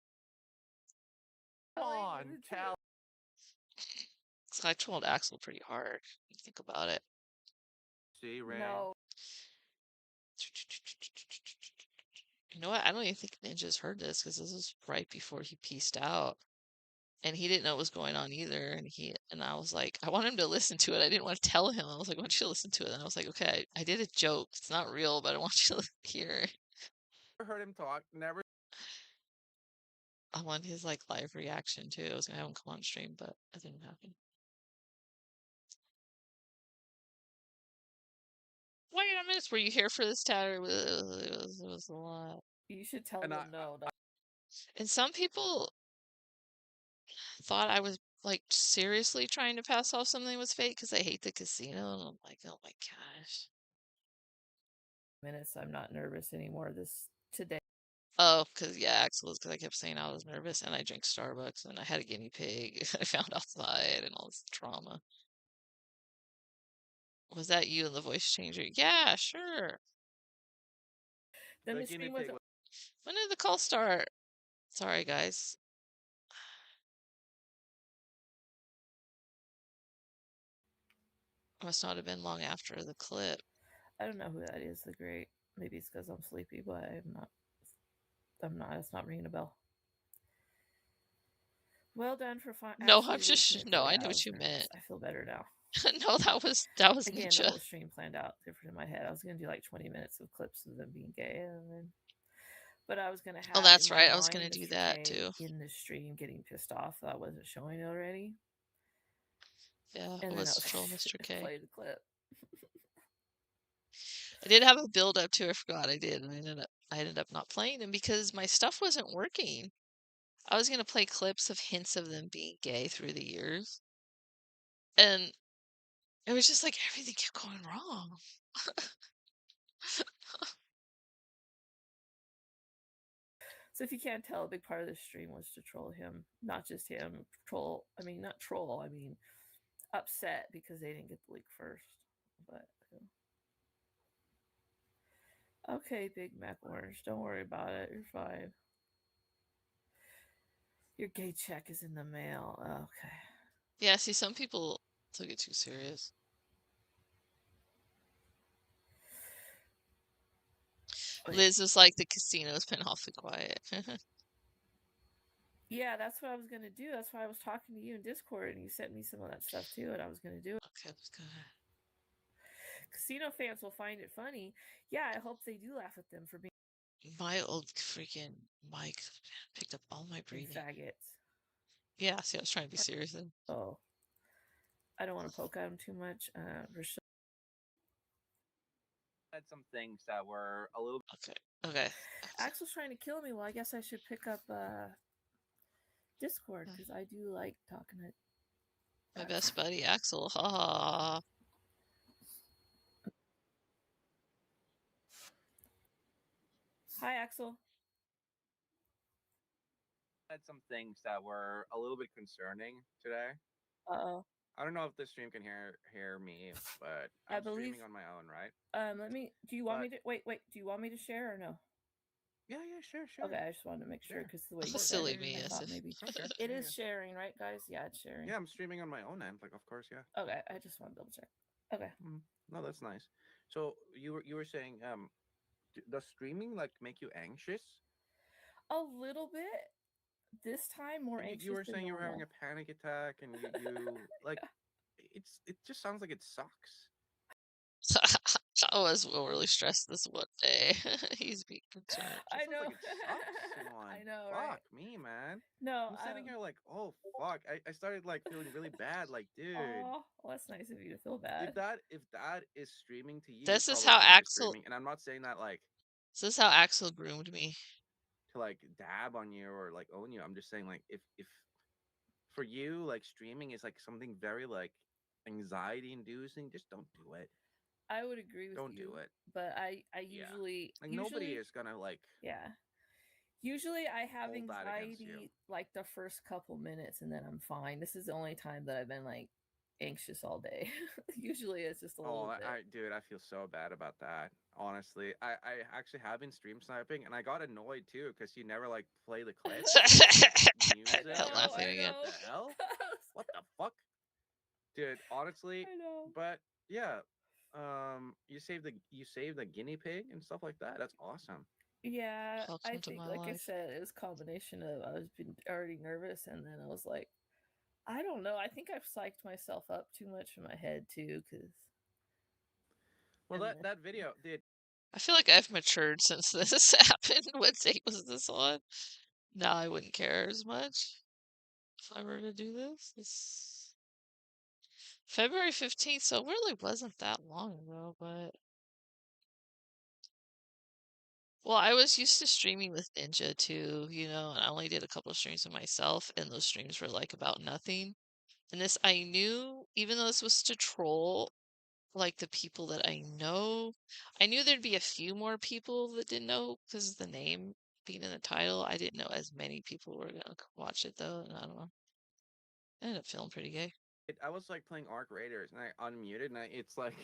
Come on, tell. So I trolled Axel pretty hard. If you think about it. See, Ray. No. You know what? I don't even think Ninja's heard this because this is right before he pieced out. And he didn't know what was going on either. And I was like, I want him to listen to it. I didn't want to tell him. I was like, I want you to listen to it. And I was like, okay, I did a joke. It's not real, but I want you to hear it. Never heard him talk. Never. I want his like live reaction too. I was gonna have him come on stream, but that didn't happen. Wait a minute, were you here for this, Tatter? It was a lot. You should tell them no. And some people thought I was like seriously trying to pass off something that was fake because I hate the casino, and I'm like, oh my gosh. Minutes, I'm not nervous anymore. Today. Oh, because yeah, Axel was because I kept saying I was nervous, and I drank Starbucks, and I had a guinea pig I found outside, and all this trauma. Was that you in the voice changer? Yeah, sure. Then the stream wasn't. When did the call start? Sorry, guys. Must not have been long after the clip. I don't know who that is. The great. Maybe it's because I'm sleepy, but I'm not. It's not ringing a bell. Well done for No, I'm just no. I knew what you meant. I feel better now. No, that was Again, Ninja. the whole stream planned out different in my head. I was gonna do like 20 minutes of clips of them being gay, and then, but I was gonna have. Oh, that's in my right. I was mind gonna do Mr. that K too. in the stream, getting pissed off that I wasn't showing it already. Yeah, And it then was I Troll Mr. K. play the clip. I did have a build up to. I forgot I did, and I ended up not playing them because my stuff wasn't working. I was gonna play clips of hints of them being gay through the years, and it was just like everything kept going wrong. So if you can't tell, a big part of the stream was to troll him. Not just him. Troll. I mean, not troll. I mean, upset because they didn't get the leak first. But okay, Big Mac Orange, don't worry about it. You're fine. Your gay check is in the mail. Okay. Yeah, see, some people took it too serious. Liz was like, the casino's been awfully quiet. Yeah, that's what I was gonna do. That's why I was talking to you in Discord, and you sent me some of that stuff too, and I was gonna do it. Okay, let's go. Casino fans will find it funny. Yeah, I hope they do laugh at them for being My old freaking mic picked up all my breathing. faggots. Yeah, see, I was trying to be serious then. Oh, I don't want to poke at them too much. Rochelle Said some things that were a little. Okay. Axel's trying to kill me. Well, I guess I should pick up Discord because I do like talking to my best buddy Axel. Ha ha. Hi, Axel. Said some things that were a little bit concerning today. Uh-oh. I don't know if the stream can hear me, but I'm streaming on my own, right? Let me. Do you want me to wait? Do you want me to share or no? Yeah, sure. Okay, I just wanted to make sure because the way you Silly said it, me, I yes. thought maybe it is sharing, right, guys? Yeah, it's sharing. Yeah, I'm streaming on my own end, like, of course, yeah. Okay, I just want to double check. Okay. No, that's nice. So you were saying, does streaming like make you anxious? A little bit. This time more anxious. You were saying than you were having normal. a panic attack, and you like, it just sounds like it sucks. I was really stressed this one day. He's being concerned. I know. Like it sucks, I know, Fuck right? me, man. No, I'm sitting here like, oh fuck. I started like feeling really bad. Like, dude. Oh, well, that's nice of you to feel bad. If that is streaming to you, This is probably how shouldn't be Axel. streaming. And I'm not saying that like. This is how Axel groomed me. To like dab on you or like own you. I'm just saying like if for you like streaming is like something very like anxiety inducing, just don't do it. I would agree with you. Don't do it. But I usually like nobody is gonna like. Yeah. Usually I have hold that against you. anxiety like the first couple minutes and then I'm fine. This is the only time that I've been like anxious all day. Usually it's just a little bit. Dude, I feel so bad about that. Honestly, I actually have been stream sniping and I got annoyed too because you never like play the clips. Music. Laughing again. What the hell? What the fuck? Dude, honestly. I know. But yeah, you saved the guinea pig and stuff like that. That's awesome. Yeah, Welcome I to think my like I life. said, it was a combination of I was been already nervous and then I was like, I don't know. I think I've psyched myself up too much in my head too, because. Well, that video did. I feel like I've matured since this happened. What date was this on? Now I wouldn't care as much if I were to do this. It's February 15th, so it really wasn't that long ago, but. Well, I was used to streaming with Ninja too, you know, and I only did a couple of streams with myself, and those streams were like about nothing. And this, I knew, even though this was to troll, like the people that I know, I knew there'd be a few more people that didn't know because of the name being in the title. I didn't know as many people were gonna watch it though, and I don't know. I ended up feeling pretty gay. I was like playing Arc Raiders, and I unmuted, and it's like,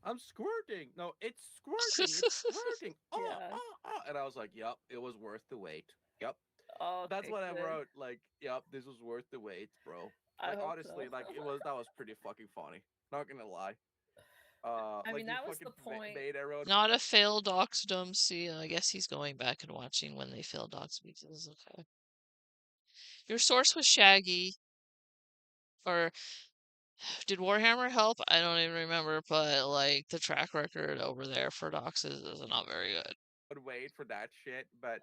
I'm squirting. No, it's squirting. It's squirting. Oh, Yeah. oh. And I was like, yep, it was worth the wait. Yep. Oh, That's okay, what I good. wrote. Like, yep, this was worth the wait, bro. I Like, hope honestly, so. like that was pretty fucking funny. Not gonna lie. I Like mean, you that was fucking the point. made everyone. Not a failed Oxdom. See, I guess he's going back and watching when they failed Oxbeats. Okay. Your source was Shaggy. Or did Warhammer help? I don't even remember, but like the track record over there for Doxes is not very good. Would wait for that shit, but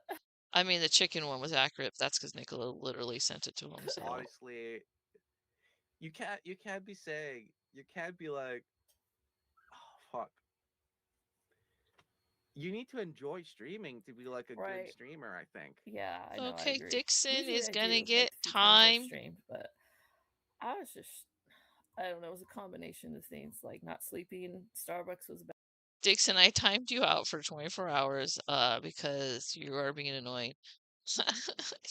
I mean, the chicken one was accurate. That's because Nicola literally sent it to him. So honestly, you can't be saying, you can't be like, oh fuck. You need to enjoy streaming to be like a good streamer, I think. Yeah, I know. I okay, agree. Dixon Usually is I gonna do, get like, the few times I've time. streamed, but I was just, I don't know. It was a combination of things, like not sleeping. Starbucks was bad. Dixon, I timed you out for 24 hours because you are being annoying.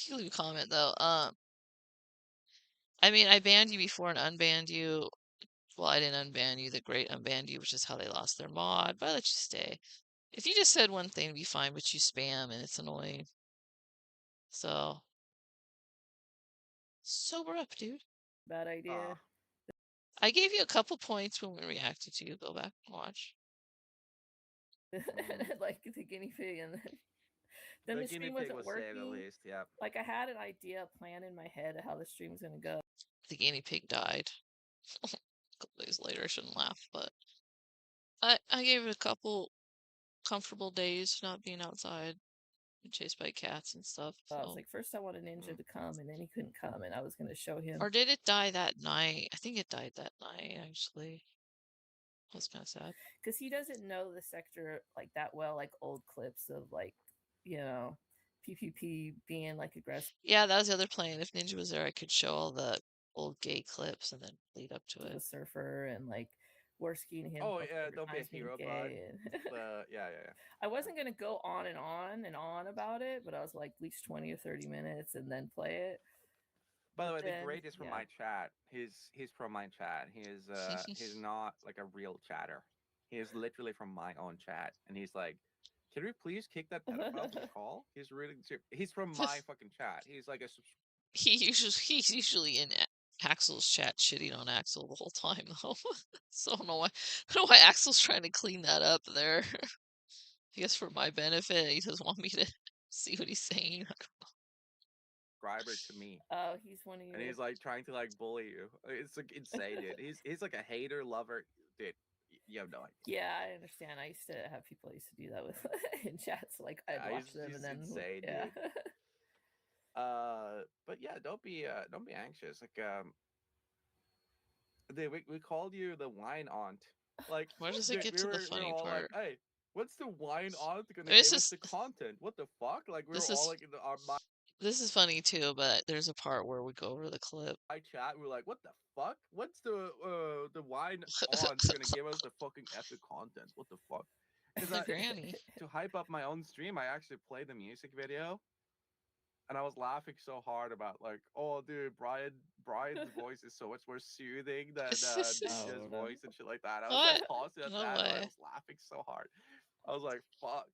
You leave a comment though. I mean, I banned you before and unbanned you. Well, I didn't unban you. The great unbanned you, which is how they lost their mod. But I let you stay. If you just said one thing, it'd be fine. But you spam and it's annoying. So sober up, dude. Bad idea. I gave you a couple points when we reacted to you. Go back and watch. Like the guinea pig, and then the stream wasn't working. At least, yeah. Like I had an idea, a plan in my head of how the stream was gonna go. The guinea pig died. A couple days later, I shouldn't laugh, but I gave it a couple comfortable days not being outside and chased by cats and stuff. So I was So. like, first I want a ninja to come, and then he couldn't come, and I was gonna show him. Or did it die that night? I think it died that night, actually. That's kind of sad. Because he doesn't know the sector like that well, like old clips of like, you know, PPP being like aggressive. Yeah, that was the other plan. If Ninja was there, I could show all the old gay clips and then lead up to it. The surfer and like Worskiing him. Oh yeah, don't be a hero, bud. Yeah. I wasn't gonna go on and on about it, but I was like at least 20 or 30 minutes and then play it. By the way, the great is from my chat. He's from my chat. He's not like a real chatter. He is literally from my own chat, and he's like, "Can we please kick that pedophile from call?" He's from my fucking chat. He's like a. He's usually in Axel's chat shitting on Axel the whole time though. So I don't know why Axel's trying to clean that up there. I guess for my benefit, he doesn't want me to see what he's saying. Subscriber to me. Oh, he's one of you. And he's like trying to like bully you. It's like insane, dude. He's like a hater, lover, dude. You have no idea. Yeah, I understand. I used to have people I used to do that with in chats. Like I'd watch them and then insane, yeah. Dude. But yeah, don't be anxious. Like we called you the wine aunt. Like where does it get to the funny part? Like, hey, what's the wine aunt gonna give us the content? What the fuck? Like we were all like in our This is funny too, but there's a part where we go over the clip. I chat, we're like, what the fuck? What's the wine aunt's gonna give us the fucking epic content? What the fuck? Granny. To hype up my own stream, I actually played the music video. And I was laughing so hard about like, oh dude, Brian's voice is so much more soothing than Ninja's voice and shit like that. I was like pausing at that, and I was laughing so hard. I was like, fuck.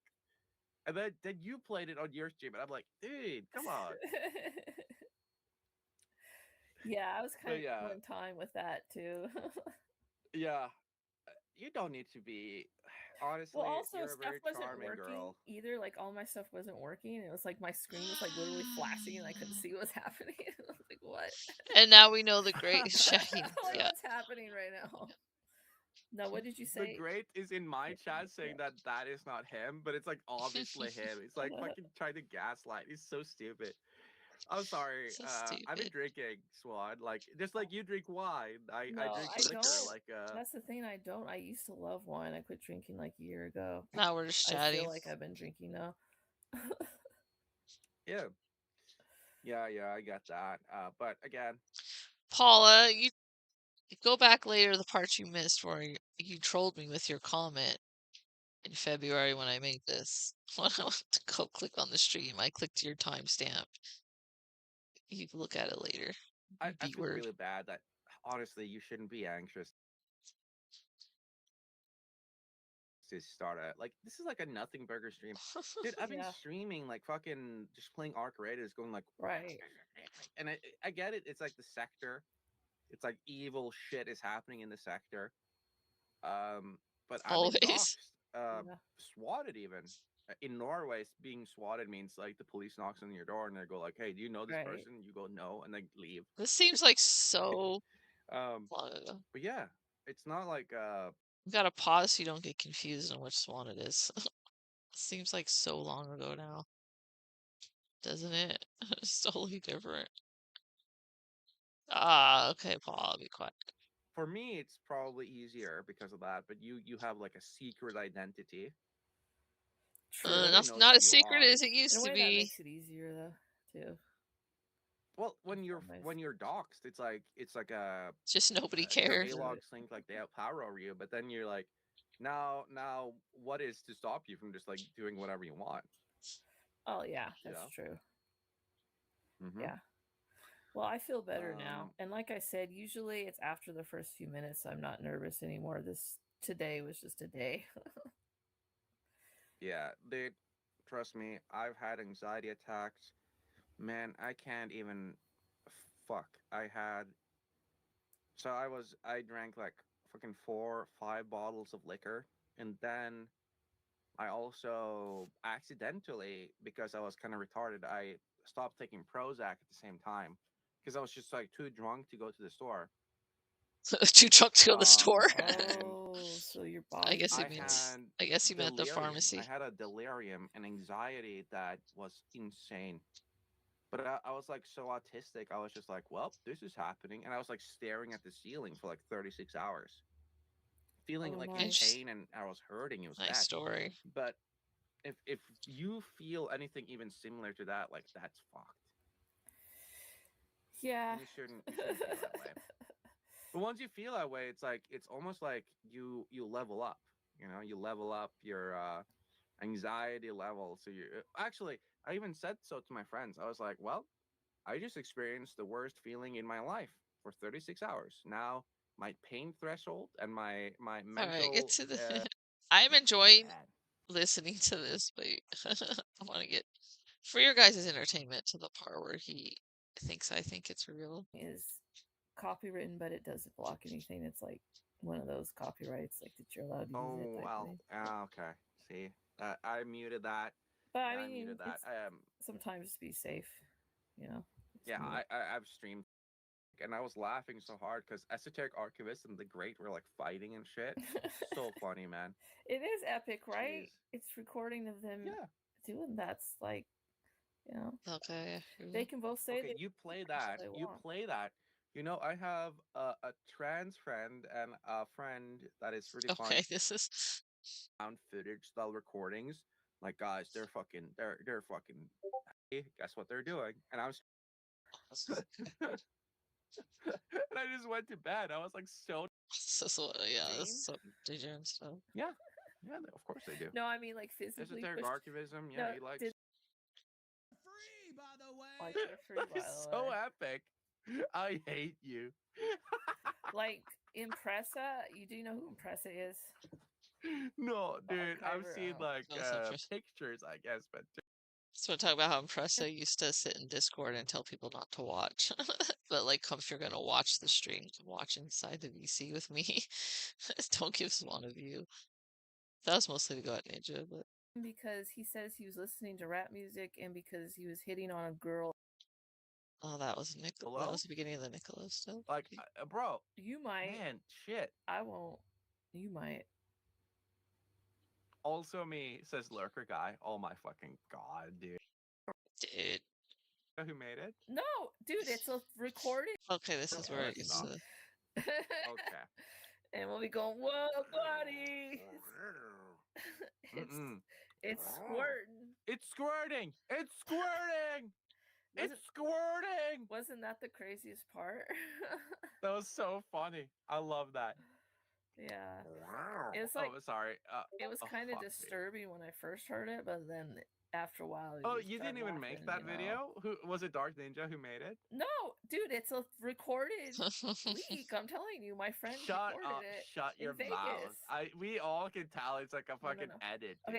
And then you played it on your stream, and I'm like, dude, come on. Yeah, I was kind of on time with that too. Yeah, you don't need to be. Honestly, well, also you're a stuff very wasn't charming working girl. either. Like all my stuff wasn't working. It was like my screen was like literally flashing, and I couldn't see what was happening. I was like, what? And now we know the great Shaggy. Like, what's happening right now? No, what did you say? The great is in my chat saying that is not him, but it's like obviously him. It's like fucking trying to gaslight. He's so stupid. I'm sorry. So I've been drinking, Swan. Like just like you drink wine. I drink liquor. Like that's the thing. I don't. I used to love wine. I quit drinking like a year ago. Now we're just chatting. I feel like I've been drinking now. Yeah, I get that. But again, Paula, you go back later the parts you missed where you trolled me with your comment in February when I made this. When I went to go click on the stream, I clicked your timestamp. You can look at it later. I feel really bad that honestly, you shouldn't be anxious to start like this is like a nothing burger stream, dude. I've been streaming like fucking just playing Arc Raiders, going like right, and I get it. It's like the sector. It's like evil shit is happening in the sector. But I've been Always. doxxed, swatted even. In Norway, being swatted means like the police knocks on your door and they go like, "Hey, do you know this person?" You go, "No," and they leave. This seems like so long ago. But yeah, it's not like You gotta pause so you don't get confused on which swan it is. Seems like so long ago now. Doesn't it? It's totally different. Ah, okay, Paul, be quiet. for me, it's probably easier because of that. But you have like a secret identity. Not as secret as it used In a to way, be. that makes it easier though, too. Well, when you're doxxed, it's like a just nobody cares. Logs think like they have power over you, but then you're like, now, what is to stop you from just like doing whatever you want? Oh yeah, that's true. Mm-hmm. Yeah. Well, I feel better now, and like I said, usually it's after the first few minutes I'm not nervous anymore. Today was just a day. Yeah, dude, trust me, I've had anxiety attacks. Man, I can't even. Fuck, I drank like fucking 4 or 5 bottles of liquor, and then I also accidentally, because I was kind of retarded, I stopped taking Prozac at the same time because I was just like too drunk to go to the store. Too drunk to go to the store. Oh, so your body. I guess it means. I guess you meant the pharmacy. I had a delirium and anxiety that was insane. But I was like so autistic. I was just like, well, this is happening. And I was like staring at the ceiling for like 36 hours. Feeling like in pain, and I was hurting. It was nice bad. Story. But if you feel anything even similar to that, like that's fucked. Yeah. You shouldn't feel that way. But once you feel that way, it's almost like you level up. You know, you level up your anxiety level. So you actually, I even said so to my friends. I was like, well, I just experienced the worst feeling in my life for 36 hours. Now my pain threshold and my mental. All right, get to the. I'm enjoying listening to this, but I want to get for your guys' entertainment to the part where he I think it's real. Is copywritten, but it doesn't block anything. It's like one of those copyrights, like that you're allowed to use it. Oh well, okay. See, I muted that. But I mean, muted that. Sometimes be safe, you know. Yeah, I've streamed, and I was laughing so hard because Esoteric Archivist and the Great were like fighting and shit. So funny, man. It is epic, right? Jeez. It's recording of them doing that's like, you know. Okay. They can both say okay, you play that. Play that. You know, I have a trans friend and a friend that is really fun. Okay, this is found footage style recordings. Like, guys, they're fucking. Guess what they're doing? And I was. And I just went to bed. I was like so. That's so degenerate stuff. Yeah, of course they do. No, I mean like physically. Esoteric archivism. Yeah, he likes. Free, by the way. Like they're free, by It's the so way. epic. I hate you. Like Impressa, you do know who Impressa is? No, dude, I've seen like pictures, I guess, but. So talk about how Impressa used to sit in Discord and tell people not to watch, but like, come if you're gonna watch the stream, watch inside the VC with me. Don't give one of you. That was mostly to go at Ninja, but because he says he was listening to rap music and because he was hitting on a girl. Oh, that was Nicholas. That was the beginning of the Nicholas stuff. Like, bro, you might. Man, shit. I won't. You might. Also me, says Lurker Guy. Oh my fucking god, dude. Dude. Who made it? No, dude, it's a recording. Okay, this is where it gets to... Okay. And we'll be going, whoa, buddy! It's squirting. It's squirting! It's squirting! It's squirting! Wasn't that the craziest part? That was so funny. I love that. Yeah. It was like, Oh, sorry. it was kind of disturbing when I first heard it, but then after a while, Oh, you didn't even make that video? Who was it? Dark Ninja who made it? No, dude, it's a recorded leak. I'm telling you, my friend recorded it. Shut your in mouth. Vegas. We all can tell it's like a fucking No. edit, dude.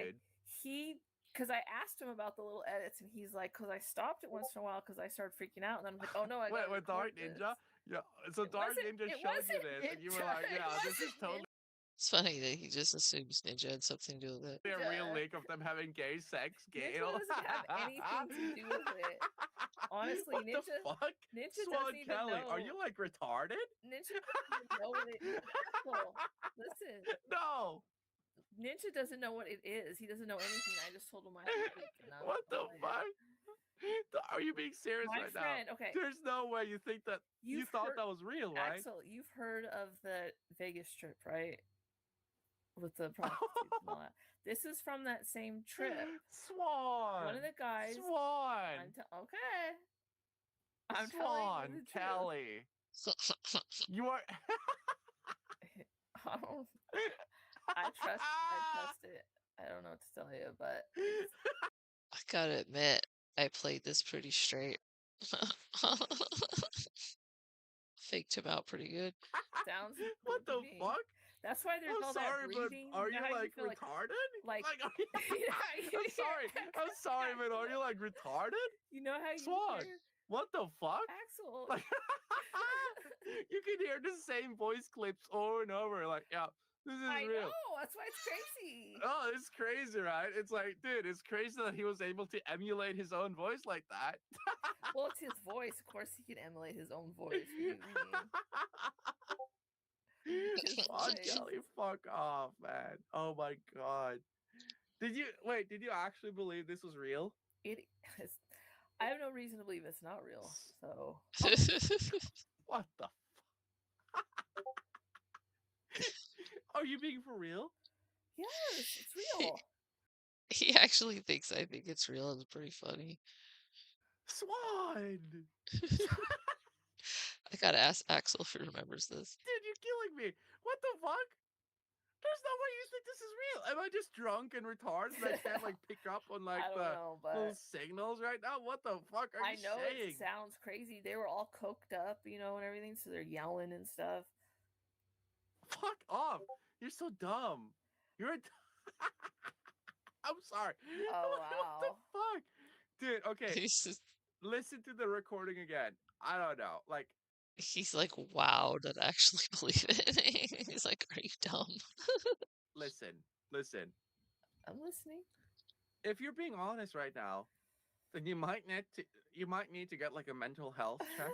Okay, because I asked him about the little edits, and he's like, because I stopped it once in a while because I started freaking out, and then I'm like, oh no, I got with Dark Ninja. Yeah, so Dark Ninja showed you this, and you were like, yeah, this is totally. It's funny that he just assumes Ninja had something to do with it. A real leak of them having gay sex, Ninja doesn't have anything to do with it. Honestly, what Ninja. The fuck? Ninja Swan doesn't even Kelly, know. are you like retarded? Ninja doesn't even know what it is. Axel, listen. No. Ninja doesn't know what it is. He doesn't know anything. I just told him I had to leak. What the fuck? Are you being serious My right friend, now? okay. There's no way you think that you thought that was real, right? Axel, you've heard of the Vegas trip, right? With the prostitutes and all that. This is from that same trip. Swan. One of the guys. Swan. Okay. I'm Swan telling you the Kelly. You are. I trust it. I don't know what to tell you, but I gotta admit, I played this pretty straight. Faked him out pretty good. Sounds what the fuck? That's why there's all that breathing. Are you like retarded? Like I'm sorry. I'm sorry, but are you like retarded? You know how you Swan? hear? What the fuck? Axel. Like, you can hear the same voice clips over and over. Like, yeah, this is real. I know. That's why it's crazy. Oh, it's crazy, right? It's like, dude, it's crazy that he was able to emulate his own voice like that. Well, it's his voice. Of course, he can emulate his own voice. Swan Kelly, fuck off, man. Oh my god. Did you actually believe this was real? It is. I have no reason to believe it's not real. So what the Are you being for real? Yes, it's real. He actually thinks I think it's real. It's pretty funny. Swan! I gotta ask Axel if he remembers this. Dude, you're killing me. What the fuck? There's no way you think this is real. Am I just drunk and retarded and I can't like pick up on like little signals right now? What the fuck are you saying? I know it sounds crazy. They were all coked up, and everything, so they're yelling and stuff. Fuck off. You're so dumb. You're I'm sorry. Oh, wow. What the fuck? Dude, okay. Listen to the recording again. I don't know. Like, he's like, wow, did I actually believe it? He's like, are you dumb? Listen. I'm listening. If you're being honest right now, then you might need to get like a mental health check.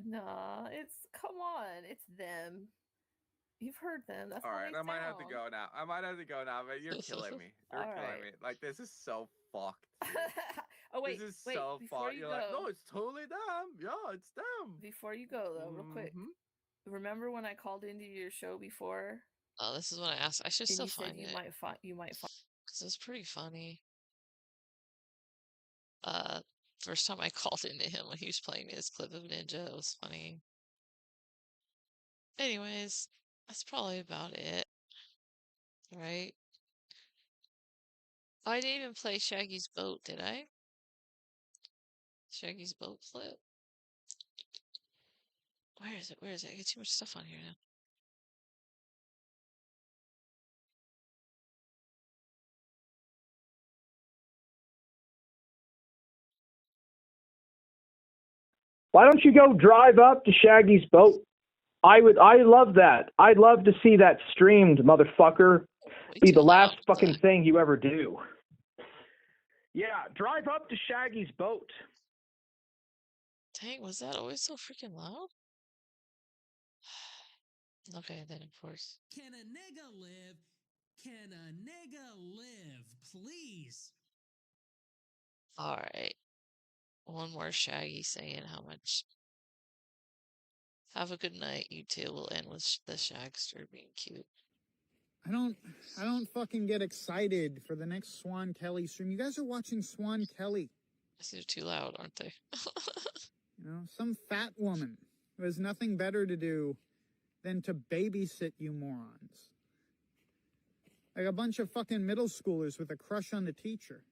Nah, come on, it's them. You've heard them. That's all right. I might have to go now. But you're killing me. You're killing me. Like, this is so fucked. Oh wait, this is so fucked. You're like, no, it's totally them. Yeah, it's them. Before you go though, real quick. Remember when I called into your show before? Oh, this is when I asked. I should still find it. You might find. Because it's pretty funny. First time I called into him when he was playing his clip of Ninja, it was funny. Anyways, that's probably about it. Right? Oh, I didn't even play Shaggy's boat, did I? Shaggy's boat flip. Where is it? I get too much stuff on here now. Why don't you go drive up to Shaggy's boat? I love that. I'd love to see that streamed, motherfucker. Be the last fucking thing you ever do. Yeah, drive up to Shaggy's boat. Dang, was that always so freaking loud? Okay, then of course. Can a nigga live? Can a nigga live? Please. Alright. One more Shaggy saying how much. Have a good night, you two. We'll end with the Shagster being cute. I don't fucking get excited for the next Swan Kelly stream. You guys are watching Swan Kelly. They're too loud, aren't they? Some fat woman who has nothing better to do than to babysit you morons. Like a bunch of fucking middle schoolers with a crush on the teacher.